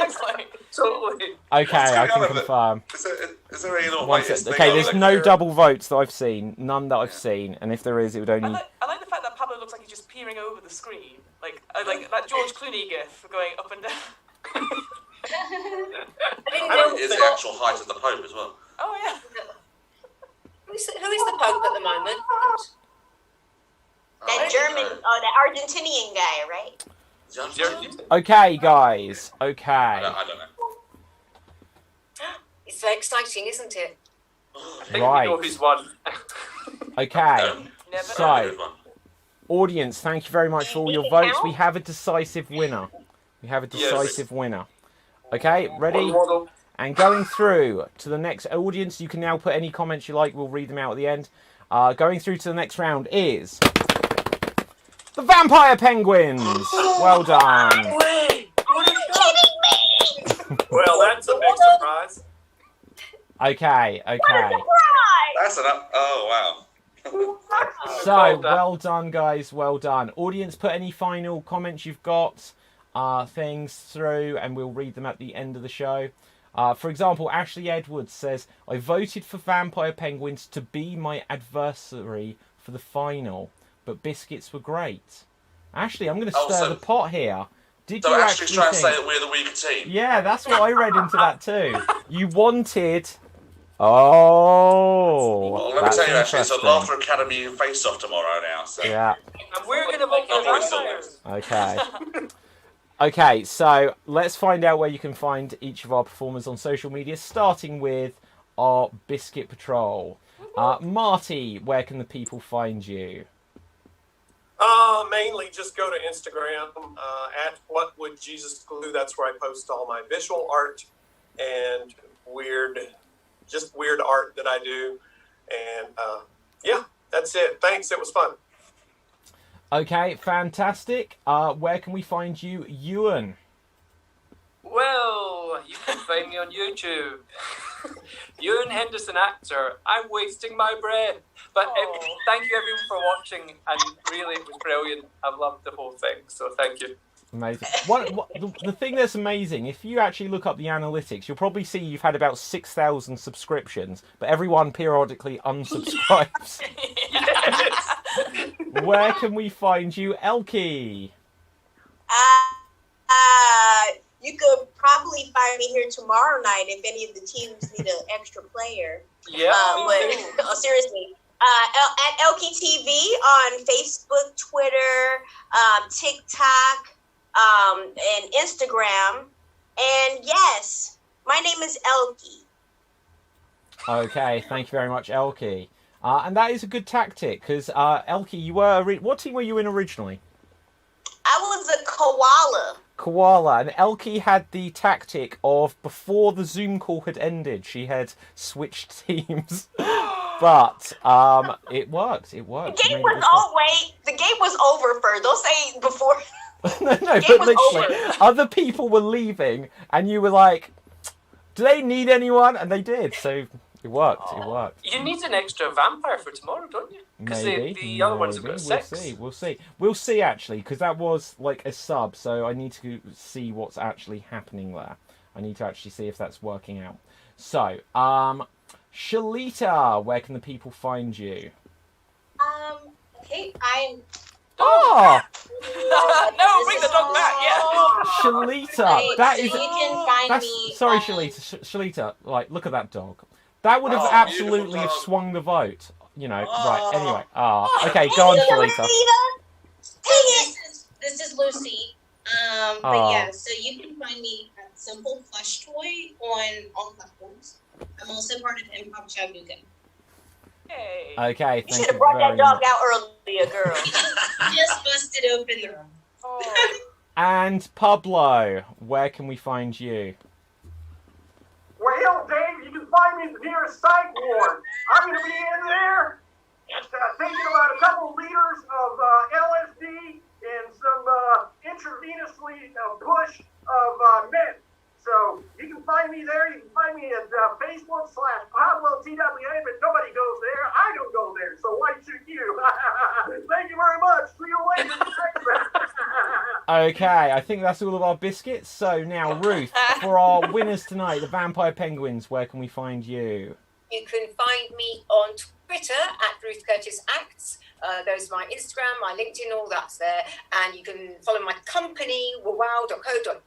exactly. Totally. Okay, I can confirm. Is there any One sec. Okay, there's no double votes that I've seen. None that I've seen. And if there is, it would only... I like the fact that Pablo looks like he's just peering over the screen. Like that George Clooney gif going up and down. Is the actual height of the Pope as well? Oh, yeah. Who is the Pope at the moment? That German, that Argentinian guy, right? Okay, guys. Okay. I don't know. It's very exciting, isn't it? Right. Who's won. Okay. So, audience, thank you very much for all your votes. We have a decisive winner. We have a decisive winner. Okay, ready? And going through to the next audience, you can now put any comments you like. We'll read them out at the end. Going through to the next round is the Vampire Penguins. Well done. Well, that's a big surprise. Okay. That's enough. Oh wow. So, well done, guys. Well done. Audience, put any final comments you've got, things through, and we'll read them at the end of the show. For example, Ashley Edwards says, I voted for Vampire Penguins to be my adversary for the final, but biscuits were great. Ashley, I'm going to stir the pot here. Did so you Ashley's trying to think... say that we're the weaker team? Yeah, that's what I read into that too. You wanted... Oh, well, let me tell you, Ashley, it's a Laughter Academy face-off tomorrow now. So. Yeah. And we're going to vote for vampires. Okay. Okay, so let's find out where you can find each of our performers on social media, starting with our Biscuit Patrol. Marty, where can the people find you? Mainly just go to Instagram at What Would Jesus Glue. That's where I post all my visual art and weird art that I do. And yeah, that's it. Thanks. It was fun. Okay, fantastic. Where can we find you, Ewan? Well, you can find me on YouTube. Ewan Henderson actor. I'm wasting my breath. But thank you everyone for watching, and really it was brilliant. I loved the whole thing, so thank you. Amazing. The thing that's amazing, if you actually look up the analytics, you'll probably see you've had about 6,000 subscriptions, but everyone periodically unsubscribes. Where can we find you, Elkie? You could probably find me here tomorrow night if any of the teams need an extra player. Yeah. But seriously, at Elkie TV on Facebook, Twitter, TikTok, and Instagram. And yes, my name is Elkie. Okay, thank you very much, Elkie. And that is a good tactic, because Elkie, you were... What team were you in originally? I was a koala. Koala, and Elkie had the tactic of, before the Zoom call had ended, she had switched teams. But it worked. It worked. The game was the game was over first. Don't say before. No, but literally, other people were leaving, and you were like, "Do they need anyone?" And they did. So it worked. It worked. You need an extra vampire for tomorrow, don't you? Because the other ones have got 6. We'll see actually, because that was like a sub. So I need to see what's actually happening there. I need to actually see if that's working out. So, Shalita, where can the people find you? Okay, I'm... Oh! No, bring the dog back, yeah! Shalita, that is... So you can find me... Sorry, Shalita. Shalita, like, look at that dog. That would have absolutely have swung the vote. You know, right, anyway. Okay, go on, Shalita. This is Lucy. But yeah, so you can find me at Simple Plush Toy on all platforms. I'm also part of Improv XStreamed. Okay, thank you. You should have brought that dog out earlier, girl. Just busted open the room. And Pablo, where can we find you? Well, Dave, you can find me at the nearest psych ward. I'm going to be in there thinking about a couple liters of LSD and some intravenously push of meth. So you can find me there. You can find me at Facebook/PabloTWA, but nobody goes there. I don't go there, so why should you? Thank you very much. See you later. Okay, I think that's all of our biscuits. So now, Ruth, for our winners tonight, the Vampire Penguins, where can we find you? You can find me on Twitter at Ruth Curtis Acts. There's my Instagram, my LinkedIn, all that's there. And you can follow my company, wow.co.uk.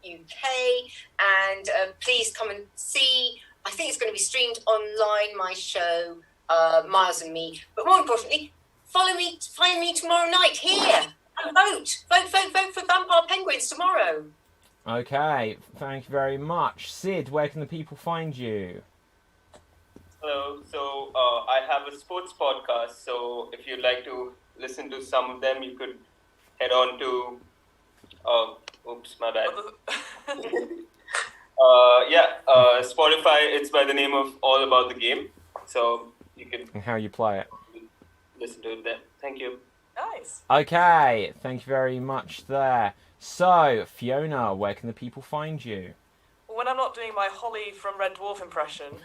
And please come and see. I think it's going to be streamed online, my show, Miles and Me. But more importantly, follow me, find me tomorrow night here. And vote. Vote for Vampire Penguins tomorrow. Okay, thank you very much. Sid, where can the people find you? Hello, so I have a sports podcast, so if you'd like to listen to some of them, you could head on to, oops, my bad. Spotify, it's by the name of All About the Game, so you can... And how you play it. Listen to it there. Thank you. Nice. Okay, thank you very much there. So, Fiona, where can the people find you? When I'm not doing my Holly from Red Dwarf impression,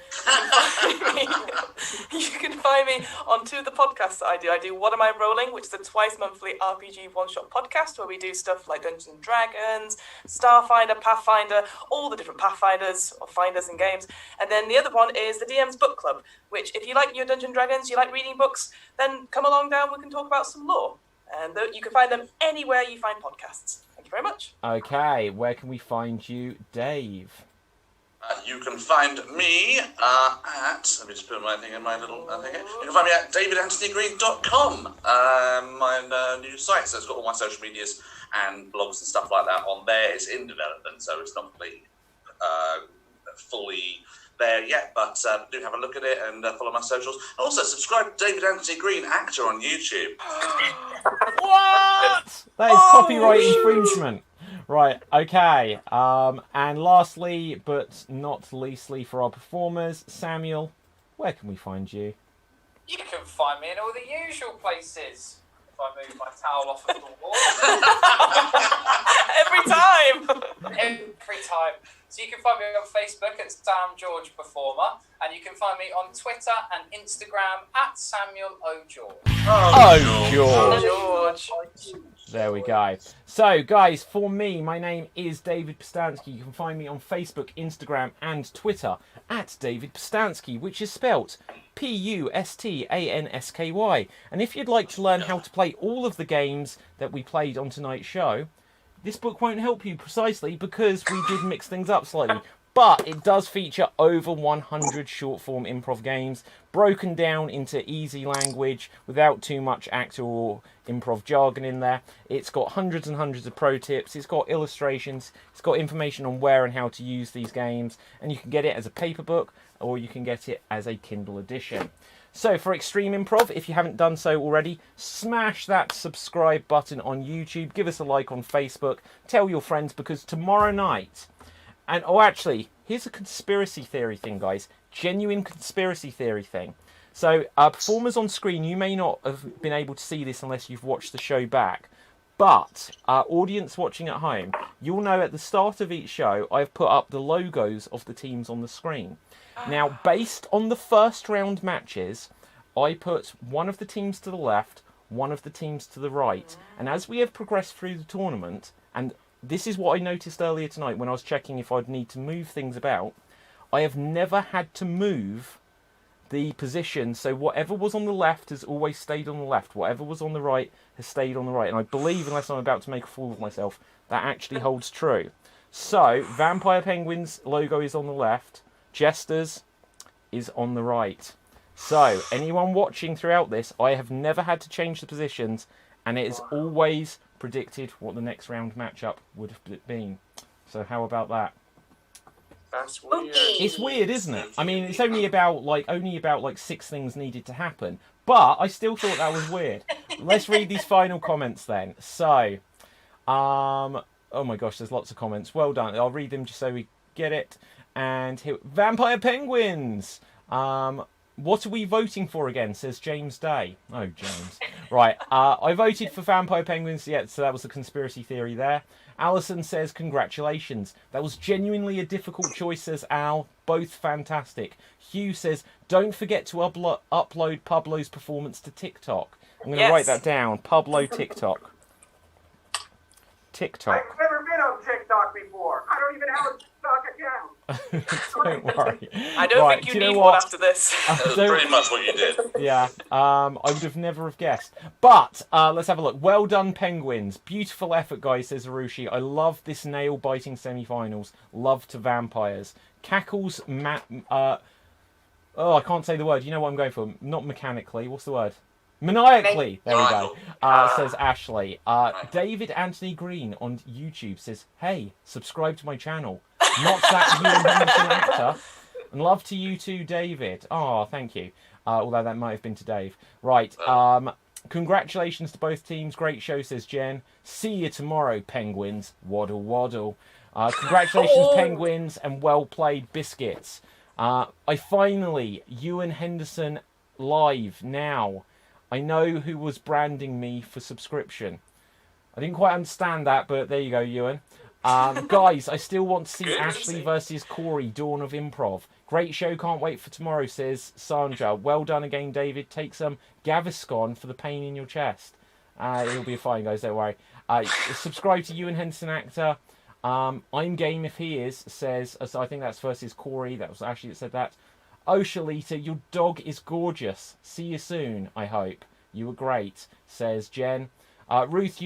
you can find me on two of the podcasts that I do. I do What Am I Rolling, which is a twice monthly RPG one-shot podcast where we do stuff like Dungeons and Dragons, Starfinder, Pathfinder, all the different Pathfinders or finders in games. And then the other one is the DM's Book Club, which if you like your Dungeons and Dragons, you like reading books, then come along down, we can talk about some lore. And you can find them anywhere you find podcasts. Thank you very much. Okay, where can we find you, Dave? You can find me at, let me just put my thing in my little thing here. You can find me at davidanthonygreen.com, my new site. So it's got all my social medias and blogs and stuff like that on there. It's in development, so it's not fully there yet, but do have a look at it and follow my socials. Also, subscribe to David Anthony Green, actor, on YouTube. What? That is copyright infringement. Right, okay. And lastly, but not leastly for our performers, Samuel, where can we find you? You can find me in all the usual places. If I move my towel off of the wall. Every time. So you can find me on Facebook at Sam George Performer, and you can find me on Twitter and Instagram at Samuel O. George. Oh, George. There we go. So, guys, for me, my name is David Postansky. You can find me on Facebook, Instagram, and Twitter at David Postansky, which is spelt Pustansky. And if you'd like to learn how to play all of the games that we played on tonight's show, this book won't help you precisely because we did mix things up slightly. But it does feature over 100 short-form improv games, broken down into easy language without too much actor or improv jargon in there. It's got hundreds and hundreds of pro tips. It's got illustrations. It's got information on where and how to use these games. And you can get it as a paper book or you can get it as a Kindle edition. So for Extreme Improv, if you haven't done so already, smash that subscribe button on YouTube. Give us a like on Facebook. Tell your friends because tomorrow night... And, oh, actually, here's a conspiracy theory thing, guys. Genuine conspiracy theory thing. So, performers on screen, you may not have been able to see this unless you've watched the show back. But, audience watching at home, you'll know at the start of each show, I've put up the logos of the teams on the screen. Now, based on the first round matches, I put one of the teams to the left, one of the teams to the right. And as we have progressed through the tournament, and this is what I noticed earlier tonight when I was checking if I'd need to move things about. I have never had to move the position, so whatever was on the left has always stayed on the left. Whatever was on the right has stayed on the right. And I believe, unless I'm about to make a fool of myself, that actually holds true. So, Vampire Penguins logo is on the left. Jesters is on the right. So, anyone watching throughout this, I have never had to change the positions, and it is always predicted what the next round matchup would have been. So how about that? That's weird. It's weird, isn't it? I mean, it's only about like 6 things needed to happen, but I still thought that was weird. Let's read these final comments then. So, oh my gosh, there's lots of comments. Well done. I'll read them just so we get it. And here, Vampire Penguins. What are we voting for again, says James Day. Oh, James. Right, I voted for Vampire Penguins, yeah, so that was a conspiracy theory there. Alison says, congratulations. That was genuinely a difficult choice, says Al. Both fantastic. Hugh says, don't forget to upload Pablo's performance to TikTok. I'm going to write that down. Pablo TikTok. TikTok. I've never been on TikTok before. I don't even have a TikTok account. Don't worry. I don't think you need one after this. That's pretty much what you did. Yeah, I would have never have guessed. But let's have a look. Well done, Penguins. Beautiful effort, guys, says Arushi. I love this nail-biting semi-finals. Love to vampires. Cackles, I can't say the word. You know what I'm going for. Not mechanically. What's the word? Maniacally. There we go. Says Ashley. David Anthony Green on YouTube says, hey, subscribe to my channel. Not that you and Henderson actor. And love to you too, David. Oh, thank you. Although that might have been to Dave. Right. Congratulations to both teams. Great show, says Jen. See you tomorrow, Penguins. Waddle, waddle. Congratulations, Penguins, and well played, Biscuits. I finally, Ewan Henderson live now. I know who was branding me for subscription. I didn't quite understand that, but there you go, Ewan. Guys, I still want to see Ashley versus Corey, Dawn of Improv. Great show, can't wait for tomorrow, says Sandra. Well done again, David. Take some Gaviscon for the pain in your chest. It'll be fine, guys, don't worry. Subscribe to Ewan Henderson Actor. I'm game if he is, says, so I think that's versus Corey. That was Ashley that said that. Oh, Shalita, your dog is gorgeous. See you soon, I hope. You were great, says Jen. Ruth,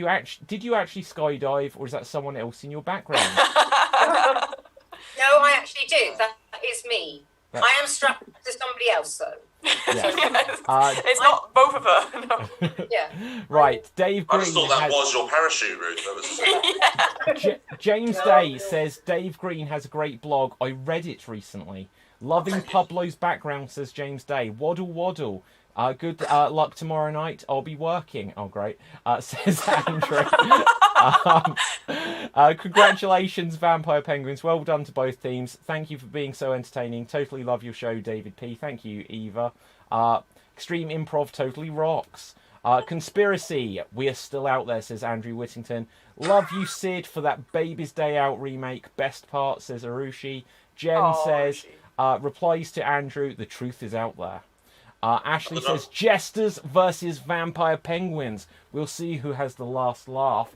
did you actually skydive, or is that someone else in your background? No, I actually do. That is me. I am strapped to somebody else, though. Yeah. It's not both of her. No. Yeah. Right, Dave Green. I just thought that was your parachute, Ruth. That was... James Day says, Dave Green has a great blog. I read it recently. Loving Pablo's background, says James Day. Waddle, waddle. Good luck tomorrow night. I'll be working. Oh, great. Says Andrew. Congratulations, Vampire Penguins. Well done to both teams. Thank you for being so entertaining. Totally love your show, David P. Thank you, Eva. Extreme Improv totally rocks. Conspiracy, we are still out there, says Andrew Whittington. Love you, Sid, for that Baby's Day Out remake. Best part, says Arushi. Jen says, replies to Andrew, the truth is out there. Ashley says, Jesters versus Vampire Penguins. We'll see who has the last laugh.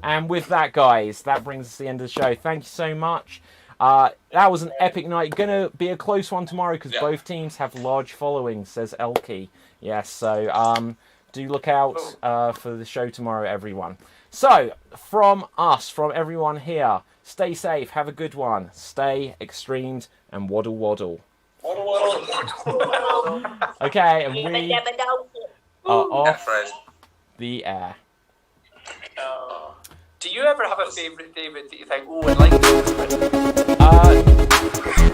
And with that, guys, that brings us to the end of the show. Thank you so much. That was an epic night. Gonna be a close one tomorrow because both teams have large followings, says Elkie. Yes, so do look out for the show tomorrow, everyone. So, from us, from everyone here, stay safe, have a good one, stay extremed, and waddle waddle. Okay, and we are off the air. Do you ever have a favourite David that you think, oh, I like this?